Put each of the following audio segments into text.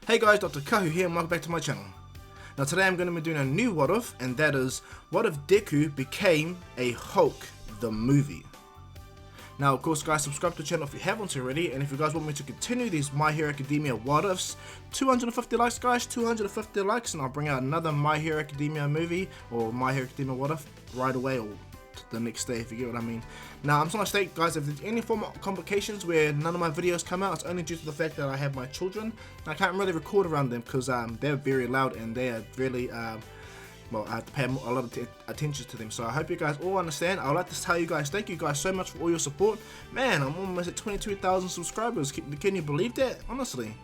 Hey guys, Dr. Kahu here and welcome back to my channel. Now today I'm going to be doing a new what if, and that is, what if Deku became a Hulk, the movie? Now of course guys, subscribe to the channel if you haven't already, and if you guys want me to continue these My Hero Academia what ifs, 250 likes guys, 250 likes and I'll bring out another My Hero Academia movie, or My Hero Academia what if, right away, or the next day if you get what I mean. Now I'm just going to state guys, if there's any form of complications where none of my videos come out, it's only due to the fact that I have my children. I can't really record around them because they're very loud and they are really well, I have to pay a lot of attention to them. So I hope you guys all understand. I would like to tell you guys, thank you guys so much for all your support. Man, I'm almost at 22,000 subscribers. Can you believe that? Honestly.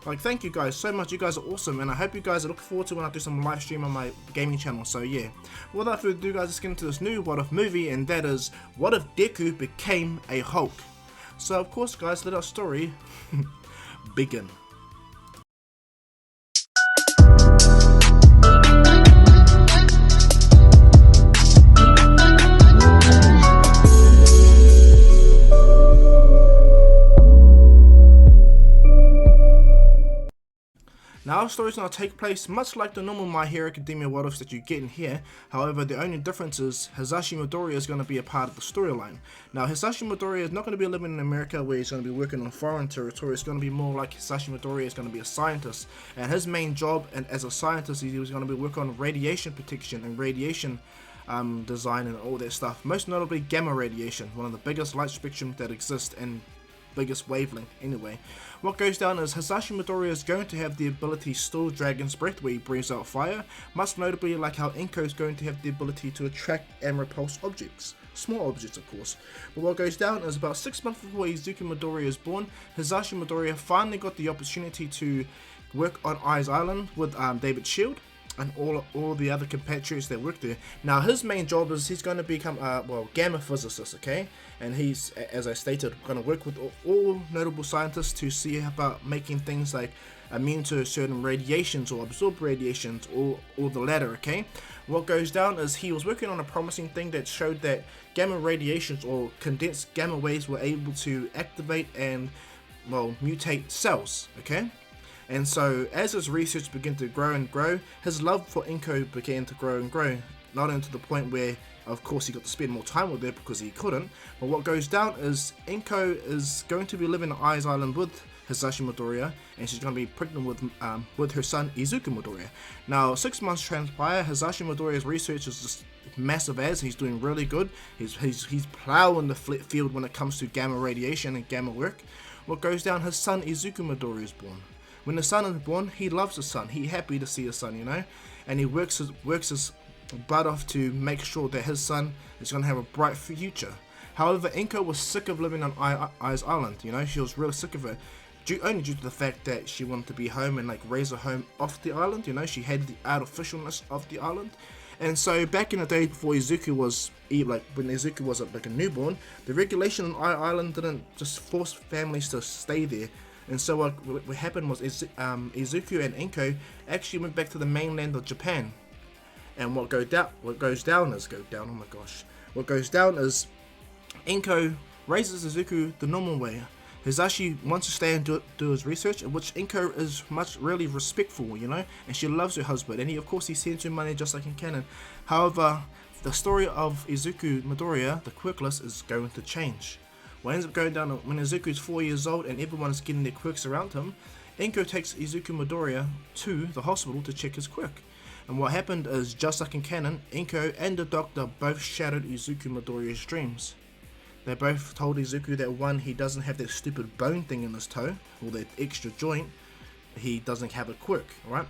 Like, thank you guys so much. You guys are awesome, and I hope you guys are looking forward to when I do some live stream on my gaming channel. So yeah, without further ado guys, let's get into this new what if movie, and that is, what if Deku became a Hulk? So of course guys, let our story begin. Now our story is going to take place much like the normal My Hero Academia what ifs that you get in here. However, the only difference is Hisashi Midoriya is going to be a part of the storyline. Now Hisashi Midoriya is not going to be living in America where he's going to be working on foreign territory. It's going to be more like Hisashi Midoriya is going to be a scientist, and his main job as a scientist, he was going to be working on radiation protection and radiation design and all that stuff. Most notably gamma radiation, one of the biggest light spectrum that exists and biggest wavelength anyway. What goes down is Hisashi Midoriya is going to have the ability Still Dragon's Breath, where he breathes out fire, much notably like how Inko is going to have the ability to attract and repulse objects. Small objects of course. But what goes down is, about 6 months before Izuku Midoriya is born, Hisashi Midoriya finally got the opportunity to work on Ice Island with David Shield and all the other compatriots that work there. Now his main job is he's going to become well, gamma physicist, okay? And he's, as I stated, going to work with all notable scientists to see about making things like immune to certain radiations or absorb radiations, or the latter, okay? What goes down is he was working on a promising thing that showed that gamma radiations or condensed gamma waves were able to activate and, well, mutate cells, okay? And so as his research began to grow and grow, his love for Inko began to grow and grow. Not only to the point where, of course, he got to spend more time with her because he couldn't. But what goes down is Inko is going to be living on Ice Island with Hisashi Midoriya, and she's going to be pregnant with her son Izuku Midoriya. Now 6 months transpire. Hisashi Midoriya's research is just massive as he's doing really good. He's plowing the field when it comes to gamma radiation and gamma work. What goes down, his son Izuku Midoriya is born. When the son is born, he loves his son. He's happy to see his son, you know, and he works his butt off to make sure that his son is going to have a bright future. However, Inko was sick of living on Ice Island, you know. She was really sick of it, only due to the fact that she wanted to be home and like raise a home off the island, you know. She had the artificialness of the island. And so back in the day before Izuku was, like when Izuku was like a newborn, the regulation on Island didn't just force families to stay there. And so what happened was Izuku and Inko actually went back to the mainland of Japan. And what goes down is Inko raises Izuku the normal way. Hisashi wants to stay and do his research, in which Inko is really respectful, you know, and she loves her husband, and he sends her money just like in canon. However, the story of Izuku Midoriya, the quirkless, is going to change. What ends up going down when Izuku is 4 years old and everyone's getting their quirks around him, Inko takes Izuku Midoriya to the hospital to check his quirk. And what happened is, just like in canon, Inko and the doctor both shattered Izuku Midoriya's dreams. They both told Izuku that, one, he doesn't have that stupid bone thing in his toe, or that extra joint, he doesn't have a quirk, right?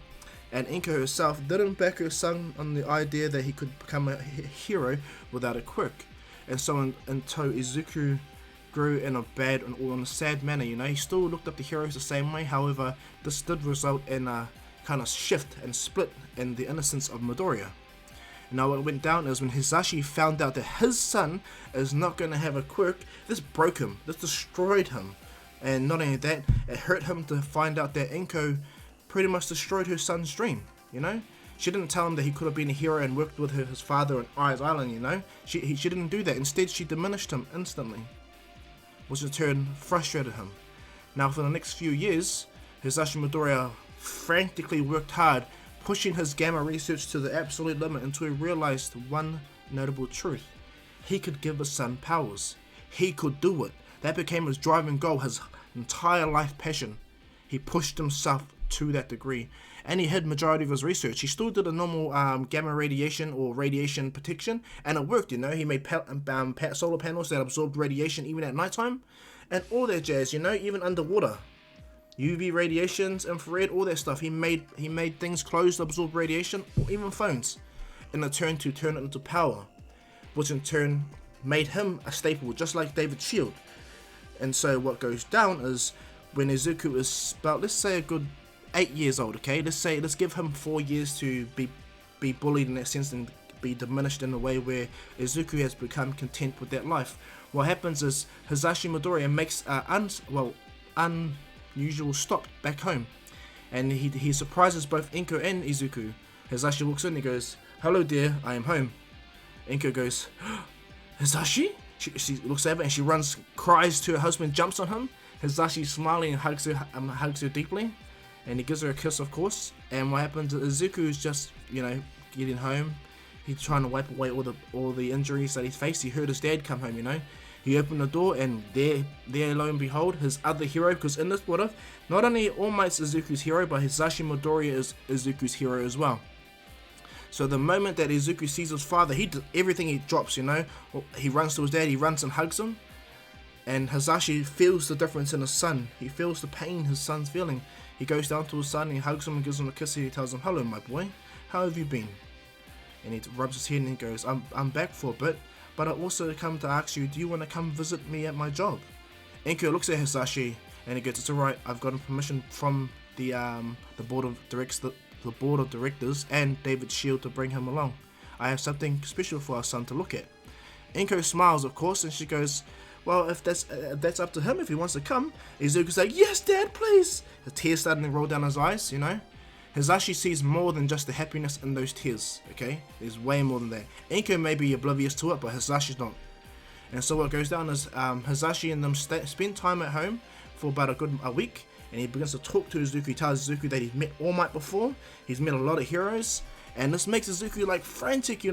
And Inko herself didn't back her son on the idea that he could become a hero without a quirk. And so until Izuku grew in a bad or in a sad manner, you know, he still looked up the heroes the same way. However, this did result in a kind of shift and split in the innocence of Midoriya. Now what went down is when Hisashi found out that his son is not going to have a quirk, this broke him, this destroyed him. And not only that, it hurt him to find out that Inko pretty much destroyed her son's dream, you know. She didn't tell him that he could have been a hero and worked with his father on Ice Island, you know. She didn't do that. Instead, she diminished him instantly, which in turn frustrated him. Now for the next few years, Hisashi Midoriya frantically worked hard, pushing his gamma research to the absolute limit until he realized one notable truth. He could give his son powers. He could do it. That became his driving goal, his entire life passion. He pushed himself to that degree, and he hid majority of his research. He still did a normal gamma radiation or radiation protection, and it worked. He made solar panels that absorbed radiation even at nighttime, and all that jazz. Even underwater, UV radiations, infrared, all that stuff. He made things closed to absorb radiation, or even phones, in a turn to turn it into power, which in turn made him a staple, just like David Shield. And so what goes down is when Izuku is about, let's say, a good 8 years old, okay? Let's give him 4 years to be bullied in that sense and be diminished in a way where Izuku has become content with that life. What happens is Hisashi Midoriya makes unusual stop back home, and he surprises both Inko and Izuku. Hisashi walks in and he goes, "Hello dear, I am home." Inko goes, "Hisashi?" She looks at him and she runs, cries to her husband, jumps on him. Hisashi smiling and hugs her deeply, and he gives her a kiss, of course. And what happens is Izuku is just, getting home. He's trying to wipe away all the injuries that he's faced. He heard his dad come home, He opened the door, and there lo and behold, his other hero. Because in this what if, not only All Might's Izuku's hero, but Hisashi Midoriya is Izuku's hero as well. So the moment that Izuku sees his father, everything he drops, He runs to his dad, he runs and hugs him. And Hisashi feels the difference in his son. He feels the pain his son's feeling. He goes down to his son, and he hugs him and gives him a kiss, and he tells him, "Hello, my boy. How have you been?" And he rubs his head and he goes, I'm back for a bit, but I also come to ask you, do you want to come visit me at my job?" Inko looks at Hisashi and he goes, "It's alright, I've gotten permission from the board of directors and David Shield to bring him along. I have something special for our son to look at." Inko smiles, of course, and she goes, "Well, if that's up to him, if he wants to come." Izuku's like, "Yes, Dad, please." The tears starting to roll down his eyes, Hisashi sees more than just the happiness in those tears, okay? There's way more than that. Inko may be oblivious to it, but Hisashi's not. And so what goes down is Hisashi and them spend time at home for about a week, and he begins to talk to Izuku. He tells Izuku that he's met All Might before, he's met a lot of heroes, and this makes Izuku frantic,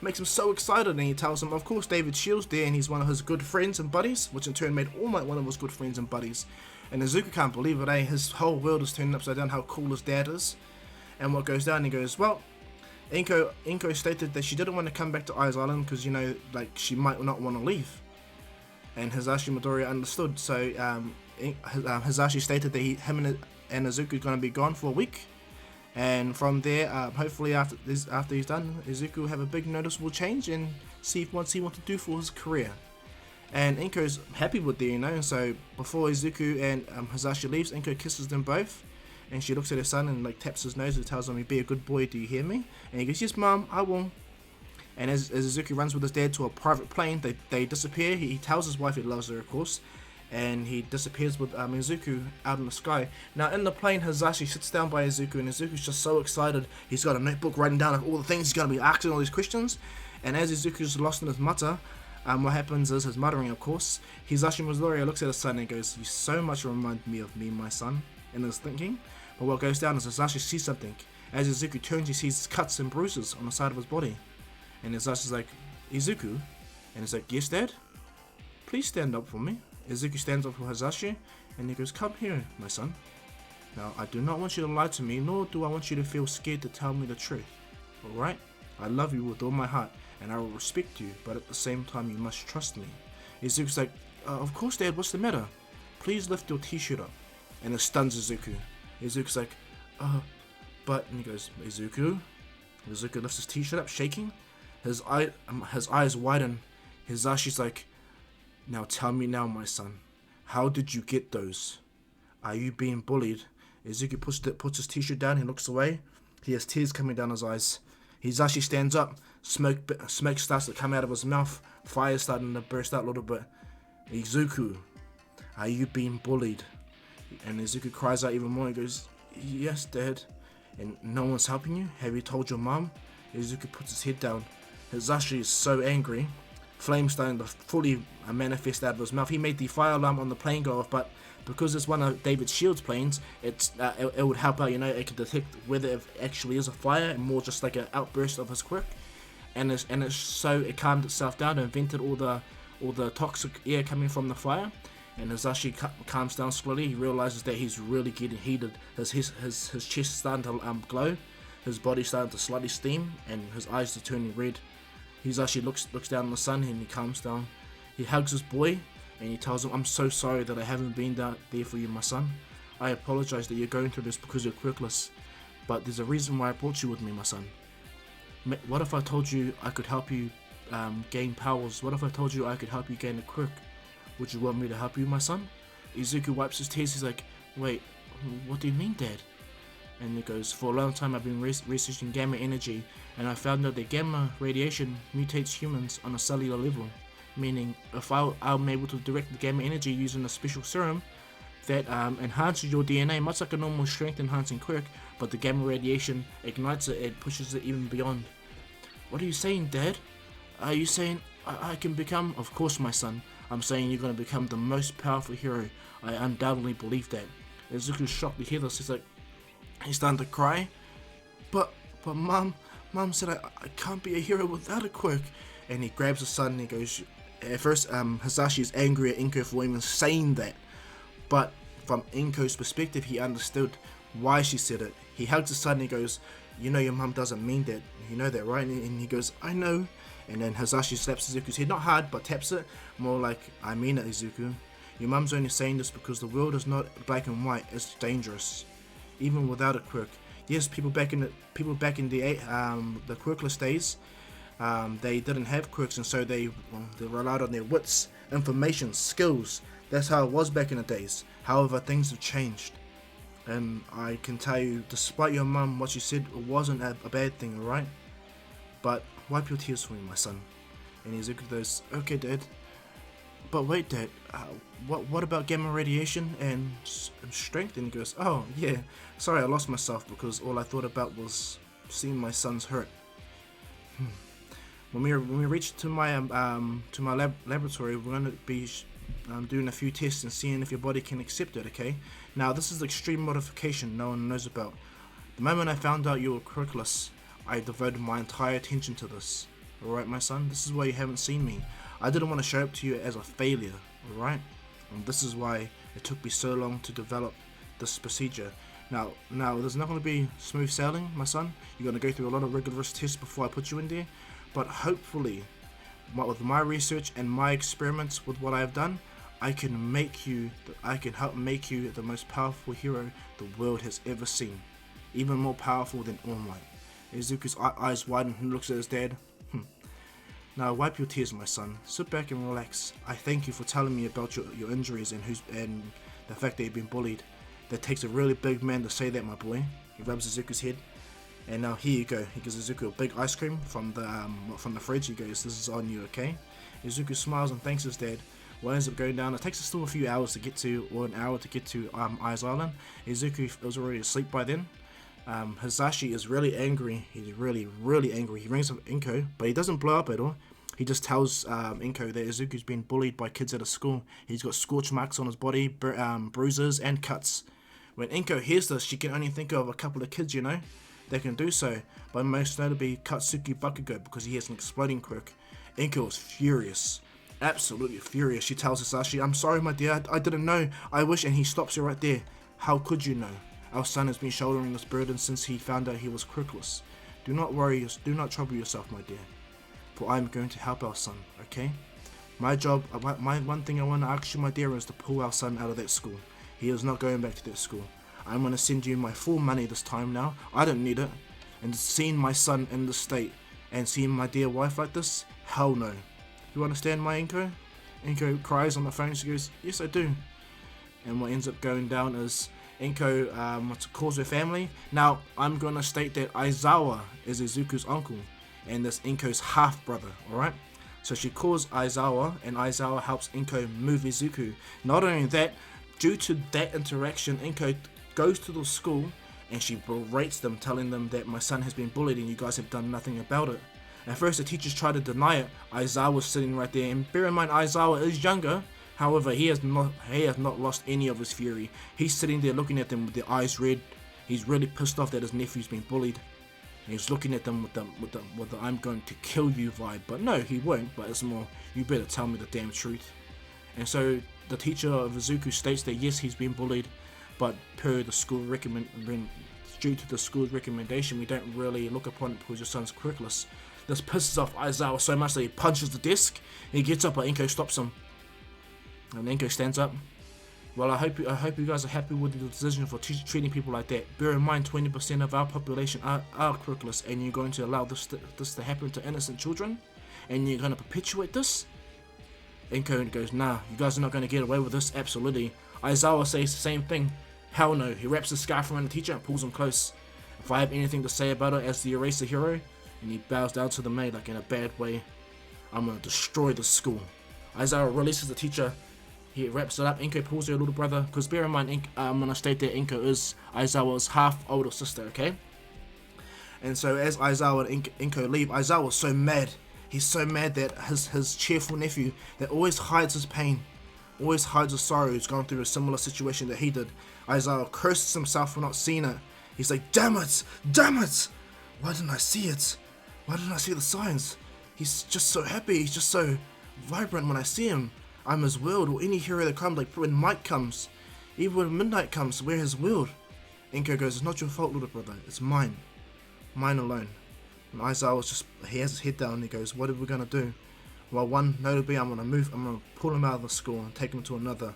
Makes him so excited, and he tells him, of course, David Shield's there, and he's one of his good friends and buddies, which in turn made All Might one of his good friends and buddies. And Izuku can't believe it, His whole world is turning upside down, how cool his dad is. And what goes down, he goes, well, Inko stated that she didn't want to come back to Eyes Island because, she might not want to leave. And Hisashi Midoriya understood, so Hisashi stated that him and Izuku are going to be gone for a week. And from there, hopefully after he's done, Izuku will have a big noticeable change and see what he wants to do for his career. And Inko's happy with that, and so before Izuku and Hisashi leaves, Inko kisses them both, and she looks at her son and taps his nose and tells him, "Be a good boy, do you hear me?" And he goes, "Yes, Mom, I will." And as Izuku runs with his dad to a private plane, they disappear. He tells his wife he loves her, of course, and he disappears with Izuku out in the sky. Now in the plane, Hisashi sits down by Izuku, and Izuku's just so excited. He's got a notebook writing down all the things he's going to be asking, all these questions. And as Izuku's lost in his mutter, what happens is his muttering, of course. Hisashi Midoriya looks at his son and goes, "You so much remind me of me, my son," in his thinking. But what goes down is Hisashi sees something. As Izuku turns, he sees cuts and bruises on the side of his body. And Hisashi's like, "Izuku?" And he's like, "Yes, Dad? Please stand up for me." Izuku stands up for Hisashi, and he goes, "Come here, my son. Now, I do not want you to lie to me, nor do I want you to feel scared to tell me the truth. Alright? I love you with all my heart, and I will respect you, but at the same time, you must trust me." Izuku's like, "Of course, Dad, what's the matter? Please lift your t-shirt up." And it stuns Izuku. Izuku's like, but, and he goes, "Izuku?" Izuku lifts his t-shirt up, shaking. His eyes widen. Hisashi's like, "Now tell me now, my son. How did you get those? Are you being bullied?" Izuku puts his t-shirt down, he looks away. He has tears coming down his eyes. Hisashi stands up, smoke starts to come out of his mouth, fire starting to burst out a little bit. "Izuku, are you being bullied?" And Izuku cries out even more. He goes, "Yes, Dad." "And no one's helping you? Have you told your mom?" Izuku puts his head down. Hisashi is so angry. Flames starting to fully manifest out of his mouth. He made the fire alarm on the plane go off, but because it's one of David Shield's planes, it would help out, it could detect whether it actually is a fire and more just like an outburst of his quirk, and so it calmed itself down and vented all the toxic air coming from the fire. And as Ashi calms down slowly, he realizes that he's really getting heated. His chest starting to glow, his body starting to slightly steam, and his eyes are turning red. Hisashi looks down on the sun and he calms down. He hugs his boy and he tells him, "I'm so sorry that I haven't been there for you, my son. I apologize that you're going through this because you're quirkless, but there's a reason why I brought you with me, my son. What if I told you I could help you gain powers? What if I told you I could help you gain a quirk? Would you want me to help you, my son?" Izuku wipes his tears. He's like, "Wait, what do you mean, Dad?" And he goes, "For a long time I've been researching gamma energy, and I found out that gamma radiation mutates humans on a cellular level. Meaning, if I'm able to direct the gamma energy using a special serum that enhances your DNA, much like a normal strength enhancing quirk, but the gamma radiation ignites it and pushes it even beyond." "What are you saying, Dad? Are you saying I can become..." "Of course, my son. I'm saying you're going to become the most powerful hero. I undoubtedly believe that." Izuku's shocked to hear this. He's starting to cry. But Mom said I can't be a hero without a quirk." And he grabs his son and he goes, at first Hisashi is angry at Inko for even saying that. But from Inko's perspective, he understood why she said it. He hugs his son and he goes, "Your mom doesn't mean that. You know that, right?" And he goes, "I know." And then Hisashi slaps Izuku's head, not hard, but taps it, more like, "I mean it, Izuku. Your mom's only saying this because the world is not black and white. It's dangerous, even without a quirk. Yes, people back in the quirkless days, they didn't have quirks, and so they relied on their wits, information, skills. That's how it was back in the days. However, things have changed. And I can tell you, despite your mum, what she said wasn't a bad thing, alright? But wipe your tears for me, my son." And Izuku goes, "Okay, Dad. But wait, Dad, what about gamma radiation and strength?" And he goes, "Oh, yeah, sorry, I lost myself because all I thought about was seeing my sons hurt." When we reach to my laboratory, we're going to be doing a few tests and seeing if your body can accept it, okay? Now, this is extreme modification no one knows about. The moment I found out you were quirkless, I devoted my entire attention to this. Alright, my son, this is why you haven't seen me. I didn't want to show up to you as a failure, alright? And this is why it took me so long to develop this procedure. Now, there's not going to be smooth sailing, my son. You're going to go through a lot of rigorous tests before I put you in there. But hopefully, with my research and my experiments with what I've done, I can help make you the most powerful hero the world has ever seen. Even more powerful than All Might. Izuku's eyes widen and looks at his dad. Now wipe your tears, my son. Sit back and relax. I thank you for telling me about your injuries and the fact that you've been bullied. That takes a really big man to say that, my boy. He rubs Izuku's head. And now here you go. He gives Izuku a big ice cream from the fridge. He goes, "This is on you, okay?" Izuku smiles and thanks his dad. What ends up going down, it takes us still a few hours to get to, or an hour to get to Ice Island. Izuku was already asleep by then. Hisashi is really angry. He's really, really angry. He rings up Inko, but he doesn't blow up at all. He just tells Inko that Izuku's been bullied by kids at a school. He's got scorch marks on his body, bruises, and cuts. When Inko hears this, she can only think of a couple of kids, that can do so, but most notably Katsuki Bakugo, because he has an exploding quirk. Inko is furious. Absolutely furious. She tells Hisashi, "I'm sorry, my dear, I didn't know. I wish," and he stops her right there. "How could you know? Our son has been shouldering this burden since he found out he was quirkless. Do not worry, do not trouble yourself, my dear, for I am going to help our son, okay? My one thing I want to ask you, my dear, is to pull our son out of that school. He is not going back to that school. I'm going to send you my full money this time now. I don't need it. And seeing my son in this state and seeing my dear wife like this, hell no. You understand, my Inko?" Inko cries on the phone. She goes, "Yes, I do." And what ends up going down is Inko calls her family. Now, I'm going to state that Aizawa is Izuku's uncle and this Inko's half-brother, alright? So she calls Aizawa, and Aizawa helps Inko move Izuku. Not only that, due to that interaction, Inko goes to the school and she berates them, telling them that my son has been bullied and you guys have done nothing about it. At first the teachers try to deny it. Aizawa's sitting right there, and bear in mind Aizawa is younger, However, he has not lost any of his fury. He's sitting there looking at them with their eyes red. He's really pissed off that his nephew's been bullied. And he's looking at them with the "I'm going to kill you" vibe. But no, he won't. But it's more, "You better tell me the damn truth." And so the teacher of Izuku states that yes, he's been bullied, but per the school due to the school's recommendation, we don't really look upon it because your son's quirkless. This pisses off Aizawa so much that he punches the desk. He gets up, but Inko stops him. And Inko stands up. Well, I hope you guys are happy with the decision for treating people like that. Bear in mind, 20% of our population are quirkless, and you're going to allow this to happen to innocent children, and you're going to perpetuate this. Inko goes, "Nah, you guys are not going to get away with this." Absolutely. Aizawa says the same thing. Hell no. He wraps his scarf around the teacher and pulls him close. "If I have anything to say about it as the eraser hero," and he bows down to the maid like in a bad way, "I'm going to destroy the school." Aizawa releases the teacher. He wraps it up. Inko pulls her little brother, because bear in mind, I'm going to state that Inko is Aizawa's half older sister, okay? And so as Aizawa and Inko leave, Aizawa's so mad. He's so mad that his cheerful nephew that always hides his pain, always hides his sorrow, is going through a similar situation that he did. Aizawa curses himself for not seeing it. He's like, damn it! Why didn't I see it? Why didn't I see the signs? He's just so happy, he's just so vibrant when I see him. I'm his world, or any hero that comes, like when Mike comes, even when Midnight comes, we're his world. Inko goes, "It's not your fault, little brother, it's mine. Mine alone." And Aizawa he has his head down and he goes, "What are we gonna do?" Well, one, notably, I'm gonna pull him out of the school and take him to another.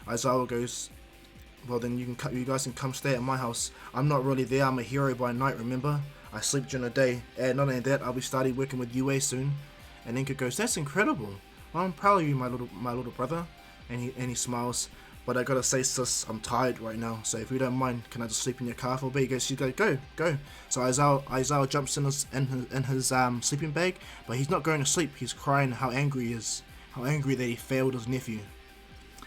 Aizawa goes, "Well then you guys can come stay at my house. I'm not really there, I'm a hero by night, remember? I sleep during the day, and not only that, I'll be starting working with UA soon." And Inko goes, "That's incredible. Well, I'm proud of you, my little brother." And he smiles. "But I gotta say, sis, I'm tired right now, so if you don't mind, can I just sleep in your car for a bit?" He goes, "She goes, go." So Aizawa jumps in his sleeping bag, but he's not going to sleep. He's crying how angry he is, how angry that he failed his nephew.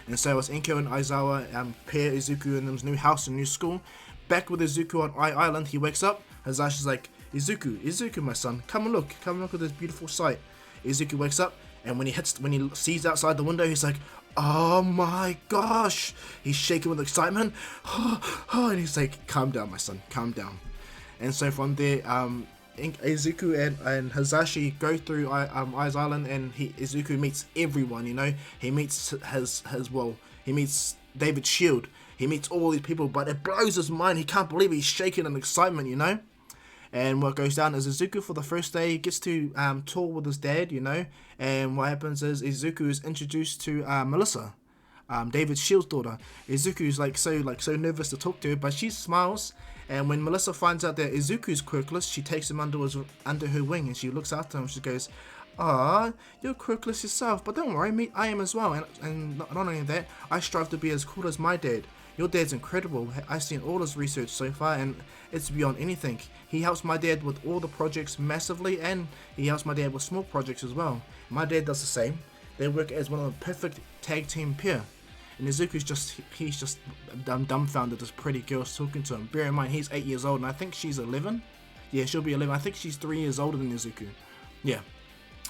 And so as Inko and Aizawa pair Izuku in his new house and new school, back with Izuku on Island, he wakes up. Hazashi's like, Izuku, my son, come and look at this beautiful sight." Izuku wakes up, and when he sees outside the window, he's like, "Oh my gosh!" He's shaking with excitement. And he's like, "Calm down, my son, calm down." And so from there, Izuku and Hazashi go through Ice Island, and Izuku meets everyone. You know, he meets he meets David Shield. He meets all these people, but it blows his mind. He can't believe it. He's shaking in excitement. You know. And what goes down is Izuku for the first day gets to tour with his dad, you know, and what happens is Izuku is introduced to Melissa, David Shield's daughter. Izuku's like so nervous to talk to her, but she smiles. And when Melissa finds out that Izuku's quirkless, she takes him under her wing and she looks after him. She goes, "Ah, you're quirkless yourself, but don't worry, I am as well. And not only that, I strive to be as cool as my dad. Your dad's incredible. I've seen all his research so far, and it's beyond anything. He helps my dad with all the projects massively, and he helps my dad with small projects as well. My dad does the same. They work as one of the perfect tag team pair." And Izuku's just dumbfounded. This pretty girl's talking to him. Bear in mind, he's 8 years old, and I think she's 11. Yeah, she'll be 11. I think she's 3 years older than Izuku. Yeah.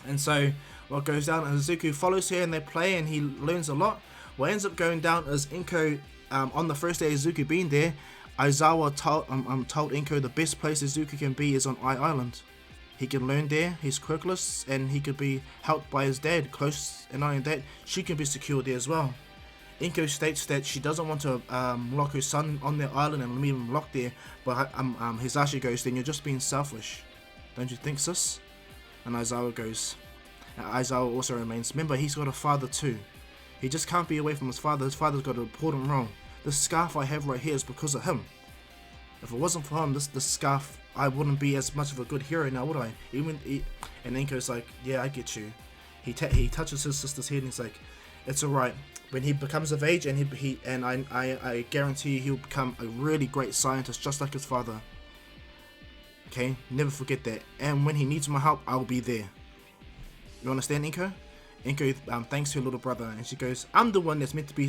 And so what goes down is Izuku follows her, and they play, and he learns a lot. What ends up going down is Inko. On the first day Izuku being there, Aizawa told Inko the best place Izuku can be is on Island. He can learn there, he's quirkless, and he could be helped by his dad close, and not only that, she can be secured there as well. Inko states that she doesn't want to lock her son on their island and leave him locked there, but Hisashi goes, "Then you're just being selfish. Don't you think, sis?" And Aizawa also remains, "Remember, he's got a father too. He just can't be away from his father. His father's got to report him wrong. This scarf I have right here is because of him. If it wasn't for him, this scarf, I wouldn't be as much of a good hero now, would I?" And Inko's like, "Yeah, I get you." He touches his sister's head and he's like, "It's alright. When he becomes of age, and I guarantee he'll become a really great scientist just like his father. Okay, never forget that. And when he needs my help, I'll be there." You understand, Inko? Inko thanks her little brother, and she goes, I'm the one that's meant to be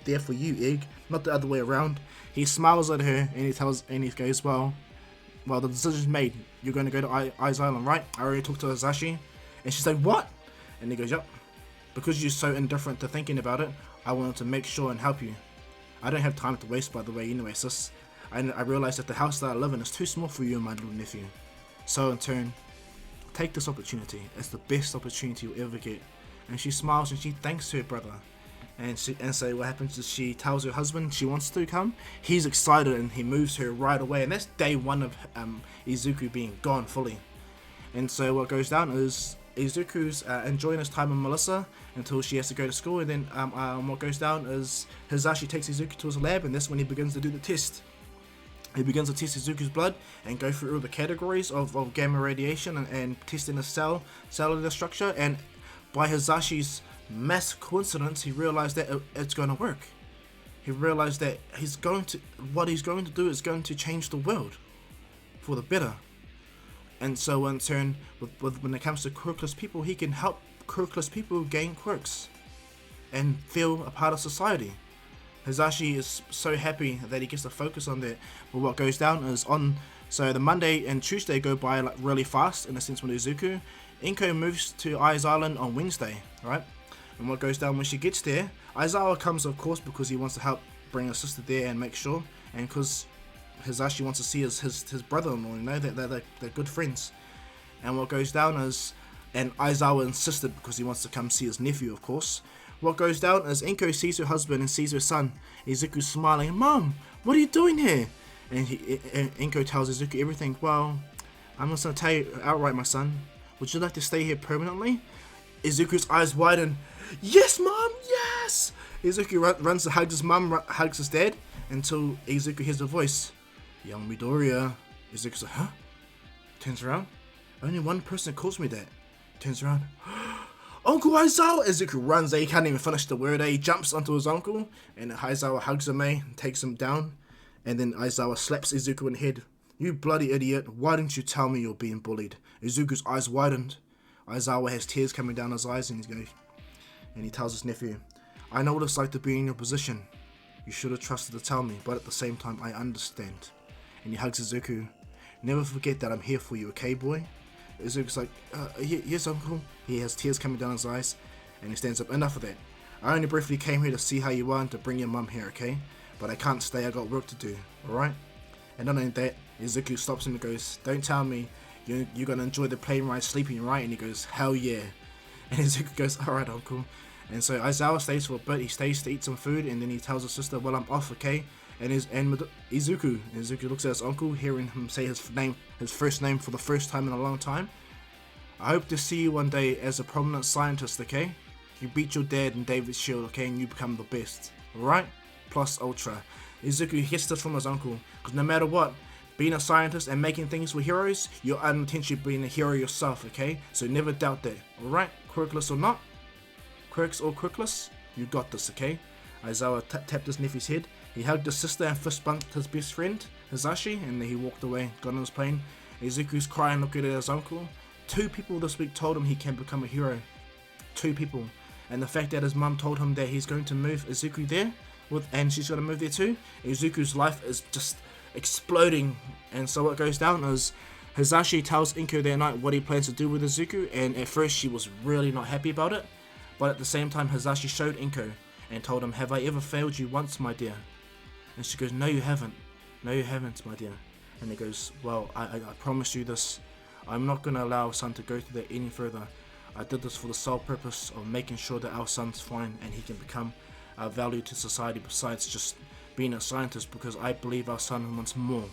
there for you, Egg, not the other way around." He smiles at her and he goes, well, the decision's made. You're going to go to Ice Island, right? I already talked to Hazashi. And she's like, "What?" And he goes, "Yup. because you're so indifferent to thinking about it, I wanted to make sure and help you. I don't have time to waste, by the way, anyway, sis. I realized that the house that I live in is too small for you and my little nephew. So in turn, take this opportunity. It's the best opportunity you'll ever get. And she smiles and she thanks her brother. And so what happens is she tells her husband she wants to come. He's excited and he moves her right away. And that's day one of Izuku being gone fully. And so what goes down is Izuku's enjoying his time with Melissa until she has to go to school. And then what goes down is Hisashi takes Izuku to his lab, and that's when he begins to do the test. He begins to test Izuku's blood and go through all the categories of gamma radiation and testing the cellular structure. And by Hisashi's mass coincidence, he realized that it's going to work. He realized that what he's going to do is going to change the world for the better. And so in turn, when it comes to quirkless people, he can help quirkless people gain quirks and feel a part of society. Hisashi is so happy that he gets to focus on that. But what goes down is so the Monday and Tuesday go by like really fast in a sense with Izuku. Inko moves to Ai's Island on Wednesday, right? And what goes down when she gets there, Aizawa comes of course because he wants to help bring his sister there and make sure, and because Hisashi wants to see his brother-in-law, you know, they're good friends. And what goes down is, and Aizawa insisted because he wants to come see his nephew, of course. What goes down is Inko sees her husband and sees her son. Izuku's smiling, "Mom, what are you doing here?" And Inko tells Izuku everything. "Well, I'm just gonna tell you outright, my son. Would you like to stay here permanently?" Izuku's eyes widen. "Yes, Mom, yes!" Izuku runs to hug his mum, hugs his dad, until Izuku hears a voice. "Young Midoriya." Izuku's like, "Huh?" Turns around. "Only one person calls me that." Turns around. "Uncle Aizawa!" Izuku runs, he can't even finish the word, he jumps onto his uncle, and Aizawa hugs him, and takes him down, and then Aizawa slaps Izuku in the head. "You bloody idiot, why didn't you tell me you're being bullied?" Izuku's eyes widened. Aizawa has tears coming down his eyes, and he tells his nephew, "I know what it's like to be in your position. You should have trusted to tell me, but at the same time, I understand." And he hugs Izuku. "Never forget that I'm here for you, okay, boy?" Izuku's like, yes, uncle." He has tears coming down his eyes, and he stands up. "Enough of that. I only briefly came here to see how you are and to bring your mum here, okay? But I can't stay, I got work to do, alright?" And not only that, Izuku stops him and goes, "Don't tell me you're gonna enjoy the plane ride sleeping, right?" And he goes, "Hell yeah." And Izuku goes, "Alright, uncle." And so Aizawa stays for a bit, he stays to eat some food, and then he tells his sister, "Well, I'm off, okay?" And Izuku looks at his uncle, hearing him say his first name for the first time in a long time. "I hope to see you one day as a prominent scientist, okay? You beat your dad in David's Shield, okay, and you become the best, alright? Plus ultra." Izuku gets this from his uncle, because no matter what, being a scientist and making things for heroes, you're unintentionally being a hero yourself, okay? So never doubt that, alright? Quirkless or not, quirks or quirkless, you got this, okay? Aizawa tapped his nephew's head. He hugged his sister and fist bumped his best friend, Hisashi, and then he walked away, got on his plane. Izuku's crying, looking at his uncle. 2 people this week told him he can become a hero. 2 people. And the fact that his mum told him that he's going to move Izuku there, and she's going to move there too, Izuku's life is just exploding. And so what goes down is Hisashi tells Inko that night what he plans to do with Izuku, and at first she was really not happy about it, but at the same time Hisashi showed Inko and told him, "Have I ever failed you once, my dear?" And she goes, "No, you haven't. No, you haven't, my dear." And he goes, "Well, I promise you this. I'm not going to allow our son to go through that any further. I did this for the sole purpose of making sure that our son's fine and he can become a value to society besides just being a scientist, because I believe our son wants more."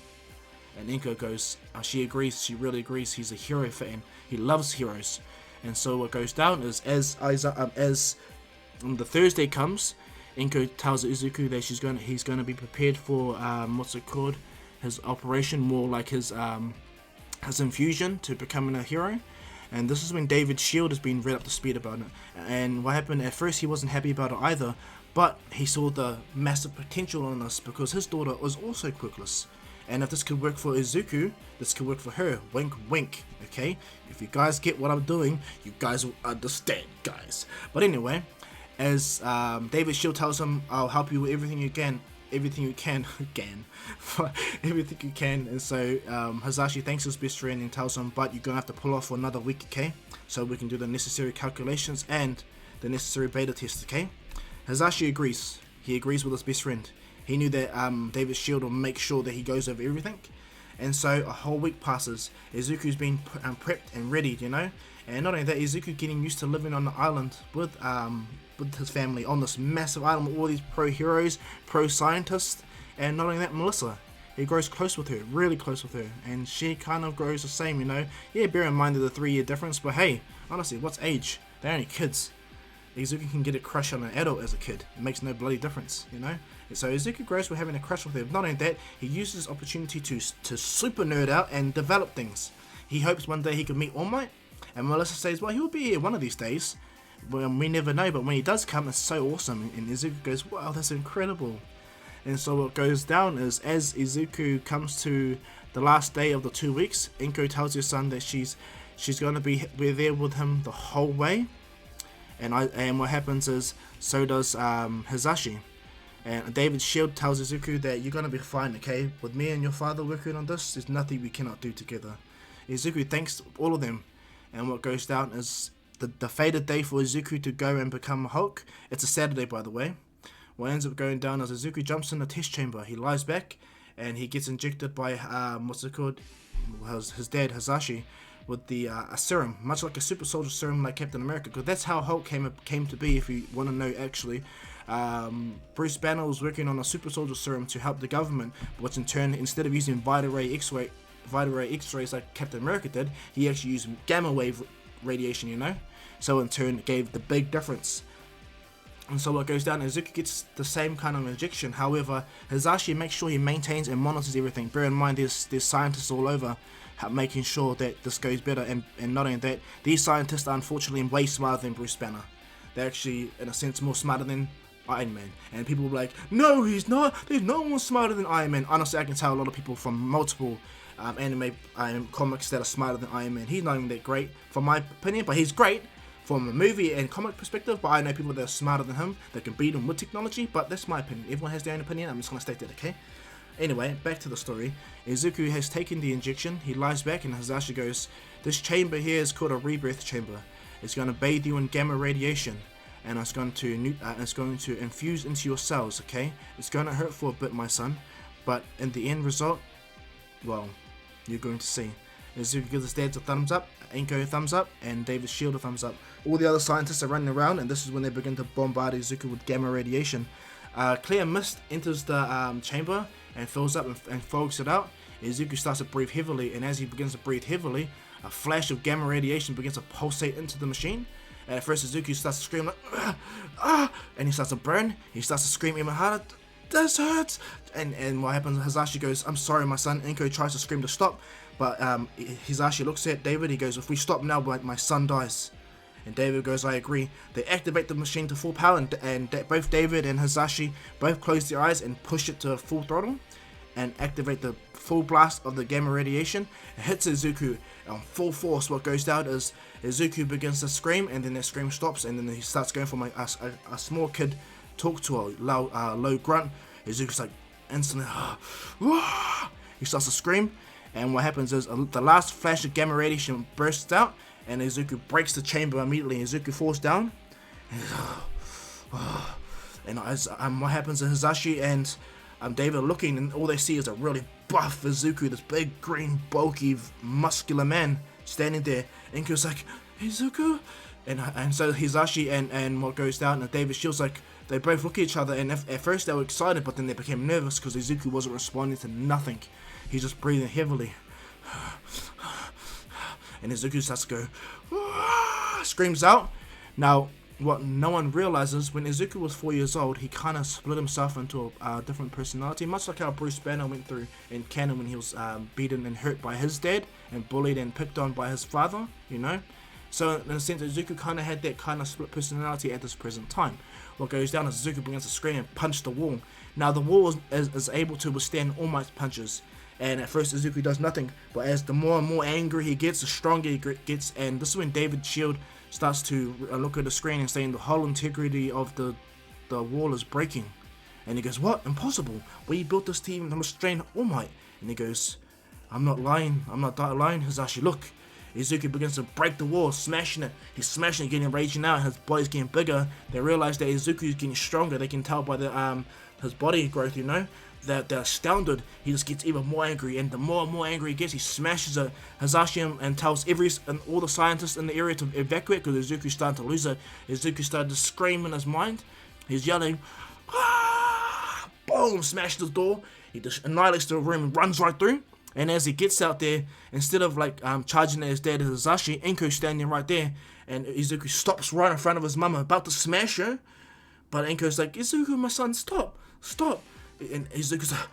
And Inko goes, she agrees, she really agrees, he's a hero fan, he loves heroes. And so what goes down is as the Thursday comes, Inko tells Izuku that he's going to be prepared for his operation, more like his infusion to becoming a hero. And this is when David's shield has been read up to speed about it. And what happened, at first he wasn't happy about it either, but he saw the massive potential in this because his daughter was also quirkless. And if this could work for Izuku, this could work for her. Wink, wink, okay? If you guys get what I'm doing, you guys will understand, guys. But anyway, as David's shield tells him, "I'll help you with everything you can. Everything you can." And so Hisashi thanks his best friend and tells him, "But you're gonna have to pull off for another week, okay? So we can do the necessary calculations and the necessary beta test, okay? Hisashi agrees. He agrees with his best friend. He knew that David's shield will make sure that he goes over everything. And so a whole week passes. Izuku's been prepped and readied, you know? And not only that, Izuku getting used to living on the island with his family on this massive island with all these pro heroes, pro scientists, and not only that, Melissa. He grows close with her, really close with her, and she kind of grows the same, you know? Yeah, bear in mind the 3-year difference, but hey, honestly, what's age? They're only kids. Izuku can get a crush on an adult as a kid. It makes no bloody difference, you know? And so Izuku grows with having a crush with her. Not only that, he uses this opportunity to super nerd out and develop things. He hopes one day he can meet All Might, and Melissa says, well, he'll be here one of these days. Well, we never know, but when he does come, it's so awesome. And Izuku goes, wow, that's incredible. And so what goes down is, as Izuku comes to the last day of the 2 weeks, Inko tells her son that she's going to be there with him the whole way. And what happens is, so does Hisashi. And David's shield tells Izuku that you're going to be fine, okay? With me and your father working on this, there's nothing we cannot do together. Izuku thanks all of them. And what goes down is the fated day for Izuku to go and become Hulk. It's a Saturday, by the way. What ends up going down is Izuku jumps in the test chamber. He lies back and he gets injected by his dad Hisashi with the a serum, much like a super soldier serum like Captain America, because that's how Hulk came to be. If you want to know, actually, Bruce Banner was working on a super soldier serum to help the government, which in turn, instead of using Vita Ray X-rays like Captain America did, he actually used gamma wave radiation, you know. So in turn, it gave the big difference. And so what goes down, Izuku gets the same kind of injection. However, Hisashi makes sure he maintains and monitors everything. Bear in mind, there's scientists all over making sure that this goes better. And not only that, these scientists are unfortunately way smarter than Bruce Banner. They're actually, in a sense, more smarter than Iron Man. And people will be like, no, he's not. There's no one smarter than Iron Man. Honestly, I can tell a lot of people from multiple anime comics that are smarter than Iron Man. He's not even that great, from my opinion, but he's great from a movie and comic perspective. But I know people that are smarter than him, that can beat him with technology, but that's my opinion. Everyone has their own opinion. I'm just going to state that, okay? Anyway, back to the story. Izuku has taken the injection. He lies back and Hisashi goes, this chamber here is called a rebirth chamber. It's going to bathe you in gamma radiation, and it's going to infuse into your cells, okay? It's going to hurt for a bit, my son, but in the end result, well, you're going to see. Izuku gives his dad a thumbs up, Inko a thumbs up, and David's shield a thumbs up. All the other scientists are running around, and this is when they begin to bombard Izuku with gamma radiation. Clear mist enters the chamber and fills up and fogs it out. Izuku starts to breathe heavily, and as he begins to breathe heavily, a flash of gamma radiation begins to pulsate into the machine. And at first Izuku starts to scream like, and he starts to burn. He starts to scream even harder, this hurts! And what happens, Hisashi goes, I'm sorry my son. Inko tries to scream to stop, but Hisashi looks at David. He goes, if we stop now, my son dies. And David goes, I agree. They activate the machine to full power, and both David and Hisashi both close their eyes and push it to full throttle and activate the full blast of the gamma radiation. It hits Izuku on full force. What goes down is Izuku begins to scream, and then that scream stops, and then he starts going from a small kid talk to a low grunt. Izuku's like instantly, he starts to scream, and what happens is the last flash of gamma radiation bursts out, and Izuku breaks the chamber immediately. Izuku falls down, and what happens is Hisashi and David are looking, and all they see is a really buff Izuku, this big, green, bulky, muscular man standing there. Inko's like, Izuku? And so Hisashi and what goes down, and David Shield's like, they both look at each other, and at first they were excited, but then they became nervous because Izuku wasn't responding to nothing. He's just breathing heavily. And Izuku starts to go, screams out. Now, what no one realizes, when Izuku was 4 years old, he kind of split himself into a different personality, much like how Bruce Banner went through in canon when he was beaten and hurt by his dad and bullied and picked on by his father, you know. So in a sense, Izuku kind of had that kind of split personality at this present time. What goes down is Izuku begins to scream and punch the wall. Now the wall is able to withstand All Might's punches. And at first Izuku does nothing, but as the more and more angry he gets, the stronger he gets. And this is when David's shield starts to look at the screen and saying the whole integrity of the wall is breaking. And he goes, what? Impossible. We built this team to restrain All Might. And he goes, I'm not lying. I'm not lying, Hisashi. Look. Izuku begins to break the wall, smashing it. He's smashing it, getting raging out. His body's getting bigger. They realize that Izuku is getting stronger. They can tell by the his body growth, you know. They're astounded. He just gets even more angry, and the more and more angry he gets, he smashes it. Hazashi and tells all the scientists in the area to evacuate because Izuku's starting to lose it. Izuku started to scream in his mind. He's yelling, ah! Boom! Smashes the door. He just annihilates the room and runs right through. And as he gets out there, instead of charging at his dad Hazashi, Inko's standing right there, and Izuku stops right in front of his mama, about to smash her. But Inko's like, Izuku, my son, stop. And Izuku's like,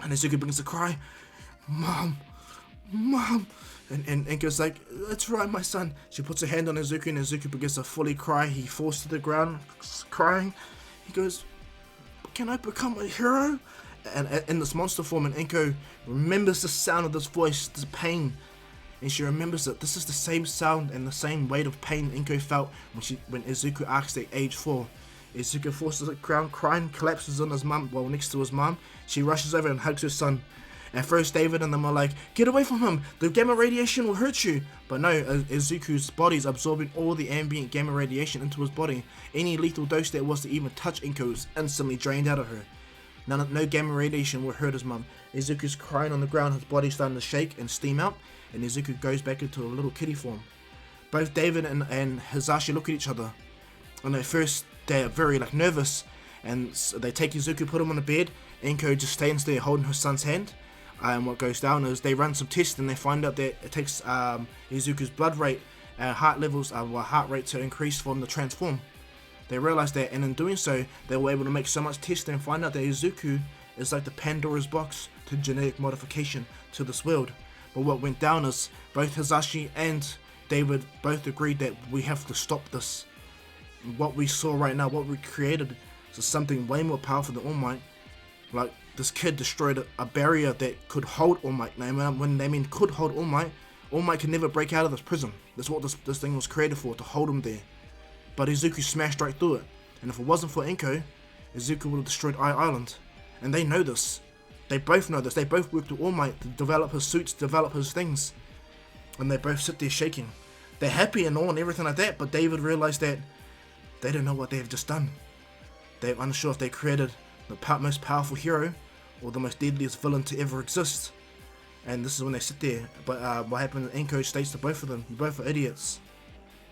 and Izuku begins to cry, Mom. And Inko's like, that's right, my son. She puts her hand on Izuku, and Izuku begins to fully cry. He falls to the ground, crying. He goes, can I become a hero? And in this monster form, and Inko remembers the sound of this voice, this pain. And she remembers that this is the same sound and the same weight of pain Inko felt when Izuku asked at age 4. Izuku falls to the ground crying, collapses on his mum, next to his mum. She rushes over and hugs her son. At first, David and them are like, get away from him, the gamma radiation will hurt you. But no, Izuku's body is absorbing all the ambient gamma radiation into his body. Any lethal dose that was to even touch Inko is instantly drained out of her. No gamma radiation will hurt his mum. Izuku's crying on the ground, his body's starting to shake and steam out, and Izuku goes back into a little kitty form. Both David and Hazashi look at each other, and at first they're very nervous, and so they take Izuku, put him on the bed. Inko just stands there holding her son's hand. And what goes down is they run some tests, and they find out that it takes Izuku's blood rate, heart rate to increase for him to transform. They realized that, and in doing so, they were able to make so much tests and find out that Izuku is like the Pandora's box to genetic modification to this world. But what went down is both Hazashi and David both agreed that we have to stop this. What we saw right now, what we created, is something way more powerful than All Might. Like, this kid destroyed a barrier that could hold All Might. Now, when they mean could hold All Might can never break out of this prison. That's what this thing was created for, to hold him there. But Izuku smashed right through it. And if it wasn't for Inko, Izuku would have destroyed Island. And they know this. They both know this. They both worked with All Might to develop his suits, develop his things. And they both sit there shaking. They're happy and all and everything like that, but David realized that they don't know what they have just done. They're unsure if they created the most powerful hero or the most deadliest villain to ever exist. And this is when they sit there. But what happened, Inko states to both of them, you both are idiots.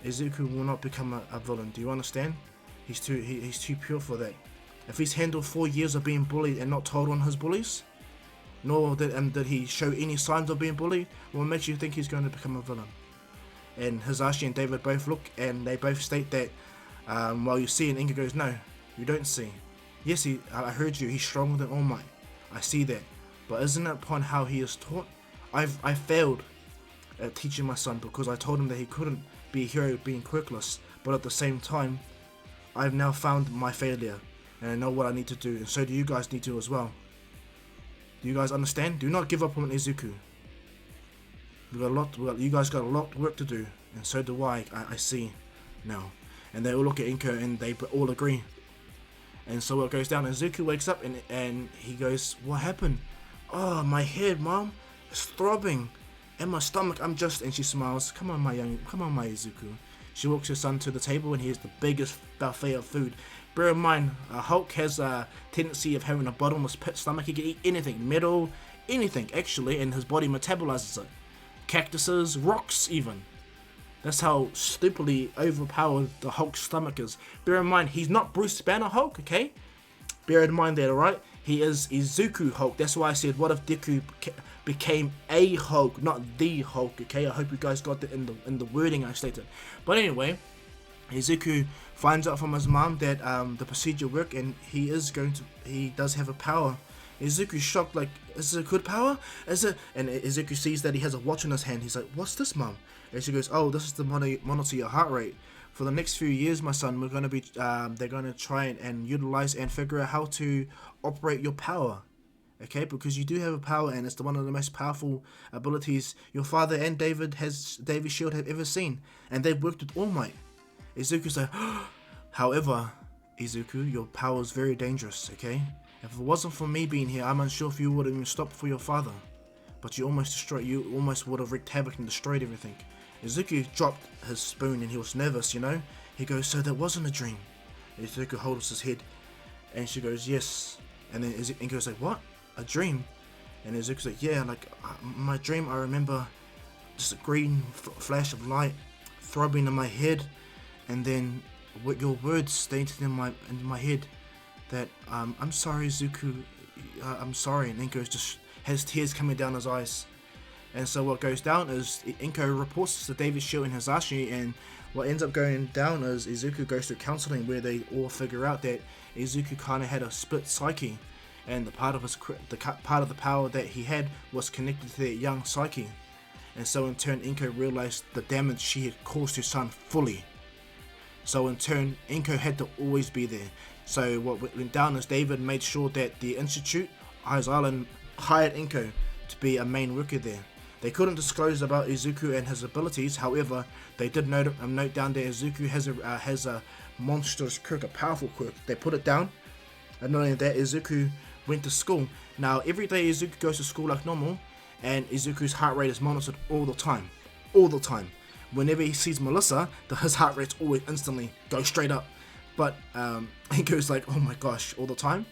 Izuku will not become a villain. Do you understand? He's too pure for that. If he's handled 4 years of being bullied and not told on his bullies, nor did he show any signs of being bullied, what makes you think he's going to become a villain? And Hazashi and David both look, and they both state that while you see, and Inko goes, no, you don't see. Yes, I heard you, he's stronger than All Might. I see that. But isn't it upon how he is taught? I failed at teaching my son because I told him that he couldn't be a hero being quirkless. But at the same time, I've now found my failure. And I know what I need to do. And so do you guys need to as well. Do you guys understand? Do not give up on Izuku. You guys got a lot of work to do. And so do I see now. And they all look at Inko and they all agree. And so what goes down, Izuku wakes up and he goes, what happened? Oh, my head, Mom, it's throbbing. And my stomach, and she smiles. Come on, my Izuku. She walks her son to the table and he has the biggest buffet of food. Bear in mind, Hulk has a tendency of having a bottomless pit stomach. He can eat anything, metal, anything actually, and his body metabolizes it. Cactuses, rocks even. That's how stupidly overpowered the Hulk's stomach is. Bear in mind, he's not Bruce Banner Hulk, okay? Bear in mind that, alright? He is Izuku Hulk. That's why I said, what if Deku became a Hulk, not the Hulk, okay? I hope you guys got that in the wording I stated. But anyway, Izuku finds out from his mom that the procedure worked, and he does have a power. Izuku's shocked, like, is it a good power? Is it? And Izuku sees that he has a watch in his hand. He's like, what's this, Mom? And she goes, oh, this is the monitor your heart rate. For the next few years, my son, we're going to be, they're going to try and utilize and figure out how to operate your power. Okay, because you do have a power, and it's one of the most powerful abilities your father and David Shield have ever seen. And they've worked with All Might. Izuku's like, however, Izuku, your power is very dangerous, okay? If it wasn't for me being here, I'm unsure if you would have even stopped for your father. but you almost would have wreaked havoc and destroyed everything. Izuku dropped his spoon and he was nervous, you know. He goes, so that wasn't a dream? Izuku holds his head and she goes, yes. And then Inko's like, what? A dream? And Izuku's like, yeah, like my dream, I remember just a green flash of light throbbing in my head, and then what your words stated in my head that I'm sorry, Izuku, I'm sorry. And Inko just has tears coming down his eyes. And so what goes down is Inko reports to David, Shio, and Hisashi, and what ends up going down is Izuku goes through counseling where they all figure out that Izuku kind of had a split psyche, and the part of the power that he had was connected to that young psyche. And so in turn, Inko realized the damage she had caused her son fully. So in turn, Inko had to always be there. So what went down is David made sure that the Institute, Eyes Island, hired Inko to be a main worker there. They couldn't disclose about Izuku and his abilities, however, they did note down that Izuku has a monstrous quirk, a powerful quirk. They put it down, and not only that, Izuku went to school. Now, every day Izuku goes to school like normal, and Izuku's heart rate is monitored all the time. All the time. Whenever he sees Melissa, his heart rates always instantly go straight up. But he goes like, oh my gosh, all the time.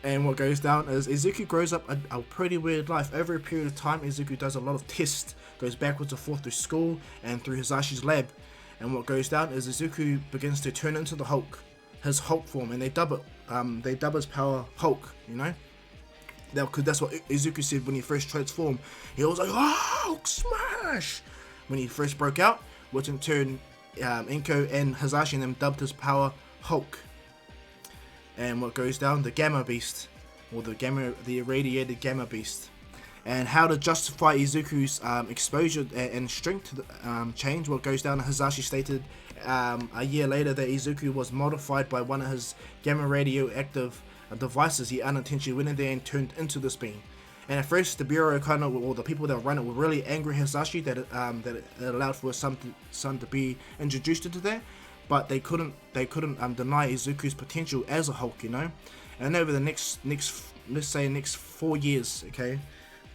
And what goes down is Izuku grows up a pretty weird life. Over a period of time, Izuku does a lot of tests, goes backwards and forth through school and through Hisashi's lab. And what goes down is Izuku begins to turn into the Hulk, his Hulk form, and they dub his power Hulk, you know? Because that's what Izuku said when he first transformed. He was like, Hulk smash! When he first broke out, which in turn, Inko and Hisashi and them dubbed his power Hulk. And what goes down, the Gamma Beast, or the irradiated Gamma Beast. And how to justify Izuku's exposure and strength to the change, what goes down, Hisashi stated a year later that Izuku was modified by one of his gamma radioactive devices. He unintentionally went in there and turned into this being. And at first, the bureau or the people that run it were really angry at Hisashi that it allowed for his son to be introduced into that. But they couldn't deny Izuku's potential as a Hulk, you know. And over the next 4 years, okay,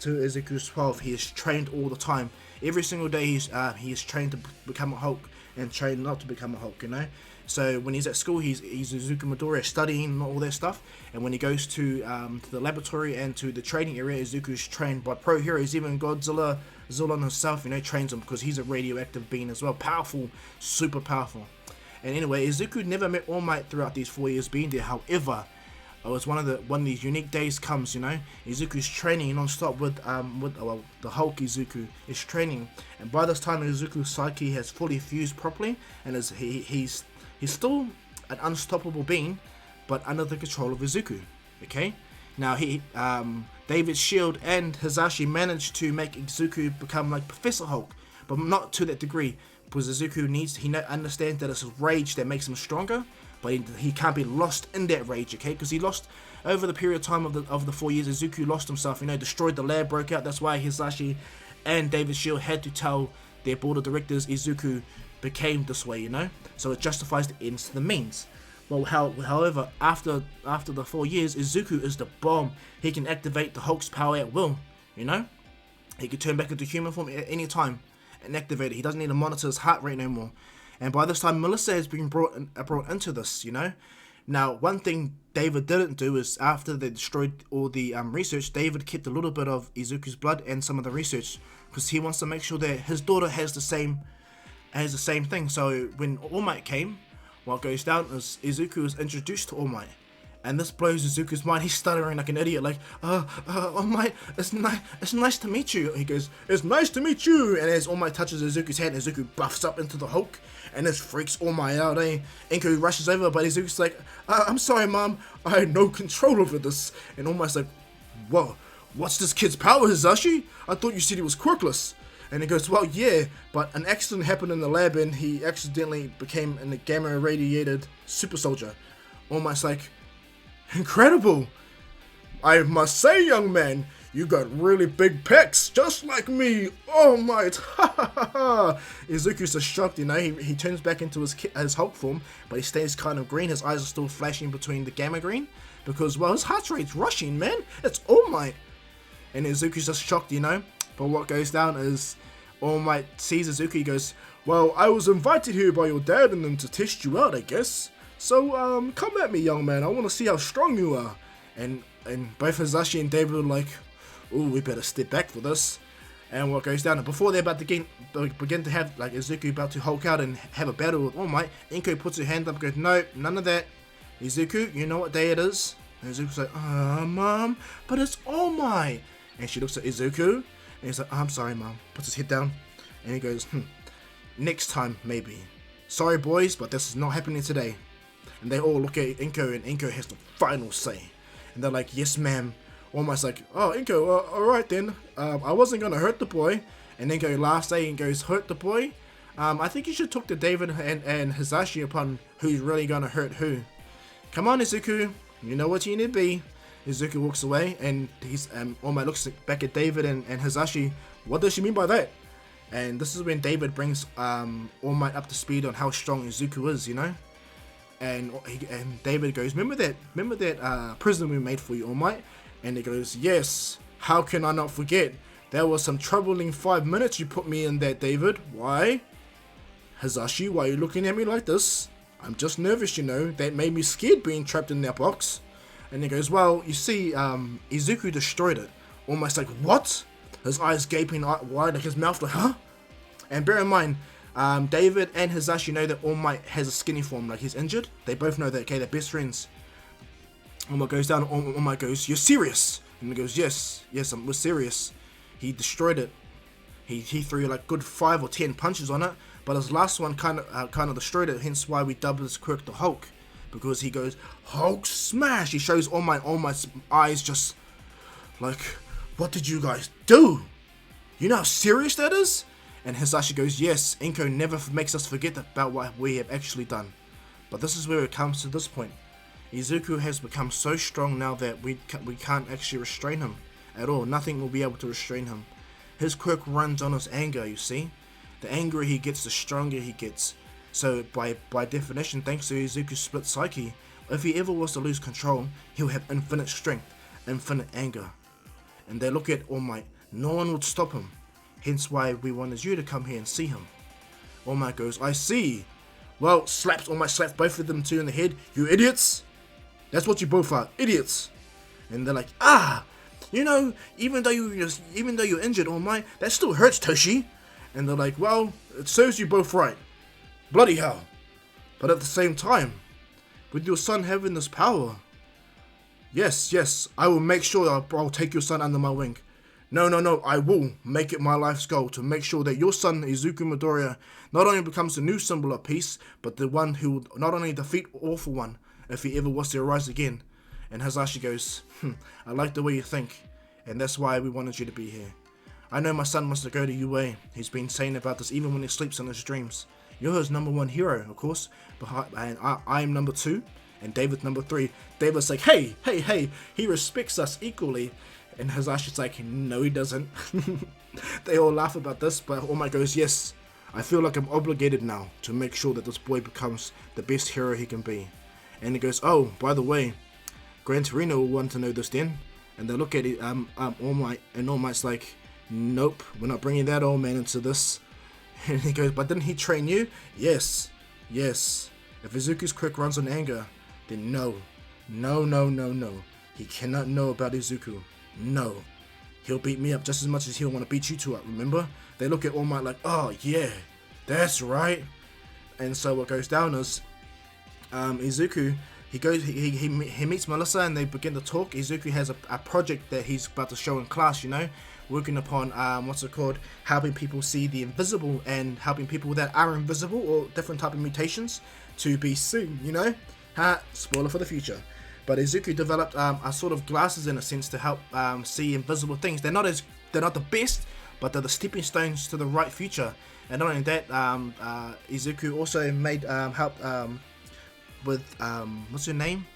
to Izuku's 12, he is trained all the time. Every single day, he is trained to become a Hulk and trained not to become a Hulk, you know. So when he's at school, he's Izuku Midoriya studying and all that stuff. And when he goes to the laboratory and to the training area, Izuku's trained by pro heroes. Even Godzilla himself, you know, trains him because he's a radioactive being as well. Powerful, super powerful. And anyway, Izuku never met All Might throughout these 4 years being there. However, it was one of these unique days comes, you know. Izuku's training non-stop with the Hulk. Izuku is training, and by this time Izuku's psyche has fully fused properly, and he's still an unstoppable being, but under the control of Izuku. Okay, now David, Shield, and Hisashi managed to make Izuku become like Professor Hulk, but not to that degree, because Izuku understands that it's his rage that makes him stronger. But he can't be lost in that rage, okay? Because he lost over the period of time of the 4 years. Izuku lost himself, you know, destroyed the lab, broke out. That's why Hisashi and David Shield had to tell their board of directors Izuku became this way, you know. So it justifies the ends to the means. Well, however, after the 4 years, Izuku is the bomb. He can activate the Hulk's power at will, you know. He can turn back into human form at any time and activate it. He doesn't need to monitor his heart rate no more. And by this time, Melissa has been brought into this, you know. Now, one thing David didn't do is after they destroyed all the research, David kept a little bit of Izuku's blood and some of the research because he wants to make sure that his daughter has the same thing. So when All Might came, what goes down is Izuku is introduced to All Might. And this blows Izuku's mind. He's stuttering like an idiot, like, All Might, it's nice to meet you. He goes, it's nice to meet you. And as All Might touches Izuku's hand, Izuku buffs up into the Hulk, and this freaks All Might out, eh? Inko rushes over, but Izuku's like, I'm sorry, Mom, I had no control over this. And All Might's like, whoa, what's this kid's power, Hisashi? I thought you said he was quirkless. And he goes, well, yeah, but an accident happened in the lab, and he accidentally became a gamma irradiated super soldier. All Might's like, incredible! I must say, young man, you got really big pecs, just like me. Oh my! Izuku's just shocked, you know. He turns back into his Hulk form, but he stays kind of green. His eyes are still flashing between the gamma green because, well, his heart rate's rushing, man. It's All Might. and Izuku's just shocked, you know. But what goes down is All Might sees Izuku. He goes, "Well, I was invited here by your dad and them to test you out, I guess. So come at me, young man. I want to see how strong you are." And both Hisashi and David are like, "Ooh, we better step back for this." And what goes down, and before they're about to begin to have, like, Izuku about to Hulk out and have a battle with All Might, Inko puts her hand up and goes, "No, none of that. Izuku, you know what day it is?" And Izuku's like, "Mom, but it's All Might." And she looks at Izuku, and he's like, "I'm sorry, Mom." Puts his head down, and he goes, "Next time, maybe. Sorry, boys, but this is not happening today." And they all look at Inko, and Inko has the final say. And they're like, "Yes, ma'am." Almost like, "Oh, Inko, alright then. I wasn't gonna hurt the boy." And Inko laughs and goes, "Hurt the boy? I think you should talk to David and Hisashi upon who's really gonna hurt who. Come on, Izuku. You know what you need to be." Izuku walks away, and he's All Might looks back at David and Hisashi. "What does she mean by that?" And this is when David brings All Might up to speed on how strong Izuku is, you know. And David goes, remember that prison we made for you, All Might?" And he goes, "Yes, how can I not forget? There was some troubling 5 minutes you put me in there, David. Why?" "Hisashi, why are you looking at me like this?" "I'm just nervous, you know. That made me scared being trapped in that box." And he goes, "Well, you see, Izuku destroyed it." Almost like, "What?" His eyes gaping wide, like his mouth like, "Huh?" And bear in mind, David and Hisashi know that All Might has a skinny form, like he's injured. They both know that, okay, they're best friends. All Might goes down, All Might goes, "You're serious?" And he goes, yes, we're serious. He destroyed it. He threw like good 5 or 10 punches on it, but his last one kind of destroyed it, hence why we dubbed this Quirk the Hulk. Because he goes, "Hulk smash!" He shows All Might's eyes just like, "What did you guys do? You know how serious that is?" And Hisashi goes, "Yes, Inko never makes us forget about what we have actually done." But this is where it comes to this point. Izuku has become so strong now that we can't actually restrain him at all. Nothing will be able to restrain him. His quirk runs on his anger, you see. The angrier he gets, the stronger he gets. So by definition, thanks to Izuku's split psyche, if he ever was to lose control, he'll have infinite strength, infinite anger. And they look at All Might. No one would stop him. Hence why we wanted you to come here and see him. All Might goes, "I see. Well," All Might slaps both of them two in the head. "You idiots. That's what you both are, idiots." And they're like, "You know, even though you're injured, All Might, that still hurts, Toshi." And they're like, "Well, it serves you both right. Bloody hell. But at the same time, with your son having this power, yes, I will make sure I'll take your son under my wing. No, I will make it my life's goal to make sure that your son, Izuku Midoriya, not only becomes the new symbol of peace, but the one who will not only defeat Awful One, if he ever was to arise again." And Hisashi goes, "I like the way you think, and that's why we wanted you to be here. I know my son wants to go to UA. He's been saying about this even when he sleeps in his dreams. You're his #1 hero, of course, and I'm #2, and David's #3. David's like, hey, he respects us equally." And Hisashi's like, "No, he doesn't." They all laugh about this, but All Might goes, "Yes, I feel like I'm obligated now to make sure that this boy becomes the best hero he can be." And he goes, "Oh, by the way, Gran Torino will want to know this then." And they look at it, All Might, and All Might's like, "Nope, we're not bringing that old man into this." And he goes, "But didn't he train you?" Yes. If Izuku's quirk runs on anger, then no. He cannot know about Izuku. No. He'll beat me up just as much as he'll want to beat you two up, remember?" They look at All Might like, "Oh yeah, that's right." And so what goes down is, Izuku, he meets Melissa and they begin to talk. Izuku has a project that he's about to show in class, you know, working upon, helping people see the invisible and helping people that are invisible or different type of mutations to be seen, you know. Spoiler for the future. But Izuku developed a sort of glasses in a sense to help see invisible things. They're not the best, but they're the stepping stones to the right future. And not only that, Izuku also made help with what's her name?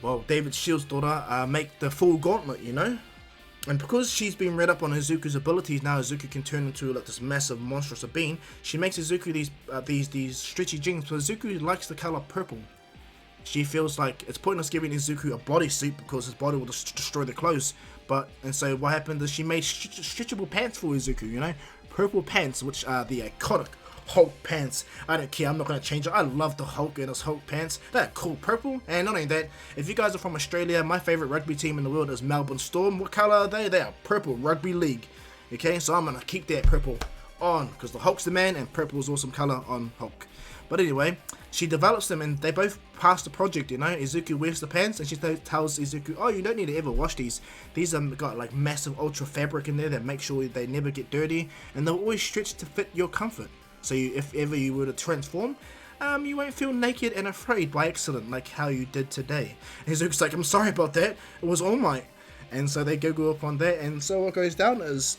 Well, David Shield's daughter make the full gauntlet, you know. And because she's been read up on Izuku's abilities, now Izuku can turn into like this massive monstrous being. She makes Izuku these stretchy jeans. So Izuku likes the color purple. she feels like it's pointless giving Izuku a bodysuit because his body will destroy the clothes. And so what happened is she made stretchable pants for Izuku, you know, purple pants, which are the iconic Hulk pants. I don't care, I'm not going to change it. I love the Hulk and his Hulk pants. They're cool purple. And not only that, if you guys are from Australia, my favourite rugby team in the world is Melbourne Storm. What colour are they? They are purple rugby league. Okay, so I'm going to keep that purple on because the Hulk's the man and purple is awesome colour on Hulk. But anyway, she develops them and they both pass the project, you know. Izuku wears the pants and she tells Izuku, oh, you don't need to ever wash these. These have got like massive ultra fabric in there that make sure they never get dirty and they'll always stretch to fit your comfort. So if ever you were to transform, you won't feel naked and afraid by accident like how you did today. And Izuku's like, I'm sorry about that, it was All Might. And so they go up on that, and so what goes down is,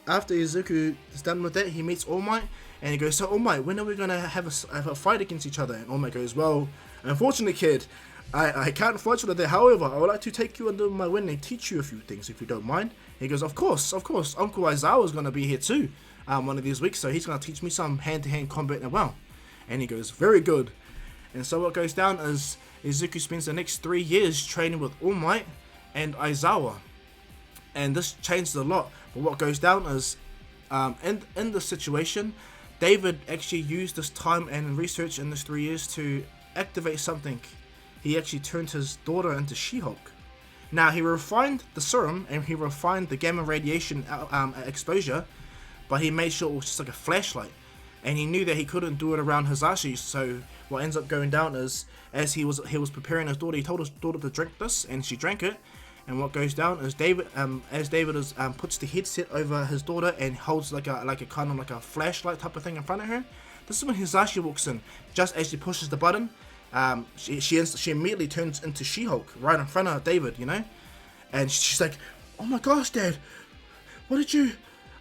after Izuku is done with that, he meets All Might, and he goes, so All Might, when are we going to have a fight against each other? And All Might goes, well, unfortunately kid, I can't fight you with that, however, I would like to take you under my wing and teach you a few things if you don't mind. He goes, of course, Uncle Aizawa's going to be here too. One of these weeks, so he's going to teach me some hand-to-hand combat as well. And he goes, very good. And so what goes down is Izuku spends the next 3 years training with All Might and Aizawa. And this changes a lot. But what goes down is, in this situation, David actually used this time and research in this 3 years to activate something. He actually turned his daughter into She-Hulk. Now, he refined the serum and he refined the gamma radiation exposure, but he made sure it was just like a flashlight, and he knew that he couldn't do it around Hisashi. So what ends up going down is, as he was preparing his daughter, he told his daughter to drink this, and she drank it. And what goes down is David puts the headset over his daughter and holds like a kind of like a flashlight type of thing in front of her. This is when Hisashi walks in. Just as she pushes the button, she immediately turns into She-Hulk right in front of David, you know. And she's like, "Oh my gosh, Dad, what did you?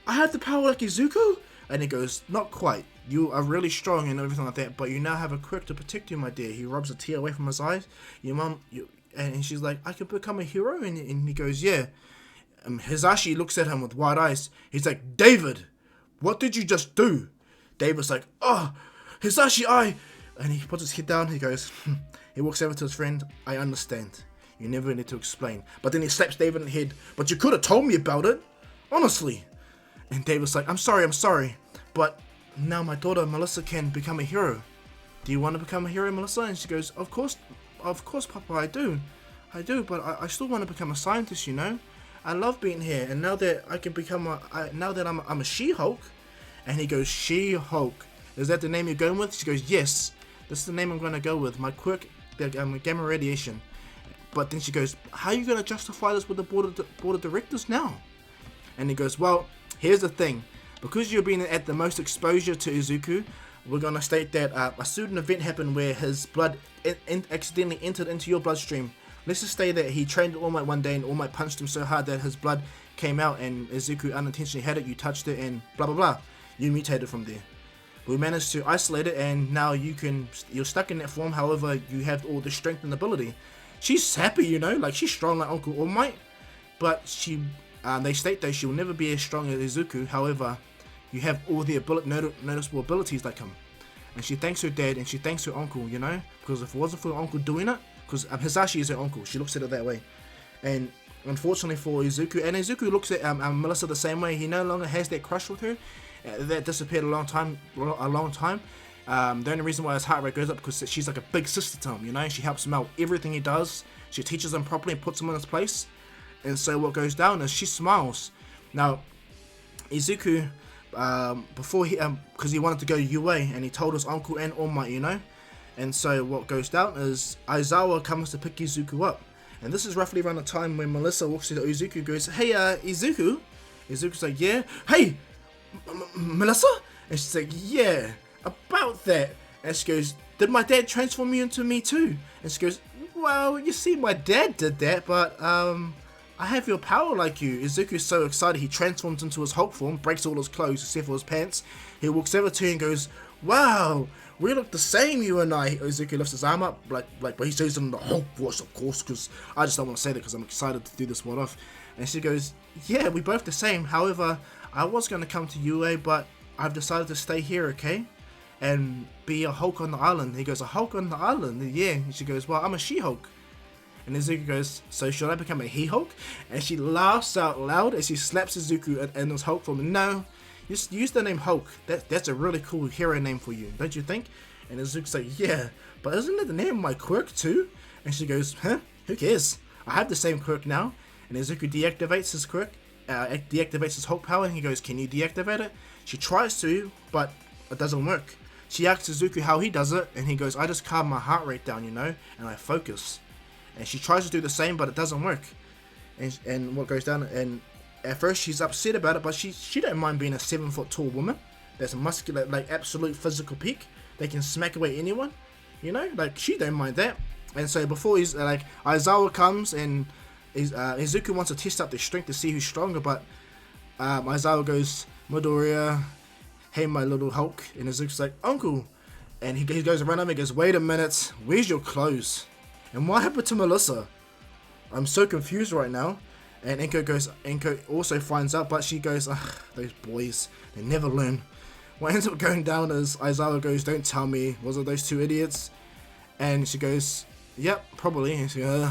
I have the power like Izuku?" And he goes, "Not quite. You are really strong and everything like that, but you now have a quirk to protect you, my dear." He rubs a tear away from his eyes. And she's like, "I could become a hero?" And he goes, "Yeah." Hisashi looks at him with wide eyes. He's like, "David, what did you just do?" David's like, "Oh, Hisashi, And he puts his head down. He goes, He walks over to his friend. "I understand. You never need to explain." But then he slaps David in the head. "But you could have told me about it. Honestly." And David's like, I'm sorry. But now my daughter, Melissa, can become a hero. "Do you want to become a hero, Melissa?" And she goes, Of course, Papa, I do. But I still want to become a scientist, you know. I love being here. And now that I can become now that I'm a She-Hulk." And he goes, "She-Hulk. Is that the name you're going with?" She goes, "Yes. This is the name I'm going to go with. My quirk, gamma radiation." But then she goes, "How are you going to justify this with the board of directors now?" And he goes, "Well, here's the thing. Because you're being at the most exposure to Izuku, we're going to state that a certain event happened where his blood accidentally entered into your bloodstream. Let's just say that he trained All Might one day and All Might punched him so hard that his blood came out and Izuku unintentionally had it, you touched it, and blah blah blah. You mutated from there. We managed to isolate it, and now you're stuck in that form. However, you have all the strength and ability." She's happy, you know, like she's strong like Uncle All Might, but they state that she will never be as strong as Izuku. However, you have all the noticeable abilities like him. And she thanks her dad and she thanks her uncle, you know, because if it wasn't for her uncle doing it, because Hisashi is her uncle, she looks at it that way. And unfortunately for Izuku, and Izuku looks at Melissa the same way. He no longer has that crush with her. That disappeared a long time. The only reason why his heart rate goes up because she's like a big sister to him, you know. She helps him out everything he does. She teaches him properly and puts him in his place. And so what goes down is she smiles. Now, Izuku, before because he wanted to go UA, and he told his uncle and All Might, you know. And so what goes down is Aizawa comes to pick Izuku up. And this is roughly around the time when Melissa walks to Izuku, goes, "Hey, Izuku." Izuku's like, "Yeah." "Hey, Melissa?" And she's like, "Yeah, about that." And she goes, "Did my dad transform you into me too?" And she goes, "Well, you see, my dad did that, but I have your power like you." Izuku's so excited, he transforms into his Hulk form, breaks all his clothes except for his pants. He walks over to her and goes, "Wow, we look the same, you and I." Izuku lifts his arm up, but he says it in the Hulk voice, of course, because I just don't want to say that because I'm excited to do this one off. And she goes, "Yeah, we both the same. However, I was going to come to UA, but I've decided to stay here, okay?" and be a Hulk on the island. He goes, a Hulk on the island? Yeah. And she goes, well, I'm a She-Hulk. And Izuku goes, so should I become a He-Hulk? And she laughs out loud as she slaps Izuku in his Hulk form. No, just use the name Hulk. That's a really cool hero name for you, don't you think? And Izuku's like, yeah, but isn't it the name of my quirk too? And she goes, huh? Who cares? I have the same quirk now. And Izuku deactivates his quirk, deactivates his Hulk power, and he goes, can you deactivate it? She tries to, but it doesn't work. She asks Izuku how he does it, and he goes, I just calm my heart rate down, you know, and I focus. And she tries to do the same, but it doesn't work. And what goes down, and at first she's upset about it, but she don't mind being a 7 foot tall woman that's muscular, like absolute physical peak. They can smack away anyone, you know, like she don't mind that. And so before he's like, Aizawa comes and Izuku wants to test out their strength to see who's stronger, but Aizawa goes, Midoriya, hey my little Hulk, and Izuku's like, uncle, and he goes around him and goes, wait a minute, where's your clothes? And what happened to Melissa? I'm so confused right now. And Enko also finds out, but she goes, ugh, those boys, they never learn. What ends up going down is Aizawa goes, don't tell me, was it those two idiots? And she goes, yep, probably. And she goes,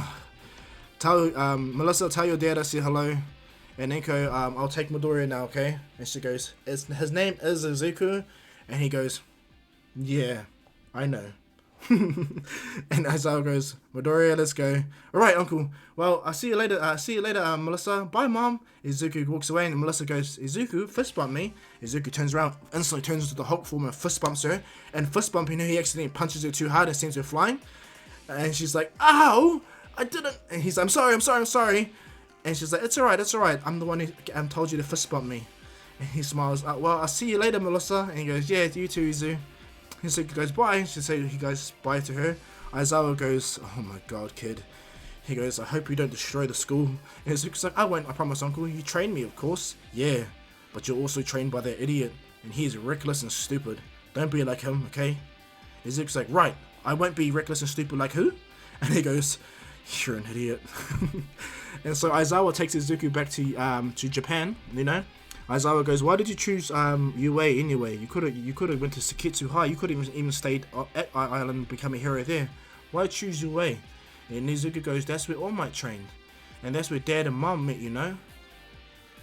Melissa, tell your dad I say hello. And Enko, I'll take Midoriya now, okay? And she goes, his name is Izuku. And he goes, yeah, I know. And Aizawa goes, Midoriya, let's go. Alright, uncle. Well, I'll see you later. Melissa. Bye, mom. Izuku walks away, and Melissa goes, Izuku, fist bump me. Izuku turns around, instantly turns into the Hulk form and fist bumps her. And fist bumping her, he accidentally punches her too hard and sends her flying. And she's like, ow! I didn't. And he's like, I'm sorry. And she's like, it's alright. I'm the one who told you to fist bump me. And he smiles. Well, I'll see you later, Melissa. And he goes, yeah, you too, Izu. Izuku goes bye. He goes bye to her. Aizawa goes, oh my god, kid. He goes, I hope you don't destroy the school. And Izuku's like, I won't, I promise, uncle. You trained me, of course. Yeah, but you're also trained by that idiot. And he is reckless and stupid. Don't be like him, okay? Izuku's like, right, I won't be reckless and stupid like who? And he goes, you're an idiot. And so Aizawa takes Izuku back to Japan, you know? Aizawa goes, why did you choose UA anyway? You could have went to Sekitsu High. You could have even stayed at Island and become a hero there. Why choose UA? And Izuku goes, that's where All Might trained. And that's where Dad and Mom met, you know?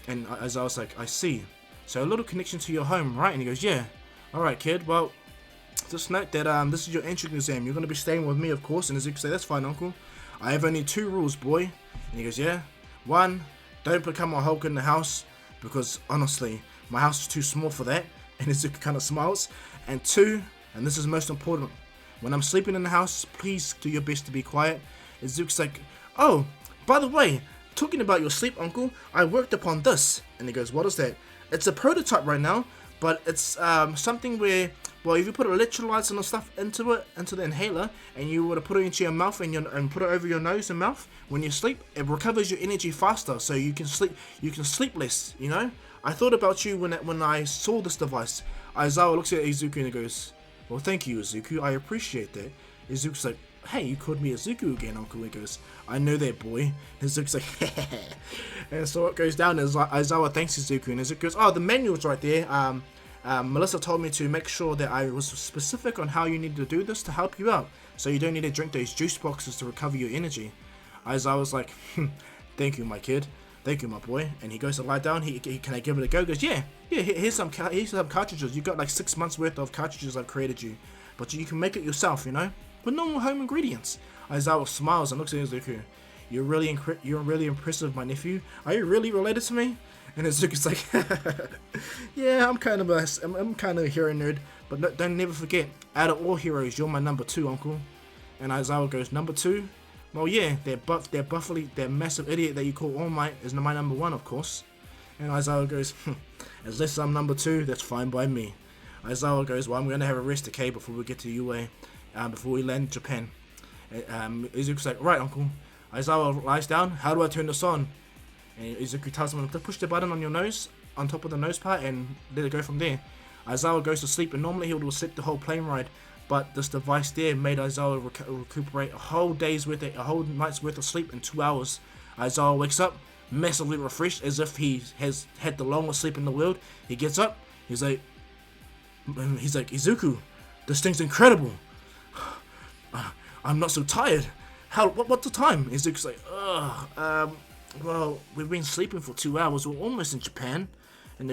And Aizawa's like, I see. So a little connection to your home, right? And he goes, yeah. Alright, kid. Well, just note that this is your entrance exam. You're going to be staying with me, of course. And Izuku says, that's fine, uncle. I have only 2 rules, boy. And he goes, yeah. 1, don't become a Hulk in the house. Because honestly, my house is too small for that. And Izuku kind of smiles. And 2, and this is most important, when I'm sleeping in the house, please do your best to be quiet. Izuku's like, oh, by the way, talking about your sleep, uncle, I worked upon this. And he goes, what is that? It's a prototype right now, but it's something where, well, if you put electrolytes and stuff into the inhaler, and you were to put it into your mouth and put it over your nose and mouth, when you sleep, it recovers your energy faster, so you can sleep less, you know? I thought about you when I saw this device. Aizawa looks at Izuku and he goes, well, thank you, Izuku, I appreciate that. Izuku's like, hey, you called me Izuku again, uncle. He goes, I know that, boy. And Izuku's like, and so what goes down is Aizawa thanks Izuku, and Izuku goes, oh, the manual's right there. Melissa told me to make sure that I was specific on how you need to do this to help you out, so you don't need to drink those juice boxes to recover your energy. Aizawa's like, thank you, my kid. Thank you, my boy. And he goes to lie down. Can I give it a go? He goes, yeah. Here's some cartridges. You got like 6 months worth of cartridges I've created you, but you can make it yourself, you know, with normal home ingredients. Aizawa smiles and looks at Izuku. You're really impressive, my nephew. Are you really related to me? And Izuku's like, yeah, I'm kind of a hero nerd, but don't never forget, out of all heroes, you're my number 2, uncle. And Aizawa goes, number 2? Well, yeah, that massive idiot that you call All Might is my number 1, of course. And Aizawa goes, as long as I'm number 2, that's fine by me. Aizawa goes, well, I'm going to have a rest, okay, before we get to UA, before we land in Japan. Izuku's like, right, uncle. Aizawa lies down, how do I turn this on? And Izuku tells him to push the button on your nose, on top of the nose part, and let it go from there. Aizawa goes to sleep, and normally he would have slept the whole plane ride, but this device there made Aizawa recuperate a whole night's worth of sleep in 2 hours. Aizawa wakes up, massively refreshed, as if he has had the longest sleep in the world. He gets up, he's like, Izuku, This thing's incredible. I'm not so tired. What's the time? Izuku's like, well, we've been sleeping for 2 hours. We're almost in Japan. And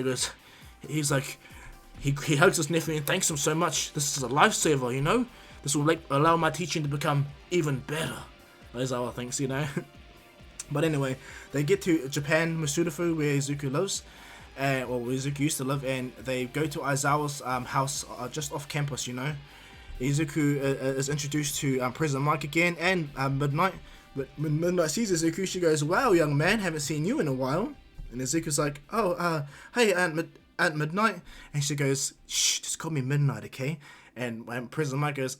he's like, he hugs his nephew and thanks him so much. This is a lifesaver, you know? This will allow my teaching to become even better. Aizawa thinks, you know? But anyway, they get to Japan, Masudafu, where Izuku lives. Where Izuku used to live. And they go to Aizawa's house just off campus, you know? Izuku is introduced to President Mike again and Midnight. But when Midnight sees Izuku, she goes, "Wow, young man, haven't seen you in a while." And Izuku's like, "Oh, hey, Aunt Midnight." And she goes, "Shh, just call me Midnight, okay?" And President Mike goes,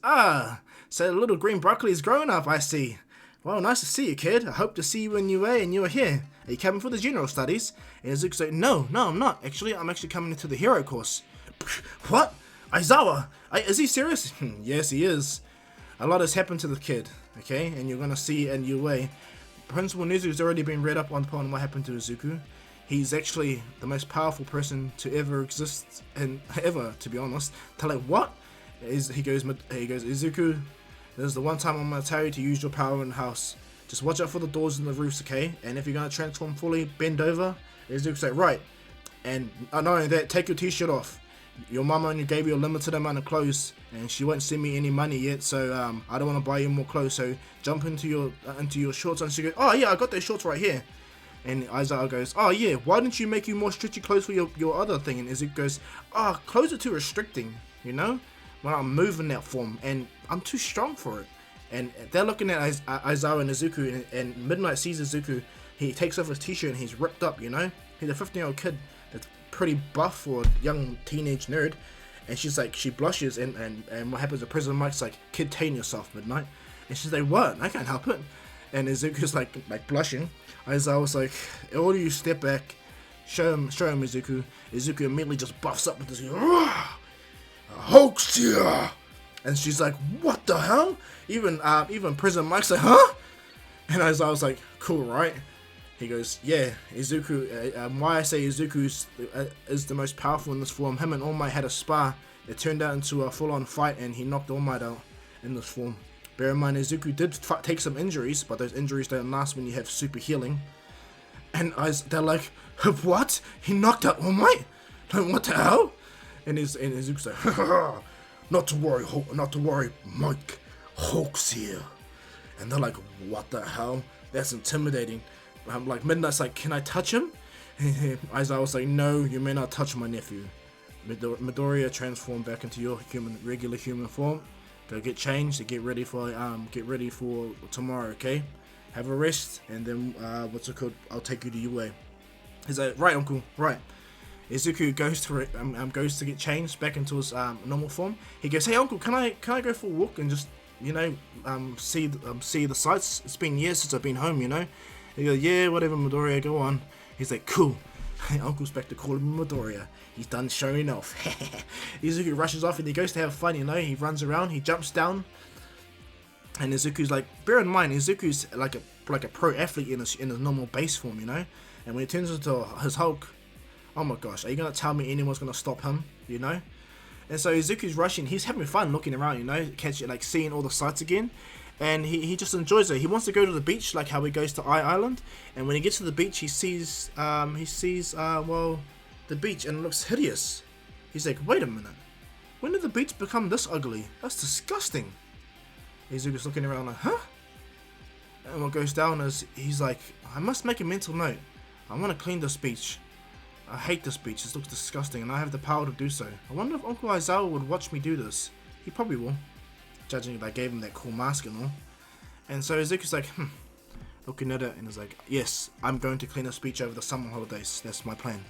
"So the little green broccoli's grown up, I see. Well, nice to see you, kid. I hope to see you when you are here. Are you coming for the general studies?" And Izuku's like, No, I'm not. Actually, I'm actually coming into the hero course." "What? Aizawa? Is he serious?" "Yes, he is. A lot has happened to the kid, okay? And you're gonna see in your way. Principal Nezu's already been read up upon what happened to Izuku. He's actually the most powerful person to ever exist, and ever, to be honest." They're like, "What?" He goes, "Izuku, this is the one time I'm gonna tell you to use your power in the house. Just watch out for the doors and the roofs, okay? And if you're gonna transform fully, bend over." Izuku's like, "Right. And not only that, take your t-shirt off. Your mama only gave you a limited amount of clothes, and she won't send me any money yet, so I don't want to buy you more clothes. So jump into your shorts." And she goes, "Oh yeah, I got those shorts right here." And Aizawa goes, "Oh yeah, why didn't you make you more stretchy clothes for your other thing?" And Izuku goes, "Clothes are too restricting, you know, when I'm moving that form, and I'm too strong for it." And they're looking at Aizawa and Izuku, and Midnight sees Izuku. He takes off his t-shirt and he's ripped up, you know. He's a 15-year-old kid that's pretty buff for a young teenage nerd. And she's like, she blushes, and what happens to President Mike's like, "Kid, tame yourself, Midnight." And she's like, "What? I can't help it." And Izuku's like blushing. Aizawa's like, "All you step back, show him Izuku." Izuku immediately just buffs up with this, "Hoax here!" And she's like, "What the hell?" Even President Mike's like, "Huh?" And Aizawa's like, "Cool, right?" He goes, "Yeah, Izuku, why I say Izuku is the most powerful in this form. Him and All Might had a spar. It turned out into a full-on fight, and he knocked All Might out in this form. Bear in mind, Izuku did take some injuries, but those injuries don't last when you have super healing." And they're like, "What? He knocked out All Might? Like, what the hell?" And Izuku's like, not to worry, Mike. Hulk's here." And they're like, "What the hell? That's intimidating." I'm like, Midnight's like, "Can I touch him?" Aizawa's like, "No, you may not touch my nephew. Midoriya transformed back into your regular human form. Go get changed and get ready for tomorrow, okay? Have a rest, and then I'll take you to your way." He's like, "Right, uncle, right." Izuku goes to get changed back into his normal form. He goes, "Hey, uncle, can I go for a walk and just, you know, see the sights? It's been years since I've been home, you know." He goes, "Yeah, whatever, Midoriya, go on." He's like, "Cool." Uncle's back to calling him Midoriya. He's done showing off. Izuku rushes off and he goes to have fun, you know. He runs around, he jumps down, and Izuku's like, bear in mind, Izuku's like a pro athlete in his normal base form, you know. And when he turns into his Hulk, oh my gosh, are you gonna tell me anyone's gonna stop him, you know? And so Izuku's rushing, he's having fun looking around, you know, seeing all the sights again. And he just enjoys it. He wants to go to the beach, like how he goes to Island. And when he gets to the beach, he sees the beach, and it looks hideous. He's like, "Wait a minute, when did the beach become this ugly? That's disgusting." Izuku's looking around like, "Huh?" And what goes down is, he's like, "I must make a mental note. I want to clean this beach. I hate this beach. This looks disgusting, and I have the power to do so. I wonder if Uncle Aizawa would watch me do this. He probably will, judging if I gave him that cool mask and all." And so Izuku's like, looking at it, and is like, "Yes, I'm going to clean this beach over the summer holidays. That's my plan."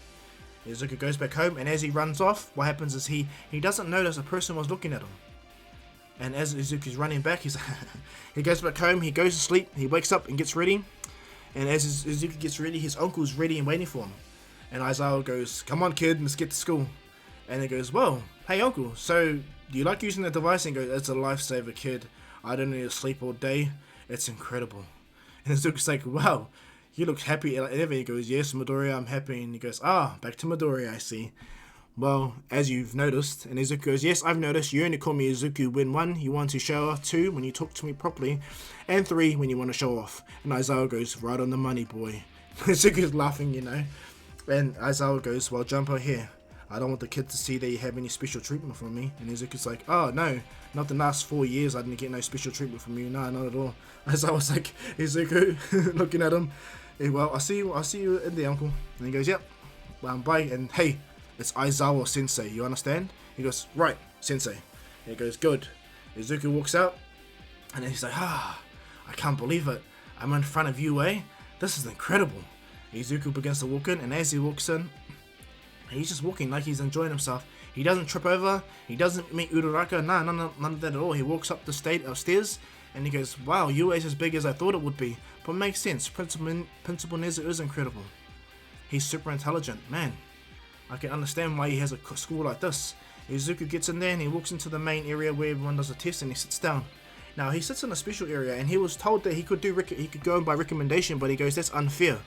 Izuku goes back home, and as he runs off, what happens is he doesn't notice a person was looking at him. And as Izuku's running back, he goes back home, he goes to sleep, he wakes up and gets ready. And as Izuku gets ready, his uncle's ready and waiting for him. And Aizawa goes, "Come on, kid, let's get to school." And he goes, "Well, hey, uncle, so do you like using the device?" And he goes, "It's a lifesaver, kid. I don't need to sleep all day. It's incredible." And Izuku's like, "Wow, you look happy." And he goes, "Yes, Midoriya, I'm happy." And he goes, "Back to Midoriya, I see. Well, as you've noticed, and Izuku goes, yes, I've noticed, you only call me Izuku when 1, you want to show off, 2, when you talk to me properly, and 3, when you want to show off. And Aizawa goes, right on the money, boy. Izuku's laughing, you know, and Aizawa goes, well, jump out here. I don't want the kid to see that you have any special treatment from me. And Izuku's like, oh, no, not the last 4 years I didn't get no special treatment from you. No, not at all. Aizawa's like, Izuku, looking at him, hey, well, I'll see you in there, uncle. And he goes, yep, bye, and hey, it's Aizawa Sensei, you understand? He goes, right, Sensei. And he goes, good. Izuku walks out, and then he's like, I can't believe it. I'm in front of you, eh? This is incredible. Izuku begins to walk in, and as he walks in, he's just walking like he's enjoying himself. He doesn't trip over, he doesn't meet Uraraka, none of that at all. He walks up the stairs, and he goes, wow, UA is as big as I thought it would be. But it makes sense, Principal Nezu is incredible. He's super intelligent, man. I can understand why he has a school like this. Izuku gets in there and he walks into the main area where everyone does a test and he sits down. Now he sits in a special area and he was told that he could go in by recommendation, but he goes, that's unfair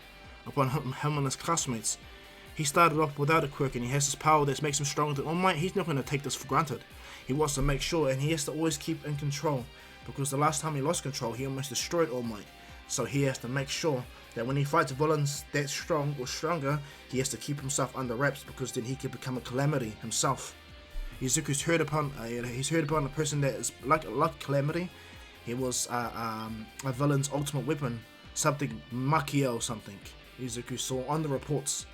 upon him and his classmates. He started off without a quirk and he has this power that makes him stronger than All Might. He's not going to take this for granted. He wants to make sure, and he has to always keep in control, because the last time he lost control he almost destroyed All Might. So he has to make sure that when he fights villains that strong or stronger, he has to keep himself under wraps, because then he can become a calamity himself. Izuku's heard upon a person that is like Calamity. He was a villain's ultimate weapon, something Makia or something. Izuku saw on the reports,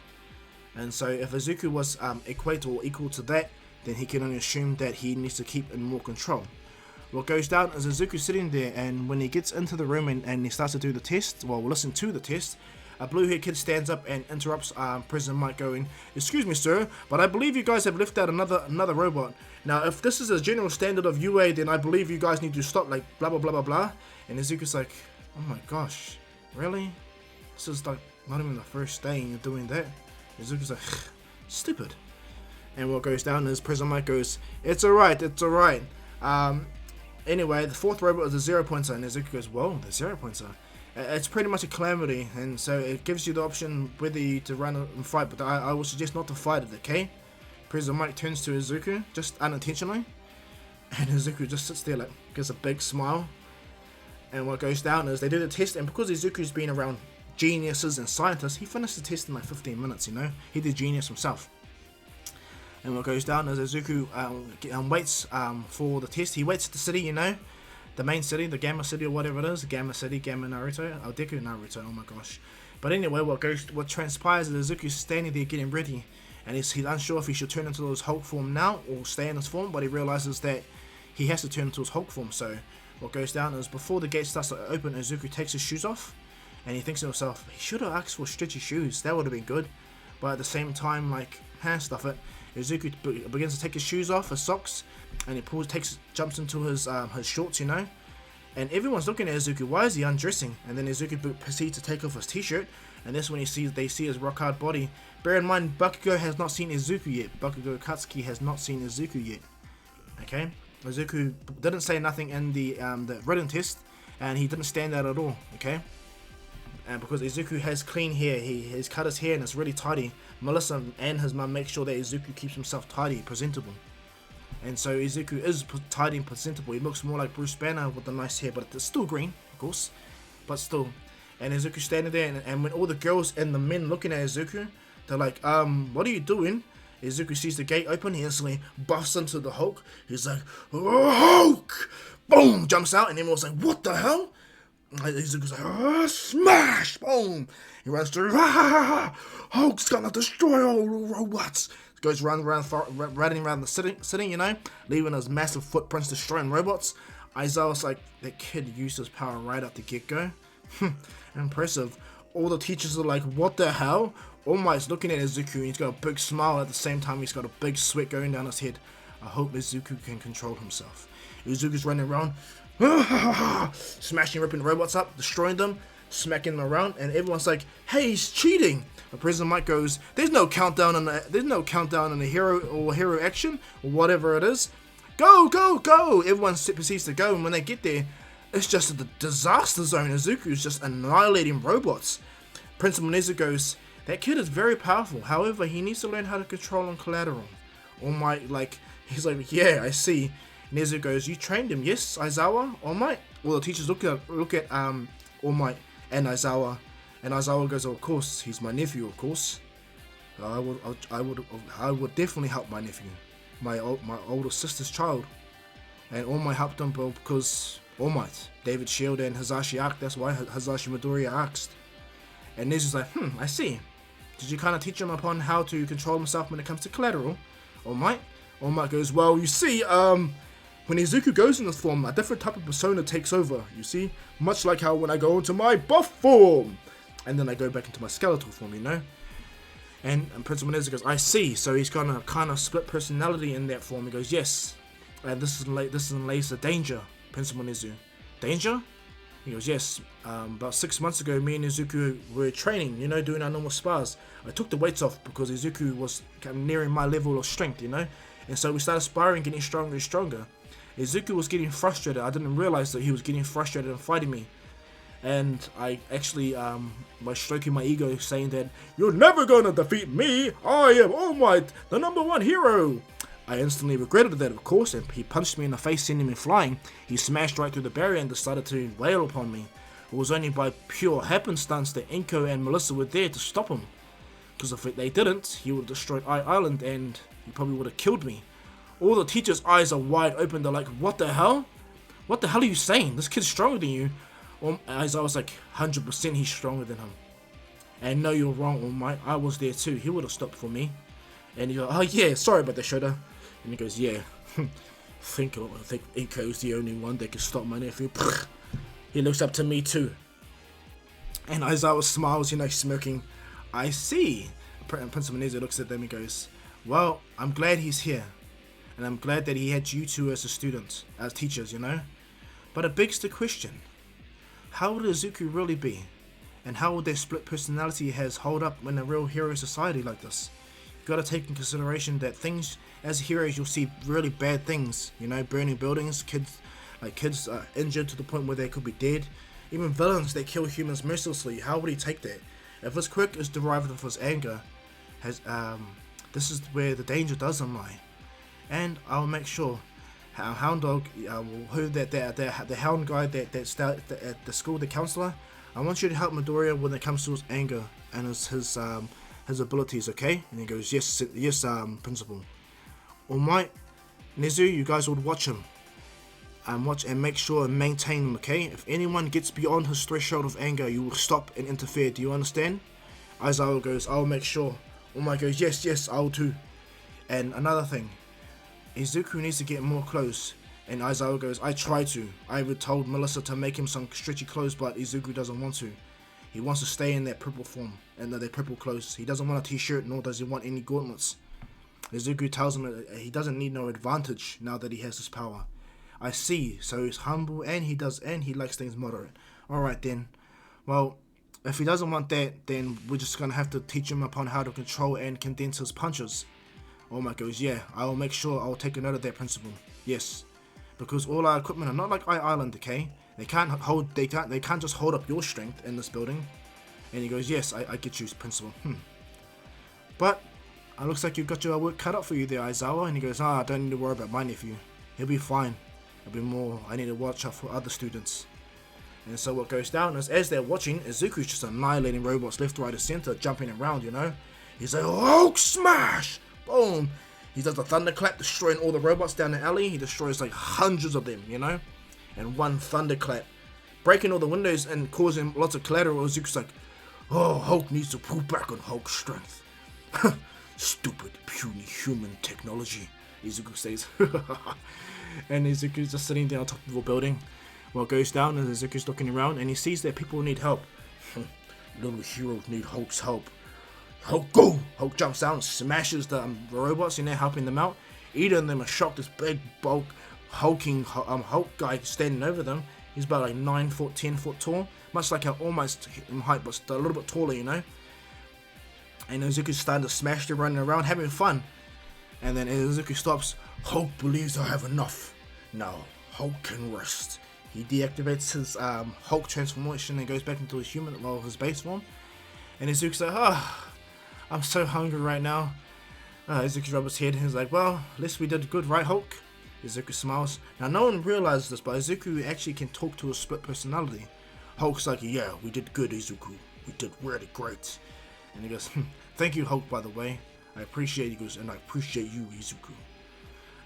and so if Izuku was equal to that, then he can only assume that he needs to keep in more control. What goes down is Izuku sitting there, and when he gets into the room and he starts to do the test, well, listen to the test, a blue-haired kid stands up and interrupts President Mike, going, excuse me, sir, but I believe you guys have left out another robot. Now, if this is a general standard of UA, then I believe you guys need to stop, like, blah, blah, blah, blah, blah. And Izuku's like, oh my gosh, really? This is, like, not even the first day and you're doing that? Izuku's like, stupid. And what goes down is President Mike goes, it's alright. Anyway, the fourth robot is a 0 pointer, and Izuku goes, whoa, the 0 pointer. It's pretty much a calamity, and so it gives you the option whether to run and fight, but I would suggest not to fight it, okay? President Mike turns to Izuku, just unintentionally, and Izuku just sits there like, gives a big smile. And what goes down is they do the test, and because Izuku's been around geniuses and scientists, he finished the test in like 15 minutes, you know? He did genius himself. And what goes down is Izuku waits for the test. He waits at the city, you know, the main city, the Gamma City or whatever it is, Gamma City, Gamma Naruto, Deku Naruto, oh my gosh. But anyway, what transpires is Izuku's standing there getting ready, and he's unsure if he should turn into his Hulk form now or stay in his form, but he realizes that he has to turn into his Hulk form. So what goes down is before the gate starts to open, Izuku takes his shoes off, and he thinks to himself, he should have asked for stretchy shoes, that would have been good. But at the same time, like, stuff it. Izuku begins to take his shoes off, his socks, and he jumps into his shorts, you know. And everyone's looking at Izuku. Why is he undressing? And then Izuku proceeds to take off his t-shirt, and that's when they see his rock hard body. Bear in mind, Bakugo has not seen Izuku yet. Bakugo Katsuki has not seen Izuku yet. Okay, Izuku didn't say nothing in the written test, and he didn't stand out at all. Okay. And because Izuku has clean hair, he has cut his hair and it's really tidy. Melissa and his mum make sure that Izuku keeps himself tidy, presentable. And so Izuku is tidy and presentable. He looks more like Bruce Banner with the nice hair, but it's still green, of course. But still. And Izuku's standing there, and when all the girls and the men looking at Izuku, they're like, what are you doing? Izuku sees the gate open, he instantly buffs into the Hulk. He's like, Hulk! Boom! Jumps out, and everyone's like, what the hell? Izuku's like, smash! Boom! He runs through, Hulk's gonna destroy all robots! Goes running around the city, you know, leaving his massive footprints destroying robots. Aizawa's like, that kid used his power right at the get-go. Impressive. All the teachers are like, what the hell? All Might's looking at Izuku, and he's got a big smile at the same time he's got a big sweat going down his head. I hope Izuku can control himself. Izuku's running around, smashing, ripping robots up, destroying them, smacking them around, and everyone's like, hey, he's cheating. But President Mike goes, there's no countdown on the hero action or whatever it is. Go, go, go! Everyone proceeds to go, and when they get there, it's just a disaster zone. Izuku's just annihilating robots. Principal Nezu goes, that kid is very powerful. However, he needs to learn how to control on collateral. All Might, like, he's like, yeah, I see. Nezu goes, you trained him, yes, Aizawa? All Might? Well, the teachers look at All Might and Aizawa goes, oh, of course, he's my nephew, of course. I would definitely help my nephew, my older sister's child. And All Might helped him because All Might, David Shield and Hisashi asked. That's why Hisashi Midoriya asked. And Nezu's like, I see. Did you kind of teach him upon how to control himself when it comes to collateral? All Might? All Might goes, well, you see, when Izuku goes in this form, a different type of persona takes over, you see? Much like how when I go into my buff form, and then I go back into my skeletal form, you know? And Principal Nezu goes, I see, so he's gonna kind of split personality in that form. He goes, yes. And this is Laser Danger, Principal Nezu. Danger? He goes, yes. About 6 months ago, me and Izuku were training, you know, doing our normal spars. I took the weights off because Izuku was kind of nearing my level of strength, you know? And so we started sparring, getting stronger and stronger. Izuku was getting frustrated. I didn't realize that he was getting frustrated and fighting me. And I actually, by stroking my ego, saying that, you're never gonna defeat me! I am All Might, the #1 hero! I instantly regretted that, of course, and he punched me in the face, sending me flying. He smashed right through the barrier and decided to wail upon me. It was only by pure happenstance that Inko and Melissa were there to stop him. Because if they didn't, he would have destroyed Island and he probably would have killed me. All the teachers' eyes are wide open. They're like, what the hell? What the hell are you saying? This kid's stronger than you. As I was like, 100% he's stronger than him. And no, you're wrong, All Might. I was there too. He would have stopped for me. And he's like, oh yeah, sorry about that, Shoda. And he goes, yeah, I think Inko's the only one that can stop my nephew. He looks up to me too. And Aizawa smiles, you know, smirking. I see. Principal Nezu looks at them and goes, well, I'm glad he's here. And I'm glad that he had you two as a student, as teachers, you know. But it begs the question, how would Izuku really be? And how would their split personality he has hold up in a real hero society like this? You've got to take in consideration that things, as heroes, you'll see really bad things, you know, burning buildings, kids injured to the point where they could be dead, even villains that kill humans mercilessly. How would he take that? If his quirk is derived of his anger, this is where the danger doesn't lie. And I'll make sure Hound Dog the Hound guy that started at the school, the counselor, I want you to help Midoriya when it comes to his anger and his abilities, okay? And he goes, yes, Principal. All Might, Nezu, you guys would watch him. Watch and make sure and maintain him, okay? If anyone gets beyond his threshold of anger, you will stop and interfere. Do you understand? Aizawa goes, I'll make sure. All Might goes, yes, I'll too. And another thing, Izuku needs to get more clothes. And Aizawa goes, I try to. I told Melissa to make him some stretchy clothes, but Izuku doesn't want to. He wants to stay in that purple form and their purple clothes. He doesn't want a t-shirt, nor does he want any gauntlets. Izuku tells him that he doesn't need no advantage now that he has his power. I see, so he's humble and he likes things moderate. Alright then. Well, if he doesn't want that, then we're just gonna have to teach him upon how to control and condense his punches. All Might goes, yeah, I'll make sure I'll take a note of that, Principal. Yes. Because all our equipment are not like Island, okay? They can't just hold up your strength in this building. And he goes, yes, I get you, Principal. But it looks like you've got your work cut out for you there, Aizawa. And he goes, I don't need to worry about my nephew. He'll be fine. It'll be more, I need to watch out for other students. And so what goes down is, as they're watching, Izuku's just annihilating robots left, right, and center, jumping around, you know? He's like, Hulk smash! Boom! He does the thunderclap, destroying all the robots down the alley. He destroys like hundreds of them, you know? And one thunderclap, breaking all the windows and causing lots of collateral. Izuku's like, oh, Hulk needs to pull back on Hulk's strength. Stupid, puny human technology, Izuku says. And Izuku's just sitting there on top of a building. Well, it goes down and Izuku's looking around and he sees that people need help. Little heroes need Hulk's help. Hulk, go! Hulk jumps down and smashes the robots, you know, helping them out. Eating them are shocked. This big, bulk, hulking Hulk guy standing over them. He's about like 9 foot, 10 foot tall. Much like almost in height, but a little bit taller, you know. And Izuku's starting to smash them, running around, having fun. And then Izuku stops. Hulk believes I have enough. Now, Hulk can rest. He deactivates his Hulk transformation and goes back into his human, well, his base form. And Izuku's like, I'm so hungry right now. Izuku rubs his head and he's like, well, at least we did good, right, Hulk? Izuku smiles. Now, no one realizes this, but Izuku actually can talk to a split personality. Hulk's like, yeah, we did good, Izuku. We did really great. And he goes, thank you, Hulk, by the way. I appreciate you. He goes, and I appreciate you, Izuku.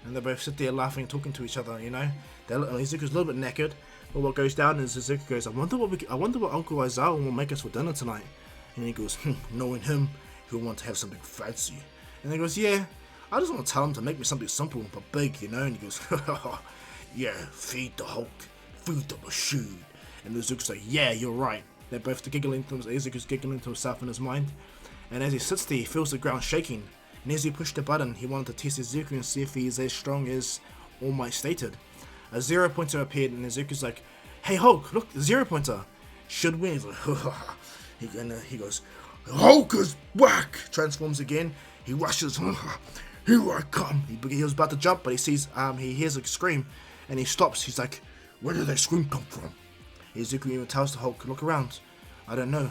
And they both sit there laughing, talking to each other, you know. Izuku's a little bit knackered, but what goes down is Izuku goes, I wonder what Uncle Aizawa will make us for dinner tonight. And he goes, knowing him, he'll want to have something fancy. And he goes, yeah, I just want to tell him to make me something simple but big, you know. And he goes, yeah, feed the Hulk, feed the machine. And Izuku's like, yeah, you're right. They're both giggling to Izuku's giggling to himself in his mind. And as he sits there, he feels the ground shaking. And as he pushed the button, he wanted to test Izuku and see if he is as strong as All Might stated. A 0-pointer appeared, and Izuku's like, hey Hulk, look, the 0-pointer. Should we? He's like, he goes, Hulk is back! Transforms again. He rushes, here I come. He was about to jump, but he hears a scream, and he stops. He's like, where did that scream come from? Izuku even tells the Hulk, look around. I don't know.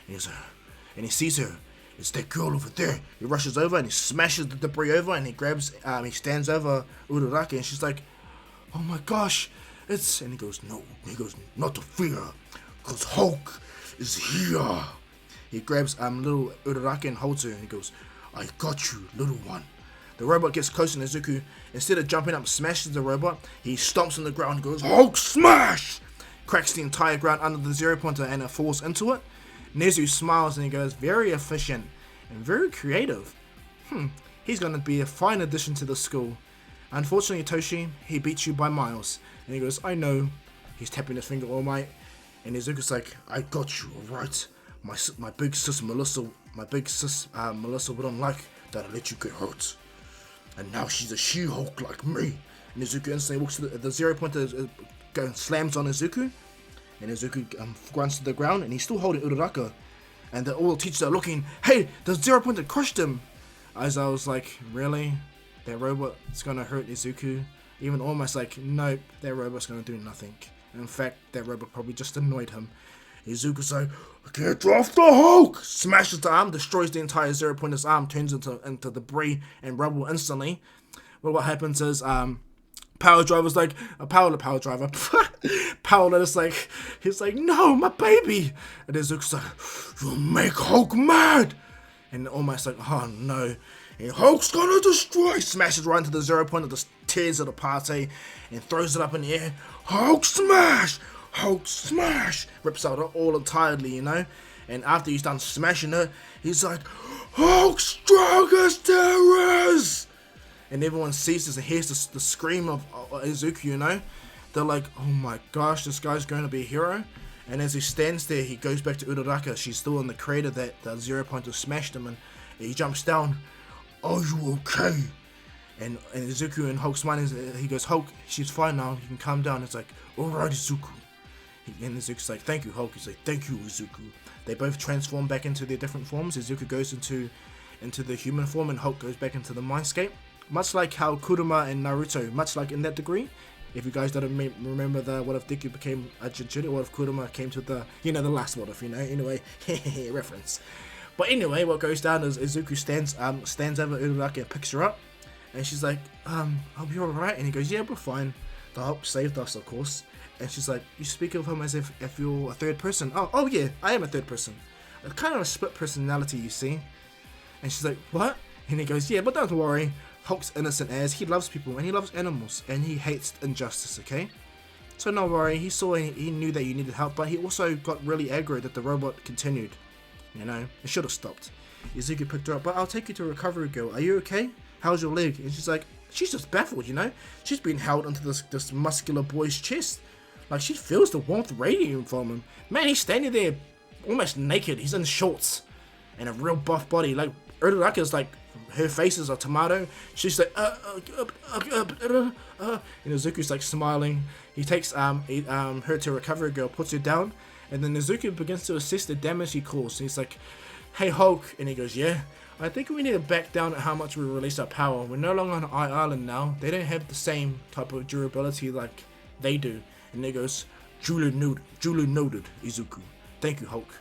And he sees her. It's that girl over there. He rushes over and he smashes the debris over, and he stands over Uraraka, and she's like, oh my gosh, and he goes, no, not to fear, because Hulk is here. He grabs little Uraraka and holds her, and he goes, I got you, little one. The robot gets closer, and Izuku, instead of jumping up, smashes the robot. He stomps on the ground and goes, Hulk smash! Cracks the entire ground under the 0-pointer, and it falls into it. Nezu smiles and he goes, very efficient and very creative. He's going to be a fine addition to the school. Unfortunately, Toshi, he beats you by miles. And he goes, I know. He's tapping his finger, All Might. And Izuku's like, I got you, alright? My big sis Melissa wouldn't like that I let you get hurt. And now she's a She-Hulk like me. And Izuku instantly walks to the 0-pointer and slams on Izuku. And Izuku grunts to the ground, and he's still holding Uraraka. And all the teachers are looking, hey, the 0-pointer crushed him. Aizawa was like, really? That robot's gonna hurt Izuku? Even almost like, nope, that robot's gonna do nothing. In fact, that robot probably just annoyed him. Izuku's like, get off the Hulk! Smashes the arm, destroys the entire 0-pointer's arm, turns into debris and rubble instantly. But what happens is, Power Driver's like, Power Driver, Power is like, he's like, no, my baby! And Izuku's like, you make Hulk mad! And almost like, oh no. And Hulk's gonna destroy! Smashes right into the 0-pointer, just tears it apart, and throws it up in the air. Hulk smash! Hulk smash! Rips out all entirely, you know? And after he's done smashing it, he's like, Hulk strongest there is! And everyone sees this and hears the scream of Izuku, you know? They're like, oh my gosh, this guy's going to be a hero. And as he stands there, he goes back to Uraraka. She's still in the crater that the 0-pointer smashed him, and he jumps down. Are you okay? And Izuku and Hulk smiling, he goes, Hulk, she's fine now, you can calm down. It's like, alright, Izuku. And Izuku's like, thank you, Hulk. He's like, thank you, Izuku. They both transform back into their different forms. Izuku goes into the human form, and Hulk goes back into the mindscape. Much like how Kurama and Naruto, much like in that degree. If you guys don't remember what if Deku became a Jinchuriki, what if Kurama came to the last what if, anyway, reference. But anyway, what goes down is Izuku stands over Uraraka and picks her up, and she's like, are we alright? And he goes, yeah, we're fine. The Hulk saved us, of course. And she's like, you speak of him as if you're a third person. Oh yeah, I am a third person. Kind of a split personality, you see. And she's like, what? And he goes, yeah, but don't worry. Hulk's innocent as he loves people and he loves animals and he hates injustice, okay? So no worry, he knew that you needed help, but he also got really aggro that the robot continued. It should have stopped. Izuku picked her up, but I'll take you to Recovery Girl. Are you okay? How's your leg? And she's like, she's just baffled, She's been held into this muscular boy's chest. Like, she feels the warmth radiating from him. Man, he's standing there almost naked. He's in shorts and a real buff body. Like, Uraraka's like, her face is a tomato. She's like, and Izuku's like smiling. He takes her to Recovery Girl, puts her down, and then Izuku begins to assess the damage he caused. He's like, hey Hulk, and he goes, yeah, I think we need to back down at how much we release our power. We're no longer on Eye Island now. They don't have the same type of durability like they do. And he goes, Julie noted, Izuku. Thank you, Hulk.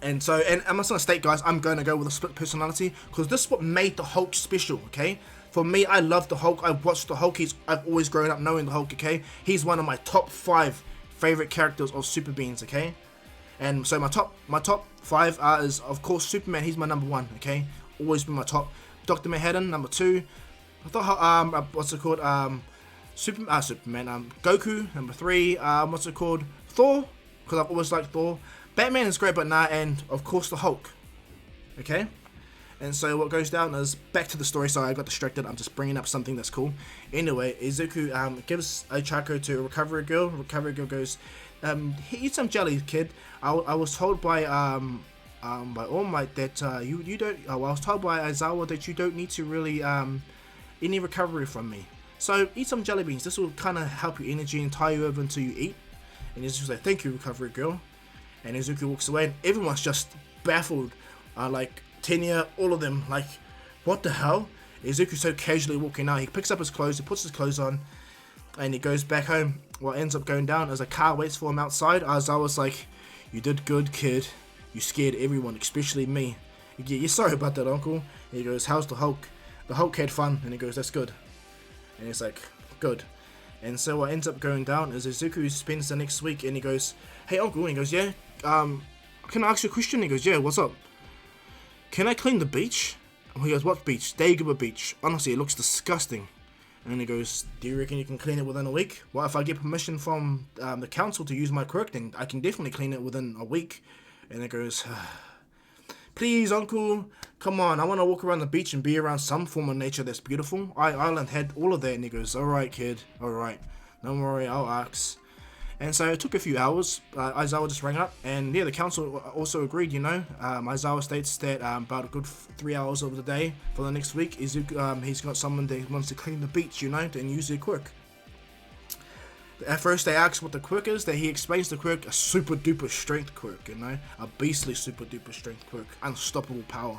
And I'm just gonna state, guys, I'm gonna go with a split personality because this is what made the Hulk special, okay? For me, I love the Hulk. I've watched the Hulk. I've always grown up knowing the Hulk, okay? He's one of my top 5 favorite characters of Super Beings, okay? And so my top 5 is, of course, Superman. He's my number 1, okay? Always been my top. Dr. Manhattan, number 2. I thought, what's it called? Superman. Goku, number 3. What's it called? Thor, because I've always liked Thor. Batman is great, but nah, and of course the Hulk. Okay? And so what goes down is, back to the story, sorry I got distracted, I'm just bringing up something that's cool. Anyway, Izuku gives a Chaco to a recovery girl. Recovery girl goes, eat some jelly, kid. I was told by All Might that you don't, I was told by Aizawa that you don't need to really any recovery from me. So eat some jelly beans, this will kind of help your energy and tie you over until you eat. And Izuku's like, thank you, recovery girl. And Izuku walks away, and everyone's just baffled. Like Tenya, all of them, like, what the hell? Izuku's so casually walking out. He picks up his clothes, he puts his clothes on, and he goes back home. What ends up going down is a car waits for him outside. Aizawa's like, you did good, kid. You scared everyone, especially me. You're sorry about that, uncle. And he goes, how's the Hulk? The Hulk had fun. And he goes, that's good. And he's like, good. And so what ends up going down is Izuku spends the next week, and he goes, hey uncle, and he goes, yeah, can I ask you a question? And he goes, yeah, what's up? Can I clean the beach? And he goes, what beach? Dagobah Beach. Honestly, it looks disgusting. And he goes, do you reckon you can clean it within a week? Well, if I get permission from the council to use my quirk, then I can definitely clean it within a week. And he goes, please uncle, come on, I want to walk around the beach and be around some form of nature that's beautiful. Island had all of that. And he goes, alright kid, alright, don't worry, I'll ask. And so it took a few hours. Aizawa just rang up, and yeah, the council also agreed, you know. Aizawa states that about a good 3 hours of the day for the next week, Izuku, he's got someone that wants to clean the beach, you know, and use their quirk. At first they ask what the quirk is, that he explains the quirk, a super duper strength quirk, you know, a beastly super duper strength quirk, unstoppable power.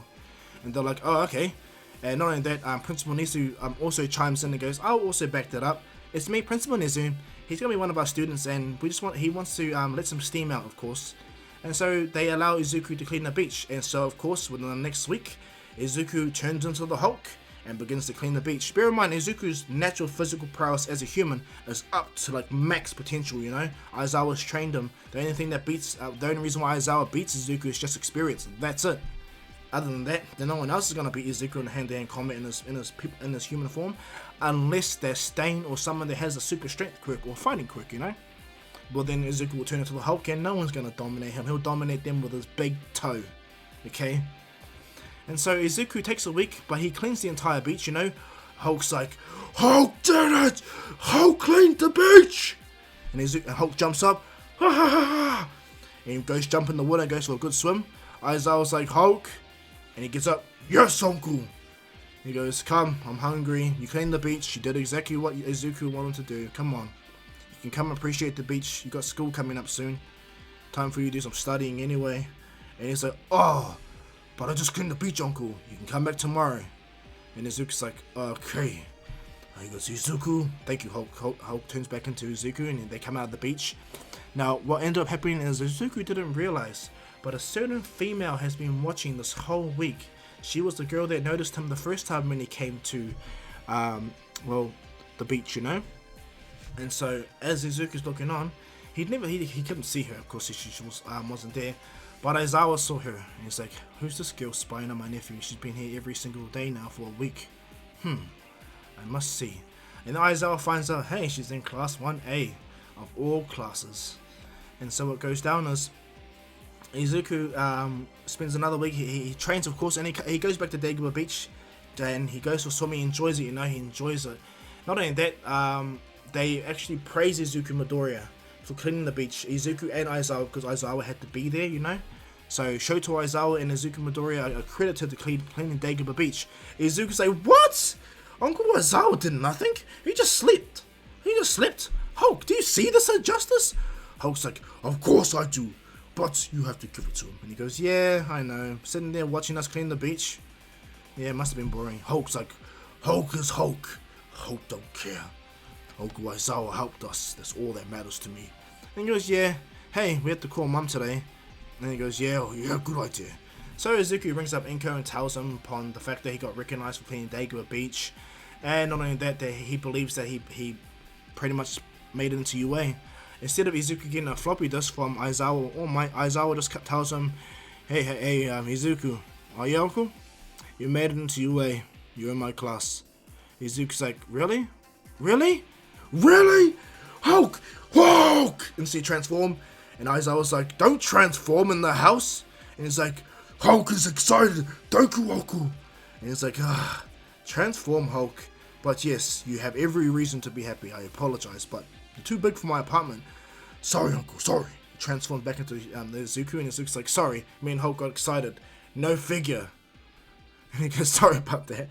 And they're like, oh okay. And not only that, Principal Nizu also chimes in and goes, I'll also back that up. It's me, Principal Nizu. He's gonna be one of our students, and he wants to let some steam out, of course. And so they allow Izuku to clean the beach. And so of course within the next week, Izuku turns into the Hulk and begins to clean the beach. Bear in mind, Izuku's natural physical prowess as a human is up to like max potential, you know. Aizawa's trained him. The only reason why Aizawa beats Izuku is just experience. That's it. Other than that, then no one else is gonna beat Izuku in hand-to-hand combat in his human form, unless they're Stain or someone that has a super strength quirk or fighting quirk, you know. Well, then Izuku will turn into the Hulk, and no one's gonna dominate him. He'll dominate them with his big toe. Okay. And so Izuku takes a week, but he cleans the entire beach, you know. Hulk's like, Hulk did it! Hulk cleaned the beach! And Hulk jumps up, ha ha ha ha! And he goes jump in the water and goes for a good swim. Aizawa's like, Hulk? And he gets up, yes uncle! He goes, come, I'm hungry. You cleaned the beach, you did exactly what Izuku wanted to do. Come on. You can come appreciate the beach. You got school coming up soon. Time for you to do some studying anyway. And he's like, oh, but I just cleaned the beach, uncle. You can come back tomorrow. And Izuku's like, okay. He goes, Izuku, thank you, Hulk. Hulk turns back into Izuku, and they come out of the beach. Now, what ended up happening is Izuku didn't realize, but a certain female has been watching this whole week. She was the girl that noticed him the first time when he came to, the beach, you know. And so, as Izuku's looking on, he couldn't see her. Of course, she wasn't there. But Aizawa saw her, and he's like, who's this girl spying on my nephew? She's been here every single day now for a week. I must see. And Aizawa finds out, hey, she's in class 1A of all classes. And so what goes down is, Izuku spends another week, he trains of course, and he goes back to Dagobah Beach, and he goes for swimming, he enjoys it, you know, he enjoys it. Not only that, they actually praise Izuku Midoriya for cleaning the beach, Izuku and Aizawa, because Aizawa had to be there, you know. So Shoto Aizawa and Izuku Midoriya are credited to cleaning Dagobah Beach. Izuku's like, what? Uncle Aizawa did nothing? He just slept. Hulk, do you see this injustice? Hulk's like, of course I do. But you have to give it to him. And he goes, yeah, I know. Sitting there watching us clean the beach. Yeah, it must have been boring. Hulk's like, Hulk is Hulk. Hulk don't care. Hulk Aizawa helped us. That's all that matters to me. And he goes, yeah, hey, we have to call mum today. And he goes, yeah, good idea. So Izuku brings up Inko and tells him upon the fact that he got recognized for cleaning Daegu beach. And not only that he believes that he pretty much made it into UA. Instead of Izuku getting a floppy disk from Aizawa or Might, Aizawa just tells him, hey, Izuku, are you uncle? You made it into UA. You're in my class. Izuku's like, really? Really? Really? Hulk! And so he transform. And Aizawa's like, don't transform in the house. And he's like, Hulk is excited. Deku uncle. And he's like, transform Hulk. But yes, you have every reason to be happy. I apologize, but you're too big for my apartment. Sorry, uncle, sorry. He transforms back into Izuku, and Izuku's like, sorry, me and Hulk got excited. No figure. And he goes, sorry about that.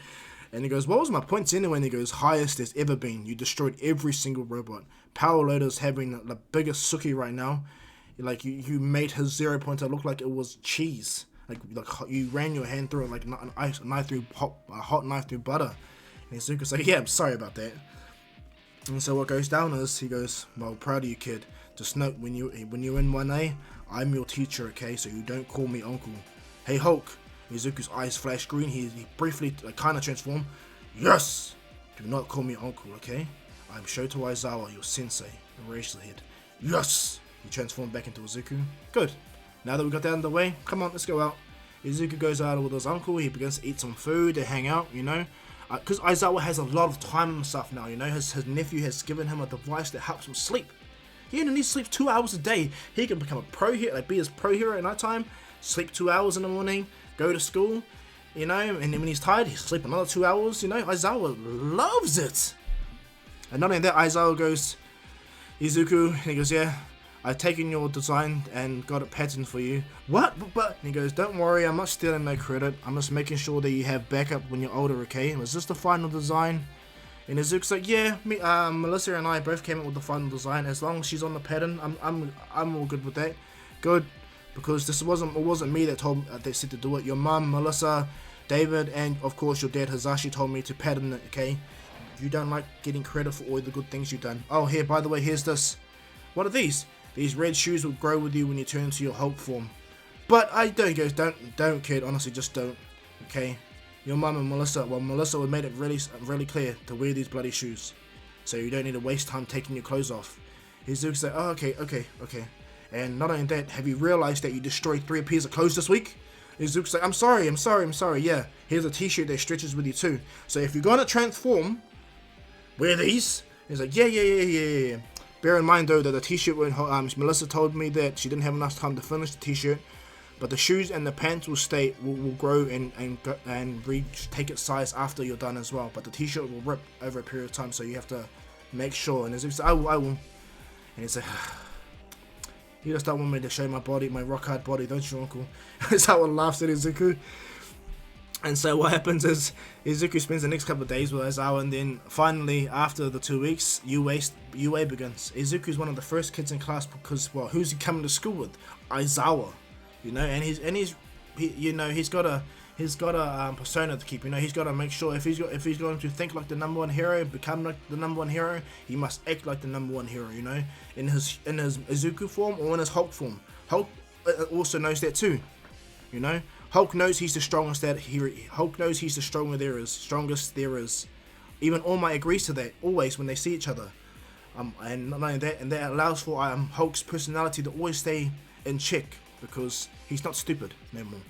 And he goes, what was my points anyway? And he goes, highest there's ever been. You destroyed every single robot. Power Loader's having the biggest Suki right now. Like, you made his 0 pointer look like it was cheese. Like you ran your hand through it like a knife through hot knife through butter. And Izuku's like, yeah, I'm sorry about that. And so what goes down is, he goes, well, proud of you, kid. Just note, when you're in 1A, I'm your teacher, okay? So you don't call me uncle. Hey, Hulk. Izuku's eyes flash green. He briefly kind of transformed. Yes! Do not call me uncle, okay? I'm Shoto Aizawa, your sensei. Erase the head. Yes! He transformed back into Izuku. Good. Now that we got that underway, come on, let's go out. Izuku goes out with his uncle. He begins to eat some food. They hang out, you know. Because Aizawa has a lot of time and stuff now, you know. His nephew has given him a device that helps him sleep. He only needs to sleep 2 hours a day. He can become a pro hero, like be his pro hero at night time. Sleep 2 hours in the morning. Go to school, you know. And then when he's tired, he sleep another 2 hours, you know. Aizawa loves it. And not only that, Aizawa goes, Izuku, and he goes, yeah, I've taken your design and got it patterned for you. What? But and he goes, don't worry, I'm not stealing no credit. I'm just making sure that you have backup when you're older, okay? Was this the final design? And Izuku's like, yeah, me, Melissa and I both came up with the final design. As long as she's on the pattern, I'm all good with that. Good, because it wasn't me that said to do it. Your mum, Melissa, David, and of course your dad Hazashi told me to pattern it, okay? You don't like getting credit for all the good things you've done. Oh, here, by the way, here's this. What are these? These red shoes will grow with you when you turn into your Hulk form. But I don't, guys, don't kid, honestly, just don't, okay? Your mum and Melissa, well, Melissa would made it really clear to wear these bloody shoes. So you don't need to waste time taking your clothes off. Izuku's like, oh, okay. And not only that, have you realized that you destroyed 3 pairs of clothes this week? Izuku's like, I'm sorry, yeah. Here's a t-shirt that stretches with you too. So if you're gonna transform, wear these. He's like, yeah. Bear in mind though that the t-shirt, when Melissa told me that she didn't have enough time to finish the t-shirt, but the shoes and the pants will grow and take its size after you're done as well. But the t-shirt will rip over a period of time, so you have to make sure. And Izuku's like, I will. And he's like, you just don't want me to show my body, my rock hard body, don't you, uncle? Aizawa laughs at Izuku. And so what happens is Izuku spends the next couple of days with Aizawa, and then finally after the 2 weeks, UA begins. Izuku's one of the first kids in class because, well, who's he coming to school with? Aizawa, you know, and he's got a persona to keep. You know, he's got to make sure if he's going to think like the #1 hero, become like the #1 hero, he must act like the #1 hero. You know, in his Izuku form or in his Hulk form. Hulk also knows that too. You know. Hulk knows he's the strongest Hulk knows he's the strongest there is. Even All Might agrees to that always when they see each other. And not only that, and that allows for Hulk's personality to always stay in check because he's not stupid no more.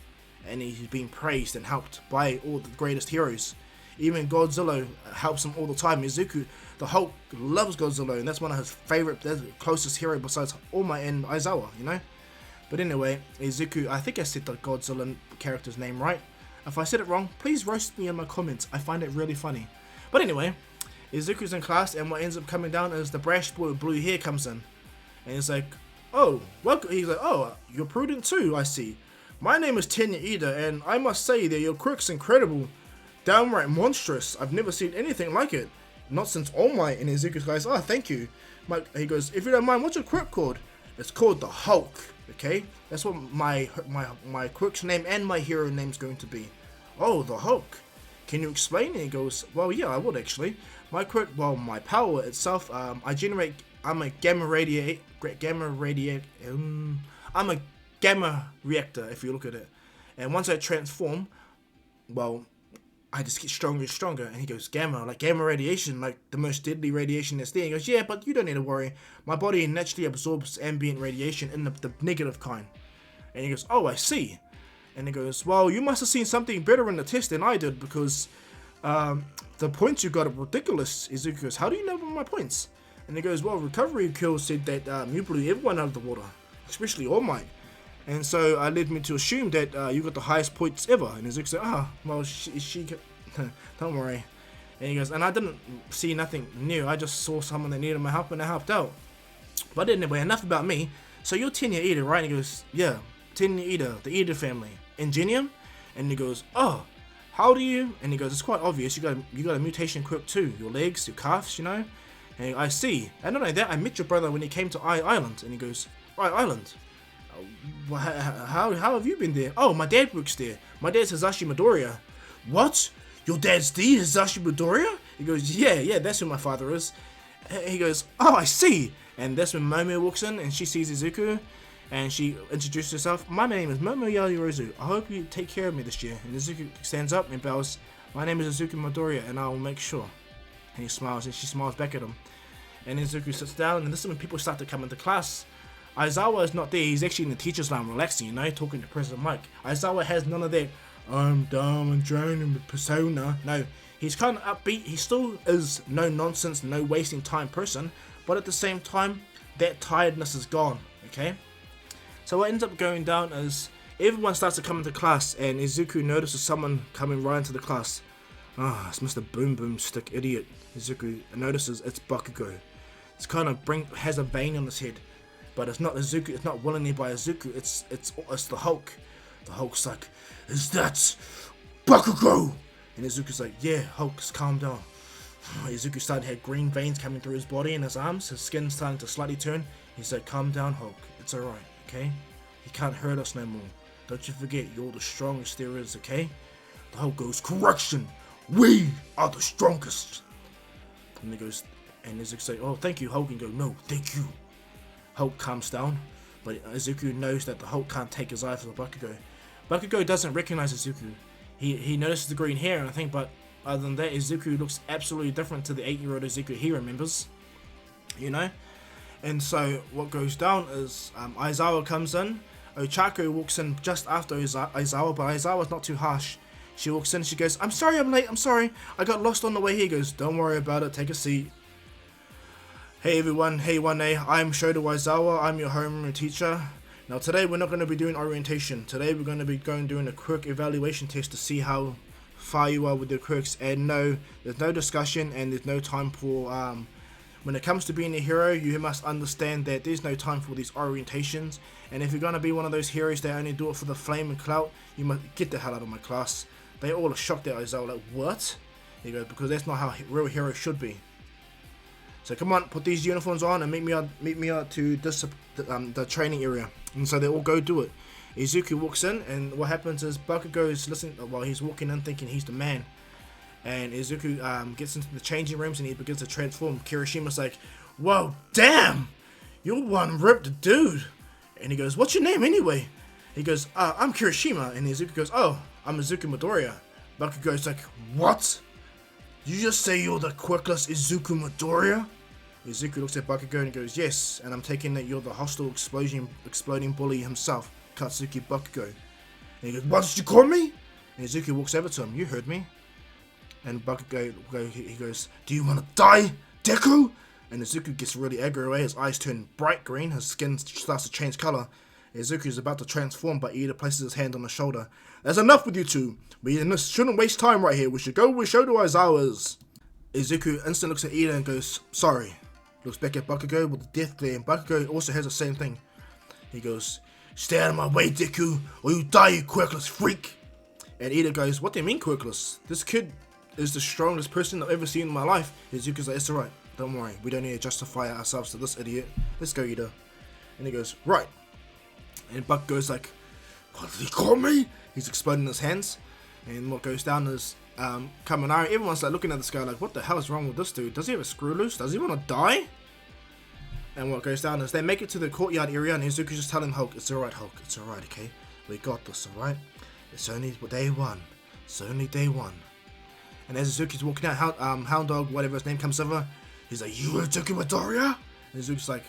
And he's being praised and helped by all the greatest heroes. Even Godzilla helps him all the time. Izuku, the Hulk, loves Godzilla, and that's one of his favorite, closest hero besides All Might and Aizawa, you know. But anyway, Izuku, I think I said the Godzilla character's name right. If I said it wrong, please roast me in my comments. I find it really funny. But anyway, Izuku's in class, and what ends up coming down is the brash boy with blue hair comes in. And he's like, oh, welcome. He's like, oh, you're prudent too, I see. My name is Tenya Ida, and I must say that your quirk's incredible. Downright monstrous. I've never seen anything like it. Not since All Might. And Izuku's goes, oh, thank you. He goes, if you don't mind, what's your quirk called? It's called the Hulk. Okay, that's what my quirk's name and my hero name's going to be. Oh, the Hulk. Can you explain? And he goes, well, yeah, I would actually. My quirk, well, my power itself, I'm a gamma radiate. I'm a gamma reactor, if you look at it. And once I transform, well, I just get stronger and stronger. And he goes, gamma, like gamma radiation, like the most deadly radiation that's there. He goes, yeah, but you don't need to worry. My body naturally absorbs ambient radiation in the negative kind. And he goes, oh, I see. And he goes, well, you must have seen something better in the test than I did, because the points you got are ridiculous. Izuku goes, how do you know about my points? And he goes, well, Recovery Kill said that you blew everyone out of the water, especially All Might. And so I led me to assume that you got the highest points ever. And Izuku said, well, she don't worry. And he goes, and I didn't see nothing new. I just saw someone that needed my help and I helped out. But anyway, enough about me. So you're Tenure Eater, right? And he goes, yeah, Tenure Eater, the Eater family. Ingenium? And he goes, oh, how do you? And he goes, it's quite obvious. You got a mutation quirk too. Your legs, your calves, you know? And I see. And not only that, I met your brother when he came to Island. And he goes, Island? How have you been there? Oh, my dad works there. My dad's Hisashi Midoriya. What? Your dad's the Hisashi Midoriya? He goes, yeah, that's who my father is. He goes, oh, I see. And that's when Momo walks in and she sees Izuku. And she introduces herself. My name is Momo Yayorozu. I hope you take care of me this year. And Izuku stands up and bows. My name is Izuku Midoriya and I will make sure. And he smiles and she smiles back at him. And Izuku sits down, and this is when people start to come into class. Aizawa is not there. He's actually in the teacher's lounge relaxing, you know, talking to President Mike. Aizawa has none of that, I'm dumb and drowning with persona. No, he's kind of upbeat. He still is no nonsense, no wasting time person, but at the same time, that tiredness is gone, okay? So what ends up going down is everyone starts to come into class, and Izuku notices someone coming right into the class. It's Mr. Boom Boom Stick Idiot. Izuku notices it's Bakugo. It's kind of has a vein on his head. But it's not Izuku, it's not willingly by Izuku, it's the Hulk. The Hulk's like, is that Bakugo? And Izuku's like, yeah, Hulk, calm down. Izuku started to have green veins coming through his body and his arms, his skin's starting to slightly turn. He said, calm down, Hulk, it's alright, okay? He can't hurt us no more. Don't you forget, you're the strongest there is, okay? The Hulk goes, correction, we are the strongest. And he goes, and Izuku's like, oh, thank you, Hulk, and go, no, thank you. Hulk calms down, but Izuku knows that the Hulk can't take his eyes off Bakugo. Bakugo doesn't recognize Izuku. He notices the green hair and I think, but other than that, Izuku looks absolutely different to the 8-year-old Izuku he remembers, you know? And so what goes down is Aizawa comes in, Ochako walks in just after Aizawa, but Aizawa's not too harsh. She walks in, she goes, I'm sorry I'm late, I'm sorry, I got lost on the way here. He goes, don't worry about it, take a seat. Hey everyone, hey 1A, I'm Shoto Aizawa, I'm your homeroom teacher. Now today we're not going to be doing orientation. Today we're going to be doing a quirk evaluation test to see how far you are with your quirks. And no, there's no discussion and there's no time for, when it comes to being a hero, you must understand that there's no time for these orientations. And if you're going to be one of those heroes that only do it for the flame and clout, you must get the hell out of my class. They all are shocked at Aizawa, like, what? There you go, because that's not how real heroes should be. So come on, put these uniforms on and meet me out to this the training area. And so they all go do it. Izuku walks in, and what happens is Bakugo is listening while he's walking in, thinking he's the man. And Izuku gets into the changing rooms and he begins to transform. Kirishima's like, "Whoa, damn, you're one ripped dude." And he goes, "What's your name anyway?" He goes, "I'm Kirishima." And Izuku goes, "Oh, I'm Izuku Midoriya." Bakugo's like, "What? You just say you're the quirkless Izuku Midoriya?" Izuku looks at Bakugo and goes, "Yes, and I'm taking that you're the hostile exploding bully himself, Katsuki Bakugo." And he goes, "What did you call me?" And Izuku walks over to him, "You heard me." And Bakugo, he goes, "Do you want to die, Deku?" And Izuku gets really aggro, his eyes turn bright green, his skin starts to change colour. Izuku is about to transform, but Ida places his hand on his shoulder. "That's enough with you two. We shouldn't waste time right here. We should go where Shoto Aizawa's." Izuku instantly looks at Ida and goes, "Sorry." Looks back at Bakugo with a death glare, and Bakugo also has the same thing. He goes, "Stay out of my way, Deku, or you die, you quirkless freak." And Ida goes, "What do you mean quirkless? This kid is the strongest person I've ever seen in my life." Izuku's like, "It's alright, don't worry. We don't need to justify ourselves to this idiot. Let's go, Ida." And he goes, "Right." And Bakugo's like, "What did he call me?" He's exploding his hands. And what goes down is Kaminari. Everyone's like looking at this guy like, what the hell is wrong with this dude? Does he have a screw loose? Does he want to die? And what goes down is they make it to the courtyard area, and Izuku's just telling Hulk, "It's alright, Hulk. It's alright, okay? We got this, alright? It's only day one. It's only day one." And as Izuku's walking out, Hound Dog, whatever his name, comes over. He's like, "You Izuku Midoriya?" And Izuku's like,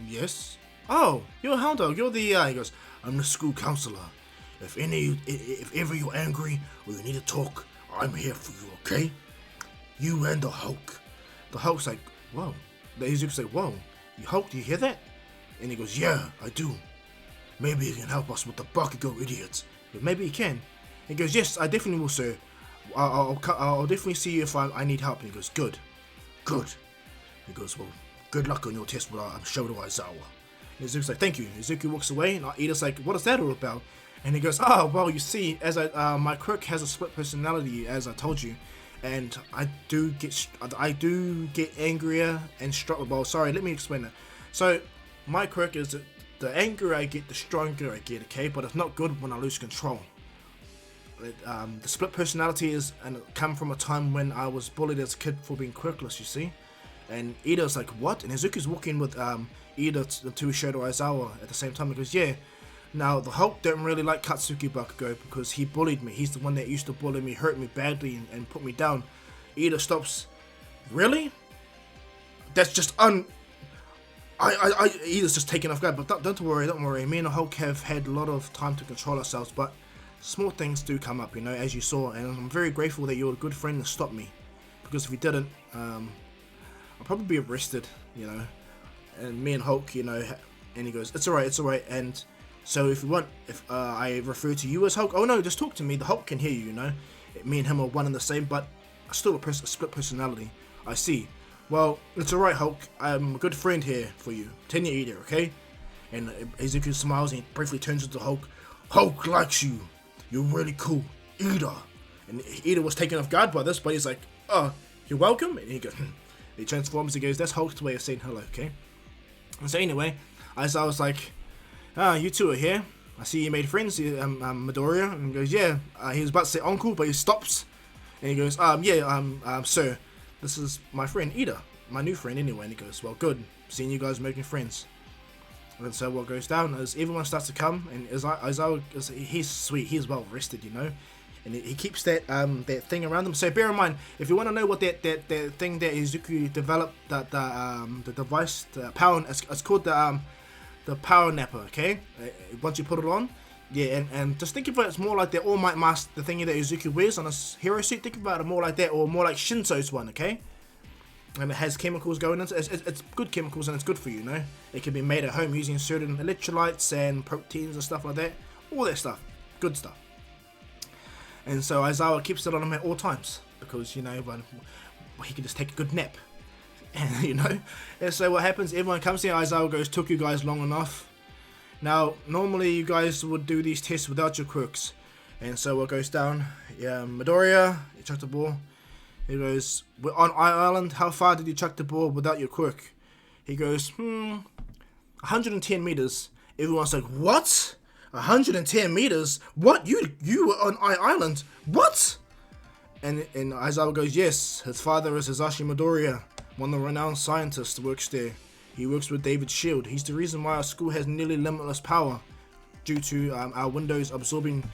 "Yes." "Oh, you're a Hound Dog. You're the." He goes, "I'm the school counselor. If ever you're angry or you need to talk, I'm here for you, okay? You and the Hulk." The Hulk's like, "Whoa." The Izuku's like, "Whoa, you Hulk, do you hear that?" And he goes, "Yeah, I do. Maybe he can help us with the Bakugo idiots." But maybe he can. He goes, "Yes, I definitely will, sir. I'll definitely see you if I need help." And he goes, Good. He goes, "Well, good luck on your test with Shoto Aizawa." And Izuku's like, "Thank you." Izuku walks away, and Ida's like, "What is that all about?" And he goes, "Oh, well, you see, as my Quirk has a split personality, as I told you, and I do get angrier and stronger." Well, sorry, let me explain that. So, my Quirk is the angrier I get, the stronger I get, okay? But it's not good when I lose control. The split personality is come from a time when I was bullied as a kid for being quirkless, you see. And Ida's like, "What?" And Izuku's walking with Ida to Shoto Aizawa at the same time. He goes, "Yeah. Now, the Hulk don't really like Katsuki Bakugo because he bullied me. He's the one that used to bully me, hurt me badly, and put me down." Ida stops. "Really? That's just Ida's just taken off guard. But don't worry. Me and the Hulk have had a lot of time to control ourselves, but small things do come up, you know, as you saw. And I'm very grateful that you're a good friend to stop me. Because if you didn't, I'll probably be arrested, you know." And me and Hulk, you know, and he goes, it's alright. And so if I refer to you as Hulk, "Oh no, just talk to me. The Hulk can hear you, you know. Me and him are one and the same, but still a split personality." "I see. Well, it's alright, Hulk. I'm a good friend here for you. Tenya Ida, okay?" And Izuku smiles and he briefly turns to Hulk. "Hulk likes you. You're really cool, Ida." And Ida was taken off guard by this, but he's like, "Oh, you're welcome." And he goes, He transforms. He goes, "That's Hulk's way of saying hello, okay?" And so anyway, as I was like, "You two are here. I see you made friends, Midoriya." And he goes, "Yeah." He was about to say uncle, but he stops. And he goes, "Sir, this is my friend Ida, my new friend anyway." And he goes, "Well, good. Seeing you guys making friends." And so what goes down is everyone starts to come, and Aizawa, he's sweet, he's well rested, you know, and he keeps that thing around him. So bear in mind, if you want to know what that thing that Izuku developed, the device, the power, it's called the power napper, okay? Once you put it on, yeah, and just think of it as more like the All Might mask, the thingy that Izuku wears on his hero suit. Think about it more like that, or more like Shinso's one, okay? And it has chemicals going into it. It's good chemicals, and it's good for you, you know. It can be made at home using certain electrolytes and proteins and stuff like that. All that stuff, good stuff. And so Aizawa keeps it on him at all times because, you know, when he can just take a good nap, and you know. And so what happens? Everyone comes here. Aizawa goes, "Took you guys long enough. Now, normally you guys would do these tests without your quirks." And so what goes down? Yeah, Midoriya, you chucked the ball. He goes, "We're on Island. How far did you chuck the ball without your quirk?" He goes, 110 meters. Everyone's like, "What? 110 meters? What? You were on Island? What?" And Aizawa goes, "Yes, his father is Hisashi Midoriya, one of the renowned scientists who works there. He works with David's shield. He's the reason why our school has nearly limitless power due to our windows absorbing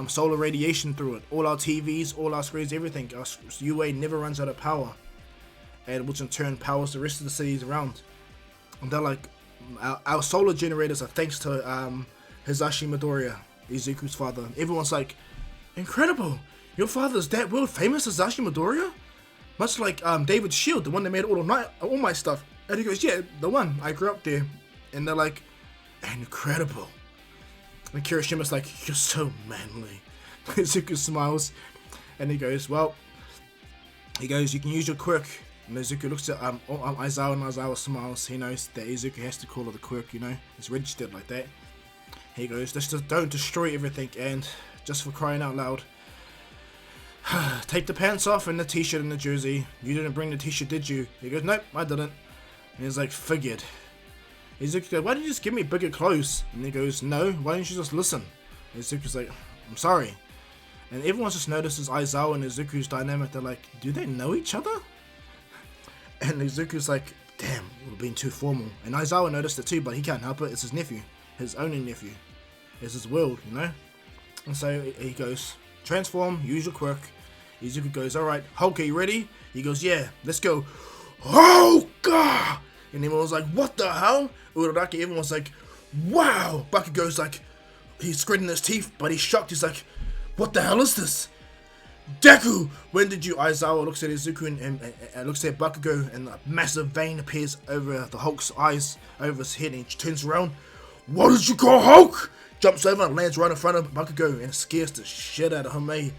solar radiation through it. All our TVs, all our screens, everything. Our UA never runs out of power, and which in turn powers the rest of the cities around." And they're like, our solar generators are thanks to Hisashi Midoriya, Izuku's father. Everyone's like, "Incredible! Your father's that world famous Hisashi Midoriya? Much like David's shield, the one that made all my stuff." And he goes, "Yeah, the one. I grew up there." And they're like, "Incredible." And Kirishima's like, "You're so manly." Izuku smiles, and he goes, "You can use your quirk." And Izuku looks at Aizawa, and Aizawa smiles. He knows that Izuku has to call it the quirk, you know, it's registered like that. He goes, "Just don't destroy everything, and just for crying out loud, take the pants off and the t-shirt and the jersey. You didn't bring the t-shirt, did you?" He goes, "Nope, I didn't." And he's like, "Figured." Izuku goes, "Why didn't you just give me bigger clothes?" And he goes, "No, why don't you just listen?" And Izuku's like, "I'm sorry." And everyone just notices Aizawa and Izuku's dynamic. They're like, do they know each other? And Izuku's like, damn, we're being too formal. And Aizawa noticed it too, but he can't help it. It's his nephew, his only nephew. It's his world, you know. And so he goes, transform, use your quirk. Izuku goes, alright, Hulk, are you ready? He goes, yeah, let's go. Hulk! And everyone's like, what the hell? Uraraki, everyone's like, wow! Bakugo's like, he's gritting his teeth, but he's shocked. He's like, what the hell is this? Deku! When did you? Aizawa looks at Izuku and looks at Bakugo, and a massive vein appears over the Hulk's eyes, over his head, and he turns around. What did you call Hulk? Jumps over and lands right in front of Bakugo and scares the shit out of him, eh?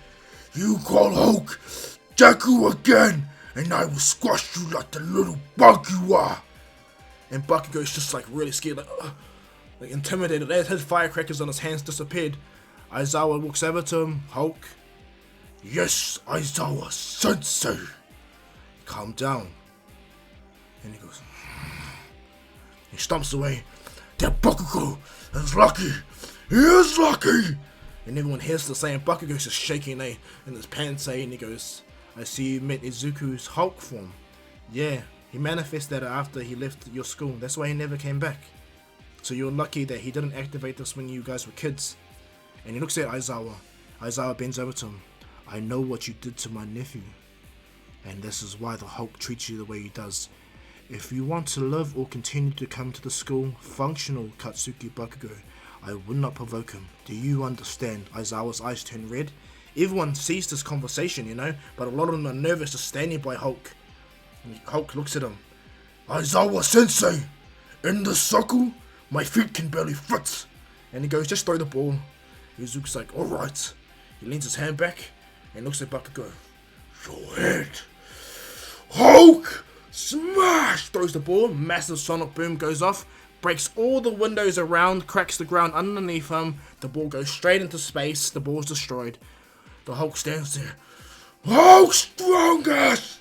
You call Hulk Deku again, and I will squash you like the little bug you are. And Bakugo's just like really scared, like intimidated. As his firecrackers on his hands disappeared, Aizawa walks over to him. Hulk. Yes, Aizawa Sensei. Calm down. And he goes. He stomps away. That Bakugo is lucky. He is lucky. And everyone hears the saying. Bakugo's just shaking in his pants, and he goes, I see you met Izuku's Hulk form. Yeah, he manifested it after he left your school. That's why he never came back. So you're lucky that he didn't activate this when you guys were kids. And he looks at Aizawa. Aizawa bends over to him. I know what you did to my nephew. And this is why the Hulk treats you the way he does. If you want to live or continue to come to the school, functional Katsuki Bakugo, I would not provoke him. Do you understand? Aizawa's eyes turn red. Everyone sees this conversation, you know, but a lot of them are nervous just standing by Hulk. And Hulk looks at him. Aizawa Sensei, in the circle, my feet can barely fit. And he goes, just throw the ball. Izuku's like, alright. He leans his hand back and looks at Bakugo. Your head. Hulk! Smash! Throws the ball. Massive sonic boom goes off. Breaks all the windows around. Cracks the ground underneath him. The ball goes straight into space. The ball's destroyed. The Hulk stands there. Hulk strongest!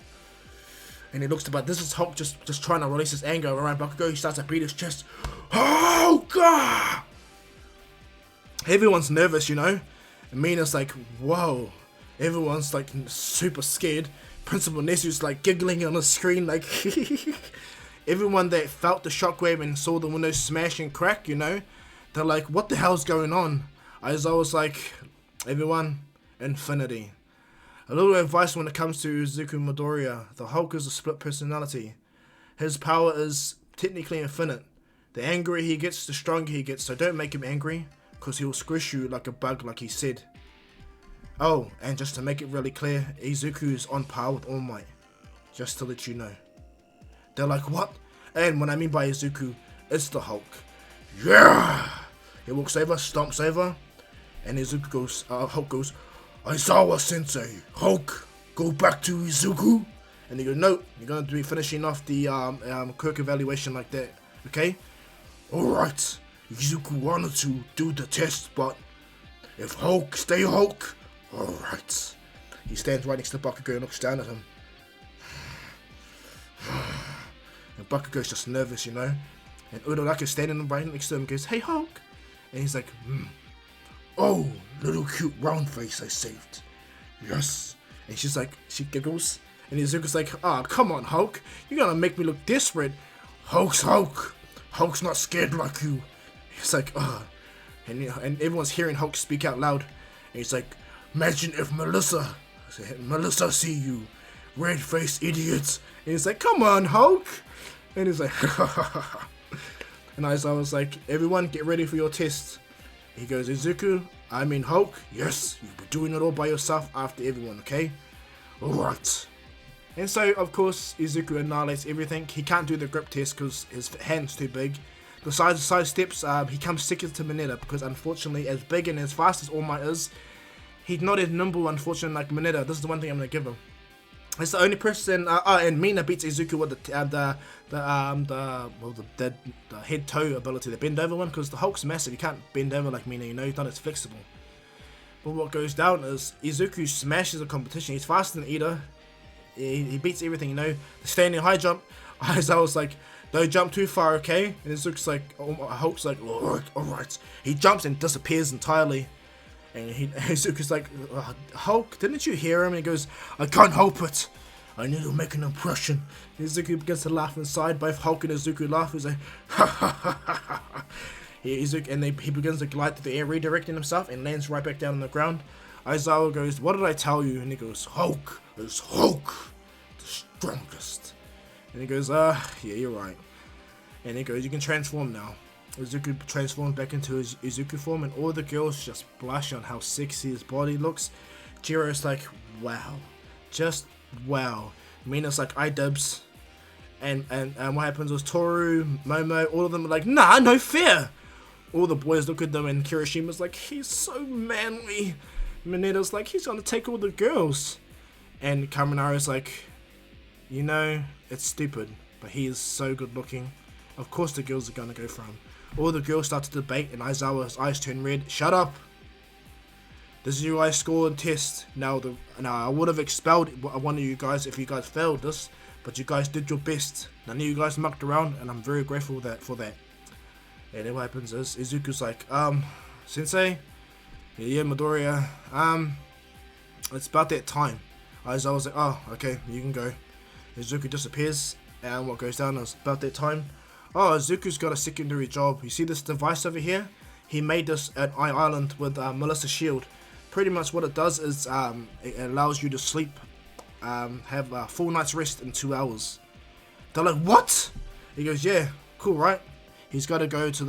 And he looks about. This is Hulk just trying to release his anger around Bakugo. He starts to beat his chest. Hulk! Everyone's nervous, you know. And Mina's like, whoa. Everyone's like super scared. Principal Nesu's like giggling on the screen, like everyone that felt the shockwave and saw the windows smash and crack, you know, they're like, what the hell's going on? Aizawa's like, everyone, infinity. A little advice when it comes to Izuku Midoriya. The Hulk is a split personality. His power is technically infinite. The angrier he gets, the stronger he gets, so don't make him angry, because he'll squish you like a bug, like he said. Oh, and just to make it really clear, Izuku is on par with All Might. Just to let you know. They're like, what? And what I mean by Izuku, it's the Hulk. Yeah! He walks over, stomps over, and Izuku goes, Hulk goes, Aizawa Sensei, Hulk, go back to Izuku. And they go, no, you're going to be finishing off the Quirk evaluation like that, okay? Alright, Izuku wanted to do the test, but if Hulk, stay Hulk. Alright. He stands right next to Bakugo and looks down at him. And Bakugo's just nervous, you know. And Uraraki's standing right next to him and goes, hey Hulk. And he's like, oh, little cute round face I saved. Yes. And she's like, she giggles. And Izuku's like, ah, come on Hulk. You're gonna make me look desperate. Hulk's Hulk. Hulk's not scared like you. He's like, and everyone's hearing Hulk speak out loud. And he's like, imagine if Melissa see you, red-faced idiots. And he's like, come on, Hulk. And he's like, and I was like, everyone get ready for your test. He goes, Izuku, I mean Hulk, yes, you'll be doing it all by yourself after everyone, okay? Alright. And so, of course, Izuku annihilates everything. He can't do the grip test because his hand's too big. The side steps, he comes second to Mineta because unfortunately, as big and as fast as All Might is, he's not as nimble, unfortunately, like Mineta. This is the one thing I'm gonna give him. It's the only person. And Mina beats Izuku with the head toe ability, the bend over one, because the Hulk's massive. He can't bend over like Mina. You know, he's not as flexible. But what goes down is Izuku smashes the competition. He's faster than Ida. He beats everything. You know, the standing high jump. I was like, don't jump too far, okay? And Izuku's like, Hulk's like, alright. He jumps and disappears entirely. And Izuku's like, Hulk, didn't you hear him? And he goes, I can't help it. I need to make an impression. Izuku begins to laugh inside. Both Hulk and Izuku laugh. He's like, ha ha ha ha ha. He begins to glide through the air, redirecting himself, and lands right back down on the ground. Aizawa goes, what did I tell you? And he goes, Hulk is Hulk, the strongest. And he goes, yeah, you're right. And he goes, you can transform now. Izuku transforms back into his Izuku form, and all the girls just blush on how sexy his body looks. Jiro's like, wow. Just wow. Mina's like, I dibs. And what happens was Toru, Momo, all of them are like, nah, no fear. All the boys look at them, and Kirishima's like, he's so manly. Mineta's like, he's gonna take all the girls. And Kaminara's like, you know, it's stupid, but he is so good looking. Of course the girls are gonna go for him. All the girls start to debate, and Aizawa's eyes turn red. Shut up! This is your guys' score and test. Now I would have expelled one of you guys if you guys failed this, but you guys did your best. None of you guys mucked around, and I'm very grateful for that. And then what happens is Izuku's like, Sensei, yeah, Midoriya, it's about that time. Aizawa's like, oh, okay, you can go. Izuku disappears, and what goes down is about that time. Oh, Izuku's got a secondary job. You see this device over here? He made this at Island with Melissa's shield. Pretty much what it does is it allows you to sleep, have a full night's rest in 2 hours. They're like, what? He goes, yeah, cool, right? He's got to go to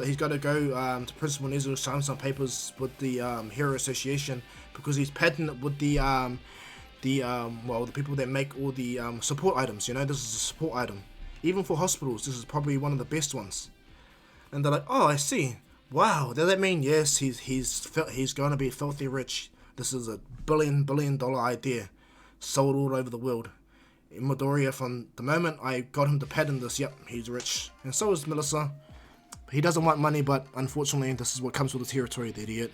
Principal Nezu, sign some papers with the Hero Association, because he's patented with the people that make all the support items. You know, this is a support item. Even for hospitals, this is probably one of the best ones. And they're like, oh, I see. Wow, does that mean, yes, he's going to be filthy rich. This is a billion dollar idea, sold all over the world. In Midoriya, from the moment I got him to patent this, yep, he's rich. And so is Melissa. He doesn't want money, but unfortunately, this is what comes with the territory, the idiot.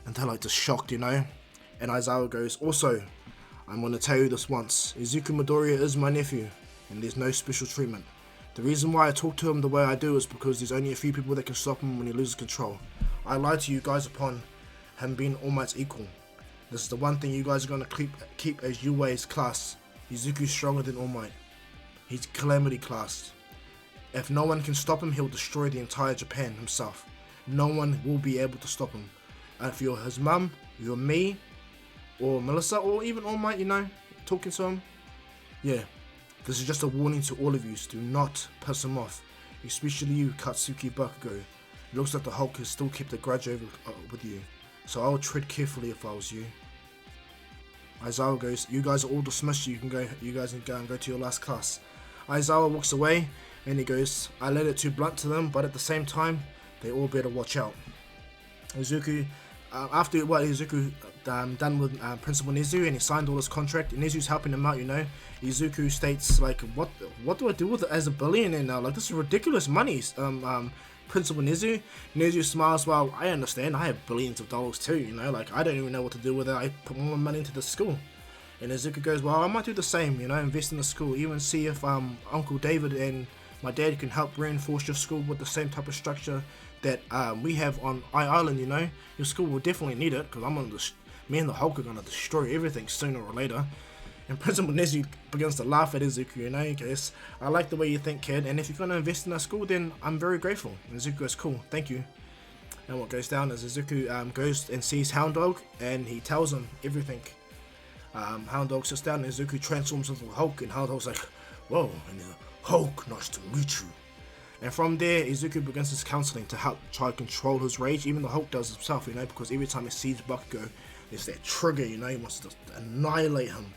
And they're like just shocked, you know. And Aizawa goes, also, I'm going to tell you this once. Izuku Midoriya is my nephew, and there's no special treatment. The reason why I talk to him the way I do is because there's only a few people that can stop him when he loses control. I lied to you guys upon him being All Might's equal. This is the one thing you guys are going to keep as Yuei's class. Izuku's stronger than All Might. He's Calamity class. If no one can stop him, he'll destroy the entire Japan himself. No one will be able to stop him. And if you're his mum, you're me, or Melissa, or even All Might, you know, talking to him, yeah. This is just a warning to all of you, so do not piss him off. Especially you, Katsuki Bakugo. It looks like the Hulk has still kept a grudge over with you. So I would tread carefully if I was you. Aizawa goes, you guys are all dismissed, you guys can go and go to your last class. Aizawa walks away, and he goes, I let it too blunt to them, but at the same time, they all better watch out. Izuku, after what Izuku done with Principal Nezu, and he signed all his contract, and Nezu's helping him out, you know. Izuku states, like, what do I do with it as a billionaire now? Like, this is ridiculous money, Principal Nezu. Nezu smiles, well, I understand, I have billions of dollars too, you know, like, I don't even know what to do with it, I put more money into the school. And Izuku goes, well, I might do the same, you know, invest in the school, even see if Uncle David and my dad can help reinforce your school with the same type of structure that we have on Island, you know. Your school will definitely need it, because me and the Hulk are going to destroy everything sooner or later. And Principal Nezu begins to laugh at Izuku, you know, he goes, I like the way you think, kid, and if you're going to invest in our school, then I'm very grateful. And Izuku goes, cool, thank you. And what goes down is Izuku goes and sees Hound Dog, and he tells him everything. Hound Dog sits down, and Izuku transforms into Hulk, and Hound Dog's like, whoa, and Hulk, nice to meet you. And from there, Izuku begins his counseling to help try to control his rage, even the Hulk does himself, you know, because every time he sees Bakugo, there's that trigger, you know, he wants to annihilate him.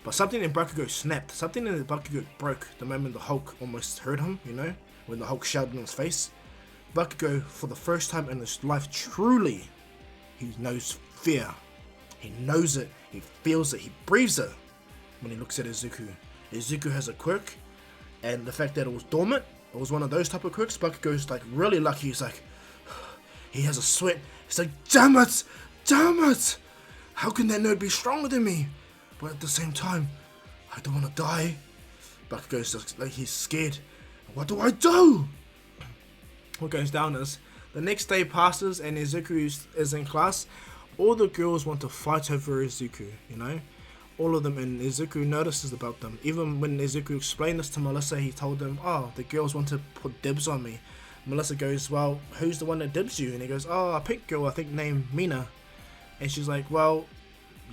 But something in Bakugo snapped, something in Bakugo broke the moment the Hulk almost hurt him, you know, when the Hulk shouted in his face. Bakugo, for the first time in his life, truly, he knows fear. He knows it, he feels it, he breathes it when he looks at Izuku. Izuku has a quirk, and the fact that it was dormant, it was one of those type of quirks. Bakugo's like really lucky, he's like, he has a sweat, he's like, damn it, how can that nerd be stronger than me? But at the same time, I don't want to die. Bakugo's just like, he's scared, what do I do? What goes down is, the next day passes and Izuku is in class. All the girls want to fight over Izuku, you know. all of them, and Izuku notices about them. Even when Izuku explained this to Melissa, he told them, oh, the girls want to put dibs on me. Melissa goes, well, who's the one that dibs you? And he goes, oh, a pink girl, I think named Mina. And she's like, well,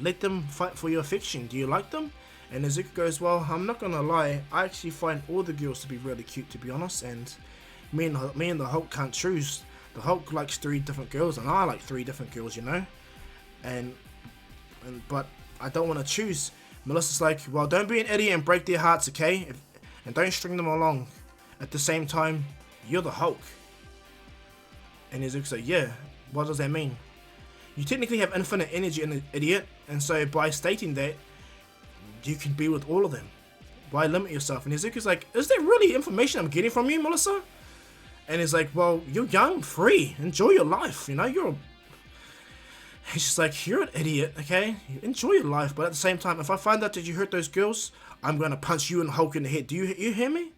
let them fight for your affection. Do you like them? And Izuku goes, well, I'm not gonna lie, I actually find all the girls to be really cute, to be honest, and me and the Hulk can't choose. The Hulk likes 3 different girls, and I like 3 different girls, you know? But I don't want to choose. Melissa's like, well, don't be an idiot and break their hearts, okay? And don't string them along. At the same time, you're the Hulk. And Izuku's like, yeah, what does that mean? You technically have infinite energy, idiot, and so by stating that, you can be with all of them. Why limit yourself? And Izuku's like, is that really information I'm getting from you, Melissa? And he's like, well, you're young, free, enjoy your life, you know, He's just like, you're an idiot, okay? Enjoy your life, but at the same time, if I find out that you hurt those girls, I'm gonna punch you and Hulk in the head. Do you hear me?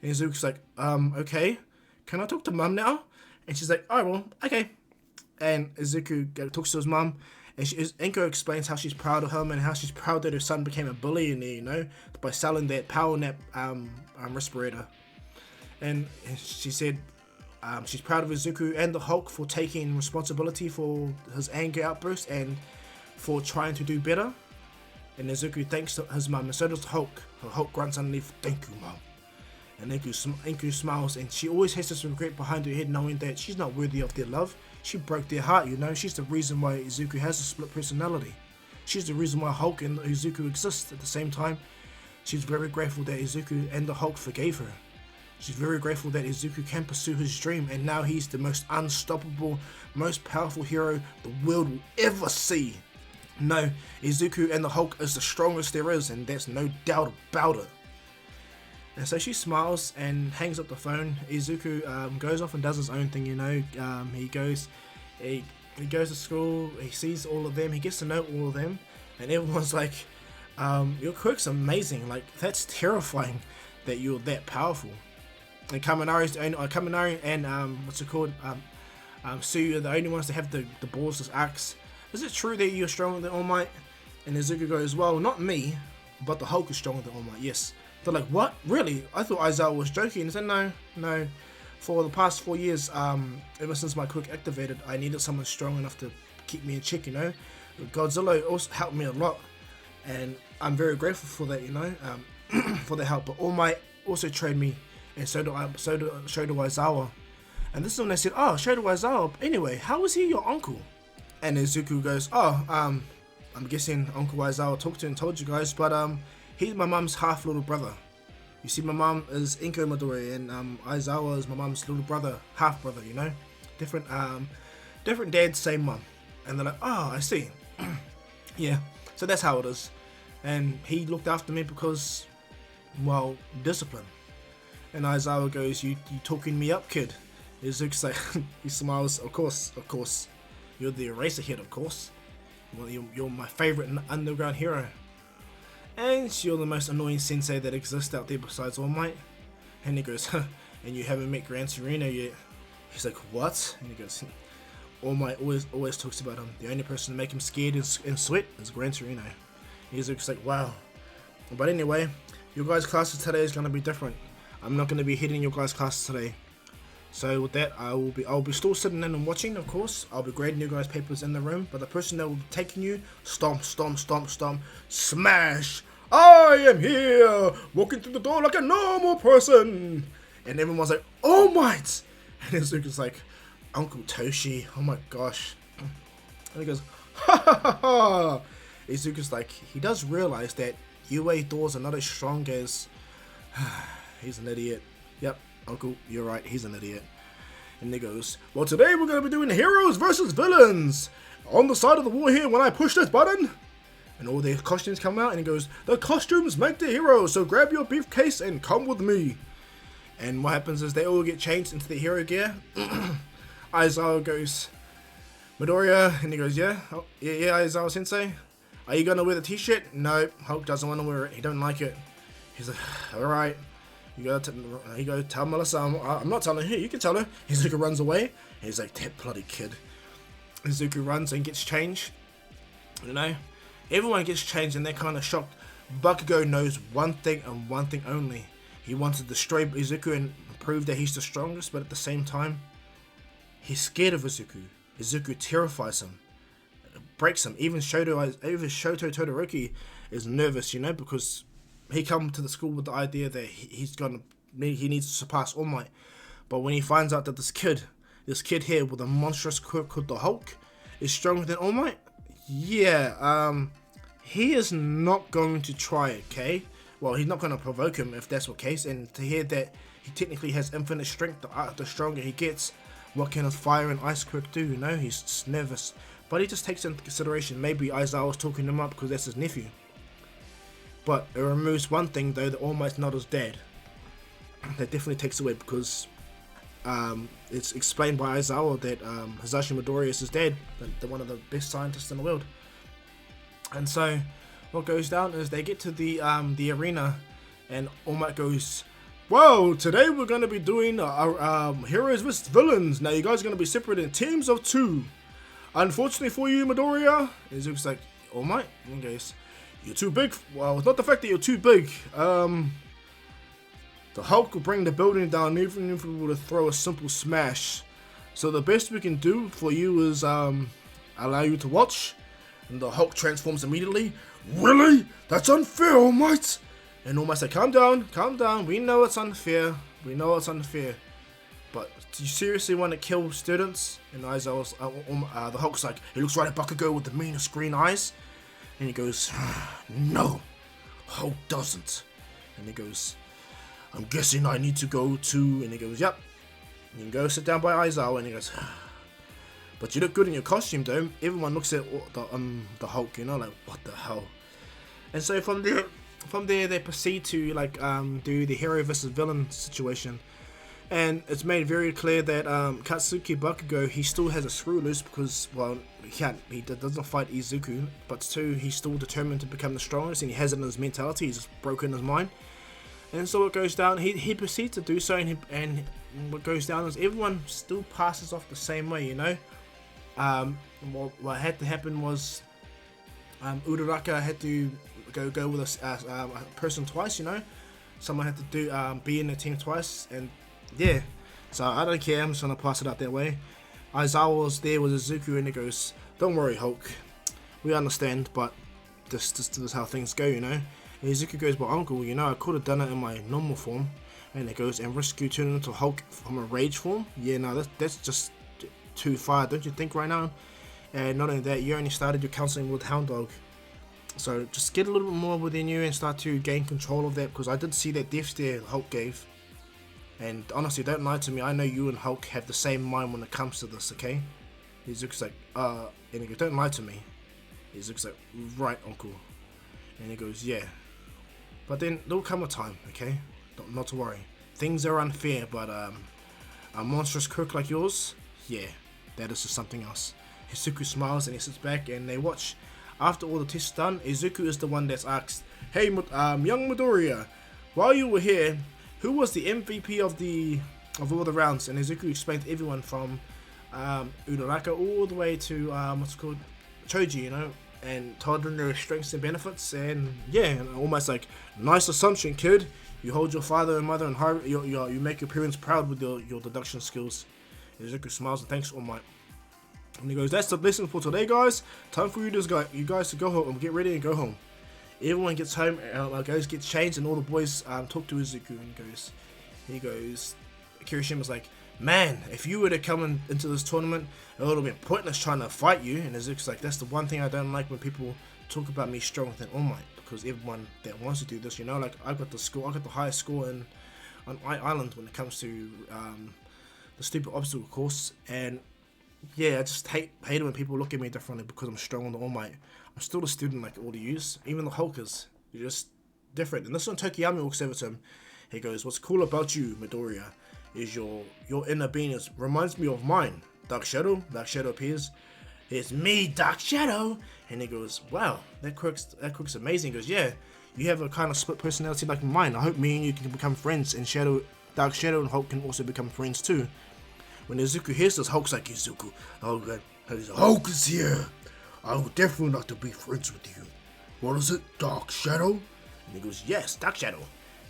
And Izuku's like, okay. Can I talk to Mum now? And she's like, oh, well, okay. And Izuku talks to his mum, and Inko explains how she's proud of him and how she's proud that her son became a billionaire, you know, by selling that power nap respirator. And she said she's proud of Izuku and the Hulk for taking responsibility for his anger outburst and for trying to do better. And Izuku thanks his mum, and so does the Hulk. The Hulk grunts underneath, thank you, mum. And Inko smiles, and she always has this regret behind her head, knowing that she's not worthy of their love. She broke their heart, you know. She's the reason why Izuku has a split personality. She's the reason why Hulk and Izuku exist at the same time. She's very grateful that Izuku and the Hulk forgave her. She's very grateful that Izuku can pursue his dream, and now he's the most unstoppable, most powerful hero the world will ever see. No, Izuku and the Hulk is the strongest there is, and there's no doubt about it. And so she smiles and hangs up the phone. Izuku goes off and does his own thing, you know. He goes to school, he sees all of them, he gets to know all of them, and everyone's like, your quirk's amazing, like, that's terrifying that you're that powerful. And Kaminari and what's it called? Suyu are the only ones that have the balls to ask, is it true that you're stronger than All Might? And Izuku goes, well, not me, but the Hulk is stronger than All Might, yes. They're like, what? Really? I thought Aizawa was joking. He said, no. For the past 4 years, ever since my quirk activated, I needed someone strong enough to keep me in check, you know. Godzilla also helped me a lot, and I'm very grateful for that, you know, for the help. But All Might also trained me, and so do Aizawa. And this is when they said, oh, Shoto Aizawa, anyway, how was he your uncle? And Izuku goes, oh, I'm guessing Uncle Aizawa talked to and told you guys, but he's my mum's half little brother. You see, my mum is Inko Midori, and Aizawa is my mum's little brother, half brother, you know? Different dads, same mum. And they're like, oh, I see. Yeah, so that's how it is. And he looked after me because, well, discipline. And Aizawa goes, you talking me up, kid? Izuku's like, he smiles, of course. You're the eraser head, of course. Well, you're my favorite underground hero. And you're the most annoying sensei that exists out there besides All Might. And he goes, and you haven't met Gran Torino yet. He's like, what? And he goes, All Might always talks about him. The only person to make him scared and sweat is Gran Torino. He's like, wow. But anyway, your guys' classes today is going to be different. I'm not going to be hitting your guys' classes today. So with that, I'll be still sitting in and watching, of course. I'll be grading you guys' papers in the room, but the person that will be taking you, stomp, smash! I am here, walking through the door like a normal person. And everyone's like, All Might! And Izuku's like, Uncle Toshi, oh my gosh. And he goes, ha ha ha ha! Izuku's like, he does realize that UA doors are not as strong as... He's an idiot. Yep. Uncle, you're right, he's an idiot. And he goes, well, today we're going to be doing heroes versus villains. On the side of the wall here, when I push this button, and all the costumes come out, and he goes, the costumes make the heroes, so grab your briefcase and come with me. And what happens is they all get changed into the hero gear. Aizawa goes, Midoriya, and he goes, yeah, Aizawa sensei. Are you going to wear the t-shirt? No, Hulk doesn't want to wear it, he don't like it. He's like, alright. You go tell Melissa, I'm not telling her, you can tell her. Izuku runs away. He's like, that bloody kid. Izuku runs and gets changed. You know? Everyone gets changed and they're kind of shocked. Bakugo knows one thing and one thing only. He wants to destroy Izuku and prove that he's the strongest, but at the same time, he's scared of Izuku. Izuku terrifies him, breaks him. Even Shoto Todoroki is nervous, you know, because he come to the school with the idea that he needs to surpass All Might. But when he finds out that this kid here with a monstrous quirk called the Hulk is stronger than All Might, yeah, he is not going to try it, okay? Well, he's not going to provoke him if that's the case. And to hear that he technically has infinite strength, the stronger he gets, what can his fire and ice quirk do, you know? He's just nervous. But he just takes into consideration maybe Aizawa's talking him up because that's his nephew. But it removes one thing though, that All Might's not his dad. That definitely takes away because it's explained by Aizawa that Hisashi Midoriya is his dad, one of the best scientists in the world. And so what goes down is they get to the arena and All Might goes, "Well, today we're going to be doing heroes vs villains. Now you guys are going to be separated in teams of 2. Unfortunately for you, Midoriya." And Izuku's like, "All Might?" And he goes, "You're too big." Well, it's not the fact that you're too big. The Hulk will bring the building down even if we were to throw a simple smash. So the best we can do for you is allow you to watch. And the Hulk transforms immediately. "Really? That's unfair, All Might." And All Might's like, calm down. We know it's unfair. But do you seriously want to kill students? And Aizawa's, the Hulk's like, he looks right at Bakugo with the meanest green eyes. And he goes, "No, Hulk doesn't." And he goes, "I'm guessing I need to go too." And he goes, "Yep." And you can go sit down by Aizawa. And he goes, "But you look good in your costume though." Everyone looks at the Hulk, you know, like, what the hell? And so from there they proceed to like do the hero versus villain situation. And it's made very clear that Katsuki Bakugo, he still has a screw loose because, well, he doesn't fight Izuku, but 2, he's still determined to become the strongest and he has it in his mentality, he's just broken his mind. And so what goes down, he proceeds to do so, and what goes down is everyone still passes off the same way, you know. What had to happen was Uraraka had to go with a person twice, you know. Someone had to be in the team twice, and yeah, so I don't care, I'm just gonna pass it out that way. Aizawa was there with Izuku and he goes, "Don't worry, Hulk, we understand, but this is how things go, you know." And Izuku goes, "But uncle, you know, I could have done it in my normal form." And it goes, "And risk you turning into Hulk from a rage form? Yeah, no, that's just too far, don't you think right now? And not only that, you only started your counseling with Hound Dog. So just get a little bit more within you and start to gain control of that, because I did see that death stare Hulk gave. And honestly, don't lie to me, I know you and Hulk have the same mind when it comes to this, okay?" Izuku's like, and he goes, "Don't lie to me." Izuku's like, "Right, uncle." And he goes, "Yeah. But then there'll come a time, okay? Not to worry. Things are unfair, but a monstrous quirk like yours, yeah, that is just something else." Izuku smiles and he sits back and they watch. After all the tests done, Izuku is the one that's asked, "Hey, young Midoriya, while you were here, who was the MVP of all the rounds?" And Izuku explained to everyone from Uraraka all the way to Choji, you know, and told them their strengths and benefits. And yeah, almost like, "Nice assumption, kid. You hold your father and mother in high. You make your parents proud with your deduction skills." And Izuku smiles and thanks All Might. And he goes, "That's the lesson for today, guys. Time for you guys to go home and get ready and go home." Everyone gets home, guys get changed, and all the boys talk to Izuku, and he goes, Kirishima's like, "Man, if you were to come into this tournament, it would have been pointless trying to fight you." And Izuku's like, "That's the one thing I don't like when people talk about me stronger than All Might, because everyone that wants to do this, you know, like I got the highest score on Island when it comes to the stupid obstacle course, and yeah, I just hate it when people look at me differently because I'm stronger than All Might. I'm still a student like all the yous, even the Hulkers. You're just different." And this one, Tokiyami walks over to him. He goes, "What's cool about you, Midoriya, is your inner being reminds me of mine. Dark Shadow appears. It's me, Dark Shadow." And he goes, "Wow, that quirk's amazing." He goes, "Yeah, you have a kind of split personality like mine. I hope me and you can become friends, and Dark Shadow and Hulk can also become friends too." When Izuku hears this, Hulk's like, "Izuku, oh god, Hulk is here. I would definitely like to be friends with you." what is it, Dark Shadow? And he goes, yes, Dark Shadow.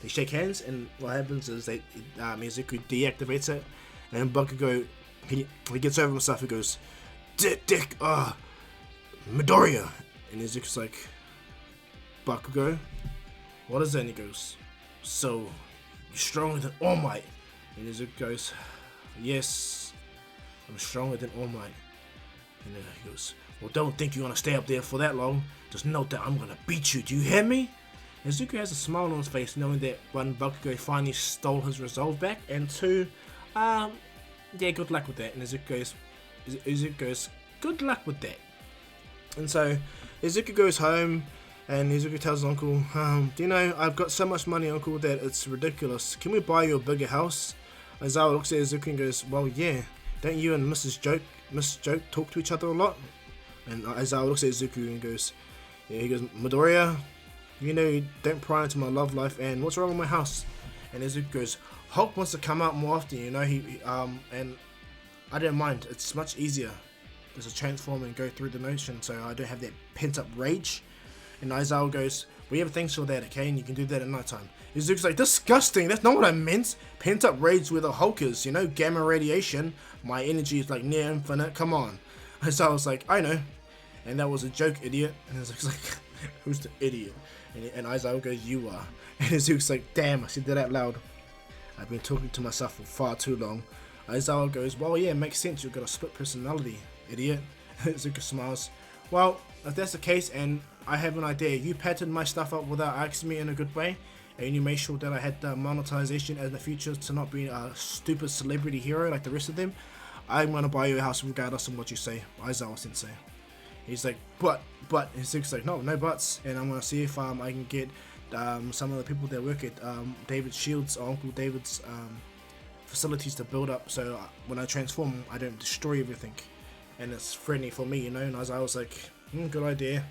They shake hands, and what happens is Izuku deactivates it, and then Bakugo, he gets over himself, he goes, Midoriya. And Izuku's like, Bakugo, what is that? And he goes, so, you're stronger than All Might. And Izuku goes, yes, I'm stronger than All Might. And then he goes, well, don't think you're gonna stay up there for that long. Just know that I'm gonna beat you. Do you hear me? And Izuku has a smile on his face, knowing that one, Bakugo finally stole his resolve back, and two, yeah, good luck with that. And Izuku goes, good luck with that. And so Izuku goes home, and Izuku tells his uncle, do you know, I've got so much money, uncle, that it's ridiculous. Can we buy you a bigger house? Aizawa looks at Izuku and goes, well, yeah. Don't you and Miss Joke talk to each other a lot? And Aizawa looks at Izuku and goes, yeah, he goes, Midoriya, you know, you don't pry into my love life, and what's wrong with my house? And Izuku goes, Hulk wants to come out more often, you know, and I don't mind. It's much easier just to transform and go through the motion, so I don't have that pent up rage. And Aizawa goes, we have things for that, okay, and you can do that at night time. Izuku's like, disgusting, that's not what I meant. Pent up rage where the Hulk is, you know, gamma radiation. My energy is like near infinite, come on. Aizawa's like, I know. And that was a joke, idiot. And Izuku's like, who's the idiot? And Aizawa goes, you are. And Izuku's like, damn, I said that out loud. I've been talking to myself for far too long. Aizawa goes, well, yeah, makes sense, you've got a split personality, idiot. Izuku smiles. Well, if that's the case, and I have an idea, you patterned my stuff up without asking me in a good way, and you made sure that I had the monetization in the future to not be a stupid celebrity hero like the rest of them, I'm gonna buy you a house regardless of what you say, Aizawa sensei. He's like, but, and Izuku's like, no buts, and I'm gonna see if I can get some of the people that work at David Shields, or Uncle David's facilities to build up, so when I transform, I don't destroy everything, and it's friendly for me, you know. And Aizawa was like, good idea.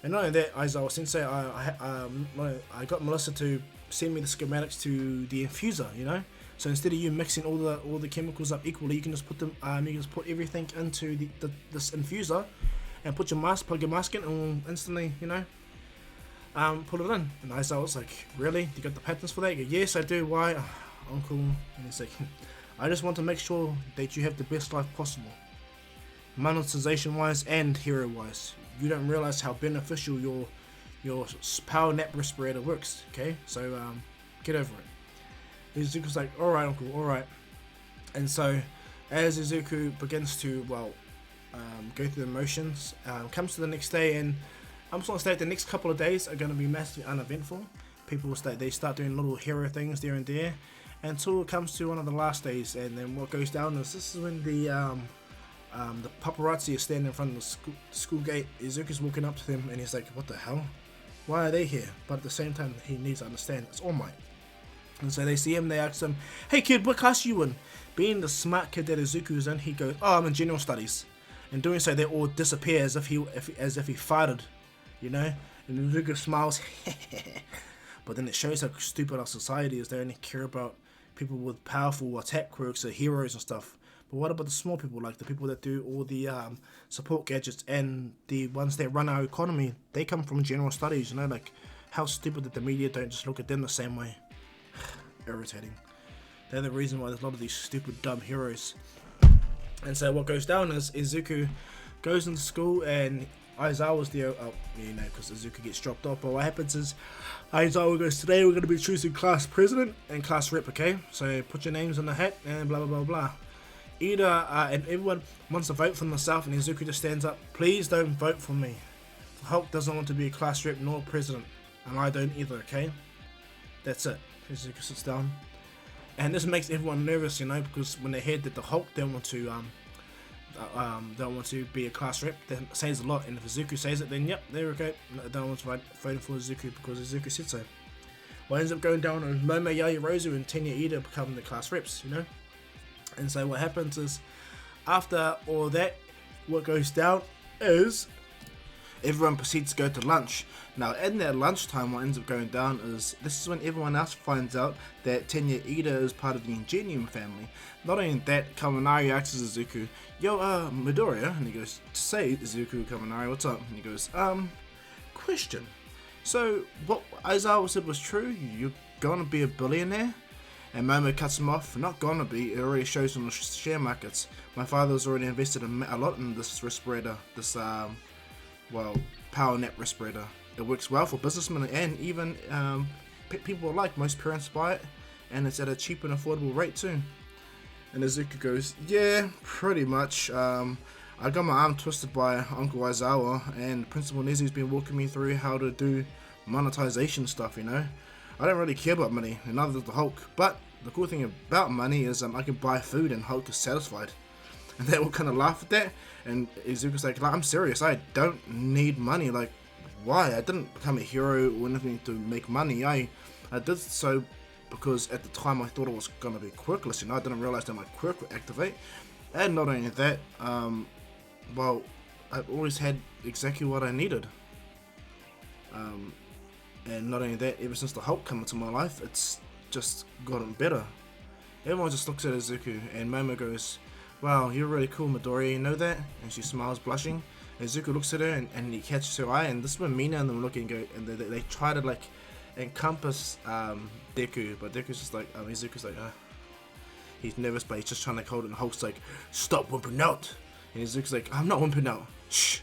And not only that, Aizawa sensei, I got Melissa to send me the schematics to the infuser, you know. So instead of you mixing all the chemicals up equally, you can just put them, you can just put everything into this infuser, and put your mask, plug your mask in, and instantly, you know, put it in. And Aizawa was like, really? You got the patterns for that? Go, yes, I do. Why? Uncle. And he's like, I just want to make sure that you have the best life possible, monetization wise and hero wise. You don't realize how beneficial your power nap respirator works, okay? So get over it. Izuku's like, alright, uncle, alright. And so as Izuku begins to, well, go through the motions, comes to the next day, and I'm just going to say the next couple of days are going to be massively uneventful. People will start doing little hero things there and there, until it comes to one of the last days, and then what goes down is this is when the paparazzi is standing in front of the school gate. Izuku's walking up to them, and he's like, what the hell? Why are they here? But at the same time, he needs to understand it's All Might. And so they see him, they ask him, hey kid, what class are you in? Being the smart kid that Izuku is in, he goes, oh, I'm in general studies. In doing so, they all disappear as if he farted, you know? And Izuku smiles, but then it shows how stupid our society is. They only care about people with powerful attack quirks or heroes and stuff. But what about the small people, like the people that do all the support gadgets and the ones that run our economy? They come from general studies, you know, like how stupid that the media don't just look at them the same way. Irritating. They're the reason why there's a lot of these stupid dumb heroes. And so what goes down is Izuku goes into school, and Aizawa's there, you know, because Izuku gets dropped off. But what happens is Aizawa goes, today we're going to be choosing class president and class rep, okay? So put your names in the hat and blah blah blah blah. And everyone wants to vote for themselves, and Izuku just stands up, please don't vote for me. Hulk doesn't want to be a class rep nor president, and I don't either, okay? That's it. Izuku sits down, and this makes everyone nervous, you know, because when they hear that the Hulk don't want to be a class rep, that says a lot. And if Izuku says it, then yep, there we go. I don't want to vote for Izuku because Izuku said so. What ends up going down on Momo Yaoyorozu and Tenya Ida become the class reps, you know. And so what happens is, after all that, what goes down is everyone proceeds to go to lunch. Now in that lunchtime, what ends up going down is, this is when everyone else finds out that Tenya Ida is part of the Ingenium family. Not only that, Kaminari asks Izuku, yo, Midoriya, and he goes, to say Izuku, Kaminari, what's up? And he goes, question. So, what Aizawa said was true? You're gonna be a billionaire? And Momo cuts him off. Not gonna be, it already shows on the share markets. My father's already invested a lot in this respirator, this, power net respirator. It works well for businessmen and even people alike. Most parents buy it, and it's at a cheap and affordable rate too. And Izuku goes, yeah, pretty much. I got my arm twisted by Uncle Aizawa, and Principal Nezu's been walking me through how to do monetization stuff, you know. I don't really care about money, and neither does the Hulk, but the cool thing about money is I can buy food and Hulk is satisfied. And they all kind of laugh at that, and Izuku's like, I'm serious, I don't need money, like, why? I didn't become a hero or anything to make money. I did so because at the time I thought it was going to be quirkless, you know. I didn't realize that my quirk would activate. And not only that, well, I've always had exactly what I needed. And not only that, ever since the Hulk came into my life, it's just gotten better. Everyone just looks at Izuku, and Momo goes, wow, you're really cool, Midoriya, you know that? And she smiles, blushing. Izuku looks at her, and he catches her eye, and this is when Mina and them look and go, and they try to like encompass Deku, but Deku's just like, Izuku's like, he's nervous, but he's just trying to hold it, and Hulk's like, stop whimpering out. And Izuku's like, I'm not whimpering out, shh.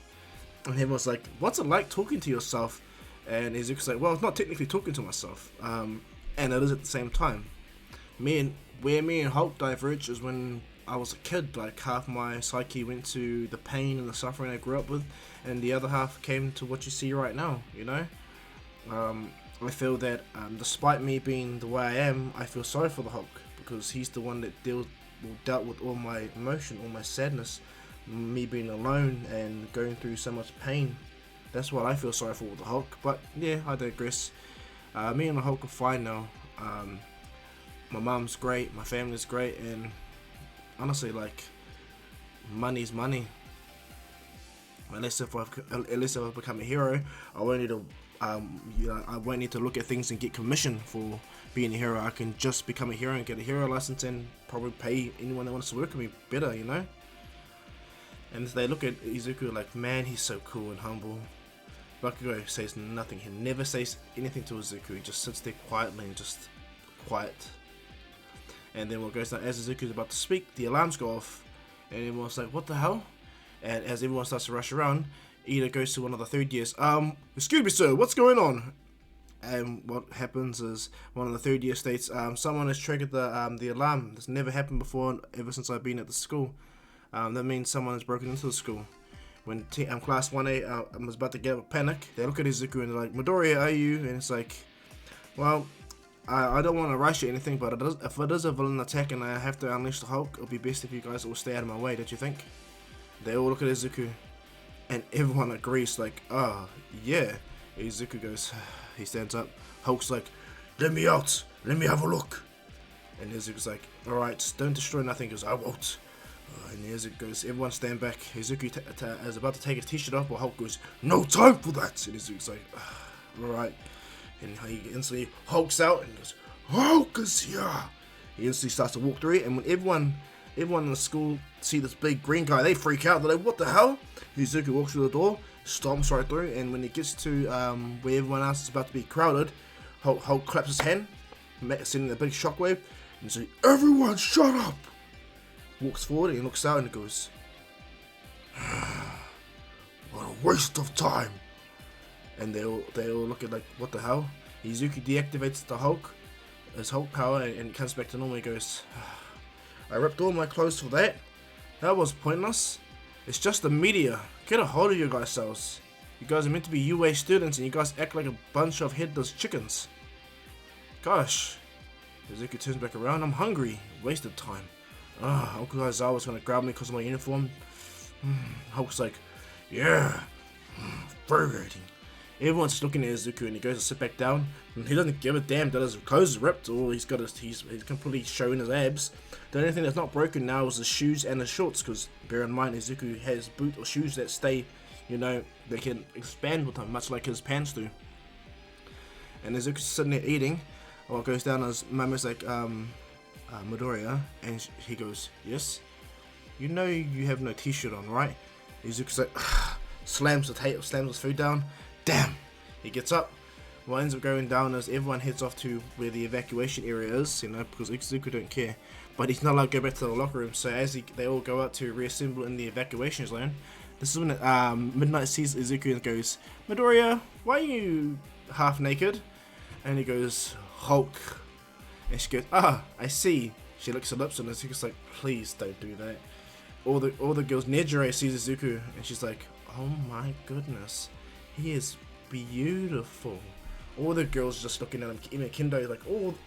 And everyone's like, what's it like talking to yourself? And Izuku's like, well, it's not technically talking to myself, and it is at the same time. Where me and Hulk diverge is when I was a kid. Like, half my psyche went to the pain and the suffering I grew up with, and the other half came to what you see right now, you know. I feel that despite me being the way I am, I feel sorry for the Hulk, because he's the one that dealt with all my emotion, all my sadness, me being alone and going through so much pain. That's what I feel sorry for with the Hulk. But yeah, I digress. Me and the Hulk are fine now. My mom's great, my family's great, and honestly, like, money's money. Unless if I become a hero, I won't need to, I won't need to look at things and get commission for being a hero. I can just become a hero and get a hero license and probably pay anyone that wants to work with me better, you know. And they look at Izuku like, man, he's so cool and humble. Bakugo says nothing. He never says anything to Izuku. He just sits there quietly and just quiet. And then what goes down, as Izuku's about to speak, the alarms go off, and everyone's like, what the hell? And as everyone starts to rush around, Ida goes to one of the third years. Excuse me, sir, what's going on? And what happens is one of the third year states, someone has triggered the alarm. This never happened before, ever since I've been at the school. That means someone has broken into the school. When class 1A was about to get a panic, they look at Izuku and they're like, Midoriya, are you? And it's like, well, I don't want to rush or anything, but if it is a villain attack and I have to unleash the Hulk, it'll be best if you guys all stay out of my way, don't you think? They all look at Izuku, and everyone agrees, like, oh, yeah. Izuku goes, he stands up. Hulk's like, let me out, let me have a look. And Izuku's like, alright, just don't destroy nothing. He goes, I won't. And Izuku goes, everyone stand back. Izuku is about to take his t-shirt off, but Hulk goes, no time for that. And Izuku's like, alright. And he instantly hulks out and goes, Hulk is here. He instantly starts to walk through it, and when everyone in the school see this big green guy, they freak out. They're like, what the hell? Izuku walks through the door, stomps right through, and when he gets to where everyone else is about to be crowded, Hulk claps his hand, sending a big shockwave, and says, everyone shut up! Walks forward and he looks out and he goes, what a waste of time. And they all look at like, what the hell? Izuku deactivates the Hulk, his Hulk power, and it comes back to normal. He goes, I ripped all my clothes for that? That was pointless. It's just the media. Get a hold of your guys' selves. You guys are meant to be UA students and you guys act like a bunch of headless chickens. Gosh. Izuku turns back around. I'm hungry. Wasted time. Uncle Aizawa's gonna grab me because of my uniform. Hulk's like, yeah, frustrating. Everyone's just looking at Izuku and he goes to sit back down. And he doesn't give a damn that his clothes are ripped or he's completely showing his abs. The only thing that's not broken now is his shoes and his shorts, because bear in mind Izuku has boots or shoes that stay, you know, they can expand with him, much like his pants do. And Izuku's sitting there eating. What goes down is Momo's like, Midoriya, and he goes, yes? You know you have no t-shirt on, right? Izuku's like, slams his food down. Damn, He gets up. What ends up going down is everyone heads off to where the evacuation area is, you know, because Izuku don't care. But he's not allowed to go back to the locker room, so as they all go out to reassemble in the evacuation zone, this is when Midnight sees Izuku and goes, "Midoriya, why are you half naked?" And he goes, "Hulk." And she goes, "Ah, I see." She licks her lips and Izuku's like, "Please don't do that." All the girls, Nejire sees Izuku and she's like, "Oh my goodness, he is beautiful." All the girls just looking at him, even Kendo, like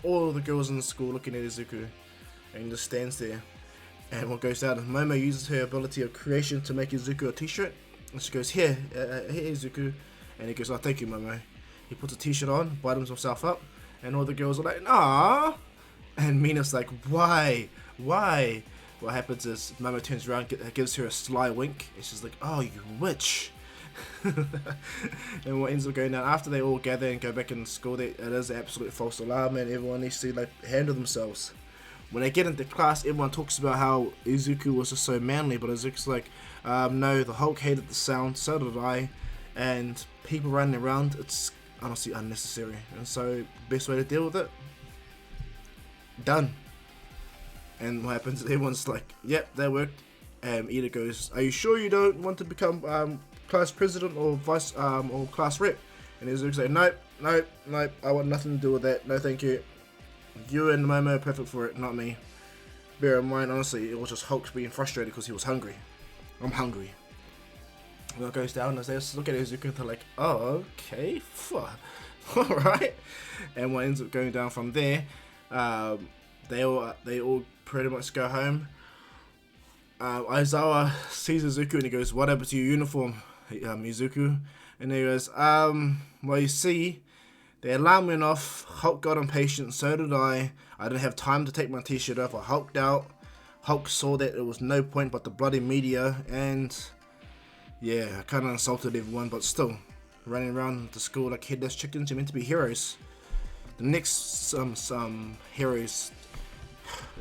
all the girls in the school looking at Izuku, and he just stands there. And what goes down is Momo uses her ability of creation to make Izuku a t-shirt, and she goes, "Here, here Izuku," and he goes, "Oh, thank you, Momo." He puts a t-shirt on, bottoms himself up, and all the girls are like, "Nah," and Mina's like, "Why? Why?" What happens is Momo turns around, gives her a sly wink, and she's like, "Oh, you witch." And what ends up going down after they all gather and go back in school, it is an absolute false alarm, and everyone needs to like handle themselves. When they get into class, everyone talks about how Izuku was just so manly, but Izuku's like, no, the Hulk hated the sound, so did I, and people running around, it's honestly unnecessary. And so, best way to deal with it, done. And what happens? Everyone's like, "Yep, that worked." Ida goes, "Are you sure you don't want to become class president or vice or class rep?" And Izuku's like, "Nope, nope, nope. I want nothing to do with that. No, thank you. You and Momo are perfect for it, not me." Bear in mind, honestly, it was just Hulk being frustrated because he was hungry. I'm hungry. What goes down is they just look at Izuku and they're like, "Oh, okay, alright." And what ends up going down from there, they all pretty much go home. Aizawa sees Izuku and he goes, "What happened to your uniform, Izuku?" And he goes, "Well, you see, the alarm went off, Hulk got impatient, so did I didn't have time to take my t-shirt off, I hulked out, Hulk saw that it was no point but the bloody media, and yeah, I kinda insulted everyone, but still, running around the school like headless chickens, you're meant to be heroes." The next some heroes,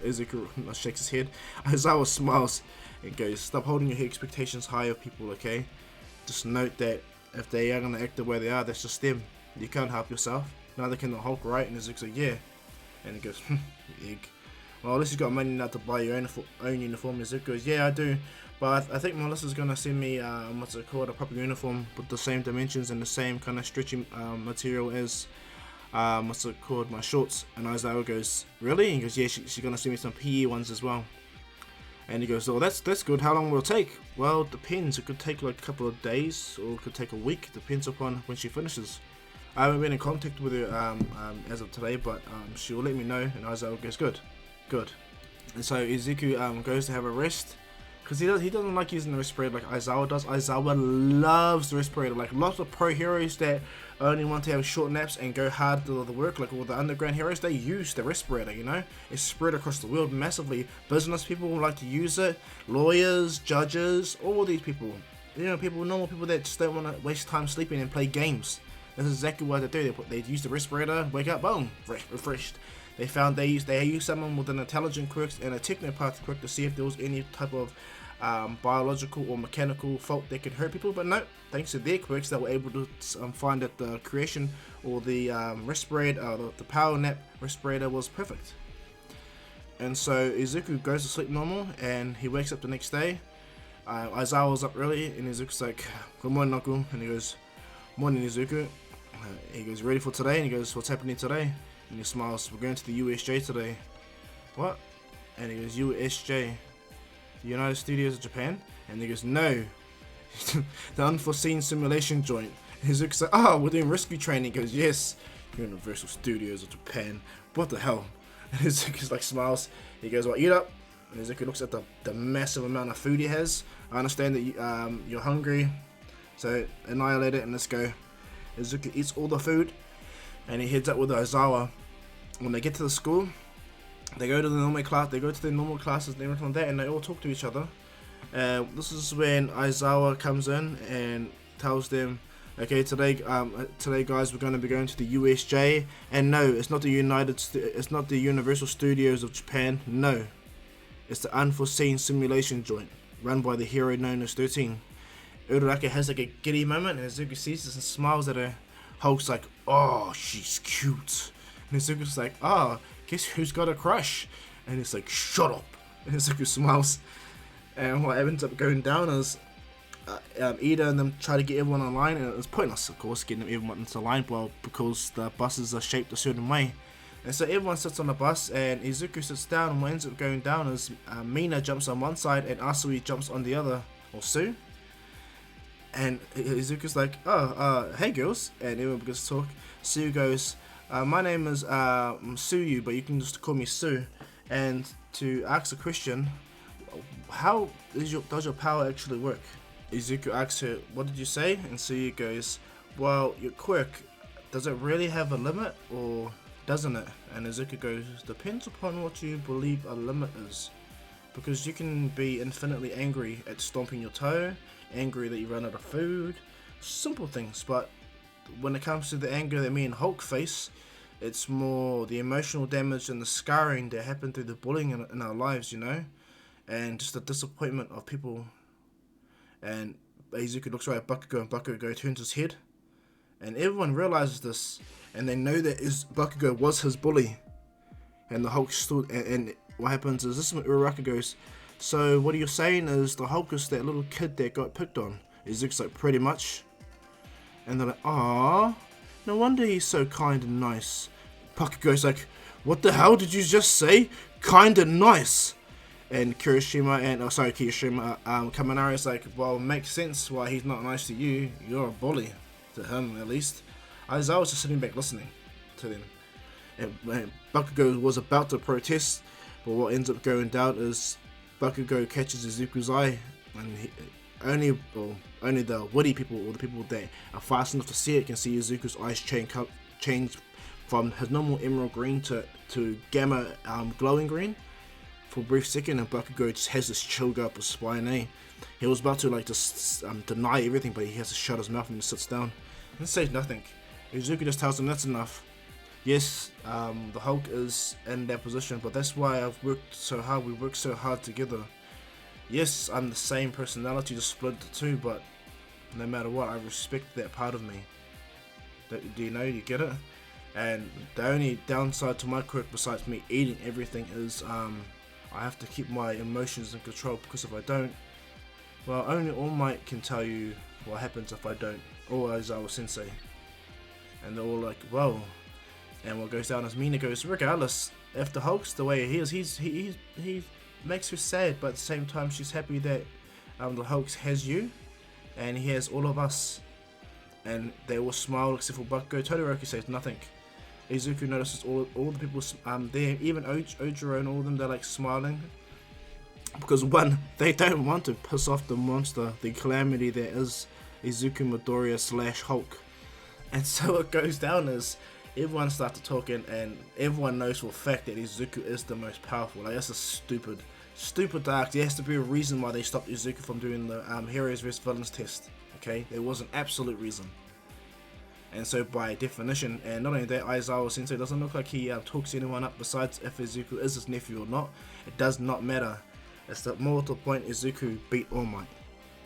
Izuku shakes his head, Aizawa smiles and goes, "Stop holding your expectations high of people, okay? Just note that if they are gonna act the way they are, that's just them. You can't help yourself. Neither can the Hulk, right?" And Izuku's like, "Yeah." And he goes, "Egg. Well, at least you got money now to buy your own uniform." Izuku goes, "Yeah, I do. But I think Melissa's gonna send me what's it called, a proper uniform with the same dimensions and the same kind of stretchy material as what's it called, my shorts." And Aizawa goes, "Really?" And he goes, "Yeah, she's gonna send me some PE ones as well." And he goes, "Oh, that's good. How long will it take?" "Well, it depends. It could take like a couple of days, or it could take a week. Depends upon when she finishes. I haven't been in contact with her as of today, but she will let me know." And Aizawa goes, "Good, good." And so Izuku goes to have a rest, because he doesn't like using the respirator like Aizawa does. Aizawa loves the respirator. Like lots of pro heroes that only want to have short naps and go hard to the work, like all the underground heroes, they use the respirator, you know? It's spread across the world massively. Business people like to use it, lawyers, judges, all these people. You know, normal people that just don't want to waste time sleeping and play games. That's exactly what they do. They use the respirator, wake up, boom, refreshed. They found they used someone with an intelligent quirk and a technopath quirk to see if there was any type of biological or mechanical fault that could hurt people, but no, thanks to their quirks, they were able to find that the creation or the respirator, the power nap respirator was perfect. And so Izuku goes to sleep normal, and he wakes up the next day. Aizawa's up early, and Izuku's like, "Good morning, Uncle," and he goes, "Morning, Izuku." He goes, "Ready for today?" And he goes, "What's happening today?" And he smiles, "We're going to the USJ today." "What?" And he goes, "USJ, the United Studios of Japan?" And he goes, "No, the unforeseen simulation joint." And Izuku's like, "Oh, we're doing rescue training." He goes, "Yes, Universal Studios of Japan. What the hell?" And Izuku's like smiles. He goes, "Well, eat up." And Izuku looks at the massive amount of food he has. "I understand that you're hungry, so annihilate it and let's go." Izuku eats all the food, and he heads up with Aizawa. When they get to the school, they go to the normal class. They go to their normal classes and everything like that, and they all talk to each other. This is when Aizawa comes in and tells them, "Okay, today guys, we're going to be going to the USJ, and no, it's not the Universal Studios of Japan. No, it's the unforeseen simulation joint run by the hero known as 13." Uraraka has like a giddy moment, and Izuku sees this and smiles at her. Hulk's like, oh, she's cute. And Izuku's like, oh, guess who's got a crush? And he's like, shut up. And Izuku smiles. And what ends up going down is Ida and them try to get everyone online, and it's pointless, of course, getting everyone into line, well, because the buses are shaped a certain way. And so everyone sits on the bus, and Izuku sits down, and what ends up going down is Mina jumps on one side, and Asui jumps on the other, or Sue. And Izuku's like, oh, hey girls, and everyone begins to talk. Sue goes, my name is Suyu, but you can just call me Sue. And to ask a question, how does your power actually work? Izuku asks her, what did you say? And Suyu goes, well, your quirk, does it really have a limit, or doesn't it? And Izuku goes, depends upon what you believe a limit is. Because you can be infinitely angry at stomping your toe, angry that you run out of food, simple things, but when it comes to the anger that me and Hulk face, it's more the emotional damage and the scarring that happened through the bullying in our lives, you know, and just the disappointment of people. And Izuku looks right at Bakugo, and Bakugo turns his head, and everyone realizes this, and they know that Bakugo was his bully. And the Hulk stood, and what happens is, this is when Uraraka goes, so what you're saying is the Hulk is that little kid that got picked on? Izuku's like, pretty much. And they're like, aww, no wonder he's so kind and nice. Bakugo's like, what the hell did you just say? Kind and nice. And Kiyashima Kaminari's like, well, it makes sense why he's not nice to you. You're a bully, to him at least. Aizawa was just sitting back listening to them. And Bakugo was about to protest, but what ends up going down is Bakugo catches Izuku's eye, and only the witty people, or the people that are fast enough to see it, can see Izuku's eyes change from his normal emerald green to gamma glowing green for a brief second, and Bakugo just has this chill go up his spine. He was about to like just deny everything, but he has to shut his mouth and he sits down and says nothing. Izuku just tells him that's enough. Yes, the Hulk is in that position, but that's why I've worked so hard. We work so hard together. Yes, I'm the same personality, just split into two, but no matter what, I respect that part of me. Do you know? You get it? And the only downside to my quirk, besides me eating everything, is I have to keep my emotions in control, because if I don't, well, only All Might can tell you what happens if I don't, or Aizawa Sensei. And they're all like, whoa. And what goes down is Mina goes, regardless, if the Hulk's the way he is, he makes her sad, but at the same time she's happy that the Hulk has you, and he has all of us. And they all smile except for Bakugo. Todoroki says nothing. Izuku notices all the people there, even Ojiro and all of them, they're like smiling. Because one, they don't want to piss off the monster, the calamity that is Izuku Midoriya / Hulk. And so it goes down is, everyone starts talking, and everyone knows for a fact that Izuku is the most powerful. Like, that's a stupid dark. There has to be a reason why they stopped Izuku from doing the Heroes vs Villains test. Okay, there was an absolute reason. And so by definition, and not only that, Aizawa Sensei doesn't look like he talks anyone up besides if Izuku is his nephew or not. It does not matter. It's the more to the point, Izuku beat All Might.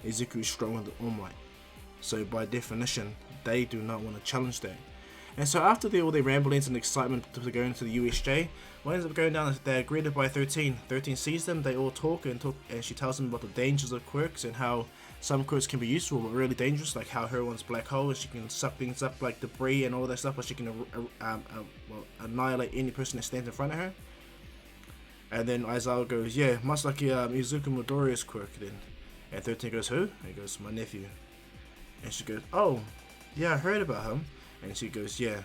Izuku is stronger than All Might. So by definition, they do not want to challenge that. And so after all their ramblings and excitement to go into the USJ, what ends up going down is they're greeted by 13. 13 sees them, they all talk, and she tells them about the dangers of quirks and how some quirks can be useful but really dangerous, like how her one's black hole, and she can suck things up like debris and all that stuff, but she can annihilate any person that stands in front of her. And then Aizawa goes, yeah, much like Izuku Midoriya's quirk then. And 13 goes, who? And he goes, my nephew. And she goes, oh, yeah, I heard about him. And she goes, yeah,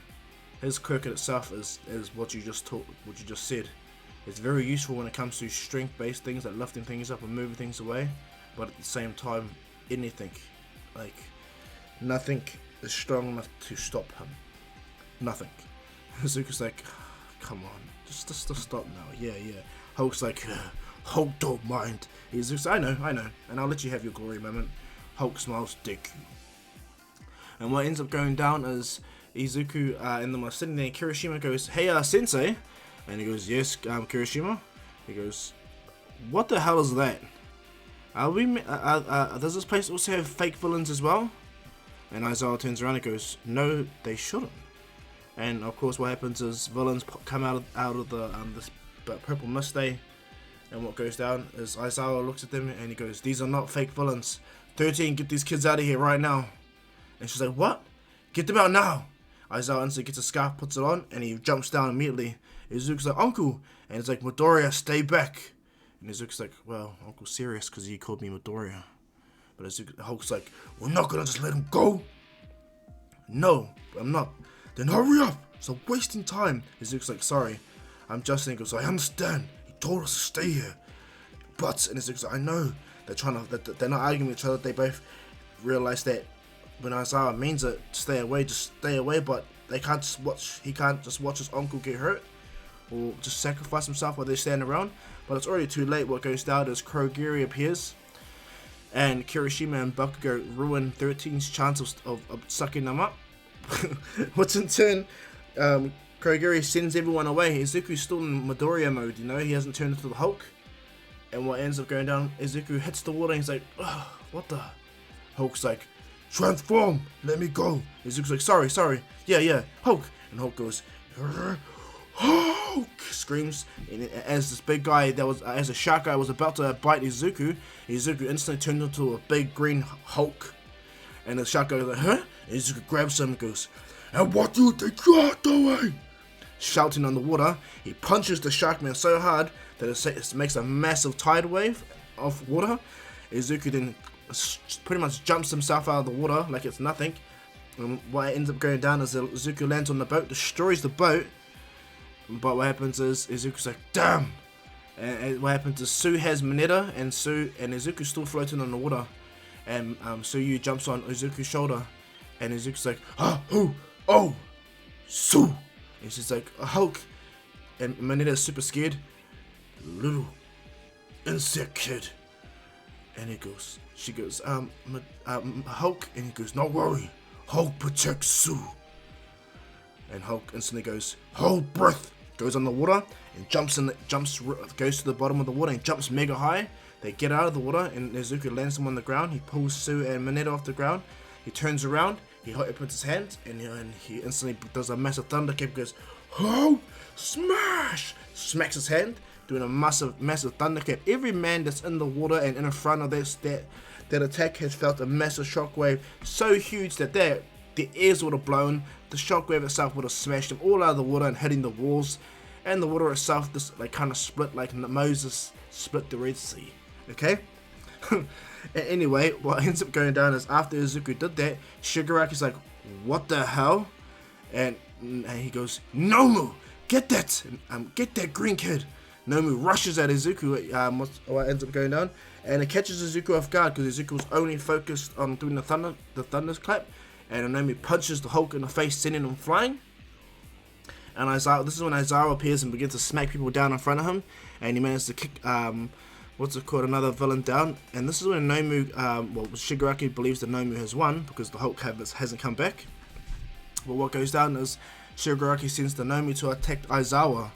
his quirk in itself is what you just said. It's very useful when it comes to strength-based things, like lifting things up and moving things away. But at the same time, anything, like, nothing is strong enough to stop him. Nothing. Izuku's like, come on, just stop now. Yeah. Hulk's like, Hulk don't mind. Izuku's, I know, and I'll let you have your glory moment. Hulk smiles, Deku. And what ends up going down is Izuku and them are sitting there. Kirishima goes, hey, Sensei. And he goes, yes, Kirishima. He goes, what the hell is that? Does this place also have fake villains as well? And Aizawa turns around and goes, no, they shouldn't. And of course what happens is villains come out of the this purple mist day. And what goes down is Aizawa looks at them and he goes, these are not fake villains. 13, get these kids out of here right now. And she's like, what? Get them out now. Aizawa instantly gets a scarf, puts it on, and he jumps down immediately. Izuku's like, Uncle. And he's like, Midoriya, stay back. And Izuku's like, well, Uncle's serious because he called me Midoriya. But Hulk's like, we're not going to just let him go. No, I'm not. Then hurry up. It's wasting time. Izuku's like, sorry. I'm just saying. He goes, I understand. He told us to stay here. But, and Izuku's like, I know. They're not arguing with each other. They both realize that when Aizawa means it, stay away, just stay away. But they can't just watch. He can't just watch his uncle get hurt or just sacrifice himself while they stand around. But it's already too late. What goes down is Kurogiri appears, and Kirishima and Bakugo ruin 13's chance of sucking them up. Which in turn, Kurogiri sends everyone away. Izuku's still in Midoriya mode, you know, he hasn't turned into the Hulk. And what ends up going down, Izuku hits the water and he's like, ugh, what the? Hulk's like, transform, let me go. Izuku's like, sorry, yeah, Hulk. And Hulk goes, Hulk! Screams, and as this big guy as a shark guy was about to bite Izuku instantly turned into a big green Hulk. And the shark guy goes like, huh? And Izuku grabs him and goes, and what do you think you're doing? Shouting on the water, he punches the shark man so hard that it makes a massive tide wave of water. Izuku then pretty much jumps himself out of the water like it's nothing. And what ends up going down is that Izuku lands on the boat, destroys the boat. But what happens is Izuku's like, damn! And what happens is Sue has Mineta and Izuku's still floating on the water. And Suyu jumps on Izuku's shoulder. And Izuku's like, oh, Sue! And she's like, Hulk! And Mineta's super scared. Little insect kid. And she goes, Hulk, and he goes, not worry, Hulk protects Sue. And Hulk instantly goes, hold breath, goes on the water and goes to the bottom of the water and jumps mega high. They get out of the water and Izuku lands them on the ground. He pulls Sue and Mineta off the ground. He turns around, he opens his hands, and he instantly does a massive thunder kick, goes, Hulk, smash! Smacks his hand, doing a massive thunder kick. Every man that's in the water and in front of that attack has felt a massive shockwave so huge that their ears would have blown. The shockwave itself would have smashed them all out of the water and hitting the walls, and the water itself just like kind of split like Moses split the Red Sea. Okay. Anyway, what ends up going down is after Izuku did that, Shigaraki's like, what the hell? And he goes, Nomu, get that green kid. Nomu rushes at Izuku. What ends up going down, and it catches Izuku off guard because Izuku was only focused on doing the thunderclap. And Nomu punches the Hulk in the face, sending him flying. And this is when Aizawa appears and begins to smack people down in front of him. And he manages to kick, another villain down. And this is when Nomu, Shigaraki believes that Nomu has won because the Hulk hasn't come back. But what goes down is Shigaraki sends the Nomu to attack Aizawa.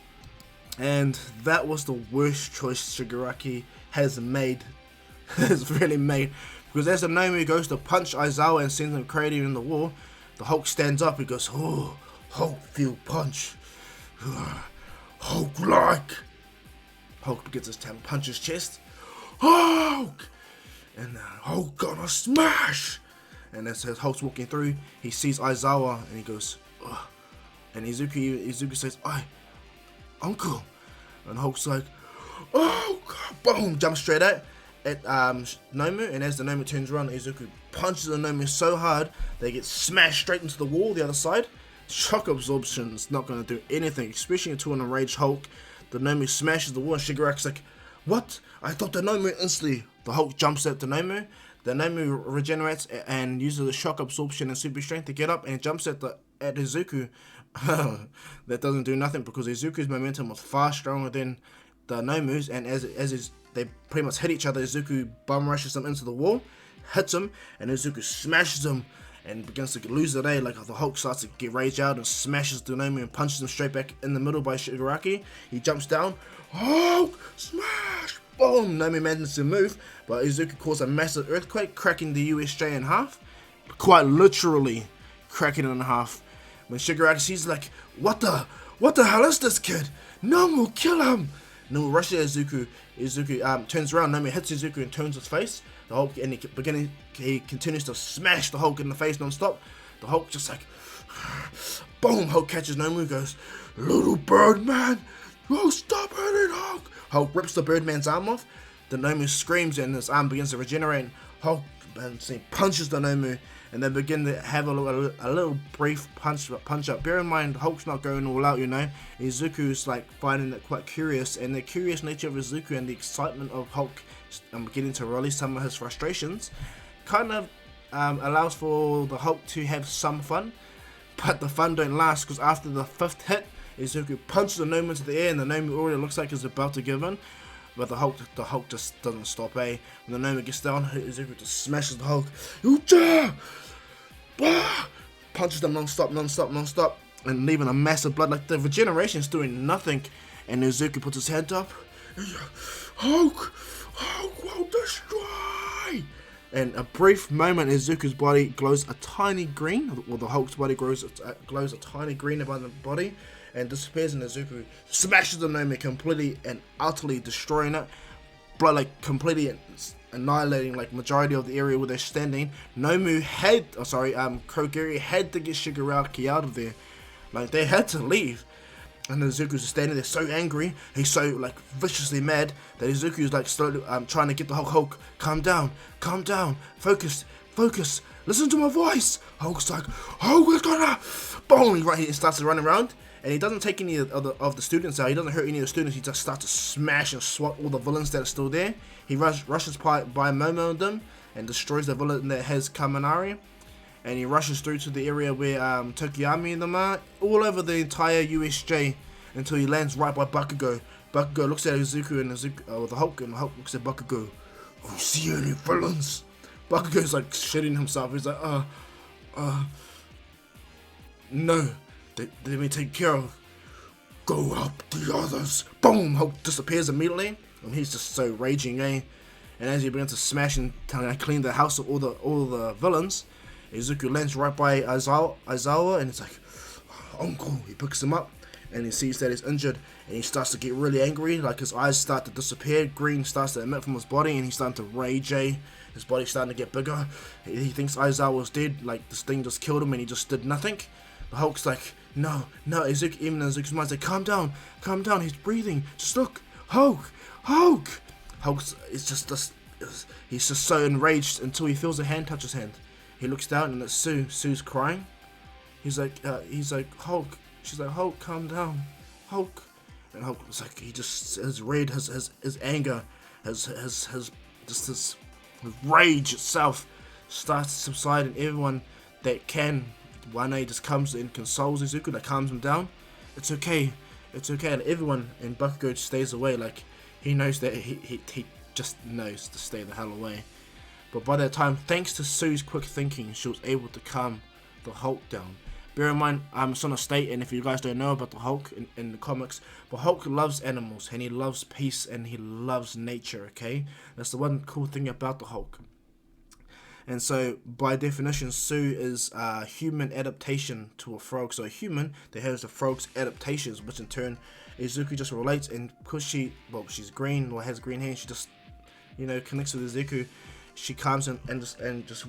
And that was the worst choice Shigaraki has made. Has really made. Because as the Nomu goes to punch Aizawa and sends him crazy in the wall, the Hulk stands up. He goes, oh, Hulk feel punch. Hulk begins to punch his chest. Hulk! And Hulk gonna smash! And as Hulk's walking through, he sees Aizawa and he goes, ugh. And Izuku says, Uncle. And Hulk's like, oh, boom, jumps straight at Nomu, and as the Nomu turns around, Izuku punches the Nomu so hard they get smashed straight into the wall the other side. Shock absorption is not going to do anything, especially to an enraged Hulk. The Nomu smashes the wall and Shigaraki's like, what? I thought the Nomu instantly. The Hulk jumps at the Nomu. The Nomu regenerates and uses the shock absorption and super strength to get up and jumps at Izuku. That doesn't do nothing because Izuku's momentum was far stronger than the Nomu's, and as they pretty much hit each other, Izuku bum rushes him into the wall, hits him, and Izuku smashes him and begins to lose the day. Like the Hulk starts to get rage out and smashes the Nomu and punches him straight back in the middle by Shigaraki. He jumps down, Hulk smash, boom. Nomu manages to move, but Izuku caused a massive earthquake, cracking the USJ in half. quite literally cracking it in half. When Shigaraki sees like, what the hell is this kid? Nomu, kill him! Nomu rushes at Izuku. Izuku turns around, Nomu hits Izuku and turns his face. The Hulk, and he continues to smash the Hulk in the face non-stop. The Hulk just like, boom, Hulk catches Nomu, goes, little Birdman, oh, stop hurting Hulk! Hulk rips the Birdman's arm off. The Nomu screams and his arm begins to regenerate. Hulk punches the Nomu, and they begin to have a little brief punch up. Bear in mind, Hulk's not going all out, you know. Izuku's like finding it quite curious, and the curious nature of Izuku and the excitement of Hulk getting to release some of his frustrations kind of allows for the Hulk to have some fun, but the fun don't last, because after the 5th hit, Izuku punches the Nomu into the air, and the Nomu already looks like he's about to give in. But the Hulk just doesn't stop, eh? When the Nomu gets down, Izuku just smashes the Hulk. Ucha! Punches them non-stop, and leaving a mess of blood. Like, the regeneration's doing nothing. And Izuku puts his hand up. Hulk will destroy! And a brief moment, Izuku's body glows a tiny green, or the Hulk's body glows a tiny green above the body, and disappears, and Izuku smashes the Nomu completely and utterly destroying it, but like completely annihilating like majority of the area where they're standing. Kogiri had to get Shigaraki out of there. Like, they had to leave. And Izuku's just standing there so angry, he's so like viciously mad that Izuku's like slowly trying to get the Hulk, calm down, focus, listen to my voice. Hulk's like, Hulk is gonna, boom, right, he starts to run around, and he doesn't take any of the students out, he doesn't hurt any of the students, he just starts to smash and swat all the villains that are still there. He rushes by Momo and them, and destroys the villain that has Kaminari. And he rushes through to the area where Tokiyami and them are, all over the entire USJ, until he lands right by Bakugo. Bakugo looks at Izuku and the Hulk, and the Hulk looks at Bakugo. Oh, you see any villains? Bakugo's like shitting himself. He's like, no, they may take care of. Go help the others. Boom! Hulk disappears immediately, and he's just so raging, eh? And as he begins to smash and clean the house of all the villains, Izuku lands right by Aizawa, and it's like, Uncle. He picks him up, and he sees that he's injured, and he starts to get really angry. Like, his eyes start to disappear, green starts to emit from his body, and he's starting to rage. His body's starting to get bigger. He thinks Aizawa's dead, like this thing just killed him, and he just did nothing. The Hulk's like, no, Izuku. Even Izuku's mind's like, calm down. He's breathing. Just look, Hulk. Hulk's he's just so enraged until he feels a hand touch his hand. He looks down, and it's Sue. Sue's crying. He's like, Hulk. She's like, Hulk, calm down, Hulk. And Hulk was like, his anger, his rage itself starts to subside, and everyone that can, Wane just comes and consoles Izuku, like calms him down. It's okay, and everyone in Bakugo stays away. Like, he knows that he just knows to stay the hell away. But by that time, thanks to Sue's quick thinking, she was able to calm the Hulk down. Bear in mind, I'm just gonna state, and if you guys don't know about the Hulk in the comics, but Hulk loves animals, and he loves peace, and he loves nature, okay? That's the one cool thing about the Hulk. And so, by definition, Sue is a human adaptation to a frog. So a human that has the frog's adaptations, which in turn, Izuku just relates, and because she's green, or has green hair, she just, connects with Izuku. She calms and just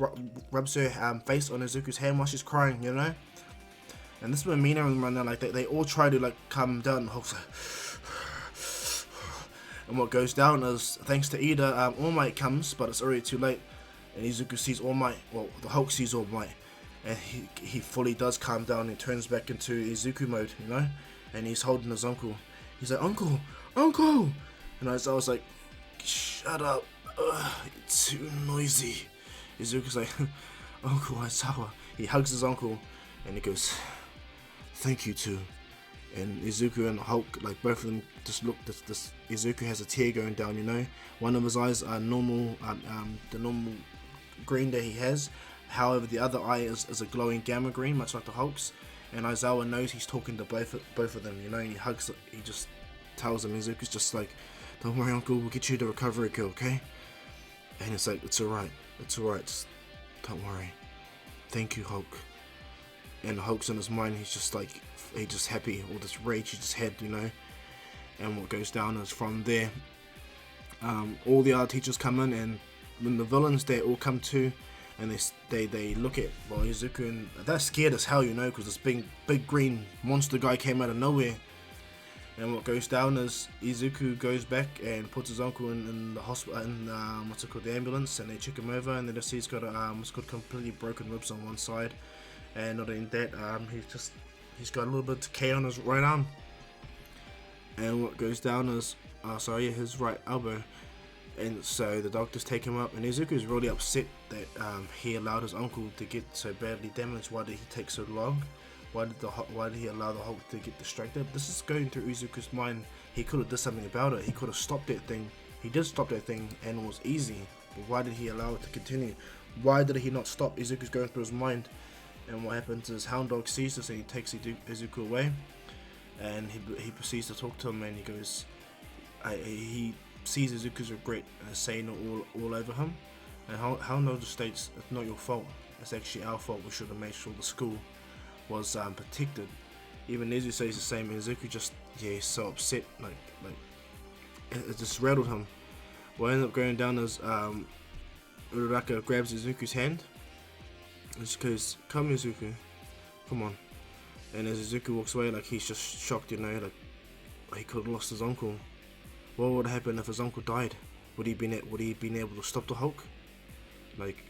rubs her face on Izuku's hand while she's crying, And this is when Mina and them run down, like they all try to like calm down. The Hulk's like, and what goes down is, thanks to Ida, All Might comes, but it's already too late. And Izuku sees All Might. Well, the Hulk sees All Might, and he fully does calm down and turns back into Izuku mode, And he's holding his uncle. He's like, Uncle. And I was like, shut up. It's too noisy. Izuku's like, Uncle Aizawa. He hugs his uncle, and he goes, thank you too. And Izuku and Hulk, like both of them, just look. This Izuku has a tear going down. One of his eyes are normal, the normal green that he has. However, the other eye is a glowing gamma green, much like the Hulk's. And Aizawa knows he's talking to both of them. And he hugs. He just tells him, Izuku's just like, don't worry, Uncle. We'll get you the recovery kit, okay? And it's like, it's alright. Just don't worry. thank you, Hulk. And Hulk's in his mind, he's just happy, all this rage he just had, you know. And what goes down is from there, all the other teachers come in, and when the villains, they all come to, and they look at Izuku, and they're scared as hell, you know, because this big green monster guy came out of nowhere. And what goes down is Izuku goes back and puts his uncle in the hospital, in the ambulance, and they check him over, and they just see he's got completely broken ribs on one side, and not only that, he's got a little bit of decay on his right arm. And what goes down is his right elbow. And so the doctors take him up, and Izuku's really upset that he allowed his uncle to get so badly damaged. Why did he take so long? Why did he allow the Hulk to get distracted? This is going through Izuku's mind. He could have done something about it. He could have stopped that thing. He did stop that thing, and it was easy. But why did he allow it to continue? Why did he not stop? Izuku's going through his mind. And what happens is Hound Dog sees this, and he takes Izuku away, and he proceeds to talk to him, and he goes, he sees Izuku's regret and is saying it all over him. And Hound Dog just states, it's not your fault. It's actually our fault. We should have made sure the school was protected. Even Nezu says the same, and Izuku just, he's so upset, like it just rattled him. What ended up going down is Uraraka grabs Izuku's hand and just goes, come Izuku, come on. And as Izuku walks away, like he's just shocked, you know, like he could have lost his uncle. What would happen if his uncle died? Would he been able to stop the Hulk? Like,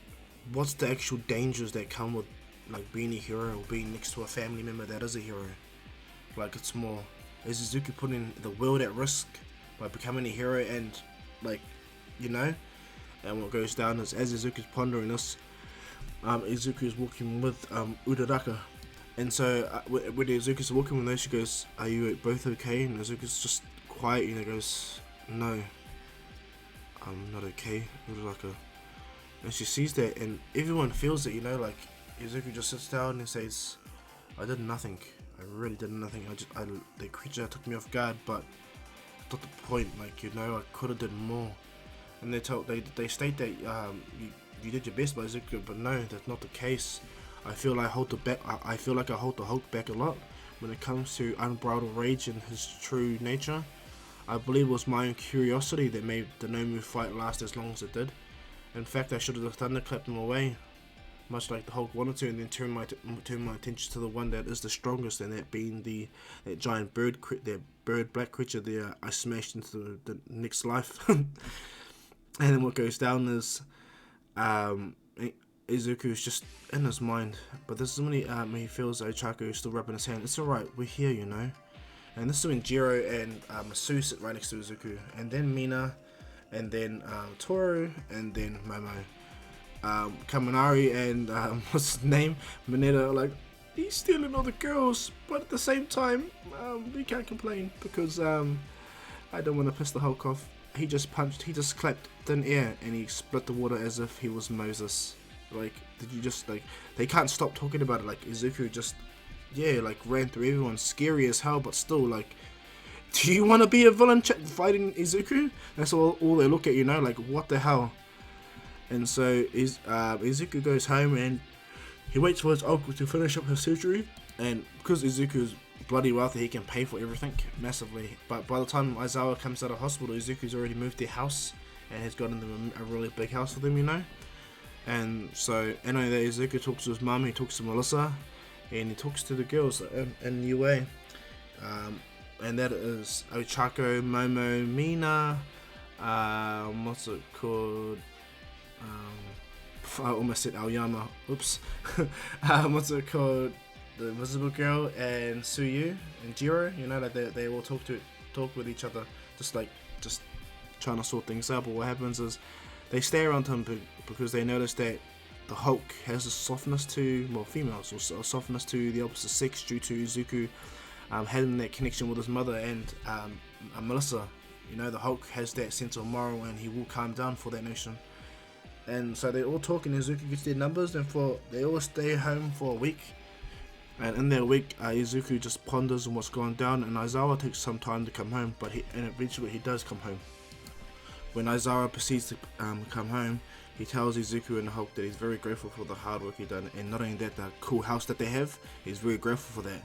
what's the actual dangers that come with like being a hero or being next to a family member that is a hero? Like, it's more, is Izuku putting the world at risk by becoming a hero? And like, you know, and what goes down is as Izuku's pondering this, Izuku is walking with Uraraka, and so when Izuku's walking with her, she goes, are you both okay? And Izuku's just quiet, and he goes, no, I'm not okay, Uraraka. And she sees that, and everyone feels it, you know, like Izuku just sits down and says, I did nothing. I really did nothing. The creature took me off guard, but not the point. Like, you know, I could have done more. And they state that you did your best by Izuku, but no, that's not the case. I feel like I feel like I hold the Hulk back a lot when it comes to unbridled rage and his true nature. I believe it was my own curiosity that made the Nomu fight last as long as it did. In fact, I should have thunderclapped him away, much like the Hulk wanted to, and then turn my attention to the one that is the strongest, and that being that giant bird black creature there I smashed into the next life. And then what goes down is Izuku is just in his mind, but this is when he feels Ochako is still rubbing his hand. It's alright, we're here, you know. And this is when Jiro and Masu sit right next to Izuku, and then Mina, and then Toru, and then Momo. Kaminari and what's his name, Mineta, are like, he's stealing all the girls, but at the same time we can't complain because I don't want to piss the Hulk off. He just clapped thin air and he split the water as if he was Moses. Like, did you just, like, they can't stop talking about it. Like, Izuku just, like ran through everyone, scary as hell, but still, like, do you want to be a villain fighting Izuku? That's all they look at, you know, like, what the hell. And so Izuku goes home and he waits for his uncle to finish up his surgery, and because Izuku is bloody wealthy, he can pay for everything massively. But by the time Aizawa comes out of hospital, Izuku's already moved their house and has gotten them a really big house for them, you know. And so, I know that Izuku talks to his mum, he talks to Melissa, and he talks to the girls in UA. And that is Ochako, Momo, Mina, what's it called? I almost said Aoyama. Oops. What's it called? The Invisible Girl and Suyu and Jiro. You know, that they all talk with each other, just trying to sort things out. But what happens is they stay around him because they notice that the Hulk has a softness to females, or a softness to the opposite sex due to Izuku having that connection with his mother and Melissa. You know, the Hulk has that sense of moral, and he will calm down for that nation. And so they all talk, and Izuku gets their numbers, and they all stay home for a week. And in that week, Izuku just ponders on what's going down, and Aizawa takes some time to come home, and eventually he does come home. When Aizawa proceeds to come home, He tells Izuku and the Hulk that he's very grateful for the hard work he done, and not only that, the cool house that they have, he's very grateful for that.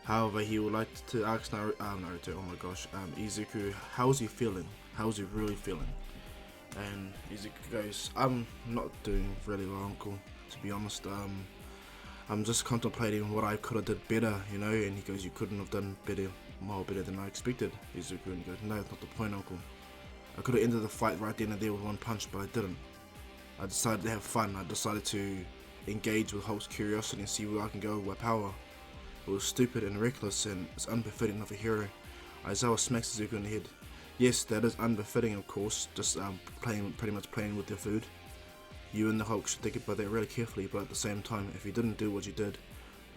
However, he would like to ask Naruto, oh my gosh, Izuku, how's he feeling? How's he really feeling? And Izuku goes, I'm not doing really well, uncle, to be honest. I'm just contemplating what I could have did better, you know. And he goes, you couldn't have done more better than I expected, Izuku. And he goes, no, that's not the point, uncle. I could have ended the fight right then and there with one punch, but I didn't. I decided to have fun. I decided to engage with Hulk's curiosity and see where I can go with my power. It was stupid and reckless, and it's unbefitting of a hero. Aizawa smacks Izuku in the head. Yes, that is unbefitting, of course, just pretty much playing with your food. You and the Hulk should think about that really carefully, but at the same time, if you didn't do what you did,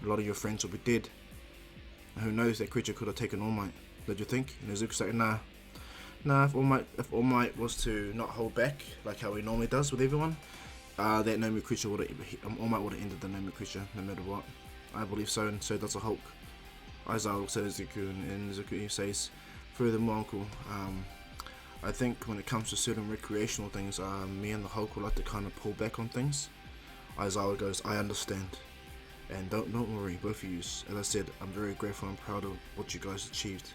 a lot of your friends will be dead. And who knows, that creature could have taken All Might. Did you think? And Izuku's like, nah, if All Might was to not hold back, like how he normally does with everyone, that Nomi creature All Might would have ended the Nomi creature, no matter what. I believe so, and so does the Hulk. Aizawa looks at Izuku, and Izuku says, furthermore, uncle, I think when it comes to certain recreational things, me and the Hulk will like to kind of pull back on things. Aizawa goes, I understand. And don't worry, both of you. As I said, I'm very grateful and proud of what you guys achieved.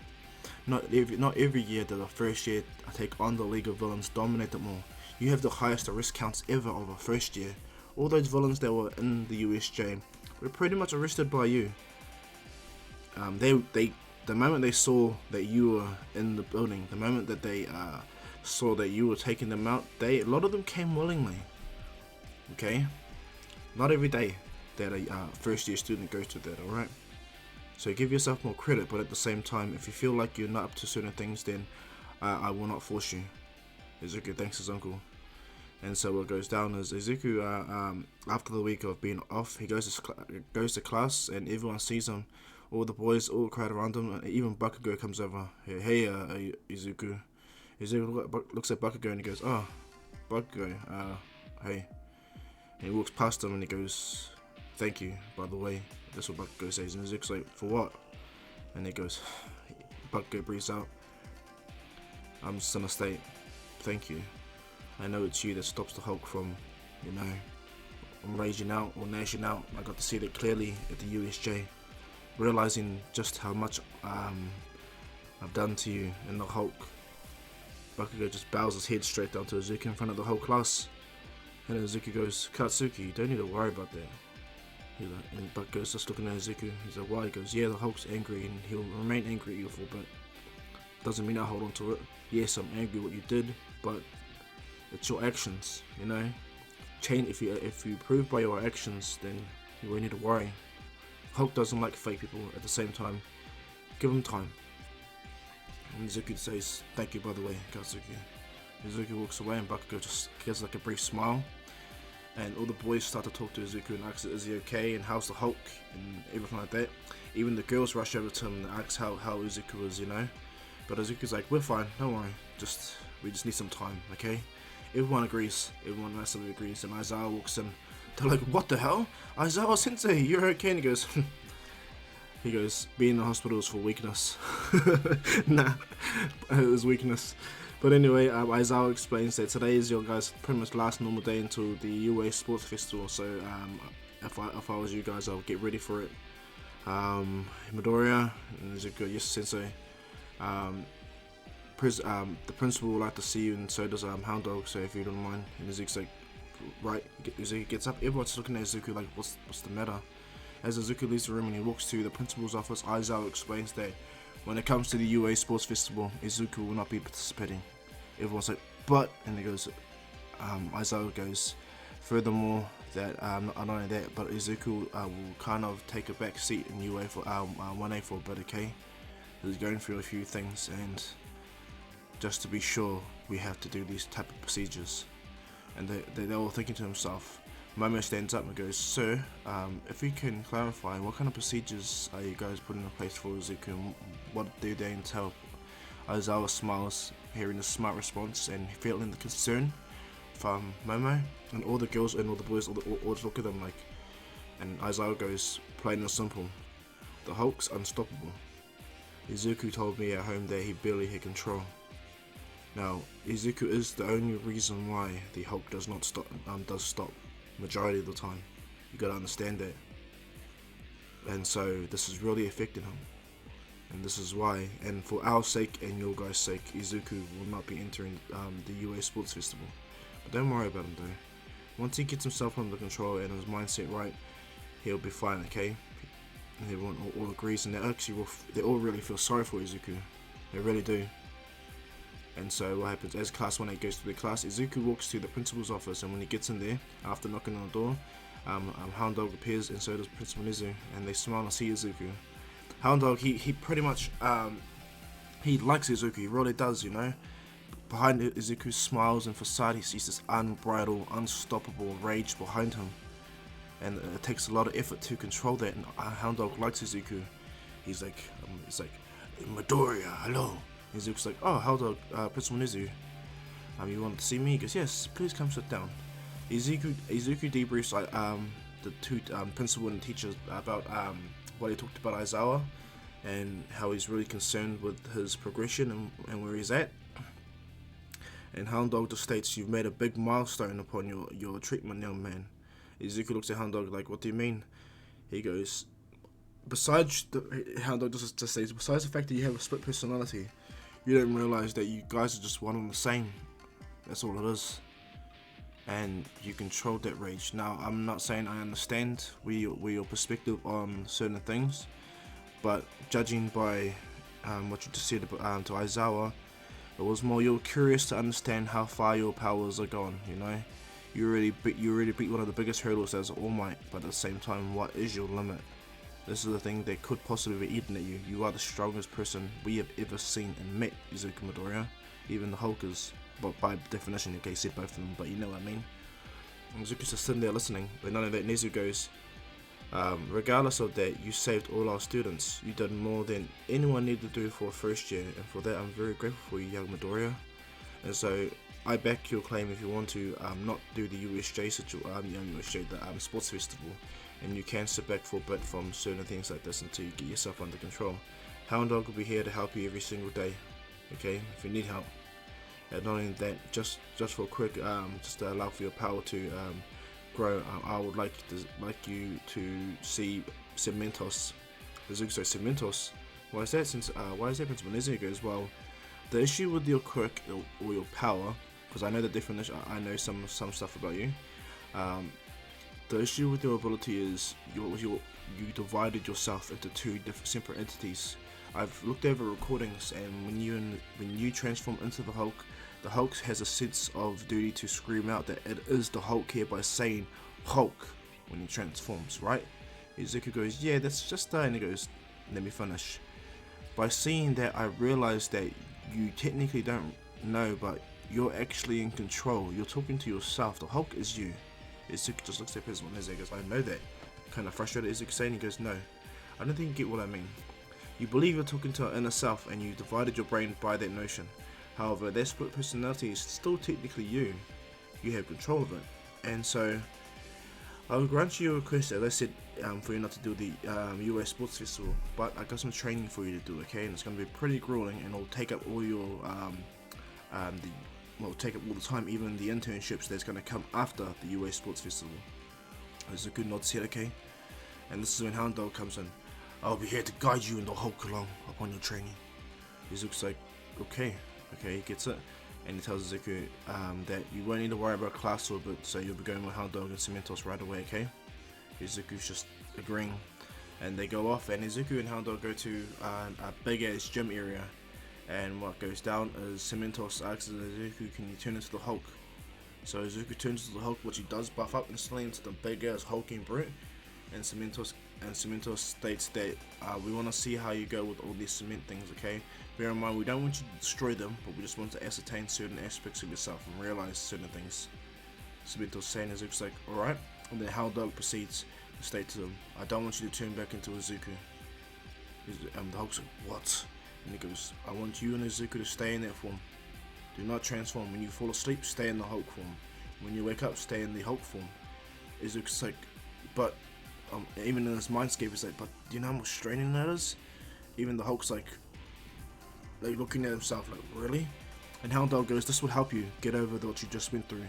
Not every year that the first year I take on the League of Villains dominate them all. You have the highest arrest counts ever of a first year. All those villains that were in the USJ were pretty much arrested by you. The moment they saw that you were in the building, the moment that they saw that you were taking them out, a lot of them came willingly. Okay? Not every day that a first year student goes through that, alright? So give yourself more credit, but at the same time, if you feel like you're not up to certain things, then I will not force you. Izuku thanks his uncle. And so what goes down is Izuku, after the week of being off, he goes to class and everyone sees him. All the boys all crowd around him, and even Bakugo comes over. Hey, Izuku. Izuku looks at Bakugo and he goes, oh, Bakugo, hey. And he walks past him and he goes, thank you, by the way. That's what Bakugo says. And Izuku's like, for what? And he goes, Bakugo breathes out. I'm just gonna state, thank you. I know it's you that stops the Hulk from, you know, raging out or gnashing out. I got to see that clearly at the USJ. Realizing just how much I've done to you and the Hulk. Bakugo just bows his head straight down to Izuku in front of the whole class. And Izuku goes, Katsuki, you don't need to worry about that. And Bakugo's just looking at Izuku. He's like, why? He goes, yeah, the Hulk's angry and he'll remain angry at you for a bit. Doesn't mean I hold on to it. Yes, I'm angry what you did, but it's your actions, you know. If you prove by your actions, then you won't need to worry. Hulk doesn't like fake people. At the same time, give him time. And Izuku says, thank you by the way, Katsuki. Izuku walks away and Bakugo just gets like a brief smile. And all the boys start to talk to Izuku and ask, is he okay, and how's the Hulk, and everything like that. Even the girls rush over to him and ask how Izuku is, you know. But Izuku's like, we're fine, don't worry. We just need some time, okay? Everyone agrees. Everyone massively agrees. And Aizawa walks in. They're like, what the hell? Aizawa Sensei, you're okay? And he goes, being in the hospital is for weakness. Nah, it was weakness. But anyway, Aizawa explains that today is your guys' pretty much last normal day until the UA Sports Festival. So if I was you guys, I'll get ready for it. Midoriya and Izuku, yes Sensei. The principal would like to see you, and so does Hound Dog. So if you don't mind. And Izuku's like, right. Izuku gets up. Everyone's looking at Izuku like, what's the matter? As Izuku leaves the room and he walks to the principal's office, Aizawa explains that when it comes to the UA Sports Festival, Izuku will not be participating. Everyone's like, but, and he goes, Aizawa goes, furthermore, that not only that, but Izuku will kind of take a back seat in UA for 1A for a bit, okay? He's going through a few things, and just to be sure, we have to do these type of procedures. And they're all thinking to himself. Momo stands up and goes, sir, if you can clarify, what kind of procedures are you guys putting in place for Izuku, and what do they entail? Aizawa smiles, hearing the smart response and feeling the concern from Momo, and all the girls and all the boys all look at them like, and Aizawa goes, plain and simple, the Hulk's unstoppable. Izuku told me at home that he barely had control. Now, Izuku is the only reason why the Hulk does stop majority of the time. You gotta understand that. And so this is really affecting him. And this is why, and for our sake and your guys' sake, Izuku will not be entering the US Sports Festival. But don't worry about him though. Once he gets himself under control and his mindset right, he'll be fine, okay? And everyone all agrees, and they all really feel sorry for Izuku. They really do. And so what happens, as Class 1A goes through the class, Izuku walks to the principal's office, and when he gets in there, after knocking on the door, Hound Dog appears, and so does Principal Nizu, and they smile and see Izuku. Hound Dog, he pretty much, he likes Izuku, he really does, you know. Behind Izuku's smiles and facade, he sees this unbridled, unstoppable rage behind him. And it takes a lot of effort to control that, and Hound Dog likes Izuku. He's like, Midoriya, hello. Izuku's like, oh, Hound Dog, Principal Nizu, you wanted to see me? He goes, yes, please come sit down. Izuku debriefs the two principal and teachers about what he talked about Aizawa, and how he's really concerned with his progression and where he's at. And Hound Dog just states, you've made a big milestone upon your treatment, young man. Izuku looks at Hound Dog like, what do you mean? He goes, Hound Dog just says, besides the fact that you have a split personality, you don't realize that you guys are just one and the same. That's all it is. And you control that rage. Now, I'm not saying I understand where your perspective on certain things, but judging by what you just said to Aizawa, it was more you're curious to understand how far your powers are gone. You know, you already beat one of the biggest hurdles as All Might, but at the same time, what is your limit? This is the thing that could possibly be eaten at you. You are the strongest person we have ever seen and met, Izuku Midoriya. Even the Hulk is, but by definition, okay, said both of them, but you know what I mean. Izuku's just sitting there listening, but none of that. Nizu goes, regardless of that, you saved all our students. You did more than anyone needed to do for a first year, and for that I'm very grateful for you, young Midoriya. And so I back your claim if you want to not do the USJ the sports festival, and you can sit back for a bit from certain things like this until you get yourself under control. Hound Dog will be here to help you every single day, okay, if you need help. And not only that, just for a quick, just to allow for your power to grow, I would like you to see Cementos. Izuku says, Cementos? Why is that? Why is that, Principal? Izuku goes, well, the issue with your quirk or your power, because I know the definition, I know some stuff about you. The issue with your ability is you divided yourself into two separate entities. I've looked over recordings, and when you transform into the Hulk has a sense of duty to scream out that it is the Hulk here by saying Hulk when he transforms, right? Izuku goes, yeah, that's just that, and he goes, let me finish. By seeing that, I realized that you technically don't know, but you're actually in control. You're talking to yourself. The Hulk is you. Izuku just looks at Principal Nizu and goes, I know that. Kind of frustrated, Izuku saying, he goes, no, I don't think you get what I mean. You believe you're talking to our inner self, and you divided your brain by that notion. However, that split personality is still technically you. You have control of it. And so, I will grant you a request, as I said, for you not to do the US Sports Festival, but I got some training for you to do, okay? And it's going to be pretty grueling, and it'll take up all your, take up all the time, even the internships that's going to come after the US Sports Festival. There's a good nod said, okay? And this is when Hound Dog comes in. I'll be here to guide you and the Hulk along upon your training. Izuku's like, okay, he gets it. And he tells Izuku that you won't need to worry about class or bit, so you'll be going with Hound Dog and Cementos right away, okay? Izuku's just agreeing. And they go off, and Izuku and Hound Dog go to a big ass gym area. And what goes down is Cementos asks Izuku, can you turn into the Hulk? So Izuku turns into the Hulk, which he does buff up instantly into the big ass hulking brute. And Cementos states that we want to see how you go with all these cement things, okay? Bear in mind, we don't want you to destroy them, but we just want to ascertain certain aspects of yourself and realize certain things. Cementos saying, Izuku's like, alright. And then Hound Dog proceeds to state to him, I don't want you to turn back into Izuku. The Hulk's like, what? And he goes, I want you and Izuku to stay in that form. Do not transform. When you fall asleep, stay in the Hulk form. When you wake up, stay in the Hulk form. Izuku's like, but even in his mindscape, he's like, but do you know how much straining that is? Even the Hulk's like looking at himself like, really? And Hound Dog goes, this will help you get over what you just went through.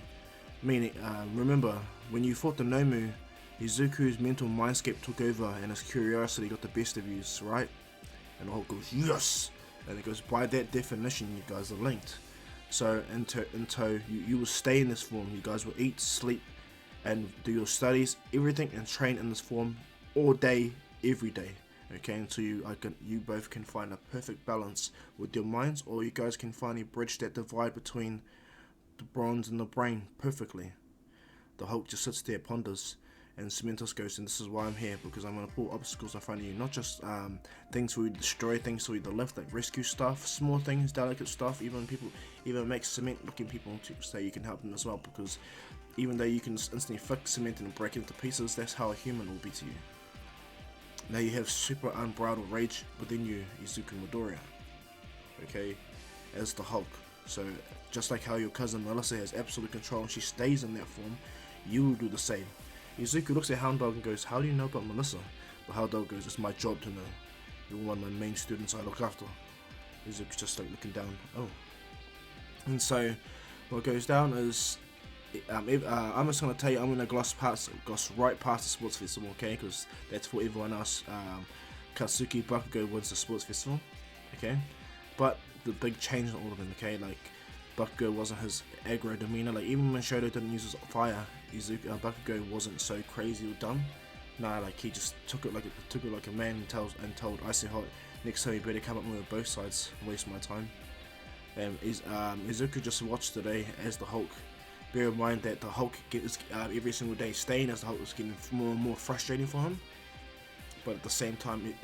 Meaning, remember, when you fought the Nomu, Izuku's mental mindscape took over and his curiosity got the best of you, right? And the Hulk goes, yes! And it goes, by that definition, you guys are linked. So, you will stay in this form. You guys will eat, sleep, and do your studies, everything, and train in this form all day, every day. Okay, until you both can find a perfect balance with your minds, or you guys can finally bridge that divide between the bronze and the brain perfectly. The Hulk just sits there, ponders, and Cementos goes, and this is why I'm here, because I'm going to put obstacles in front of you, not just things for you to destroy, things for you to lift, like rescue stuff, small things, delicate stuff, even make cement looking people to say you can help them as well, because even though you can instantly fix cement and break it into pieces, that's how a human will be to you. Now you have super unbridled rage within you, Izuku Midoriya, okay, as the Hulk. So just like how your cousin Melissa has absolute control and she stays in that form, you will do the same. Izuku looks at Hound Dog and goes, how do you know about Melissa? But Hound Dog goes, it's my job to know. You're one of my main students I look after. Izuku's just like looking down, oh. And so what goes down is, I'm just going to tell you, I'm going to gloss right past the sports festival, okay, because that's for everyone else. Katsuki Bakugo wins the sports festival, okay, but the big change in all of them, okay, like Bakugo wasn't his aggro demeanor, like even when Shoto didn't use his fire, Bakugo wasn't so crazy or dumb. Nah, like he just took it like a man and told Icy Hot, next time you better come up with both sides, waste my time. And Izuku just watched today as the Hulk. Bear in mind that the Hulk gets every single day staying as the Hulk was getting more and more frustrating for him. But at the same time,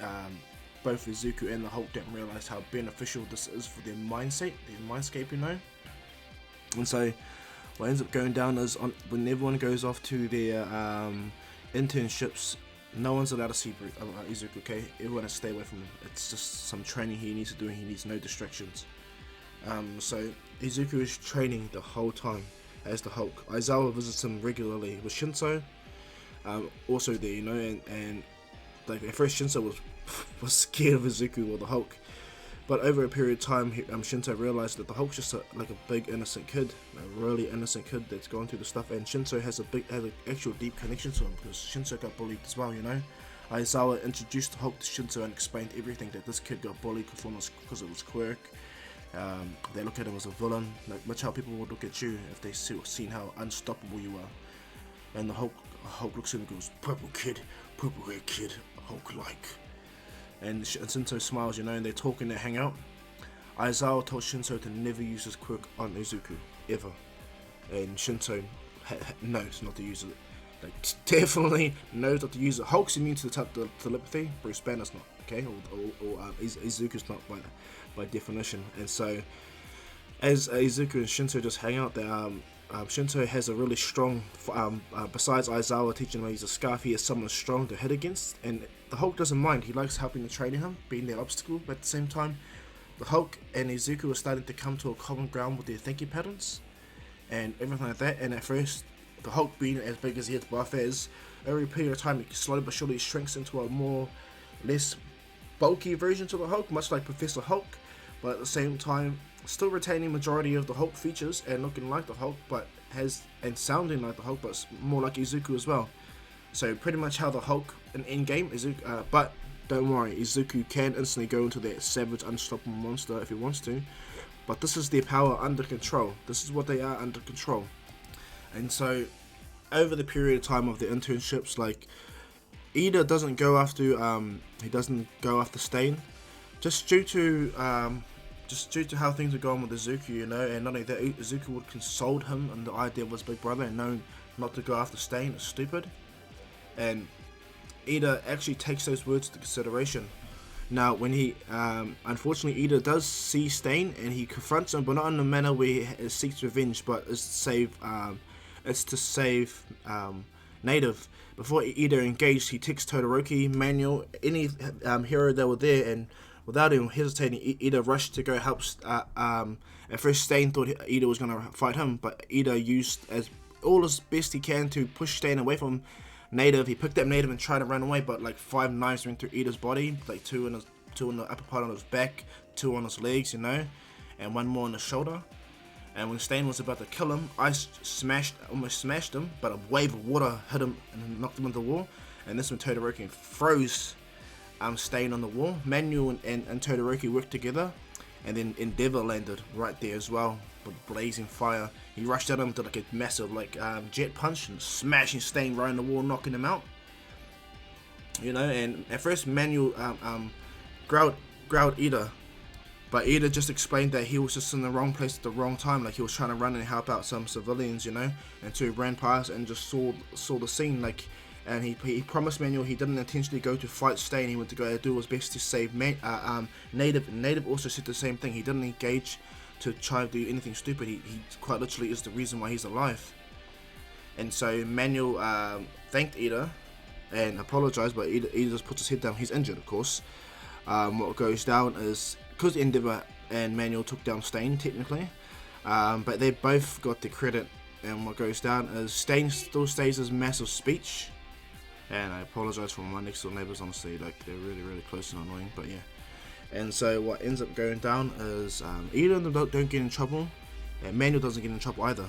both Izuku and the Hulk don't realize how beneficial this is for their mindscape, you know. And so, what ends up going down is when everyone goes off to their internships, no one's allowed to see Izuku. Okay, everyone has to stay away from him. It's just some training he needs to do. And he needs no distractions. So Izuku is training the whole time as the Hulk. Aizawa visits him regularly with Shinso, also there, you know, and like at first Shinso was scared of Izuku or the Hulk, but over a period of time, Shinso realized that the Hulk's just like a big innocent kid, a really innocent kid that's gone through the stuff, and Shinso has an actual deep connection to him because Shinso got bullied as well, you know. Aizawa introduced the Hulk to Shinso and explained everything, that this kid got bullied because it was Quirk. They look at him as a villain, like much how people would look at you if they seen how unstoppable you are. And the Hulk looks at him and goes, purple hair kid, Hulk-like. And Shinso smiles, you know, and they talk and they hang out. Aizawa told Shinso to never use his quirk on Izuku, ever. And Shinso knows not to use it. Like, definitely knows not to use it. Hulk's immune to the telepathy, Bruce Banner's not, okay? Or Izuku's not by definition. And so, as Izuku and Shinso just hang out there, Shinso has a really strong, besides Aizawa teaching him he's a scarf, he has someone strong to hit against, and the Hulk doesn't mind. He likes helping and training him, being their obstacle, but at the same time, the Hulk and Izuku are starting to come to a common ground with their thinking patterns, and everything like that, and at first, the Hulk being as big as he is, buff as, over a period of time, he slowly but surely shrinks into a less bulky version to the Hulk, much like Professor Hulk, but at the same time, still retaining majority of the Hulk features and looking like the Hulk, and sounding like the Hulk, but more like Izuku as well. So pretty much how the Hulk in Endgame, Izuku, but don't worry, Izuku can instantly go into that savage, unstoppable monster if he wants to. But this is their power under control. This is what they are under control. And so, over the period of time of the internships, like Ida doesn't go after, Stain, just due to how things are going with Izuku, you know, and not only that, Izuku would console him on the idea of his big brother and know not to go after Stain is stupid. And Ida actually takes those words into consideration. Now, when he, unfortunately, Ida does see Stain and he confronts him, but not in a manner where he seeks revenge, but it's to save Native. Before Ida engaged, he takes Todoroki, Manuel, any hero that were there, and without him hesitating, Ida rushed to go help. At first, Stain thought Ida was going to fight him, but Ida used all his best he can to push Stain away from Native. He picked up Native and tried to run away, but like 5 knives went through Ida's body, like two in the upper part of his back, 2 on his legs, you know. and one more on the shoulder. And when Stain was about to kill him, Ice almost smashed him, but a wave of water hit him and knocked him into the wall. And this when Todoroki froze Stain on the wall. Manual and Todoroki worked together, and then Endeavor landed right there as well with blazing fire. He rushed at him to like a massive jet punch and smashing Stain right on the wall, knocking him out. You know, and at first Manual growled Ida, but Ida just explained that he was just in the wrong place at the wrong time, like he was trying to run and help out some civilians, you know, and so he ran past and just saw the scene, like, and he promised Manual he didn't intentionally go to fight Stain. He went to go do his best to save Native. Native also said the same thing. He didn't engage to try to do anything stupid. He quite literally is the reason why he's alive. And so Manual thanked Ida and apologized, but Ida just puts his head down. He's injured, of course. What goes down is, because Endeavor and Manual took down Stain technically, but they both got the credit, and what goes down is Stain still stays his massive speech, and I apologize for my next door neighbors, honestly, like they're really close and annoying, but yeah. And so what ends up going down is Ida and them don't get in trouble, and Manual doesn't get in trouble either.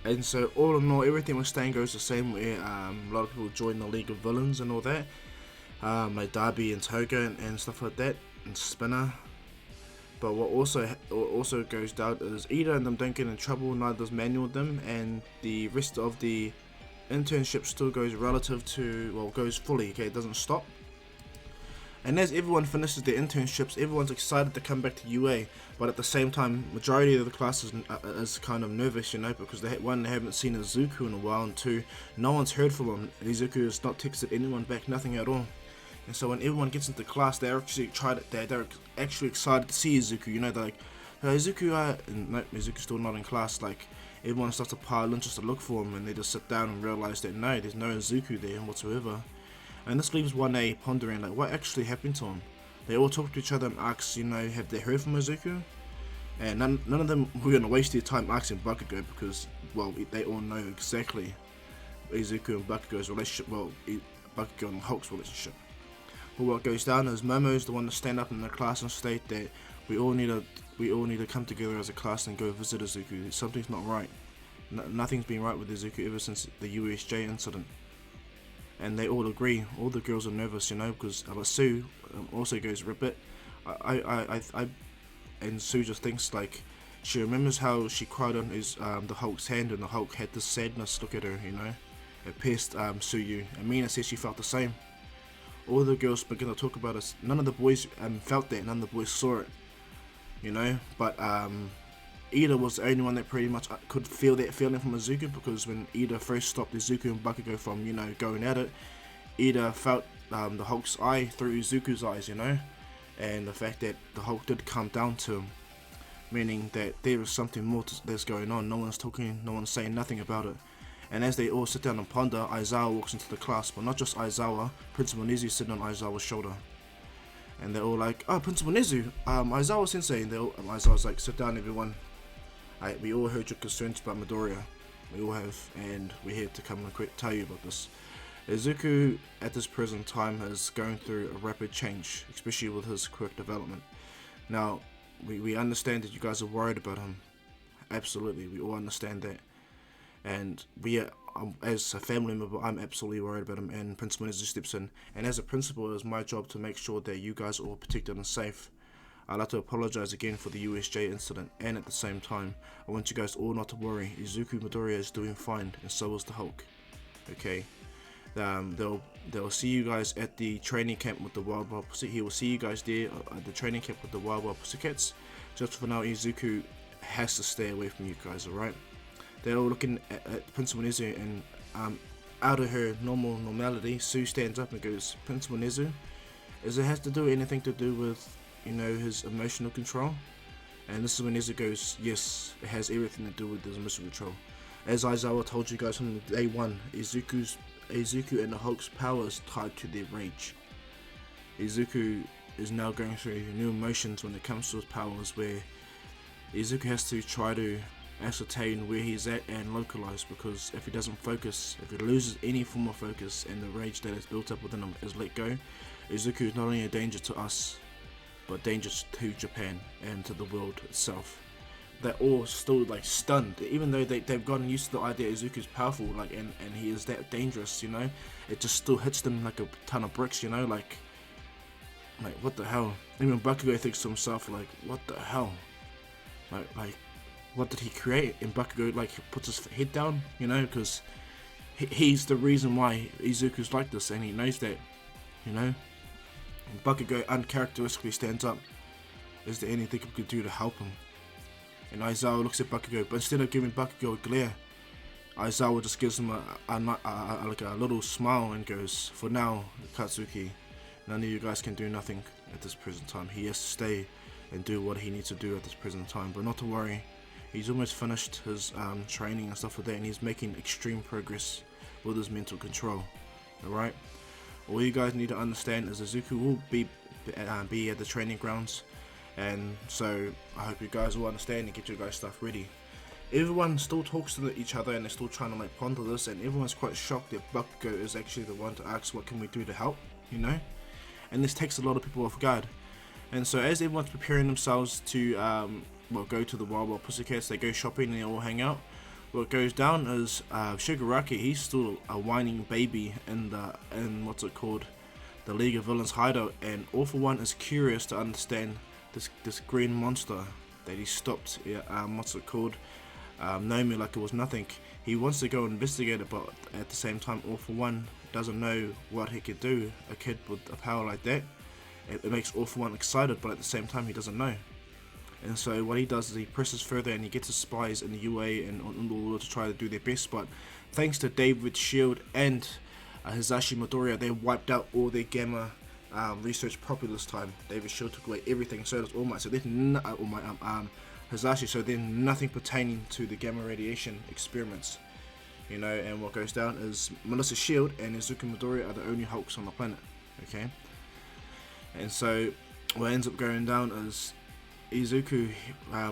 And so all in all, everything with Stain goes the same way. A lot of people join the League of Villains and all that, like Darby and Toga and stuff like that, and Spinner. But what also goes down is Ida and them don't get in trouble, neither does Manual them, and the rest of the internship still goes goes fully, okay, it doesn't stop. And as everyone finishes their internships, everyone's excited to come back to UA, but at the same time, majority of the class is kind of nervous, you know, because they haven't seen Izuku in a while, and two, no one's heard from him. Izuku has not texted anyone back, nothing at all. And so when everyone gets into class, they're actually excited to see Izuku. You know, they're like, hey, Izuku, and no, Izuku's still not in class. Like, everyone starts to pile in just to look for him, and they just sit down and realize that no, there's no Izuku there whatsoever. And this leaves 1A pondering, like, what actually happened to him? They all talk to each other and ask, you know, have they heard from Izuku? And none of them were going to waste their time asking Bakugo, because, well, they all know exactly Izuku and Bakugo's relationship, Bakugo and Hulk's relationship. But what goes down is Momo's the one to stand up in the class and state that we all need to come together as a class and go visit Izuku. Something's not right. Nothing's been right with Izuku ever since the USJ incident. And they all agree. All the girls are nervous, you know, because Sue also goes rip it. And Sue just thinks, like, she remembers how she cried on the Hulk's hand, and the Hulk had this sadness look at her, you know. It pierced Suyu, and Mina says she felt the same. All the girls begin to talk about it. None of the boys felt that, none of the boys saw it, you know. But Ida was the only one that pretty much could feel that feeling from Izuku, because when Ida first stopped Izuku and Bakugo from, you know, going at it, Ida felt the Hulk's eye through Izuku's eyes, you know, and the fact that the Hulk did come down to him, meaning that there is something more that's going on. No one's talking, no one's saying nothing about it. And as they all sit down and ponder, Aizawa walks into the class, but not just Aizawa, Principal Nezu sitting on Aizawa's shoulder. And they're all like, oh, Principal Nezu, Aizawa sensei, and Aizawa's like, sit down everyone. We all heard your concerns about Midoriya. We all have, and we're here to come and tell you about this. Izuku, at this present time, is going through a rapid change, especially with his quirk development. Now, we understand that you guys are worried about him. Absolutely, we all understand that. And as a family member, I'm absolutely worried about him, and Principal Nezu steps in. And as a principal, it is my job to make sure that you guys are all protected and safe. I'd like to apologize again for the USJ incident, and at the same time, I want you guys all not to worry. Izuku Midoriya is doing fine, and so is the Hulk. Okay, they'll see you guys at the training camp with the Wild Pussy. He will see you guys there at the training camp with the Wild Pussycats. Just for now, Izuku has to stay away from you guys. All right? They're all looking at Principal Nezu, and out of her normality, Sue stands up and goes, Principal Nezu, does it have to do anything to do with, you know, his emotional control? And this is when Nezu goes, yes, it has everything to do with his emotional control. As Aizawa told you guys from day one, Izuku and the Hulk's power is tied to their rage. Izuku is now going through new emotions when it comes to his powers, where Izuku has to try to ascertain where he's at and localize, because if he doesn't focus, if he loses any form of focus and the rage that is built up within him is let go, Izuku is not only a danger to us, but dangerous to Japan and to the world itself. They're all still like stunned, even though they've gotten used to the idea Izuku's powerful, like, and he is that dangerous, you know. It just still hits them like a ton of bricks, you know, like what the hell. Even Bakugo thinks to himself, like, what the hell, like what did he create? And Bakugo, like, he puts his head down, you know, because he's the reason why Izuku's like this, and he knows that, you know. And Bakugo uncharacteristically stands up. Is there anything we could do to help him? And Aizawa looks at Bakugo, but instead of giving Bakugo a glare, Aizawa just gives him a little smile and goes, "For now, Katsuki, none of you guys can do nothing at this present time. He has to stay and do what he needs to do at this present time, but not to worry. He's almost finished his training and stuff like that, and he's making extreme progress with his mental control. Alright? All you guys need to understand is Izuku will be at the training grounds, and so I hope you guys will understand and get your guys' stuff ready." Everyone still talks to each other, and they're still trying to like ponder this, and everyone's quite shocked that Bakugo is actually the one to ask what can we do to help, you know? And this takes a lot of people off guard. And so as everyone's preparing themselves to go to the Wild Pussycats, they go shopping and they all hang out. What goes down is Shigaraki, he's still a whining baby in the League of Villains hideout, and All For One is curious to understand this green monster that he stopped, Nomi like it was nothing. He wants to go investigate it, but at the same time All For One doesn't know what he could do. A kid with a power like that, it makes All For One excited, but at the same time he doesn't know. And so what he does is he presses further and he gets his spies in the UA and in order to try to do their best, but thanks to David's shield and Hisashi Midoriya, they wiped out all their gamma research properly this time. David's shield took away everything, so does All Might. So there's Hisashi, so then nothing pertaining to the gamma radiation experiments, you know. And what goes down is Melissa's shield and Izuku Midoriya are the only Hulks on the planet, okay. And so what ends up going down is Izuku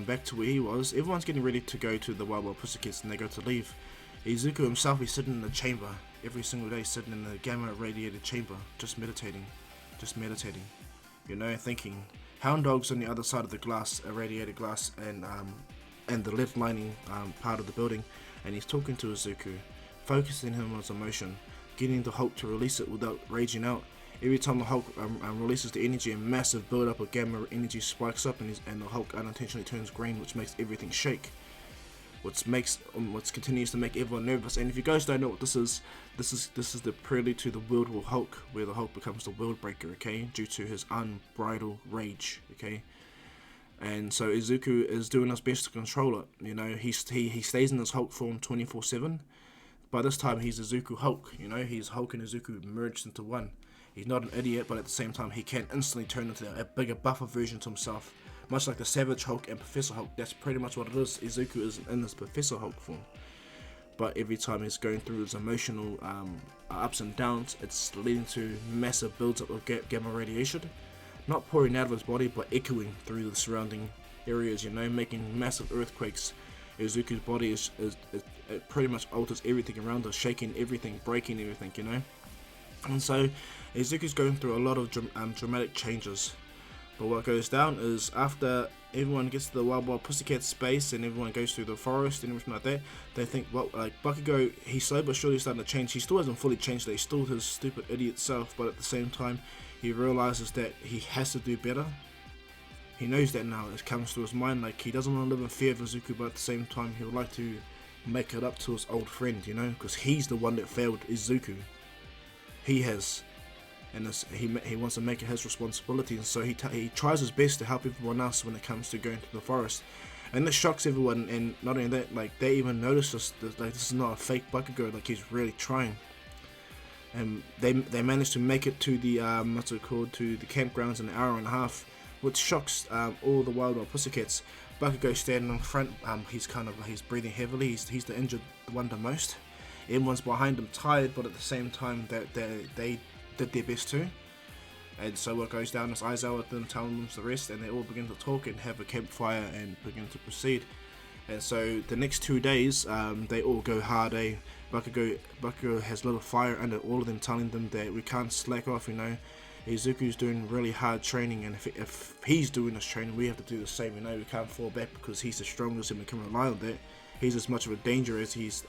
back to where he was. Everyone's getting ready to go to the Wild Pussycats and they go to leave. Izuku himself is sitting in the chamber every single day, sitting in the gamma radiated chamber, just meditating, you know, thinking. Hound Dog's on the other side of the glass, irradiated glass, and the lead lining part of the building, and he's talking to Izuku, focusing him on his emotion, getting the Hulk to release it without raging out. Every time the Hulk releases the energy, a massive build-up of gamma energy spikes up, and the Hulk unintentionally turns green, which makes everything shake. What continues to make everyone nervous. And if you guys don't know what this is the prelude to the World War Hulk, where the Hulk becomes the World Breaker, okay, due to his unbridled rage, okay. And so Izuku is doing his best to control it. You know, he stays in his Hulk form 24/7. By this time, he's Izuku Hulk. You know, he's Hulk and Izuku merged into one. He's not an idiot, but at the same time, he can instantly turn into a bigger, buffer version to himself. Much like the Savage Hulk and Professor Hulk, that's pretty much what it is. Izuku is in this Professor Hulk form. But every time he's going through his emotional ups and downs, it's leading to massive builds-up of gamma radiation. Not pouring out of his body, but echoing through the surrounding areas, you know, making massive earthquakes. Izuku's body it pretty much alters everything around us, shaking everything, breaking everything, you know. And so Izuku's going through a lot of dramatic changes. But what goes down is after everyone gets to the Wild Pussycat space and everyone goes through the forest and everything like that, they think, well, like Bakugo, he's slow but surely starting to change. He still hasn't fully changed, he's still his stupid idiot self, but at the same time he realizes that he has to do better. He knows that now. It comes to his mind, like he doesn't want to live in fear of Izuku, but at the same time he would like to make it up to his old friend, you know, because he's the one that failed Izuku. He has, and he wants to make it his responsibility, and so he tries his best to help everyone else when it comes to going to the forest. And this shocks everyone, and not only that, like they even notice this, like this is not a fake Bakugo, like he's really trying. And they managed to make it to the to the campgrounds in an hour and a half, which shocks all the Wild Pussycats. Bakugo standing in front, he's breathing heavily. He's the injured one the most. Everyone's behind him, tired, but at the same time they did their best too. And so what goes down is Aizawa then telling them the rest, and they all begin to talk and have a campfire and begin to proceed. And so the next 2 days, they all go hard. Bakugo has a little fire under all of them, telling them that we can't slack off, you know. Izuku's doing really hard training, and if he's doing this training, we have to do the same. You know, we can't fall back because he's the strongest and we can rely on that. He's as much of a danger as he's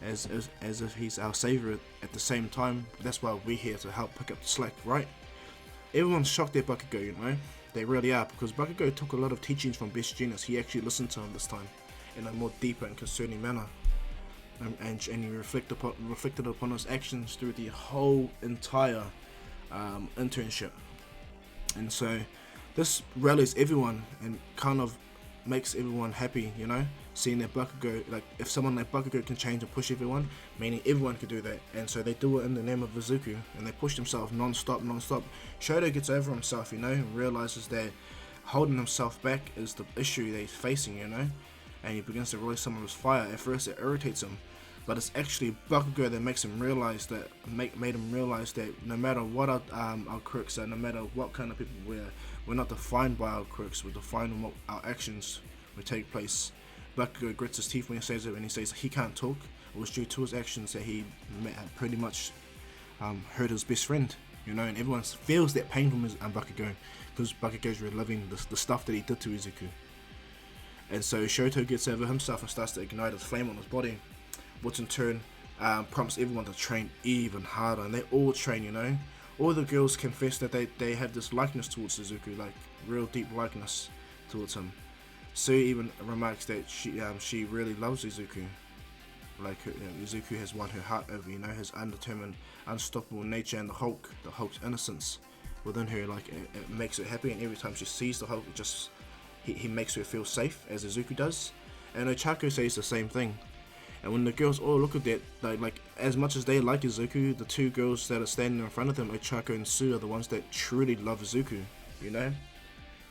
as if he's our savior at the same time. That's why we're here to help pick up the slack, right? Everyone's shocked at Bakugo, you know, they really are, because Bakugo took a lot of teachings from Best Genius. He actually listened to him this time in a more deeper and concerning manner, and he reflected upon his actions through the whole entire internship. And so this rallies everyone and kind of makes everyone happy, you know, seeing that Bakugo, like if someone like Bakugo can change and push everyone, meaning everyone could do that. And so they do it in the name of Izuku, and they push themselves non-stop. Shoto gets over himself, you know, and realizes that holding himself back is the issue that he's facing, you know, and he begins to release some of his fire. At first it irritates him, but it's actually Bakugo that makes him realize that, made him realize that no matter what our quirks are, no matter what kind of people we're not defined by our quirks, we're defined on what our actions will take place. Bakugo grits his teeth when he says it, and he says he can't talk. It was due to his actions that he pretty much hurt his best friend, you know, and everyone feels that pain from his Bakugo, because Bakugo's reliving the stuff that he did to Izuku. And so Shoto gets over himself and starts to ignite his flame on his body, which in turn prompts everyone to train even harder, and they all train, you know. All the girls confess that they have this likeness towards Izuku, like real deep likeness towards him. Sue even remarks that she really loves Izuku, like Izuku has won her heart over, you know, his undetermined, unstoppable nature, and the Hulk's innocence within her, like it makes her happy, and every time she sees the Hulk, he makes her feel safe, as Izuku does. And Ochako says the same thing. And when the girls all look at that, like as much as they like Izuku, the two girls that are standing in front of them, Ochako and Sue, are the ones that truly love Izuku, you know.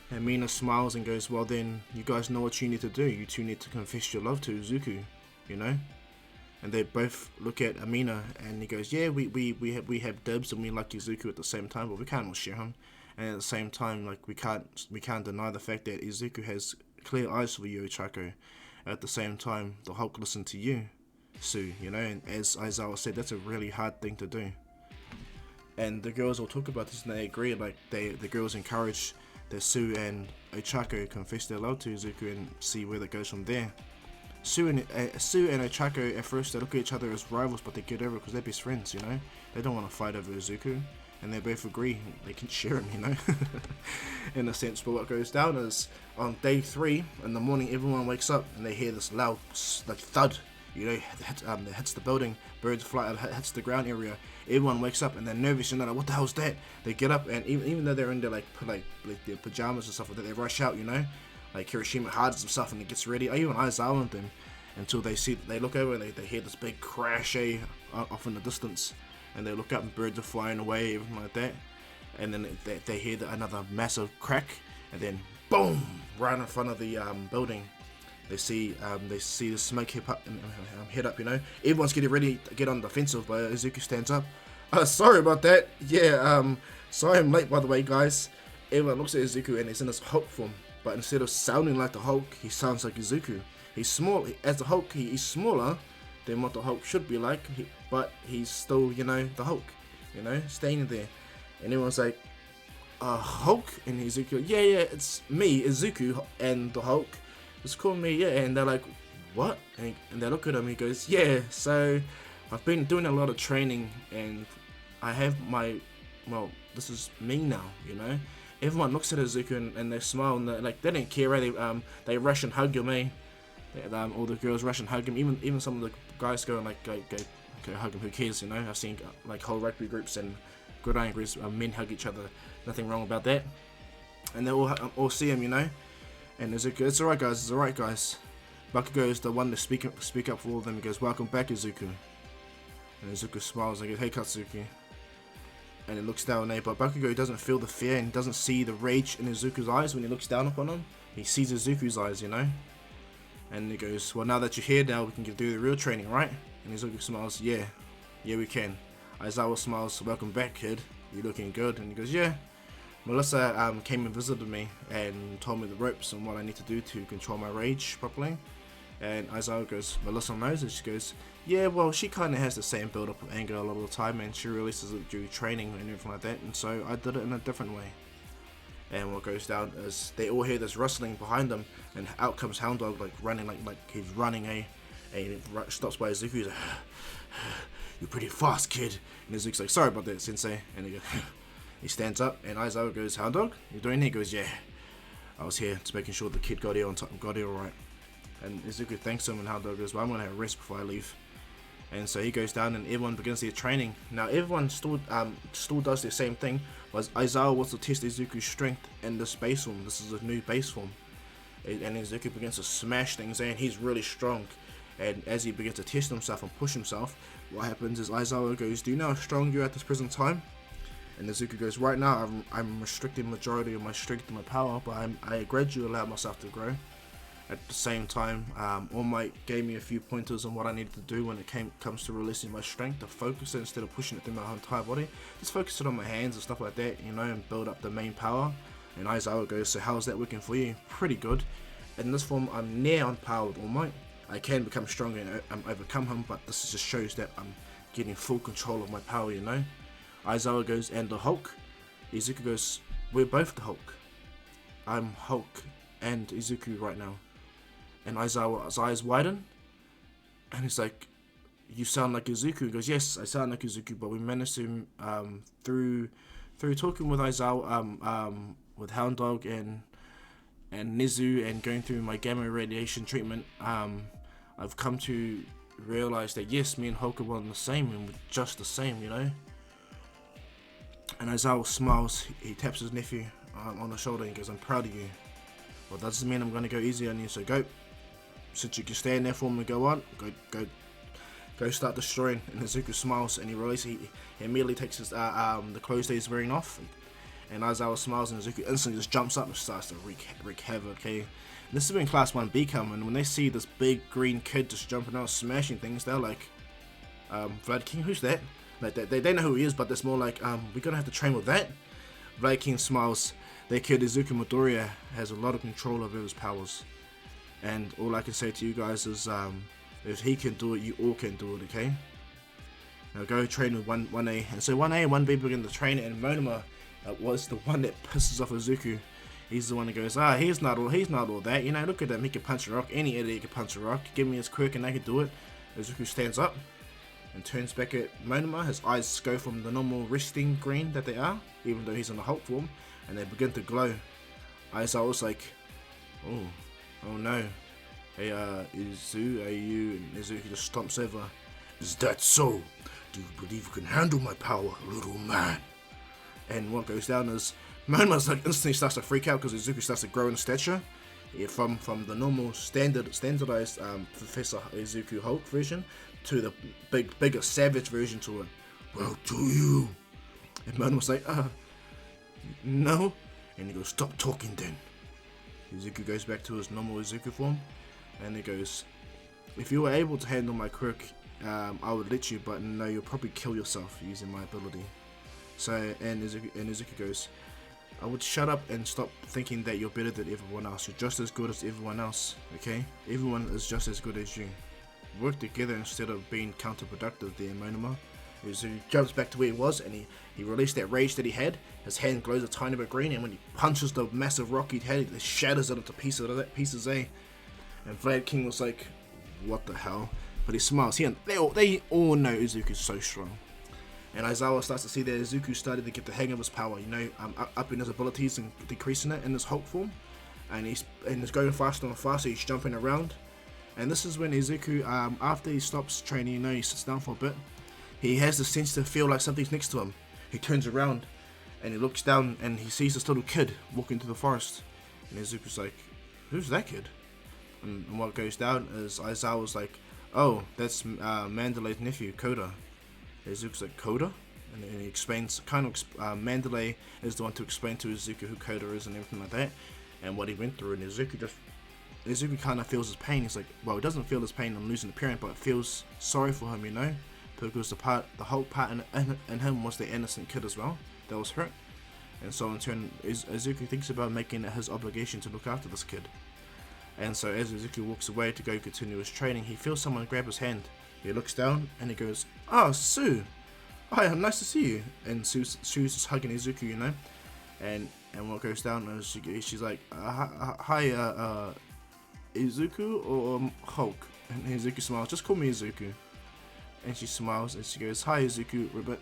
And Mina smiles and goes, well then, you guys know what you need to do. You two need to confess your love to Izuku, you know. And they both look at Amina, and he goes, yeah, we have dibs and we like Izuku at the same time, but we can't all share him. And at the same time, like we can't deny the fact that Izuku has clear eyes for you, Ochako. At the same time, the Hulk listened to you, Sue, you know, and as Aizawa said, that's a really hard thing to do. And the girls all talk about this and they agree, like the girls encourage that Sue and Ochako confess their love to Izuku and see where that goes from there. Sue and Ochako, at first they look at each other as rivals, but they get over it because they're best friends, you know. They don't want to fight over Izuku, and they both agree they can share him, you know, in a sense. But what goes down is, on day 3 in the morning, everyone wakes up and they hear this loud like thud, you know, that hits the building, birds fly, hits the ground area. Everyone wakes up and they're nervous and they're like, what the hell's that? They get up, and even though they're in their like their pajamas and stuff like that, they rush out, you know. Like Hiroshima hides himself and he gets ready. Even Aizawa and them, until they look over and they hear this big crash off in the distance, and they look up and birds are flying away, everything like that. And then they hear another massive crack, and then boom, right in front of the building. They see the smoke head up, you know. Everyone's getting ready to get on the defensive, but Izuku stands up. Sorry about that. Yeah, sorry I'm late, by the way, guys. Everyone looks at Izuku and he's in his Hulk form, but instead of sounding like the Hulk, he sounds like Izuku. He's small. As the Hulk, he's smaller than what the Hulk should be like, but he's still, you know, the Hulk, you know, standing there. And everyone's like, Hulk? And Izuku, yeah, it's me, Izuku, and the Hulk. Just call me, yeah. And they're like, what? And they look at him, he goes, yeah, so I've been doing a lot of training, and I have well, this is me now, you know. Everyone looks at Izuku and they smile, and they don't care, right? They rush and hug him, eh? All the girls rush and hug him. Even some of the guys go and go hug him. Who cares, you know? I've seen like whole rugby groups and gridiron groups, men hug each other. Nothing wrong about that. And they all see him, you know. And Izuku, it's alright, guys. It's alright, guys. Bakugo is the one to speak up for all of them. He goes, welcome back, Izuku. And Izuku smiles and goes, hey, Katsuki. And he looks down there, but Bakugo doesn't feel the fear and doesn't see the rage in Izuku's eyes when he looks down upon him. He sees Izuku's eyes, you know. And he goes, well, now that you're here, now we can do the real training, right? And Izuku smiles, yeah, we can. Aizawa smiles, welcome back, kid. You're looking good. And he goes, yeah. Melissa came and visited me and told me the ropes and what I need to do to control my rage properly. And Aizawa goes, Melissa knows it. She goes, yeah, well, she kind of has the same build-up of anger a lot of the time, and she releases it during training and everything like that, and so I did it in a different way. And what goes down is they all hear this rustling behind them, and out comes Hound Dog, like running, like he's running, and he stops by Izuku. He's like, you're pretty fast, kid. And Izuku's like, sorry about that, sensei. And he goes, he stands up, and Aizawa goes, Hound Dog, you doing here? He goes, yeah, I was here just making sure the kid got here on time, got here alright. And Izuku thanks him, and Hound Dog goes, well, I'm gonna have a rest before I leave. And so he goes down, and everyone begins their training. Now everyone still does the same thing. Was Aizawa wants to test Izuku's strength in this base form. This is a new base form, and Izuku begins to smash things, and he's really strong. And as he begins to test himself and push himself, what happens is Aizawa goes, do you know how strong you are at this present time? And Izuku goes, right now I'm restricting majority of my strength and my power, but I gradually allow myself to grow. At the same time, All Might gave me a few pointers on what I needed to do when it comes to releasing my strength, to focus it instead of pushing it through my entire body. Just focus it on my hands and stuff like that, you know, and build up the main power. And Aizawa goes, so how's that working for you? Pretty good. In this form, I'm near on power with All Might. I can become stronger and overcome him, but this just shows that I'm getting full control of my power, you know. Aizawa goes, and the Hulk? Izuku goes, we're both the Hulk. I'm Hulk and Izuku right now. And Aizawa's eyes widen, and he's like, you sound like Izuku. He goes, yes, I sound like Izuku, but we managed to, through talking with Aizawa, with Hound Dog and Nizu, and going through my gamma radiation treatment, I've come to realize that yes, me and Hulk are one and the same, and we're just the same, you know. And Aizawa smiles, he taps his nephew on the shoulder and goes, I'm proud of you. Well, that doesn't mean I'm going to go easy on you, so go. Since you can stand there for me, go on, go start destroying. And Izuku smiles, and he immediately takes his the clothes that he's wearing off, and Aizawa smiles, and Izuku instantly just jumps up and starts to wreak havoc. Okay, and this is when Class 1B come, and when they see this big green kid just jumping out, smashing things, they're like, Vlad King, who's that? Like they know who he is, but it's more like, we're gonna have to train with that. Vlad King smiles. Their kid Izuku Midoriya has a lot of control over his powers. And all I can say to you guys is, if he can do it, you all can do it, okay? Now go train with 1A. And so 1A and 1B begin to train, and Monoma was the one that pisses off Izuku. He's the one that goes, he's not all that, you know, look at him, he can punch a rock, any idiot can punch a rock, give me his quirk and I can do it. Izuku stands up and turns back at Monoma. His eyes go from the normal resting green that they are, even though he's in the Hulk form, and they begin to glow. Aizawa's like, oh no. Hey, Izu, are you? And Izuku just stomps over. Is that so? Do you believe you can handle my power, little man? And what goes down is, Monoma's like instantly starts to freak out because Izuku starts to grow in stature. From the normal standardized Professor Izuku Hulk version to the bigger savage version to it. Well, do you? And Monoma's like, no. And he goes, stop talking then. Izuku goes back to his normal Izuku form, and he goes, if you were able to handle my quirk, I would let you, but no, you'll probably kill yourself using my ability. So, and Izuku goes, I would shut up and stop thinking that you're better than everyone else. You're just as good as everyone else, okay? Everyone is just as good as you. Work together instead of being counterproductive there, Monoma. Izuku jumps back to where he was, and he released that rage that he had. His hand glows a tiny bit green, and when he punches the massive rock he had, it shatters it into pieces, eh? And Vlad King was like, what the hell? But he smiles. They all know Izuku's so strong. And Aizawa starts to see that Izuku started to get the hang of his power, you know, upping his abilities and decreasing it in his Hulk form. And he's going faster and faster, he's jumping around. And this is when Izuku, after he stops training, you know, he sits down for a bit. He has the sense to feel like something's next to him. He turns around and he looks down and he sees this little kid walking through the forest. And Izuku's like, who's that kid? And what goes down is Aizawa's like, oh, that's Mandalay's nephew, Koda. Izuku's like, Koda? And then he explains, Mandalay is the one to explain to Izuku who Koda is and everything like that, and what he went through. And Izuku kind of feels his pain. He's like, well, he doesn't feel his pain on losing the parent, but feels sorry for him, you know? Because the whole part in him was the innocent kid as well that was hurt. And so in turn, Izuku thinks about making it his obligation to look after this kid. And so as Izuku walks away to go continue his training, he feels someone grab his hand. He looks down and he goes, "Ah, Sue! Hi, nice to see you." And Sue's just hugging Izuku, you know. And what goes down is she's like, "Hi, Izuku or Hulk?" And Izuku smiles, "Just call me Izuku." And she smiles and she goes, "Hi, Izuku, Ribbit."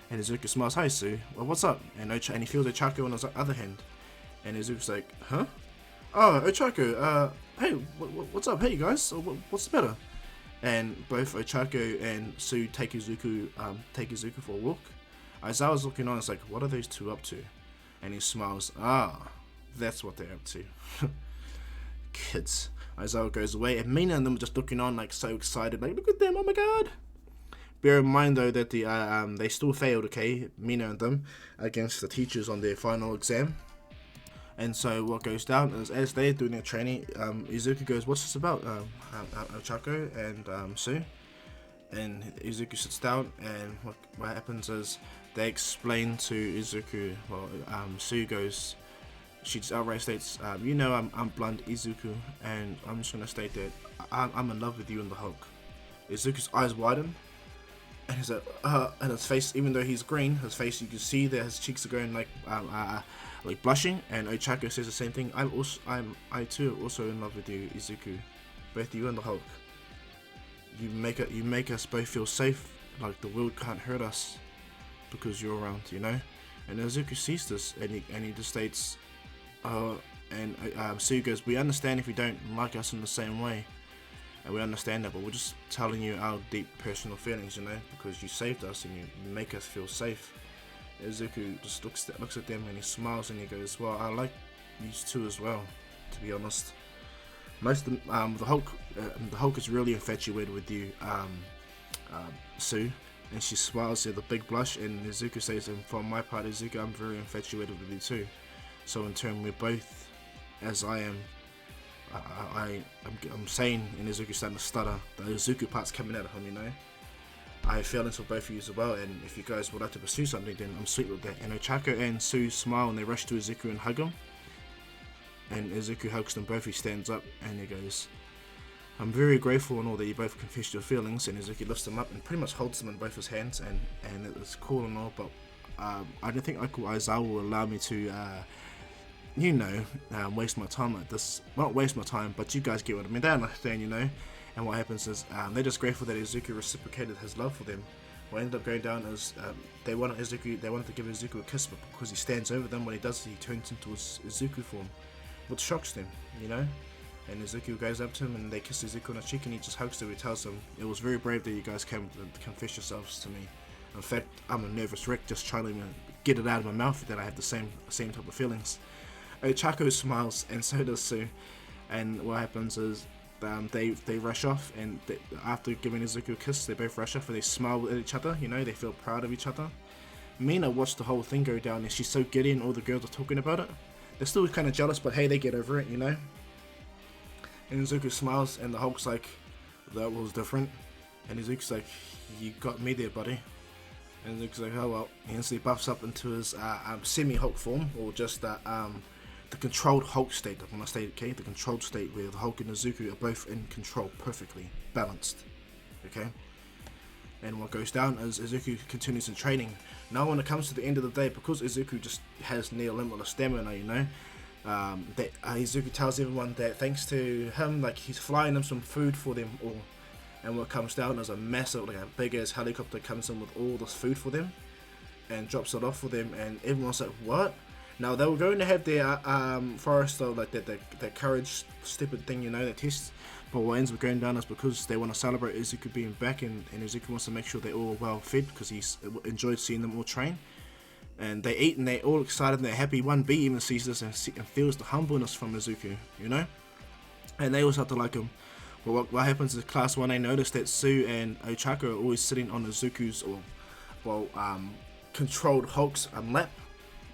And Izuku smiles, "Hi, Sue. Well, what's up?" And he feels Ochako on his other hand. And Izuku's like, "Huh? Oh, Ochako, hey, what's up? Hey, guys, what's the matter?" And both Ochako and Sue take Izuku for a walk. Aizawa's looking on, it's like, what are those two up to? And he smiles, that's what they're up to. Kids. Aizawa goes away, and Mina and them are just looking on, like, so excited, like, look at them, oh my god. Bear in mind, though, that they still failed, okay, Mina and them, against the teachers on their final exam. And so what goes down is, as they're doing their training, Izuku goes, "What's this about, Ochako and Sue?" And Izuku sits down, and what happens is they explain to Izuku. Well, Sue goes, she just outright states, "You know, I'm blonde Izuku, and I'm just gonna state that I'm in love with you and the Hulk." Izuku's eyes widen, and he's like, and his face, even though he's green, his face, you can see that his cheeks are going like blushing. And Ochako says the same thing. I too also in love with you, Izuku, both you and the Hulk. You make us both feel safe, like the world can't hurt us because you're around, you know. And Izuku sees this, and he just states, and Sue goes, "We understand if you don't like us in the same way, and we understand that, but we're just telling you our deep personal feelings, you know, because you saved us and you make us feel safe." Izuku just looks at them and he smiles and he goes, "Well, I like you two as well, to be honest. Most of the Hulk is really infatuated with you, Sue." And she smiles with a big blush, and Izuku says, "And for my part, Izuku, I'm very infatuated with you too. So in turn, we're both, as I am." I'm saying, and Izuku's starting to stutter. The Izuku part's coming out of him, you know. "I have feelings for both of you as well, and if you guys would like to pursue something, then I'm sweet with that." And Ochako and Sue smile and they rush to Izuku and hug him. And Izuku hugs them both. He stands up and he goes, "I'm very grateful and all that you both confessed your feelings." And Izuku lifts them up and pretty much holds them in both his hands, and it's cool and all, but I don't think Uncle Aizawa will allow me to, waste my time like this. Well, not waste my time, but you guys get what I mean. They understand, you know. And what happens is they're just grateful that Izuku reciprocated his love for them. What ended up going down is they wanted to give Izuku a kiss, but because he stands over them, when he does, he turns into his Izuku form, which shocks them, you know. And Izuku goes up to him and they kiss Izuku on the cheek, and he just hugs them. He tells them, "It was very brave that you guys came to confess yourselves to me. In fact, I'm a nervous wreck just trying to get it out of my mouth that I have the same type of feelings." Ochako smiles, and so does Sue. And what happens is they rush off, and after giving Izuku a kiss, they both rush off and they smile at each other, you know, they feel proud of each other. Mina watched the whole thing go down, and she's so giddy, and all the girls are talking about it. They're still kind of jealous, but hey, they get over it, you know. And Izuku smiles, and the Hulk's like, "That was different." And Izuku's like, "You got me there, buddy." And Izuku's like, "Oh well." He instantly buffs up into his semi-Hulk form, or just the controlled Hulk state. I want to state, okay, the controlled state where the Hulk and Izuku are both in control, perfectly balanced, okay. And what goes down is Izuku continues in training. Now when it comes to the end of the day, because Izuku just has near limitless stamina, you know, Izuku tells everyone that thanks to him, like, he's flying them some food for them all. And what comes down is a massive, like a big ass helicopter comes in with all this food for them and drops it off for them, and everyone's like, "What?" Now they were going to have their forest, like that courage stupid thing, you know, that test. But what ends up going down is because they want to celebrate Izuku being back, and Izuku wants to make sure they're all well fed because he's enjoyed seeing them all train. And they eat and they're all excited and they're happy. 1B even sees this and feels the humbleness from Izuku, you know. And they all start to like him. But what happens is class 1A notice that Sue and Ochako are always sitting on Izuku's controlled Hulk's lap.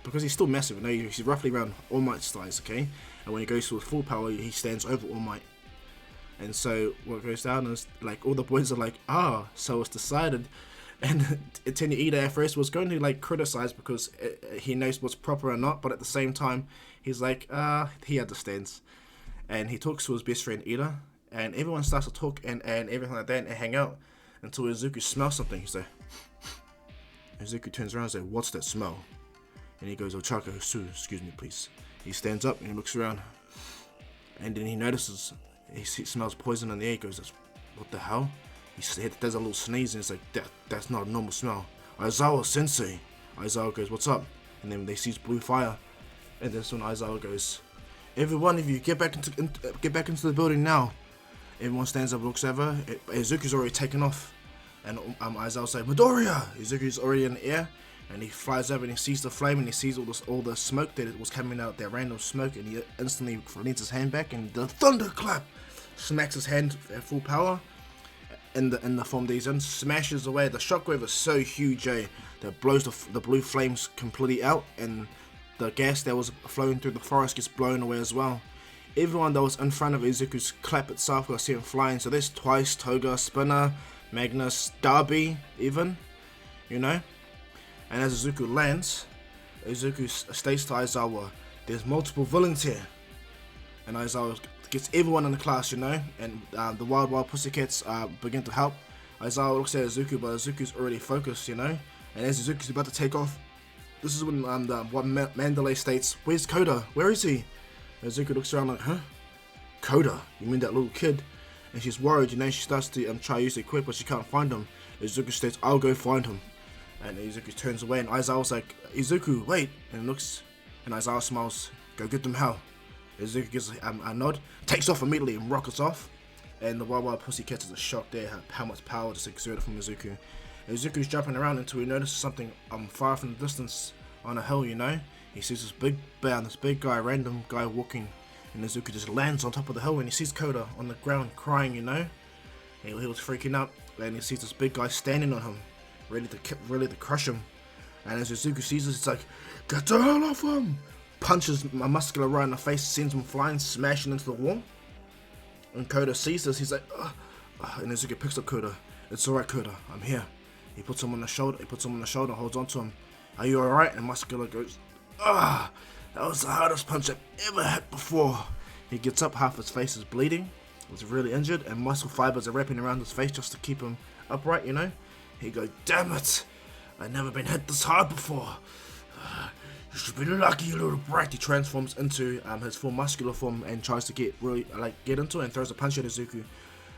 Because he's still massive, you know, he's roughly around All Might's size, okay? And when he goes to his full power, he stands over All Might. And so what goes down is, like, all the boys are like, so it's decided. And Tenya Ida at first was going to, like, criticize because he knows what's proper or not, but at the same time, he's like, he understands. and he talks to his best friend Ida, and everyone starts to talk and everything like that and hang out until Izuku smells something. He's like, Izuku turns around and says, "What's that smell?" And he goes, "Ochaka Hosu, excuse me please." He stands up and he looks around, and then he notices, he smells poison in the air. He goes, "What the hell?" He does a little sneeze and he's like, that's not a normal smell. "Aizawa sensei." Aizawa goes, "What's up?" And then they see blue fire, and then when Aizawa goes, "Every one of you, get back into the building now." Everyone stands up, looks over. Izuku's already taken off, and Aizawa says, "Midoriya!" Izuku's already in the air, and he flies over and he sees the flame and he sees all the smoke that was coming out, that random smoke, and he instantly leans his hand back and the thunderclap smacks his hand at full power in the form that he's in, smashes away. The shockwave is so huge, that blows the blue flames completely out, and the gas that was flowing through the forest gets blown away as well. Everyone that was in front of Izuku's clap itself got sent flying. So there's Twice, Toga, Spinner, Magnus, Darby even, you know. And as Izuku lands, Izuku states to Aizawa, "There's multiple villains here." And Aizawa gets everyone in the class, you know, and the Wild Pussycats begin to help. Aizawa looks at Izuku, but Izuku's already focused, you know. And as Izuku's about to take off, this is when Mandalay states, "Where's Koda? Where is he?" And Izuku looks around like, "Huh? Koda? You mean that little kid?" And she's worried, you know. She starts to try to use it quick, but she can't find him. Izuku states, "I'll go find him." And Izuku turns away, and Aizawa's like, "Izuku, wait!" And looks, and Aizawa smiles, "Go get them hell." Izuku gives a nod, takes off immediately and rockets off. And the Wild Pussycats is shocked there how much power just exerted from Izuku. Izuku's jumping around until he notices something far from the distance on a hill, you know. He sees this big random guy walking, and Izuku just lands on top of the hill, and he sees Koda on the ground crying, you know. He was freaking out, and he sees this big guy standing on him, ready to crush him. And as Izuku sees this, it's like, "Get the hell off him!" Punches a muscular right in the face, sends him flying, smashing into the wall. And Koda sees this, he's like, "Ugh." And Izuku picks up Koda. "It's alright, Koda, I'm here." He puts him on the shoulder, holds onto him. "Are you alright?" And Muscular goes, "Ah, that was the hardest punch I've ever had before." He gets up, half his face is bleeding, he's really injured, and muscle fibers are wrapping around his face just to keep him upright, you know. He goes, "Damn it, I've never been hit this hard before. You should be lucky, you little brat." He transforms into his full muscular form and tries to get into it and throws a punch at Izuku.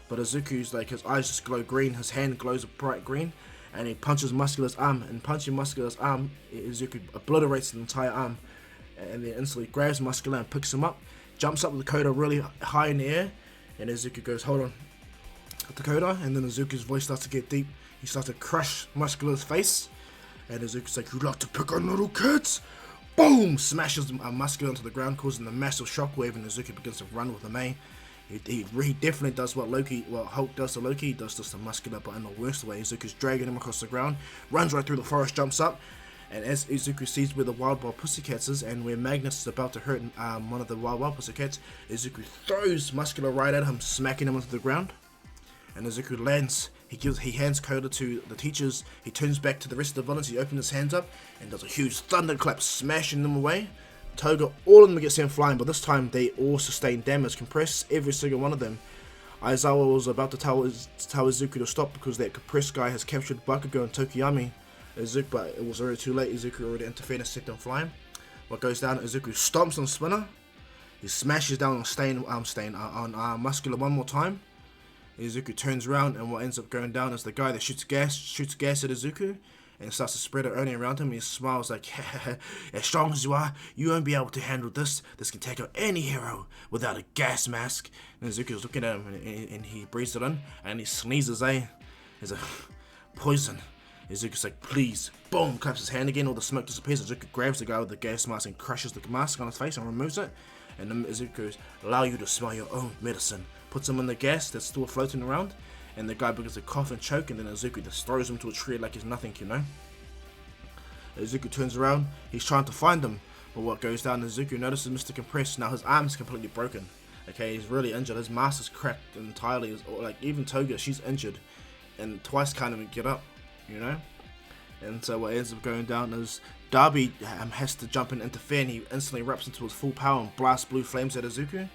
But Izuku's like, his eyes just glow green, his hand glows bright green, and he punches Muscular's arm. And punching Muscular's arm, Izuku obliterates the entire arm, and then instantly grabs Muscular and picks him up, jumps up with Koda really high in the air, and Izuku goes, "Hold on," to Koda, and then Izuku's voice starts to get deep. He starts to crush Muscular's face, and Izuku's like, "You like to pick on little kids?" Boom! Smashes Muscular onto the ground, causing a massive shockwave, and Izuku begins to run with the Mei. He definitely does what Hulk does to Loki. He does this to Muscular, but in the worst way. Izuku's dragging him across the ground, runs right through the forest, jumps up, and as Izuku sees where the Wild Pussycats is and where Magnus is about to hurt one of the Wild Pussycats, Izuku throws Muscular right at him, smacking him onto the ground. And Izuku lands. He hands Koda to the teachers. He turns back to the rest of the villains. He opens his hands up and does a huge thunderclap, smashing them away. Toga, all of them get sent flying, but this time they all sustain damage, compressed, every single one of them. Aizawa was about to tell Izuku to stop because that compressed guy has captured Bakugo and Tokiyami. But it was already too late. Izuku already interfered and set them flying. What goes down? Izuku stomps on Spinner. He smashes down on Muscular one more time. Izuku turns around, and what ends up going down is the guy that shoots gas at Izuku and starts to spread it only around him. He smiles like, "As strong as you are, you won't be able to handle this. This can take out any hero without a gas mask." And Izuku's looking at him, and he breathes it in, and he sneezes, He's like, "Poison." Izuku's like, "Please." Boom, claps his hand again, all the smoke disappears. Izuku grabs the guy with the gas mask and crushes the mask on his face and removes it. And then Izuku goes, "Allow you to smell your own medicine." Puts him in the gas that's still floating around, and the guy begins to cough and choke, and then Izuku just throws him to a tree like he's nothing, you know. Izuku turns around, he's trying to find him, but what goes down, Izuku notices Mr. Compressed. Now his arm's completely broken. Okay, he's really injured. His mask is cracked entirely. Like even Toga, she's injured, and Twice can't even get up, you know. And so what ends up going down is Darby has to jump in and interfere, and he instantly erupts into his full power and blasts blue flames at Izuku.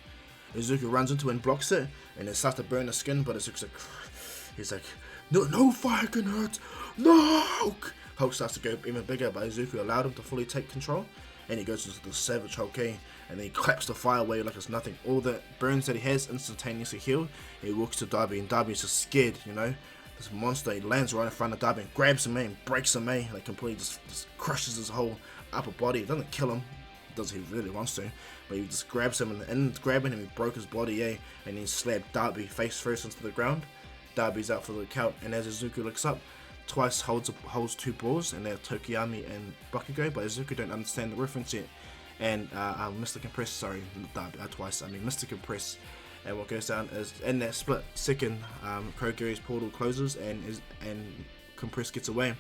Izuku runs into it and blocks it, and it starts to burn the skin, but he's like, no fire can hurt, no! Hulk starts to go even bigger, but Izuku allowed him to fully take control, and he goes into the Savage Hulk, and then he claps the fire away like it's nothing. All the burns that he has instantaneously healed. He walks to Darby, and Darby's just scared, This monster, he lands right in front of Darby and grabs him, and breaks him, like completely just crushes his whole upper body. It doesn't kill him, does he really wants to, but he just grabs him, and grabbing him, he broke his body, and he slapped Darby face first into the ground. Darby's out for the count, and as Izuku looks up, Twice holds two balls, and they're Tokiyami and Bakugo, but Izuku don't understand the reference yet. And Mr. Compress, sorry, Twice, I mean Mr. Compress. And what goes down is, in that split second, Kogi's portal closes, and Compress gets away.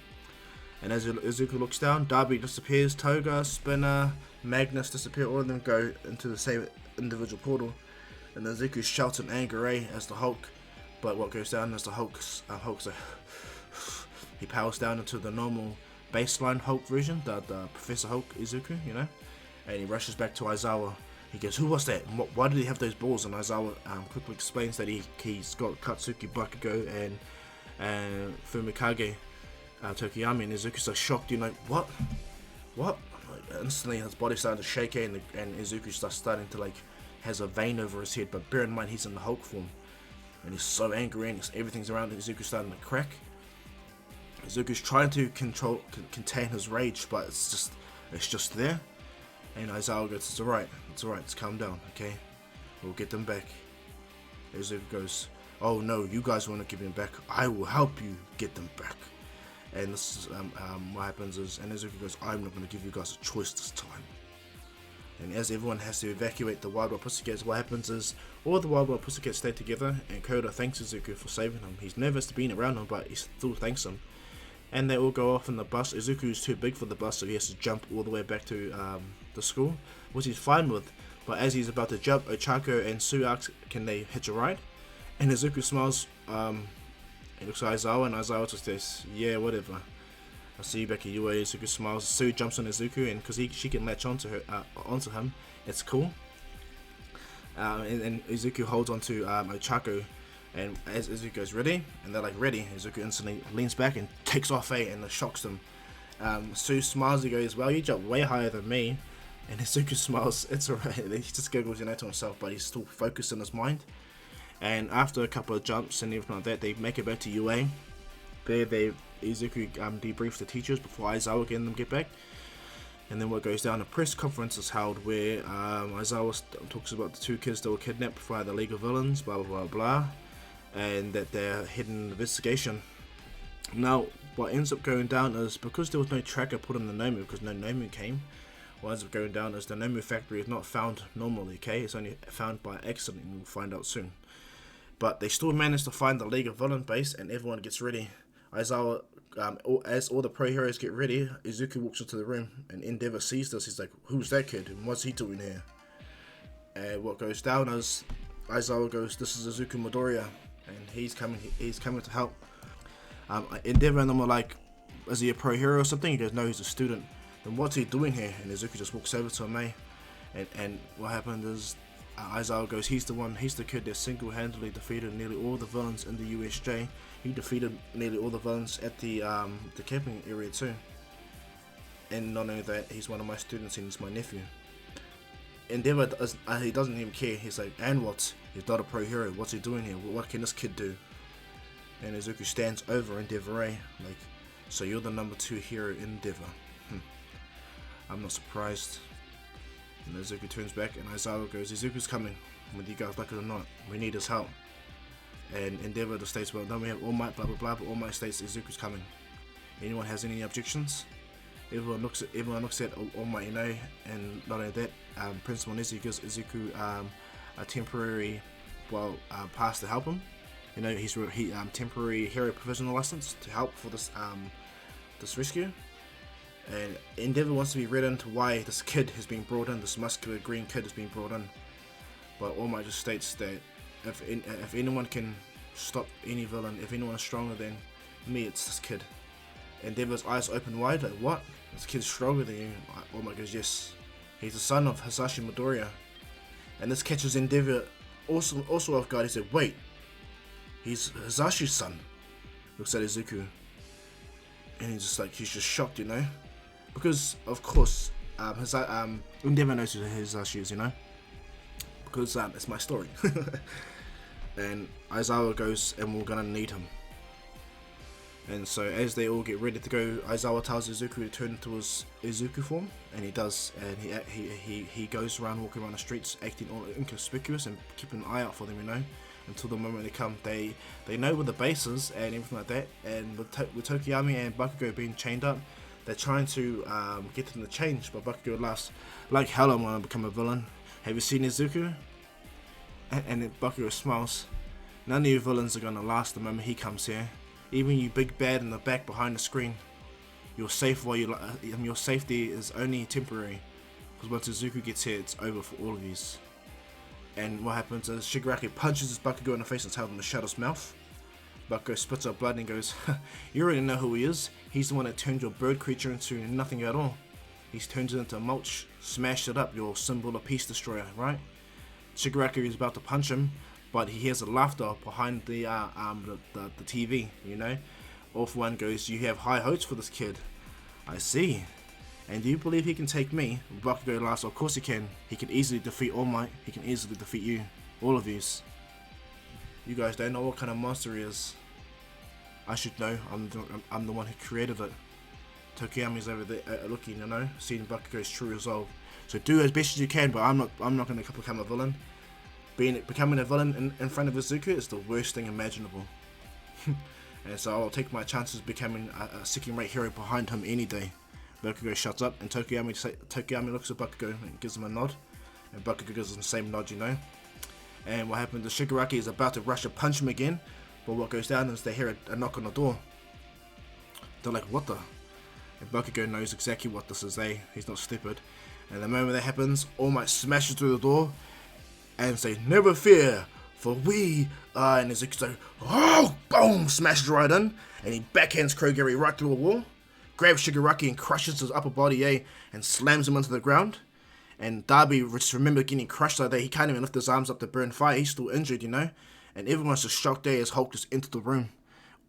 And as Izuku looks down, Darby disappears, Toga, Spinner, Magnus disappear, all of them go into the same individual portal. And Izuku shouts in anger, as the Hulk. But what goes down is the Hulk's like, he powers down into the normal baseline Hulk version, the Professor Hulk Izuku, and he rushes back to Aizawa. He goes, who was that? Why did he have those balls? And Aizawa quickly explains that he's got Katsuki, Bakugo, and Fumikage Tokiyami, and Izuku's so shocked, what? Like, instantly his body started to shake, and Izuku starts starting to has a vein over his head, but bear in mind he's in the Hulk form. And he's so angry, and everything's around him. Izuku's starting to crack. Izuku's trying to contain his rage, but it's just there. And Aizawa goes, it's alright, just calm down, okay? We'll get them back. Izuku goes, oh no, you guys want to give them back, I will help you get them back. And this is what happens is, and Izuku goes, I'm not going to give you guys a choice this time. And as everyone has to evacuate the Wild Wild Pussycats, what happens is all the Wild Wild Pussycats stay together, and Koda thanks Izuku for saving him. He's nervous to being around him, but he still thanks him. And they all go off in the bus. Izuku's too big for the bus, so he has to jump all the way back to the school, which he's fine with. But as he's about to jump, Ochako and Sue asks, can they hitch a ride? And Izuku smiles. He looks at Aizawa, and Aizawa just says, yeah, whatever. I'll see you back at UA. Izuku smiles. Sue jumps on Izuku, and because she can latch onto him, it's cool. And Izuku holds onto Ochako, and as Izuku goes, ready, and they're like ready, Izuku instantly leans back and takes off and shocks them. Sue smiles. He goes, well, you jump way higher than me. And Izuku smiles. It's alright. He just giggles, to himself, but he's still focused in his mind. And after a couple of jumps and everything like that, they make it back to UA. There, Izuku debriefs the teachers before Aizawa and them get back. And then what goes down, a press conference is held where Aizawa talks about the two kids that were kidnapped by the League of Villains, blah blah blah blah, and that they're hidden an investigation. Now, what ends up going down is, because there was no tracker put on the Nomu, because no Nomu came, what ends up going down is the Nomu factory is not found normally, okay? It's only found by accident, and we'll find out soon. But they still manage to find the League of Villain base, and everyone gets ready. Aizawa, as all the pro heroes get ready, Izuku walks into the room, and Endeavor sees this. He's like, who's that kid, and what's he doing here? And what goes down is, Aizawa goes, this is Izuku Midoriya, and he's coming to help. Endeavor and them are like, is he a pro hero or something? He goes, no, he's a student. Then what's he doing here? And Izuku just walks over to him, and what happened is, Aizawa goes, he's the kid that single-handedly defeated nearly all the villains in the USJ. He defeated nearly all the villains at the camping area too. And not only that, he's one of my students and he's my nephew. Endeavor, he doesn't even care. He's like, and what? He's not a pro hero. What's he doing here? What can this kid do? And Izuku stands over Endeavor, like, so you're the number 2 hero in Endeavor. I'm not surprised. And Izuku turns back, and Aizawa goes, Izuku's coming, whether you guys like it or not. We need his help. And Endeavor states, well, then we have All Might, blah blah blah, but All Might states Izuku's coming. Anyone has any objections? Everyone looks at All Might, and not only that, Principal Nezi gives Izuku a temporary, pass to help him. He's temporary hero provisional license to help for this rescue. And Endeavor wants to be read into why this kid has been brought in, this muscular green kid has been brought in. But All Might just states that if anyone can stop any villain, if anyone is stronger than me, it's this kid. Endeavor's eyes open wide, like, what? This kid's stronger than you? All Might goes, yes. He's the son of Hisashi Midoriya. And this catches Endeavor Also off guard, he said, "Wait, he's Hazashi's son." Looks at Izuku, and he's just shocked, you know, because of course, Endeavor knows who Hazashi is, you know, because it's my story. And Aizawa goes, and we're gonna need him. And so as they all get ready to go, Aizawa tells Izuku to turn into his Izuku form, and he does. And he goes around, walking around the streets, acting all inconspicuous and keeping an eye out for them, you know, until the moment they come. They know where the base is and everything like that. And with Tokiyami and Bakugo being chained up, they're trying to get them to change. But Bakugo laughs, "Like hell, I'm gonna become a villain. Have you seen Izuku?" And then Bakugo smiles. "None of you villains are gonna last the moment he comes here. Even you big bad in the back behind the screen. You're safe while your safety is only temporary. Because once Izuku gets here, it's over for all of you." And what happens is Shigaraki punches his Bakugo in the face and tells him to shut his mouth. Bakugo spits out blood and goes, "You already know who he is. He's the one that turned your bird creature into nothing at all. He's turned it into mulch, smashed it up, your symbol of peace destroyer, right?" Shigaraki is about to punch him, but he hears a laughter behind the TV, you know. Off one goes, "You have high hopes for this kid. I see. And do you believe he can take me?" Bakugo laughs, "Of course he can. He can easily defeat All Might. He can easily defeat you. All of yous. You guys don't know what kind of monster he is. I should know. I'm the one who created it." Tokiyami's over there looking, you know, seeing Bakugo's true resolve. "So do as best as you can, but I'm not going to become a villain. Becoming a villain in front of Izuku is the worst thing imaginable. And so I'll take my chances becoming a second-rate hero behind him any day." Bakugo shuts up, and Tokiyami looks at Bakugo and gives him a nod, and Bakugo gives him the same nod, you know. And what happens is Shigaraki is about to rush to punch him again, but what goes down is they hear a knock on the door. They're like, "What the?" And Bakugo knows exactly what this is, he's not stupid. And the moment that happens, All Might smashes through the door and say, "Never fear, for we are," and Izuku's like, "Oh!" Boom! Smashes right in, and he backhands Kurogiri right through a wall, grabs Shigaraki and crushes his upper body, and slams him into the ground. And Darby just remembered getting crushed like that. He can't even lift his arms up to burn fire. He's still injured, you know. And everyone's just shocked as Hulk just entered the room.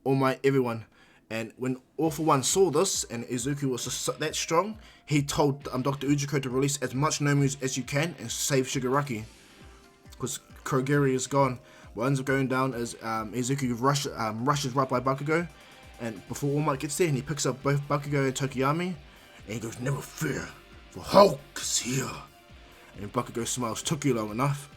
All Might, everyone. And when All For One saw this, and Izuku was just that strong, he told Dr. Ujiko to release as much Nomus as you can and save Shigaraki. Because Kurogiri is gone. What ends up going down is Izuku rushes right by Bakugo, and before All Might gets there, and he picks up both Bakugo and Tokiyami, and he goes, "Never fear, for Hulk is here." And Bakugo smiles, "Took you long enough."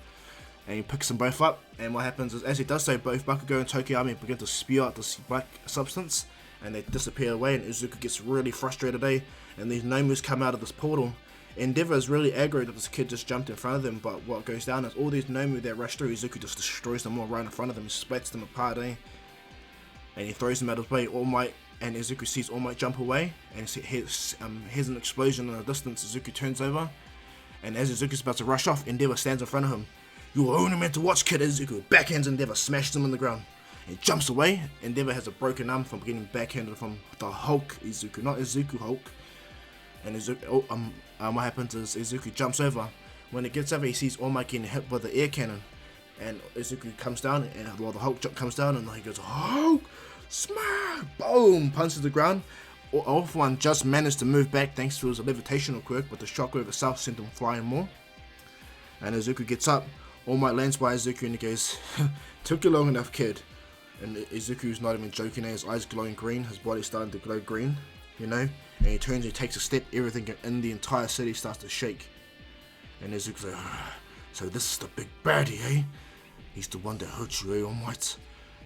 And he picks them both up, and what happens is, as he does so, both Bakugo and Tokiyami begin to spew out this black substance, and they disappear away, and Izuku gets really frustrated, and these Nomus come out of this portal. Endeavor is really aggro that this kid just jumped in front of them, but what goes down is all these Nomu that rush through, Izuku just destroys them all right in front of them, he splats them apart, and he throws them out of his way. All Might, and Izuku sees All Might jump away, and hears an explosion in the distance. Izuku turns over, and as Izuku's about to rush off, Endeavor stands in front of him. "You were only meant to watch, kid." Izuku backhands Endeavor, smashes him on the ground. He jumps away. Endeavor has a broken arm from getting backhanded from the Hulk Izuku, not Izuku Hulk. And Izuku, what happens is Izuku jumps over. When he gets over, he sees All Might getting hit by the air cannon, and Izuku comes down, and while the Hulk comes down, and he goes, "Hulk smash!" Boom! Punches the ground. All For One just managed to move back thanks to his levitational quirk, but the shockwave itself sent him flying more. And Izuku gets up. All Might lands by Izuku, and he goes, "Took you long enough, kid." And Izuku's not even joking, his eyes glowing green, his body starting to glow green, you know. And he turns, he takes a step, everything in the entire city starts to shake. And Izuku's like, "So this is the big baddie, eh? He's the one that hurt you, eh, All Might?"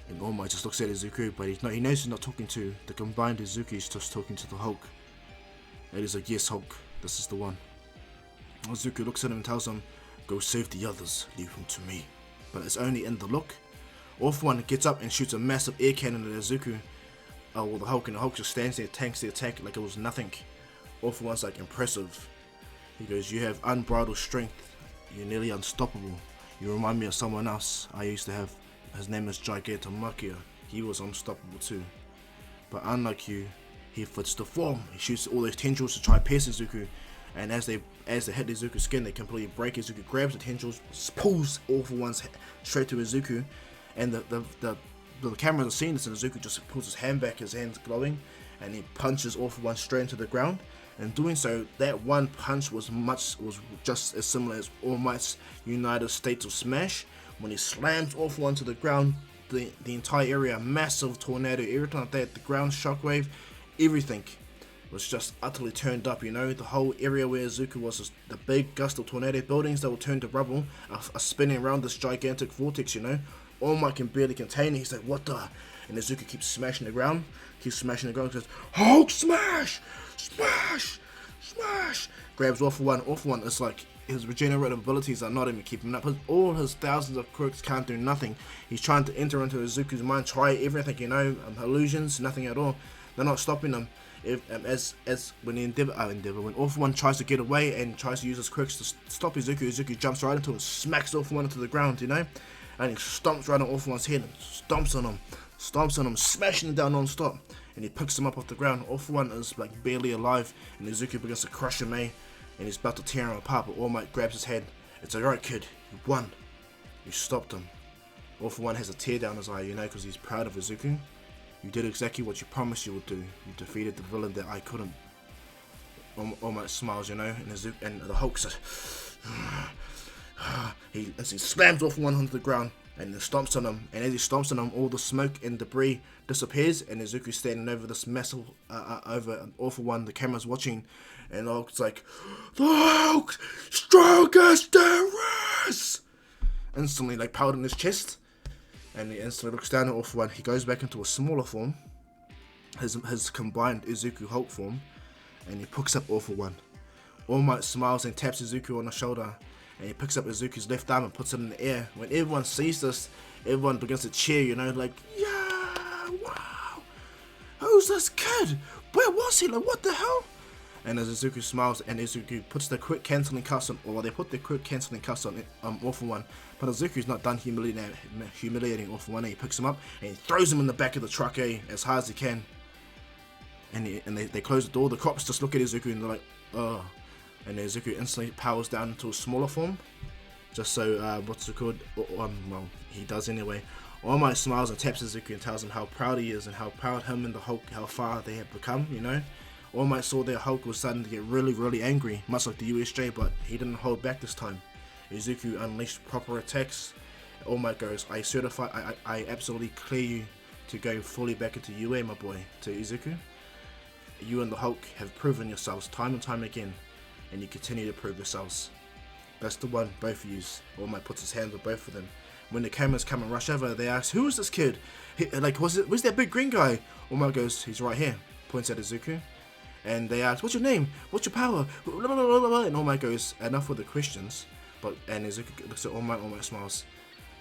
And All Might just looks at Izuku, but he knows he's not talking to the combined Izuku, he's just talking to the Hulk. And he's like, "Yes, Hulk, this is the one." Izuku looks at him and tells him, "Go save the others, leave him to me." But it's only in the look. All For One gets up and shoots a massive air cannon at Izuku. The Hulk, and the Hulk just stands there, tanks the attack like it was nothing. All For One's like, "Impressive." He goes, "You have unbridled strength. You're nearly unstoppable. You remind me of someone else I used to have. His name is Gigantomakia. He was unstoppable too. But unlike you, he fits the form." He shoots all those tendrils to try and pierce Izuku. and as they hit Izuku's skin, they completely break. Izuku grabs the tendrils, pulls All For One straight to Izuku, and the cameras are seeing this, and Izuku just pulls his hand back, his hand's glowing, and he punches All For One straight into the ground. And doing so, that one punch was just as similar as All Might's United States of Smash. When he slams All For One to the ground, the entire area, massive tornado, everything like that, the ground shockwave, everything was just utterly turned up, you know. The whole area where Izuku was, just the big gust of tornado, buildings that will turn to rubble are spinning around this gigantic vortex, you know. All Might can barely contain it. He's like, what the? And Izuku keeps smashing the ground, and says, Hulk smash! Smash! Smash! Grabs All For One. All For One is like, his regenerative abilities are not even keeping up. All his thousands of quirks can't do nothing. He's trying to enter into Izuku's mind, try everything, you know, illusions, nothing at all. They're not stopping him. When All For One tries to get away and tries to use his quirks to stop Izuku jumps right into him and smacks All For One into the ground, you know, and he stomps right on All For One's head and stomps on him, smashing him down non-stop, and he picks him up off the ground. All For One is like barely alive, and Izuku begins to crush him, and he's about to tear him apart, but All Might grabs his head. It's like, alright kid, you won, you stopped him. All For One has a tear down his eye, you know, because he's proud of Izuku. You did exactly what you promised you would do. You defeated the villain that I couldn't. All Might smiles, you know, and the Hulk says, he slams All For One onto the ground and then stomps on him. And as he stomps on him, all the smoke and debris disappears, and Izuku's standing over this massive, over All For One. The camera's watching, and the Hulk's like, the Hulk, strongest there is! Instantly, like, powder in his chest. And he instantly looks down at All For One. He goes back into a smaller form, his combined Izuku Hulk form, and he picks up All For One. All Might smiles and taps Izuku on the shoulder, and he picks up Izuku's left arm and puts it in the air. When everyone sees this, everyone begins to cheer, you know, like, yeah, wow, who's this kid? Where was he? Like, what the hell? And as Izuku smiles, and Izuku puts the quick cancelling cuffs on, or they put the quick cancelling cuffs on All For One, but Izuku's not done humiliating All For One. He picks him up and he throws him in the back of the truck, as hard as he can. And they close the door. The cops just look at Izuku and they're like, oh. And Izuku instantly powers down into a smaller form, just so what's it called? Well, he does anyway. All Might smiles and taps Izuku and tells him how proud he is and how proud him and the Hulk, how far they have become, you know. All Might saw their Hulk was starting to get really, really angry, much like the USJ, but he didn't hold back this time. Izuku unleashed proper attacks. All Might goes, I absolutely clear you to go fully back into UA, my boy. To Izuku, you and the Hulk have proven yourselves time and time again, and you continue to prove yourselves. That's the one, both of yous. All Might puts his hands on both of them. When the cameras come and rush over, they ask, who is this kid? Where's that big green guy? All Might goes, he's right here. Points at Izuku. And they ask, what's your name? What's your power? And All Might goes, enough with the questions. And Izuku looks at All Might smiles.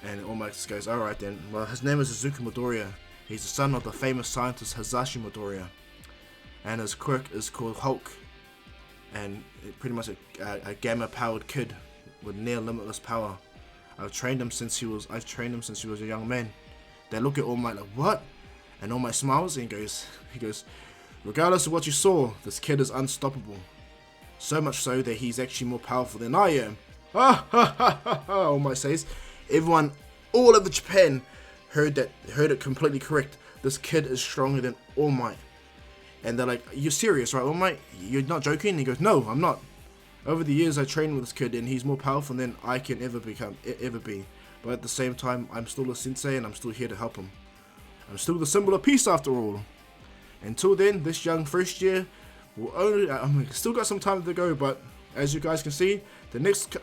And All Might just goes, alright then. Well, his name is Izuku Midoriya. He's the son of the famous scientist Hisashi Midoriya. And his quirk is called Hulk. And pretty much a gamma-powered kid with near limitless power. I've trained him since he was a young man. They look at All Might like, what? And All Might smiles and he goes, regardless of what you saw, this kid is unstoppable. So much so that he's actually more powerful than I am. Ha ha ha ha ha, All Might says. Everyone all over Japan heard it completely correct. This kid is stronger than All Might. And they're like, you're serious, right, All Might? You're not joking? And he goes, no, I'm not. Over the years I trained with this kid and he's more powerful than I can ever be. But at the same time, I'm still a sensei and I'm still here to help him. I'm still the symbol of peace after all. Until then, this young first year will only still got some time to go, but as you guys can see, the next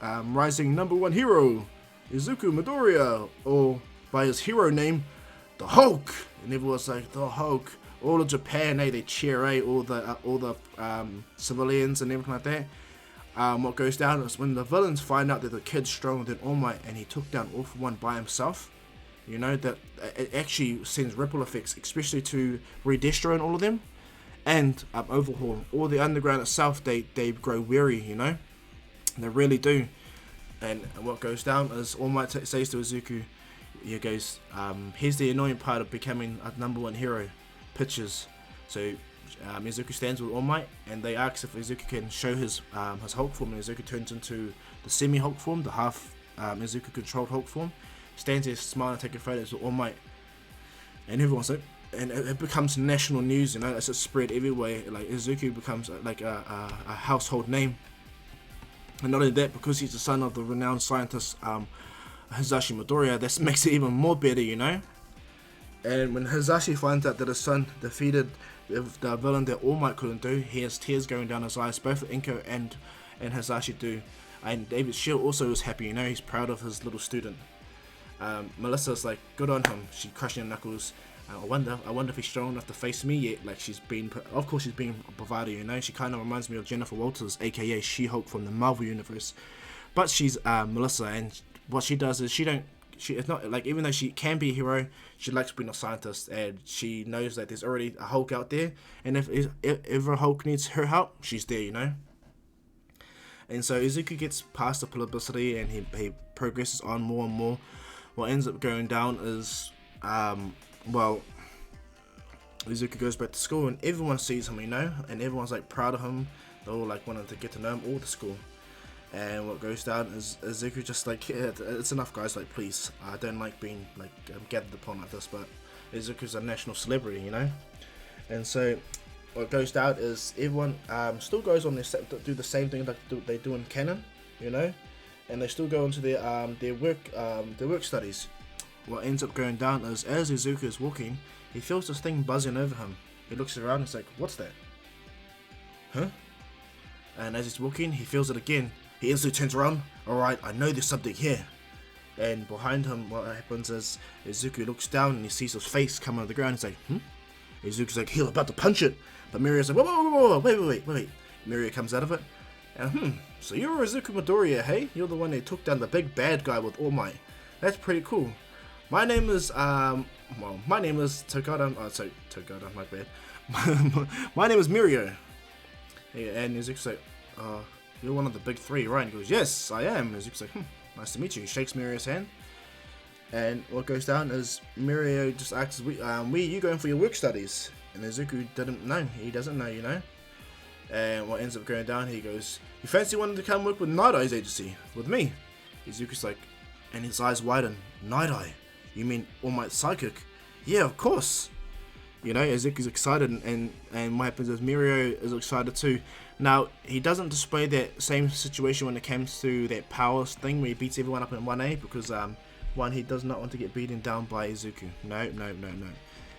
rising #1 hero, Izuku Midoriya, or by his hero name, the Hulk. And everyone's like, the Hulk. All of Japan, they cheer, all the civilians and everything like that. What goes down is when the villains find out that the kid's stronger than All Might and he took down All For One by himself. You know, that it actually sends ripple effects, especially to Redestro and all of them, and Overhaul. All the underground itself, they grow weary, you know, they really do. And what goes down is All Might says to Izuku, he goes, here's the annoying part of becoming a #1 hero, pictures. So Izuku stands with All Might, and they ask if Izuku can show his Hulk form, and Izuku turns into the semi-Hulk form, the half Izuku controlled Hulk form. Stands there smiling, taking photos with All Might, and everyone's like, and it becomes national news, you know, it's just spread everywhere. Like Izuku becomes like a household name, and not only that, because he's the son of the renowned scientist Hisashi Midoriya, that makes it even more better, you know. And when Hisashi finds out that his son defeated the villain that All Might couldn't do, he has tears going down his eyes. Both Inko and Hisashi do. And David Shield also is happy, you know, he's proud of his little student. Melissa's like, good on him, she's crushing her knuckles. I wonder if he's strong enough to face me yet. Like, of course she's being bravado, you know. She kind of reminds me of Jennifer Walters, aka She-Hulk from the Marvel Universe. But she's Melissa, and what she does is it's not like, even though she can be a hero, she likes being a scientist, and she knows that there's already a Hulk out there, and if a Hulk needs her help, she's there, you know. And so Izuku gets past the publicity, and he progresses on more and more. What ends up going down is, Izuku goes back to school, and everyone sees him, you know, and everyone's like proud of him. They're all like wanting to get to know him, all the school. And what goes down is Izuku just like, yeah, it's enough, guys, like, please, I don't like being like gathered upon like this, but Izuku's a national celebrity, you know. And so what goes down is everyone still goes on do the same thing like they do in canon, you know, and they still go into their work studies. What ends up going down is, as Izuku is walking, he feels this thing buzzing over him. He looks around and he's like, what's that? Huh? And as he's walking, he feels it again. He instantly turns around. Alright, I know there's something here. And behind him, what happens is Izuku looks down and he sees his face come out of the ground. He's like, Izuku's like, he's about to punch it. But Mirio's like, whoa, wait. Mirio comes out of it. And so you're Izuku Midoriya, hey? You're the one that took down the big bad guy with All Might. That's pretty cool. My name is Togata. Oh, sorry, Togata, my bad. My name is Mirio. And Izuku's like, you're one of the big three, right? And he goes, yes, I am. Izuku's like, nice to meet you. He shakes Mirio's hand. And what goes down is Mirio just asks, where are you going for your work studies? And Izuku didn't know. He doesn't know, you know. And what ends up going down, he goes, you fancy wanting to come work with Nightaye's agency? With me? Izuku's like, and his eyes widen. Nighteye? You mean All Might Psychic? Yeah, of course. You know, Izuku's excited, and what happens is Mirio is excited too. Now, he doesn't display that same situation when it comes to that powers thing where he beats everyone up in 1A, because one, he does not want to get beaten down by Izuku. No.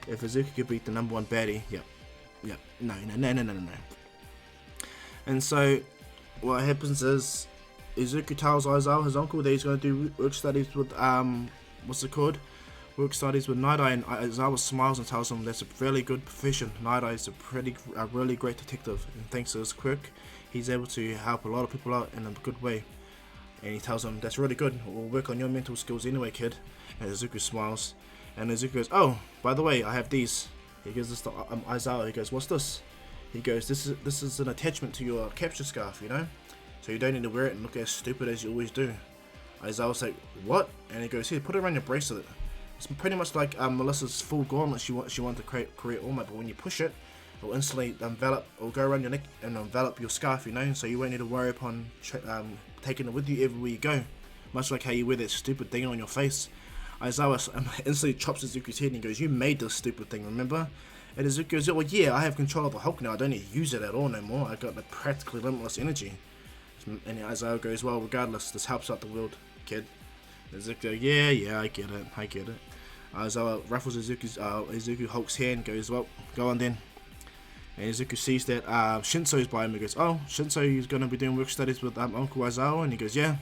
If Izuku could beat the number one baddie, no. And so, what happens is Izuku tells Aizawa, his uncle, that he's going to do work studies with work studies with Nighteye, and Aizawa smiles and tells him that's a fairly good profession. Nighteye is a really great detective, and thanks to his quirk, he's able to help a lot of people out in a good way. And he tells him, that's really good, we'll work on your mental skills anyway, kid. And Izuku smiles, and Izuku goes, oh, by the way, I have these. He gives this to Aizawa. He goes, what's this? He goes, this is an attachment to your capture scarf, you know, so you don't need to wear it and look as stupid as you always do. Aizawa's like, what? And he goes, here, put it around your bracelet. It's pretty much like Melissa's full gauntlet she wanted to create All Might, but when you push it, it'll instantly envelop, or go around your neck and envelop your scarf, you know, so you won't need to worry upon taking it with you everywhere you go. Much like how you wear that stupid thing on your face. Aizawa instantly chops Izuku's head and he goes, you made this stupid thing, remember? And Izuku goes, well, yeah, I have control of the Hulk now, I don't need to use it at all no more, I got like practically limitless energy. And Aizawa goes, well, regardless, this helps out the world, kid. And Izuku goes, yeah, I get it. Aizawa ruffles Izuku Hulk's hand, goes, well, go on then. And Izuku sees that Shinso's by him. He goes, oh, Shinso is going to be doing work studies with Uncle Aizawa. And he goes, yeah.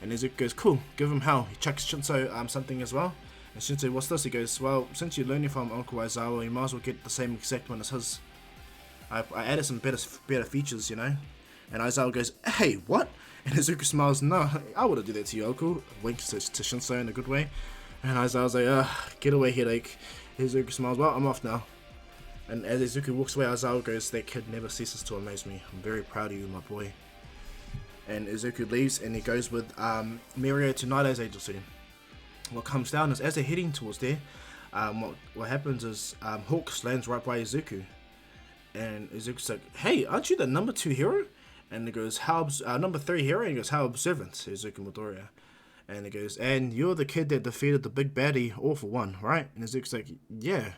And Izuku goes, cool, give him hell. He chucks Shinso something as well. And Shinso, what's this? He goes, well, since you're learning from Uncle Aizawa, you might as well get the same exact one as his. I added some better features, you know. And Aizawa goes, hey, what? And Izuku smiles, no, I wouldn't do that to you, Uncle. Winks to Shinso in a good way. And Aizawa's like, get away, headache. Izuku smiles, well, I'm off now. And as Izuku walks away, Aizawa goes, that kid never ceases to amaze me. I'm very proud of you, my boy. And Izuku leaves, and he goes with Mirio to Nightaye's agency. What comes down is, as they're heading towards there, what happens is Hawks lands right by Izuku. And Izuku's like, hey, aren't you the number 2 hero? And he goes, number 3 hero? And he goes, how observant, Izuku Midoriya. And he goes, and you're the kid that defeated the big baddie all for one, right? And Izuku's like, yeah.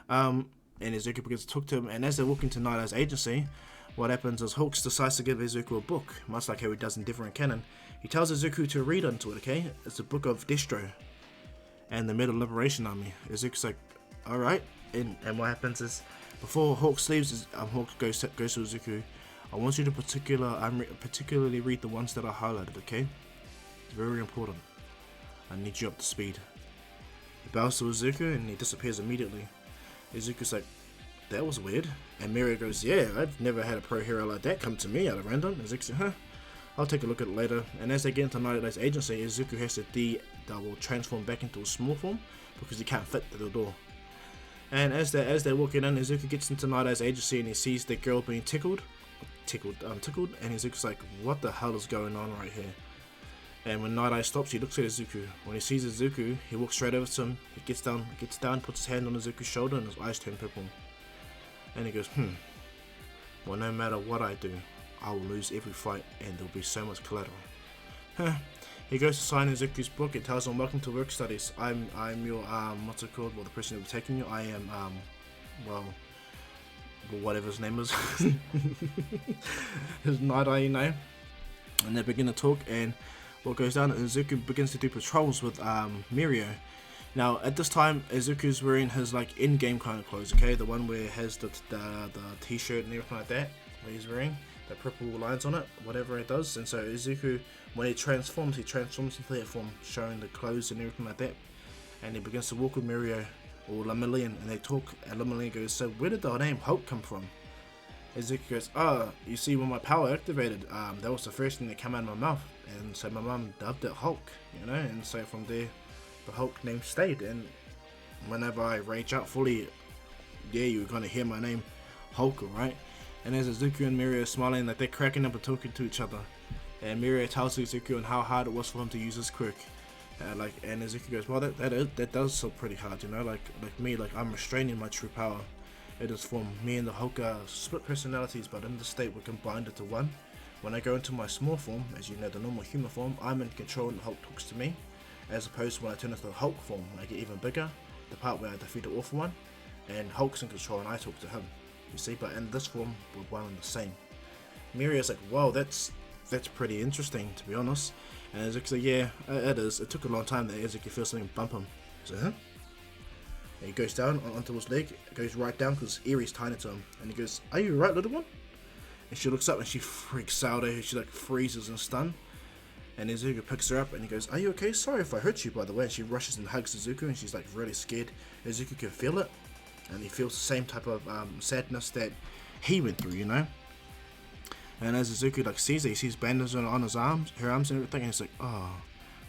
And Izuku begins to talk to him, and as they walk into Night Eye's agency, what happens is Hawks decides to give Izuku a book, much like how he does in different canon. He tells Izuku to read into it, okay? It's a book of Destro and the Metal Liberation Army. Izuku's like, alright. And what happens is, before Hawks leaves, Hawks goes to Izuku, I want you to particularly read the ones that are highlighted, okay? It's very important. I need you up to speed. He bows to Izuku and he disappears immediately. Izuku's like, that was weird. And Miria goes, yeah, I've never had a pro hero like that come to me out of random. Izuku's like, I'll take a look at it later. And as they get into Night Eye's agency, Izuku has to double transform back into a small form because he can't fit through the door. And as they're walking in, Izuku gets into Night Eye's agency and he sees the girl being tickled, and Izuku's like, what the hell is going on right here? And when Night Eye stops, he looks at Izuku. When he sees Izuku, he walks straight over to him. He gets down, puts his hand on Izuku's shoulder, and his eyes turn purple. And he goes, well, no matter what I do, I will lose every fight, and there'll be so much collateral. He goes to sign Izuku's book and tells him, welcome to work studies. I'm your, what's it called? Well, the person who will be taking you. I am, well, whatever his name is. His Night Eye, you know. And they begin to talk, and what goes down, Izuku begins to do patrols with Mirio. Now at this time, Izuku's wearing his like in-game kind of clothes, okay, the one where it has the t-shirt and everything like that, where he's wearing the purple lines on it, whatever it does. And so Izuku, when he transforms into that form, showing the clothes and everything like that, and he begins to walk with Mirio or Lemillion, and they talk, and Lemillion goes, so where did the name Hulk come from? Izuku goes, you see, when my power activated, that was the first thing that came out of my mouth, and so my mum dubbed it Hulk, you know, and so from there, the Hulk name stayed. And whenever I rage out fully, yeah, you're gonna hear my name, Hulk, right? And as Izuku and Mirio are smiling, like they're cracking up and talking to each other, and Mirio tells Izuku on how hard it was for him to use his quirk. And Izuku goes, well, that does feel pretty hard, you know, like me, like I'm restraining my true power. It is from me and the Hulk are split personalities, but in the state we're combined into one. When I go into my small form, as you know, the normal human form, I'm in control and the Hulk talks to me. As opposed to when I turn into the Hulk form, when I get even bigger, the part where I defeat the Awful One, and Hulk's in control and I talk to him. You see, but in this form, we're one and the same. Mirio's like, wow, that's pretty interesting, to be honest. And Izuku's like, yeah, it is. It took a long time that Izuku feels something bump him. So, And he goes down onto his leg, goes right down because Erie's tiny to him. And he goes, are you right, little one? And she looks up and she freaks out. She like freezes and stunned. And Izuku picks her up and he goes, are you okay? Sorry if I hurt you, by the way. And she rushes and hugs Izuku and she's like really scared. Izuku can feel it. And he feels the same type of sadness that he went through, you know? And as Izuku like sees it, he sees bandages on her arms and everything, and he's like, oh,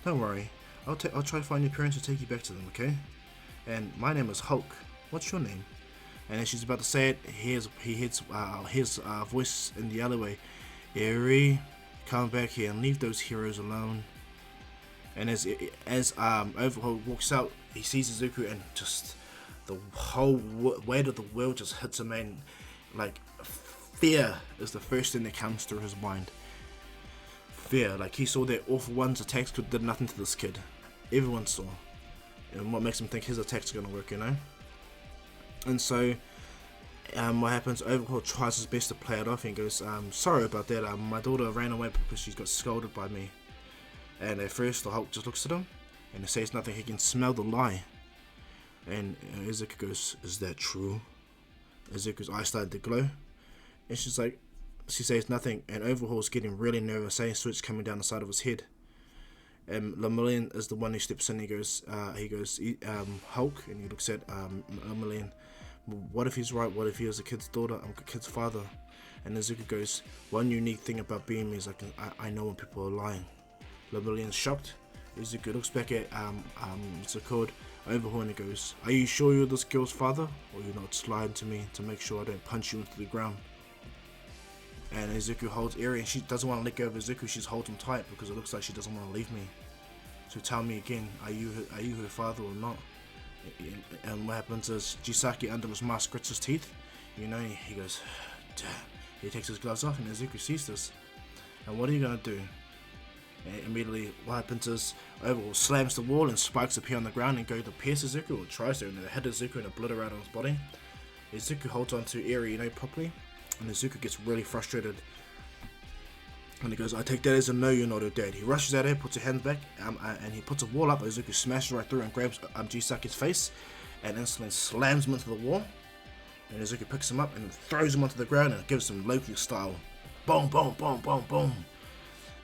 don't worry. I'll try to find your parents and take you back to them, okay? And my name is Hulk. What's your name? And as she's about to say it, he hears his voice in the alleyway. Eri, come back here and leave those heroes alone. And as Overhaul walks out, he sees Izuku and just the whole weight of the world just hits him, and like fear is the first thing that comes through his mind. Fear, like he saw that Awful One's attacks did nothing to this kid. Everyone saw. And what makes him think his attacks are going to work, you know? And so, what happens, Overhaul tries his best to play it off and goes, sorry about that, my daughter ran away because she got scolded by me. And at first, the Hulk just looks at him, and he says nothing, he can smell the lie. And Izuku goes, is that true? Izuku's eyes started to glow. And she says nothing, and Overhaul's getting really nervous, saying switch coming down the side of his head. And Lemillion is the one who steps in. He goes, Hulk, and he looks at Lemillion. What if he's right? What if he is a kid's daughter? I'm a kid's father. And Izuku goes, one unique thing about being me is I know when people are lying. Lemillion's shocked. Izuku looks back at what's it called, Overhaul, and he goes, are you sure you're this girl's father, or you're not just lying to me to make sure I don't punch you into the ground? And Izuku holds Eri, and she doesn't want to let go of Izuku. She's holding him tight because it looks like she doesn't want to leave me. So tell me again, are you her father or not? And what happens is Jisaki under his mask grits his teeth, You know, he goes, damn. He takes his gloves off and Izuku sees this. And what are you gonna do? And immediately what happens is Overhaul slams the wall and spikes appear on the ground and go to pierce Izuku, or tries to, and they hit Izuku and obliterate on his body. Izuku holds on to Eri, you know, properly, and Izuku gets really frustrated. And he goes, I take that as a no, you're not dead. He rushes at her, puts her hands back, and he puts a wall up. Izuku smashes right through and grabs Jisaki's face and instantly slams him into the wall. And Izuku picks him up and throws him onto the ground and gives him Loki style. Boom, boom, boom, boom, boom.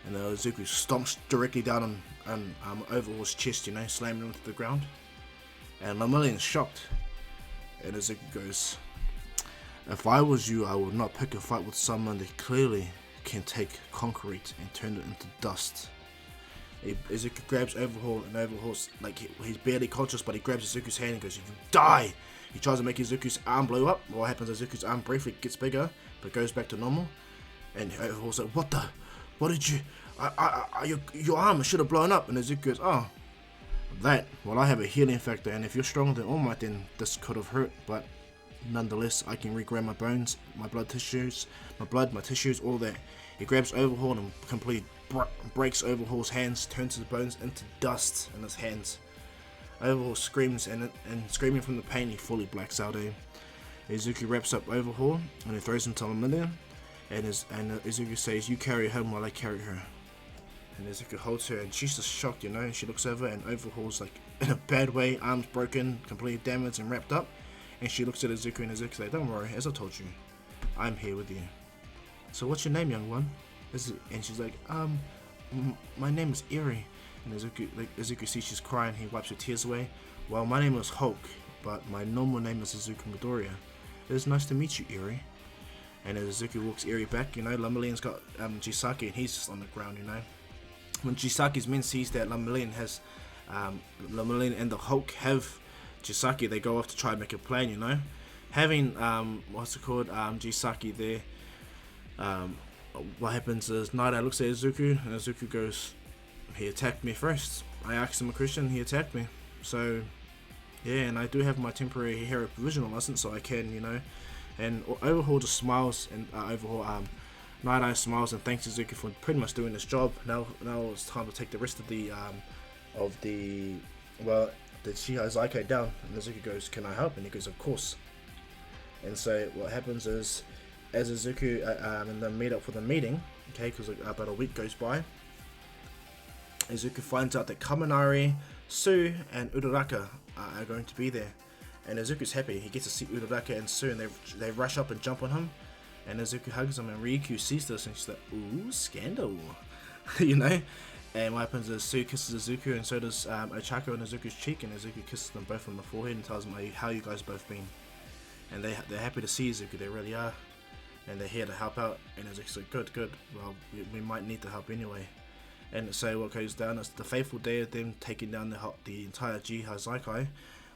And Izuku stomps directly down on Overhaul's chest, you know, slamming him into the ground. And Lemillion's shocked. And Izuku goes, if I was you, I would not pick a fight with someone that clearly can take concrete and turn it into dust. Izuku grabs Overhaul, and Overhaul's like he's barely conscious, but he grabs Izuku's hand and goes, "You die!" He tries to make Izuku's arm blow up. What happens? Izuku's arm briefly gets bigger, but goes back to normal. And Overhaul's like, "What the? What did you? Your arm should have blown up." And Izuku goes, "Oh, that. Well, I have a healing factor, and if you're stronger than All Might, then this could have hurt. But nonetheless, I can regrow my bones, my blood tissues, my tissues, all that." He grabs Overhaul and completely breaks Overhaul's hands, turns his bones into dust in his hands. Overhaul screams, and screaming from the pain, he fully blacks out. Izuku wraps up Overhaul and he throws him to Lemillion, and Izuku says, "You carry him while I carry her." And Izuku holds her, and she's just shocked, you know. And she looks over, and Overhaul's like in a bad way, arms broken, completely damaged and wrapped up. And she looks at Izuku, and Izuku's like, "Don't worry, as I told you, I'm here with you. So what's your name, young one?" And she's like, my name is Eri." And Izuku sees she's crying. He wipes her tears away. "Well, my name is Hulk, but my normal name is Izuku Midoriya. It is nice to meet you, Eri." And as Izuku walks Eri back, you know, Lemillion's got Jisaki, and he's just on the ground, you know. When Jisaki's men sees that Lemillion and the Hulk have Jisaki, they go off to try and make a plan, you know. Having Jisaki there, what happens is Nighteye looks at Izuku, and Izuku goes, "He attacked me first. I asked him a question, he attacked me. So yeah, and I do have my temporary hero provisional license, so I can, you know." And Overhaul just smiles, and Nighteye smiles and thanks Izuku for pretty much doing this job. Now it's time to take the rest of the Shihaizaki down. And Izuku goes, "Can I help?" And he goes, "Of course." And so what happens is, as Izuku and them meet up for the meeting, okay, because about a week goes by, Izuku finds out that Kaminari, Sue, and Uraraka are going to be there. And Izuku's happy. He gets to see Uraraka and Sue, and they rush up and jump on him. And Izuku hugs him, and Ryukyu sees this, and she's like, "Ooh, scandal," you know. And what happens is Sue kisses Izuku, and so does Ochako on Izuku's cheek, and Izuku kisses them both on the forehead and tells them, "How you guys both been?" And they're happy to see Izuku. They really are. And they're here to help out. And Izuku's like, good. Well, we might need the help anyway. And so what goes down is the fateful day of them taking down the entire Shihaizaki.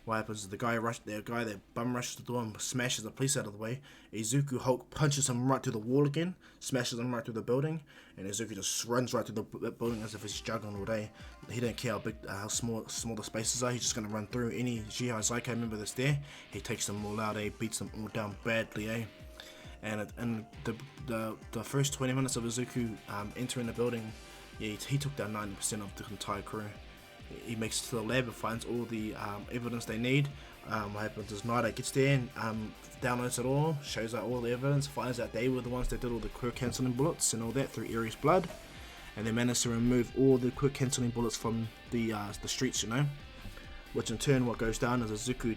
What happens is the guy that bum rushes the door and smashes the police out of the way. Izuku Hulk punches him right through the wall again, smashes him right through the building, and Izuku just runs right through the building as if he's juggling all day. He don't care how small the spaces are. He's just gonna run through any Shihaizaki member that's there. He takes them all out, beats them all down badly, And the first 20 minutes of Izuku entering the building, yeah, he took down 90% of the entire crew. He makes it to the lab and finds all the evidence they need. What happens is Nighteye gets there and downloads it all, shows out all the evidence, finds out they were the ones that did all the Quirk cancelling bullets and all that through Eri's blood, and they managed to remove all the Quirk cancelling bullets from the streets, you know. Which in turn, what goes down is Izuku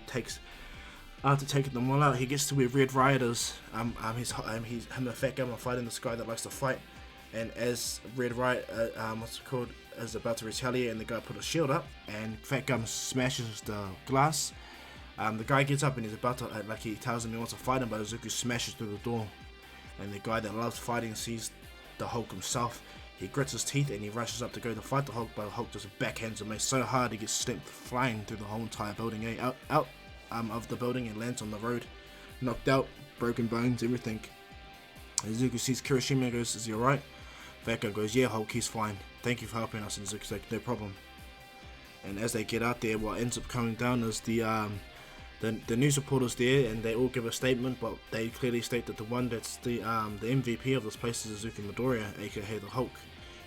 after taking them all out, he gets to where Red Rioters, him and Fat Gum are fighting this guy that likes to fight, and as Red Riot, is about to retaliate, and the guy put a shield up, and Fat Gum smashes the glass. The guy gets up and he's about to, he tells him he wants to fight him, but Izuku smashes through the door, and the guy that loves fighting sees the Hulk himself. He grits his teeth and he rushes up to go to fight the Hulk, but the Hulk just backhands him so hard he gets sent flying through the whole entire building, out of the building, and lands on the road, knocked out, broken bones, everything. Izuku sees Kirishima and goes, "Is he alright?" Fat Gum goes, "Yeah, Hulk, he's fine. Thank you for helping us." And Izuku's like, "No problem." And as they get out there, what ends up coming down is the The news reporters there, and they all give a statement, but they clearly state that the one that's the MVP of this place is Izuku Midoriya, aka the Hulk.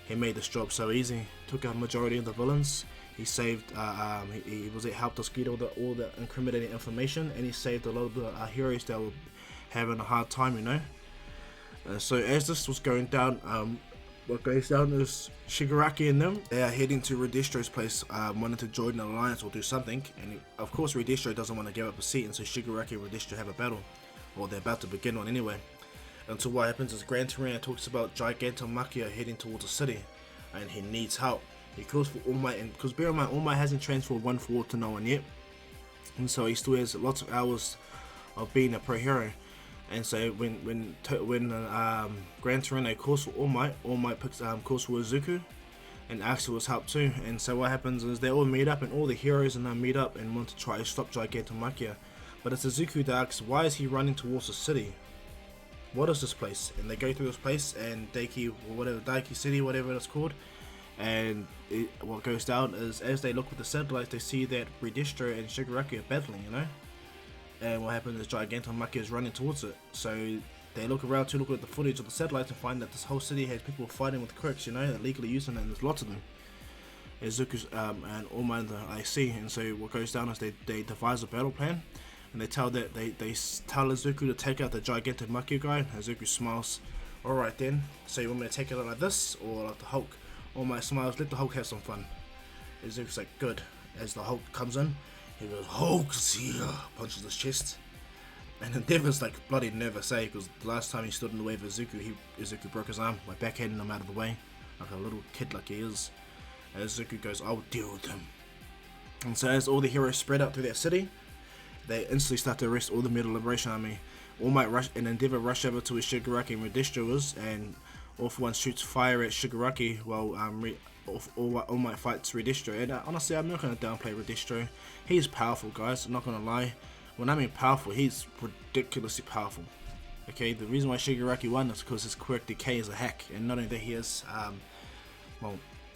He made this job so easy, took out majority of the villains. He saved, he helped us get all the incriminating information, and he saved a lot of the heroes that were having a hard time, you know. So as this was going down, what goes down is Shigaraki and them, they are heading to Redistro's place, wanting to join an alliance or do something, and of course Redistro doesn't want to give up a seat, and so Shigaraki and Redistro have a battle, or they're about to begin one anyway. Until what happens is Gran Torino talks about Gigantomachia heading towards the city, and he needs help. He calls for All Might, and because bear in mind, All Might hasn't transferred 1-4 to no one yet, and so he still has lots of hours of being a pro hero. And so when Gran Torino calls for All Might calls for Izuku and asks for his help too. And so what happens is they all meet up, and all the heroes and meet up and want to try to stop Gigantomachia. But it's Izuku that asks, why is he running towards the city? What is this place? And they go through this place, and Daiki City, whatever it's called. And what goes down is, as they look with the satellites, they see that Redistro and Shigaraki are battling, you know. And what happens is Gigantomachia is running towards it. So they look around to look at the footage of the satellites and find that this whole city has people fighting with quirks, you know, that legally using it, and there's lots of them. Izuku's and All Might I see, and so what goes down is they devise a battle plan, and they tell Izuku to take out the Gigantomachia guy. And Izuku smiles. Alright then, so you want me to take it out like this, or like the Hulk? All Might smiles, let the Hulk have some fun. Izuku's like, good. As the Hulk comes in, he goes, Hulk's here, punches his chest. And Endeavor's like bloody nervous, because the last time he stood in the way of Izuku, Izuku broke his arm by backhanding him out of the way, like a little kid like he is. And Izuku goes, I'll deal with him. And so as all the heroes spread out through that city, they instantly start to arrest all the Metal Liberation Army. All Might rush, and Endeavor rush over to where Shigaraki and Redistro is, and All For One shoots fire at Shigaraki while All Might fights Redistro. And honestly, I'm not going to downplay Redistro. He's powerful, guys, I'm not going to lie. When I mean powerful, he's ridiculously powerful. Okay, the reason why Shigaraki won is because his quirk decay is a hack, and not only that, he is,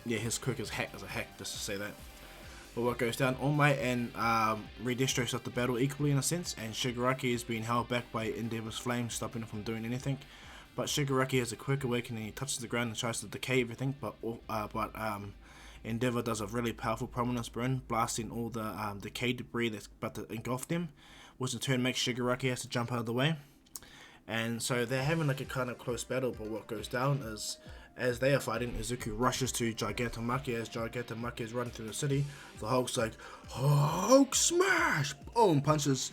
his quirk is a hack, just to say that. But what goes down, All Might and Redistro start the battle equally in a sense, and Shigaraki is being held back by Endeavor's flame, stopping him from doing anything. But Shigaraki has a quick awakening, he touches the ground and tries to decay everything, but Endeavor does a really powerful prominence burn, blasting all the decay debris that's about to engulf them, which in turn makes Shigaraki has to jump out of the way. And so they're having like a kind of close battle, but what goes down is, as they are fighting, Izuku rushes to Gigantomachia. As Gigantomachia is running through the city, the Hulk's like, Hulk smash! Boom! Punches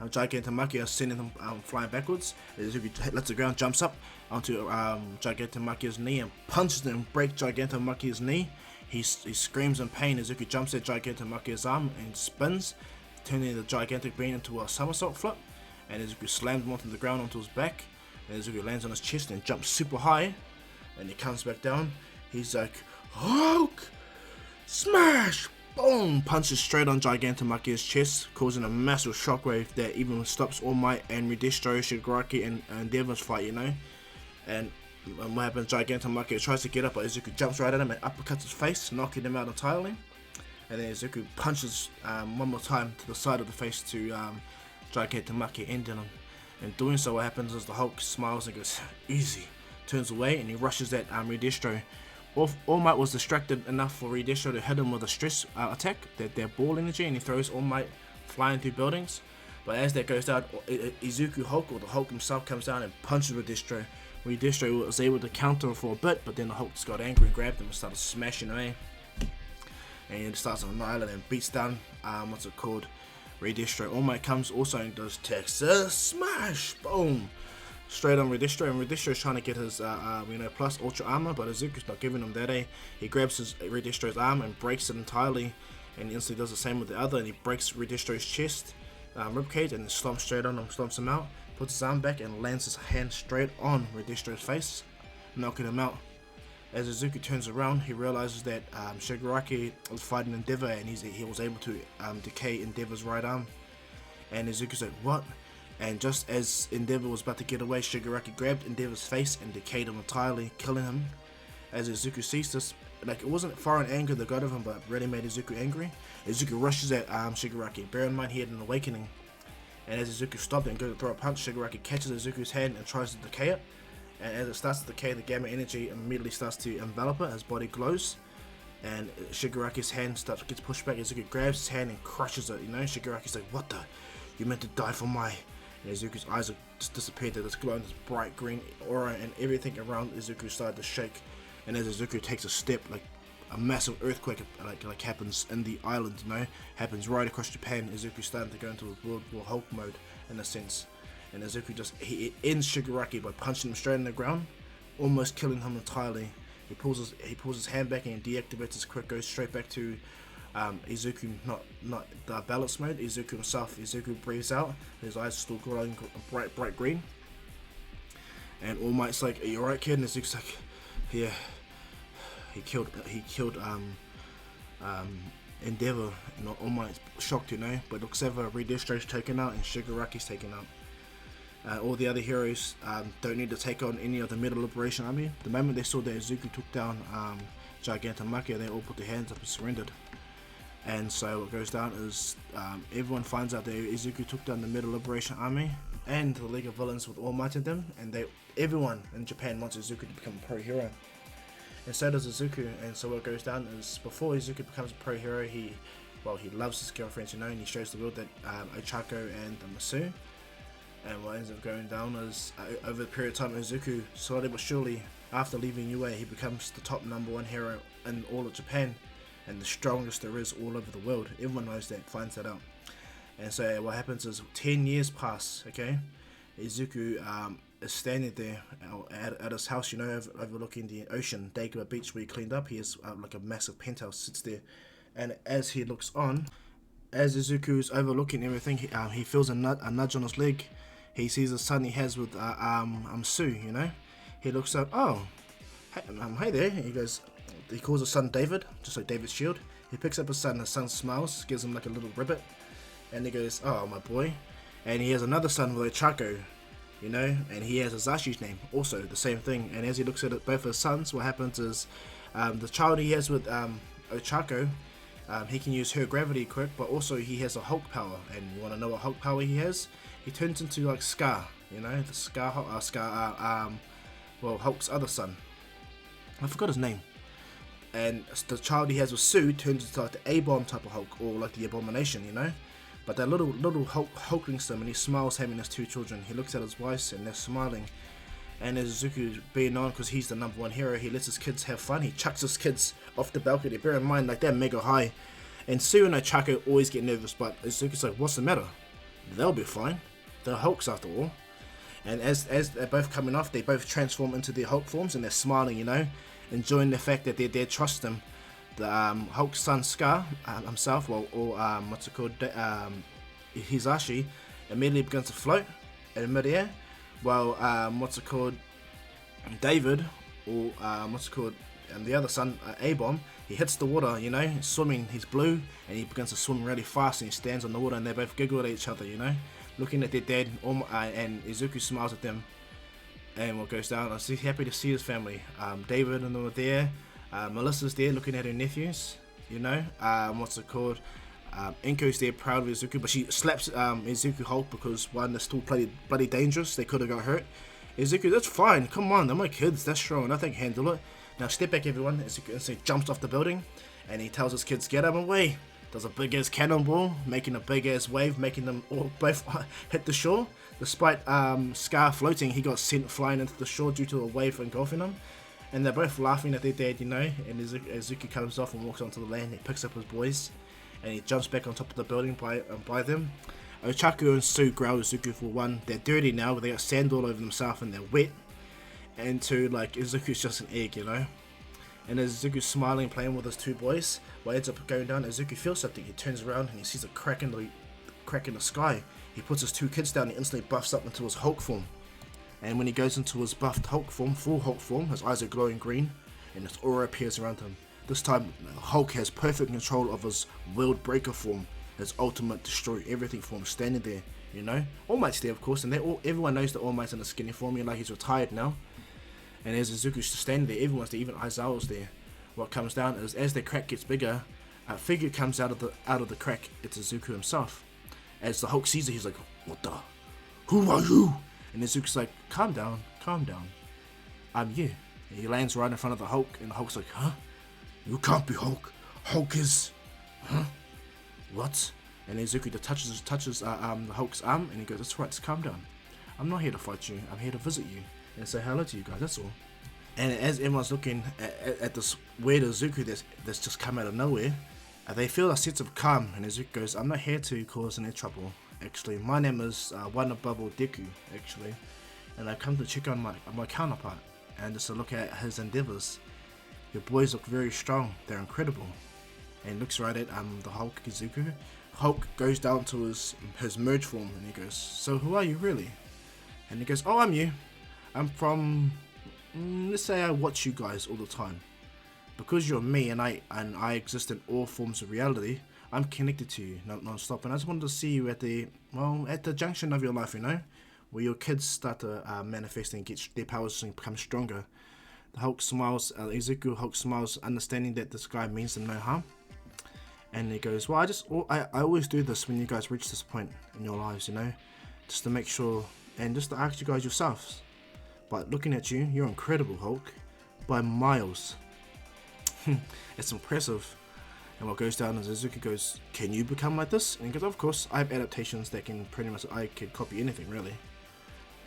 Gigantomachia, sending him flying backwards. Izuku lets the ground, jumps up onto Gigantomachia's knee and punches him, breaks Gigantomachia's knee. He screams in pain. Izuku jumps at Gigantomachia's arm and spins, turning the gigantic being into a somersault flip. And Izuku slams him onto the ground onto his back. And Izuku lands on his chest and jumps super high. And he comes back down. He's like, Hulk! Smash! Boom! Punches straight on Gigantomachia's chest, causing a massive shockwave that even stops All Might and Redistro, Shigaraki, and Endeavor's fight, you know? And what happens, Gigantomachia tries to get up, but Izuku jumps right at him and uppercuts his face, knocking him out entirely. And then Izuku punches one more time to the side of the face to Gigantomachia, ending him. In doing so, what happens is the Hulk smiles and goes, easy. Turns away and he rushes at Redistro. All Might was distracted enough for Redistro to hit him with a stress attack, their ball energy, and he throws All Might flying through buildings. But as that goes down, Izuku Hulk, or the Hulk himself, comes down and punches Redistro. Redistro was able to counter him for a bit, but then the Hulk just got angry and grabbed him and started smashing away. And he starts on an island and beats down, Redistro. All Might comes also and does Texas Smash! Boom! Straight on Redistro, and Redistro's trying to get his plus ultra armor, but Izuku's not giving him that. He grabs Redistro's arm and breaks it entirely, and he instantly does the same with the other, and he breaks Redistro's chest, ribcage, and stomps straight on him, stomps him out, puts his arm back and lands his hand straight on Redistro's face, knocking him out. As Izuku turns around, he realizes that Shigaraki was fighting Endeavor, and he was able to decay Endeavor's right arm. And Izuku's like, what? And just as Endeavor was about to get away, Shigaraki grabbed Endeavor's face and decayed him entirely, killing him. As Izuku sees this, like, it wasn't foreign anger that got of him, but really made Izuku angry. Izuku rushes at Shigaraki. Bear in mind he had an awakening, And as Izuku stopped and goes to throw a punch, Shigaraki catches Izuku's hand and tries to decay it. And as it starts to decay, the gamma energy immediately starts to envelop it. His body glows. And Shigaraki's hand gets pushed back. Izuku grabs his hand and crushes it, you know. Shigaraki's like, what the? You meant to die for my... And Izuku's eyes are just disappeared. They're just glowing this bright green aura, and everything around Izuku started to shake. And as Izuku takes a step, like a massive earthquake like happens in the island, you know, happens right across Japan. Izuku's starting to go into a World War Hulk mode in a sense. And Izuku he ends Shigaraki by punching him straight in the ground, almost killing him entirely. He pulls his hand back and deactivates his quirk, goes straight back to Izuku, not the balance mode. Izuku himself. Izuku breathes out. His eyes are still glowing bright green. And All Might's like, "Are you alright, kid?" And Izuku's like, "Yeah." He killed Endeavor. You know, All Might's shocked, you know, but looks over. Redestro's taken out and Shigaraki's taken out. All the other heroes don't need to take on any of the Metal Liberation Army. The moment they saw that Izuku took down Gigantomachia, they all put their hands up and surrendered. And so what goes down is everyone finds out that Izuku took down the Metal Liberation Army and the League of Villains with All Might in them, and everyone in Japan wants Izuku to become a pro hero. And so does Izuku. And so what goes down is before Izuku becomes a pro hero, he loves his girlfriends, you know, and he shows the world that Ochako and Masu. And what ends up going down is, over the period of time, Izuku, slowly but surely, after leaving UA, he becomes the top #1 hero in all of Japan, and the strongest there is all over the world. Everyone knows that, finds that out. And so what happens is, 10 years pass, okay? Izuku is standing there at his house, you know, overlooking the ocean, Dagobah Beach, where he cleaned up. He has like a massive penthouse, sits there. And as he looks on, as Izuku is overlooking everything, he feels a nudge on his leg. He sees the son he has with Su, you know. He looks up, oh, hey there. He calls his son David, just like David's shield. He picks up his son smiles, gives him like a little ribbit, and he goes, oh, my boy. And he has another son with Ochako, you know, and he has Azashi's name, also the same thing. And as he looks at both his sons, what happens is, the child he has with Ochako, he can use her gravity quirk, but also he has a Hulk power. And you want to know what Hulk power he has? He turns into like Scar, you know, the Hulk's other son. I forgot his name. And the child he has with Sue turns into like the A-bomb type of Hulk, or like the Abomination, you know. But that little Hulk links them, and he smiles having his 2 children. He looks at his wife and they're smiling. And as Izuku being on, because he's the #1 hero, he lets his kids have fun. He chucks his kids off the balcony. Bear in mind, like, they're mega high. And Sue and Ochako always get nervous, but Izuku's like, what's the matter? They'll be fine. They're Hulks after all. And as they're both coming off, they both transform into their Hulk forms, and they're smiling, you know, enjoying the fact that their dad trusts them. The Hulk's son Scar himself, Hisashi, immediately begins to float in midair, while David, and the other son, A-Bomb, he hits the water, you know, swimming. He's blue, and he begins to swim really fast, and he stands on the water, and they both giggle at each other, you know, looking at their dad, and Izuku smiles at them. And what goes down, I'm so happy to see his family. David and them are there. Melissa's there looking at her nephews, you know. Inko's there proud of Izuku, but she slaps Izuku Hulk because, one, they're still bloody dangerous. They could have got hurt. Izuku, that's fine. Come on, they're my kids. That's strong. I think handle it. Now step back, everyone. Izuku instantly jumps off the building, and he tells his kids, get out of my way. Does a big ass cannonball, making a big ass wave, making them all both hit the shore. Despite Scar floating, he got sent flying into the shore due to a wave engulfing him. And they're both laughing at their dad, you know. And Izuku comes off and walks onto the land. He picks up his boys, and he jumps back on top of the building by them. Ochako and Sue growl Izuku for one. They're dirty now, but they got sand all over themselves and they're wet. And two, like, Izuku's just an egg, you know. And as Izuku's smiling, playing with his 2 boys, what ends up going down, Izuku feels something. He turns around and he sees a crack in the sky. He puts his 2 kids down and instantly buffs up into his Hulk form. And when he goes into his buffed Hulk form, full Hulk form, his eyes are glowing green, and his aura appears around him. This time, Hulk has perfect control of his World Breaker form, his ultimate destroy everything form, standing there, you know. All Might's there, of course, and everyone knows that All Might's in a skinny form, like he's retired now. And as Izuku's standing there, everyone's there, even Aizawa's there. What comes down is, as the crack gets bigger, a figure comes out of the crack. It's Izuku himself. As the Hulk sees it, he's like, What the? Who are you? And Izuku's like, calm down, calm down. I'm you. And he lands right in front of the Hulk, and the Hulk's like, huh? You can't be Hulk. Hulk is... Huh? What? And Izuku touches the Hulk's arm, and he goes, that's right, just calm down. I'm not here to fight you, I'm here to visit you and say hello to you guys, that's all. And as everyone's looking at this weird Izuku that's just come out of nowhere, they feel a sense of calm, and Izuku goes, I'm not here to cause any trouble, actually. My name is one above all Deku, actually, and I come to check on my counterpart, and just to look at his endeavors. Your boys look very strong, they're incredible. And he looks right at the Hulk, Izuku. Hulk goes down to his merge form, and he goes, so who are you really? And he goes, oh, I'm you. I'm from, let's say I watch you guys all the time. Because you're me and I exist in all forms of reality, I'm connected to you non-stop. And I just wanted to see you at the junction of your life, you know, where your kids start to manifest and get their powers and become stronger. The Hulk smiles, Izuku Hulk smiles, understanding that this guy means them no harm. And he goes, well, I always do this when you guys reach this point in your lives, you know, just to make sure, and just to ask you guys yourselves. But looking at you, you're incredible, Hulk, by miles. It's impressive. And what goes down is Izuku goes, can you become like this? And he goes, of course, I have adaptations that can pretty much, I can copy anything, really.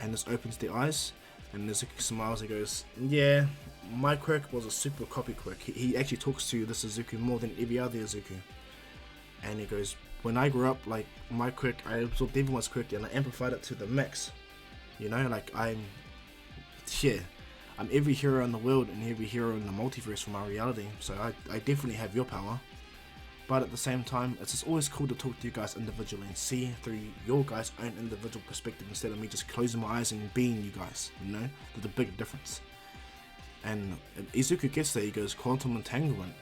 And this opens their eyes, and Izuku smiles, he goes, yeah, my Quirk was a super copy Quirk. He actually talks to this Izuku more than every other Izuku. And he goes, when I grew up, like, my Quirk, I absorbed everyone's Quirk and I amplified it to the max. You know, like, I'm every hero in the world and every hero in the multiverse from our reality. So I definitely have your power. But at the same time, it's just always cool to talk to you guys individually and see through your guys' own individual perspective instead of me just closing my eyes and being you guys, you know? There's a big difference. And Izuku gets there, he goes, quantum entanglement.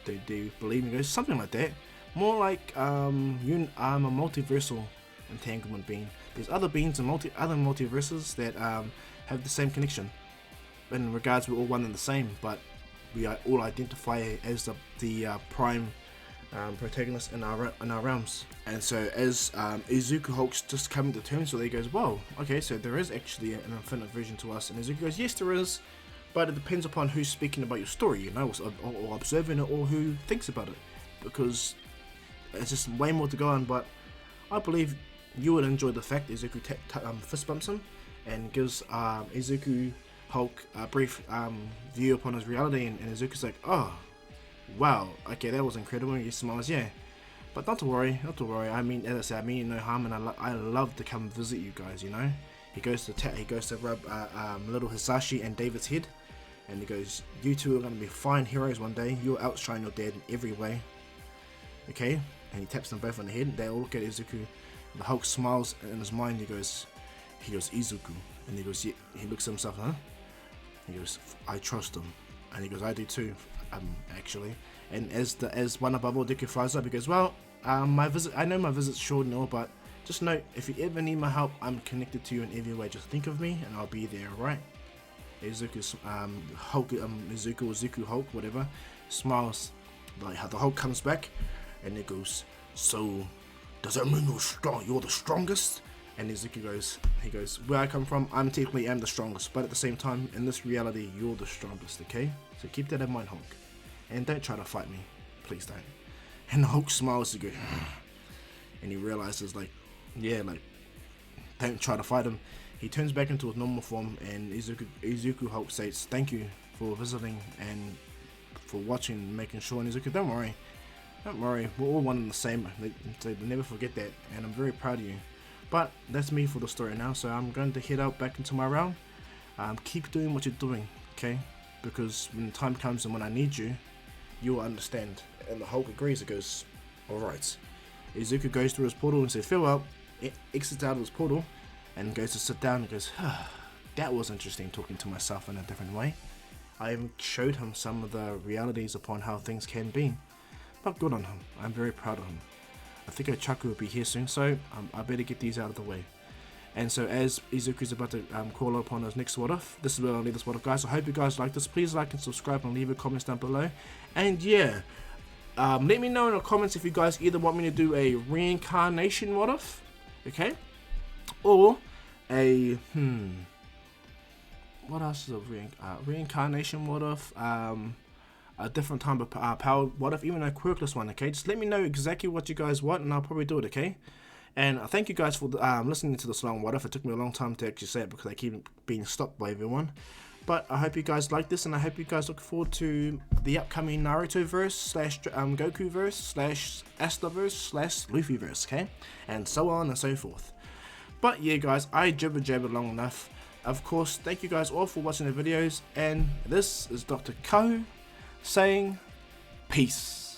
Do you believe me? He goes, something like that. More like I'm a multiversal entanglement being. There's other beings in other multiverses that have the same connection. In regards, we're all one and the same, but we are all identify as the prime protagonist in our realms. And so as Izuku Hulk's just coming to terms with it, he goes, whoa, okay, so there is actually an infinite version to us. And Izuku goes, yes, there is, but it depends upon who's speaking about your story, you know, or observing it, or who thinks about it, because it's just way more to go on. But I believe you would enjoy the fact Izuku fist bumps him and gives Izuku Hulk a brief view upon his reality, and Izuku's like, oh, wow, okay, that was incredible. And he smiles, yeah, but not to worry. I mean, as I said, I mean no harm, and I love to come visit you guys, you know. He goes to rub little Hisashi and David's head, and he goes, you two are going to be fine heroes one day. You'll outshine your dad in every way. Okay, and he taps them both on the head. They all look at Izuku. The Hulk smiles in his mind. He goes, Izuku, and he goes, yeah. He looks at himself, huh? He goes, I trust him, and he goes, I do too, actually. And as one above all Deku flies up, he goes, well, I know my visit's short and all, but just note, if you ever need my help, I'm connected to you in every way. Just think of me, and I'll be there, alright? Izuku's Hulk, Izuku Hulk, whatever, smiles. Like how the Hulk comes back, and he goes, so does that mean you're the strongest? And Izuku goes, where I come from, I'm technically the strongest, but at the same time, in this reality, you're the strongest, okay? So keep that in mind, Hulk. And don't try to fight me. Please don't. And the Hulk smiles again. And he realizes, like, yeah, like, don't try to fight him. He turns back into his normal form, and Izuku Hulk says, thank you for visiting and for watching and making sure. And Izuku, don't worry, we're all one and the same. They never forget that, and I'm very proud of you. But that's me for the story now, so I'm going to head out back into my realm. Keep doing what you're doing, okay? Because when the time comes and when I need you, you'll understand. And the Hulk agrees. It goes, alright. Izuku goes through his portal and says farewell, exits out of his portal, and goes to sit down and goes, that was interesting, talking to myself in a different way. I even showed him some of the realities upon how things can be. But good on him. I'm very proud of him. I think Ochaku will be here soon, so I better get these out of the way. And so as Izuku's about to call upon his next what if, this is where I'll leave this what if, guys. I hope you guys like this. Please like and subscribe and leave a comments down below. And yeah, let me know in the comments if you guys either want me to do a reincarnation what if, okay, or a what else is a reincarnation? What if a different type of power? What if even a quirkless one? Okay, just let me know exactly what you guys want, and I'll probably do it. Okay. And thank you guys for listening to this long what if. It took me a long time to actually say it because I keep being stopped by everyone. But I hope you guys like this, and I hope you guys look forward to the upcoming Naruto verse / Goku verse / Asta verse / Luffy verse, okay? And so on and so forth. But yeah guys, I jabbered long enough. Of course, thank you guys all for watching the videos, and this is Dr. Kahu saying peace.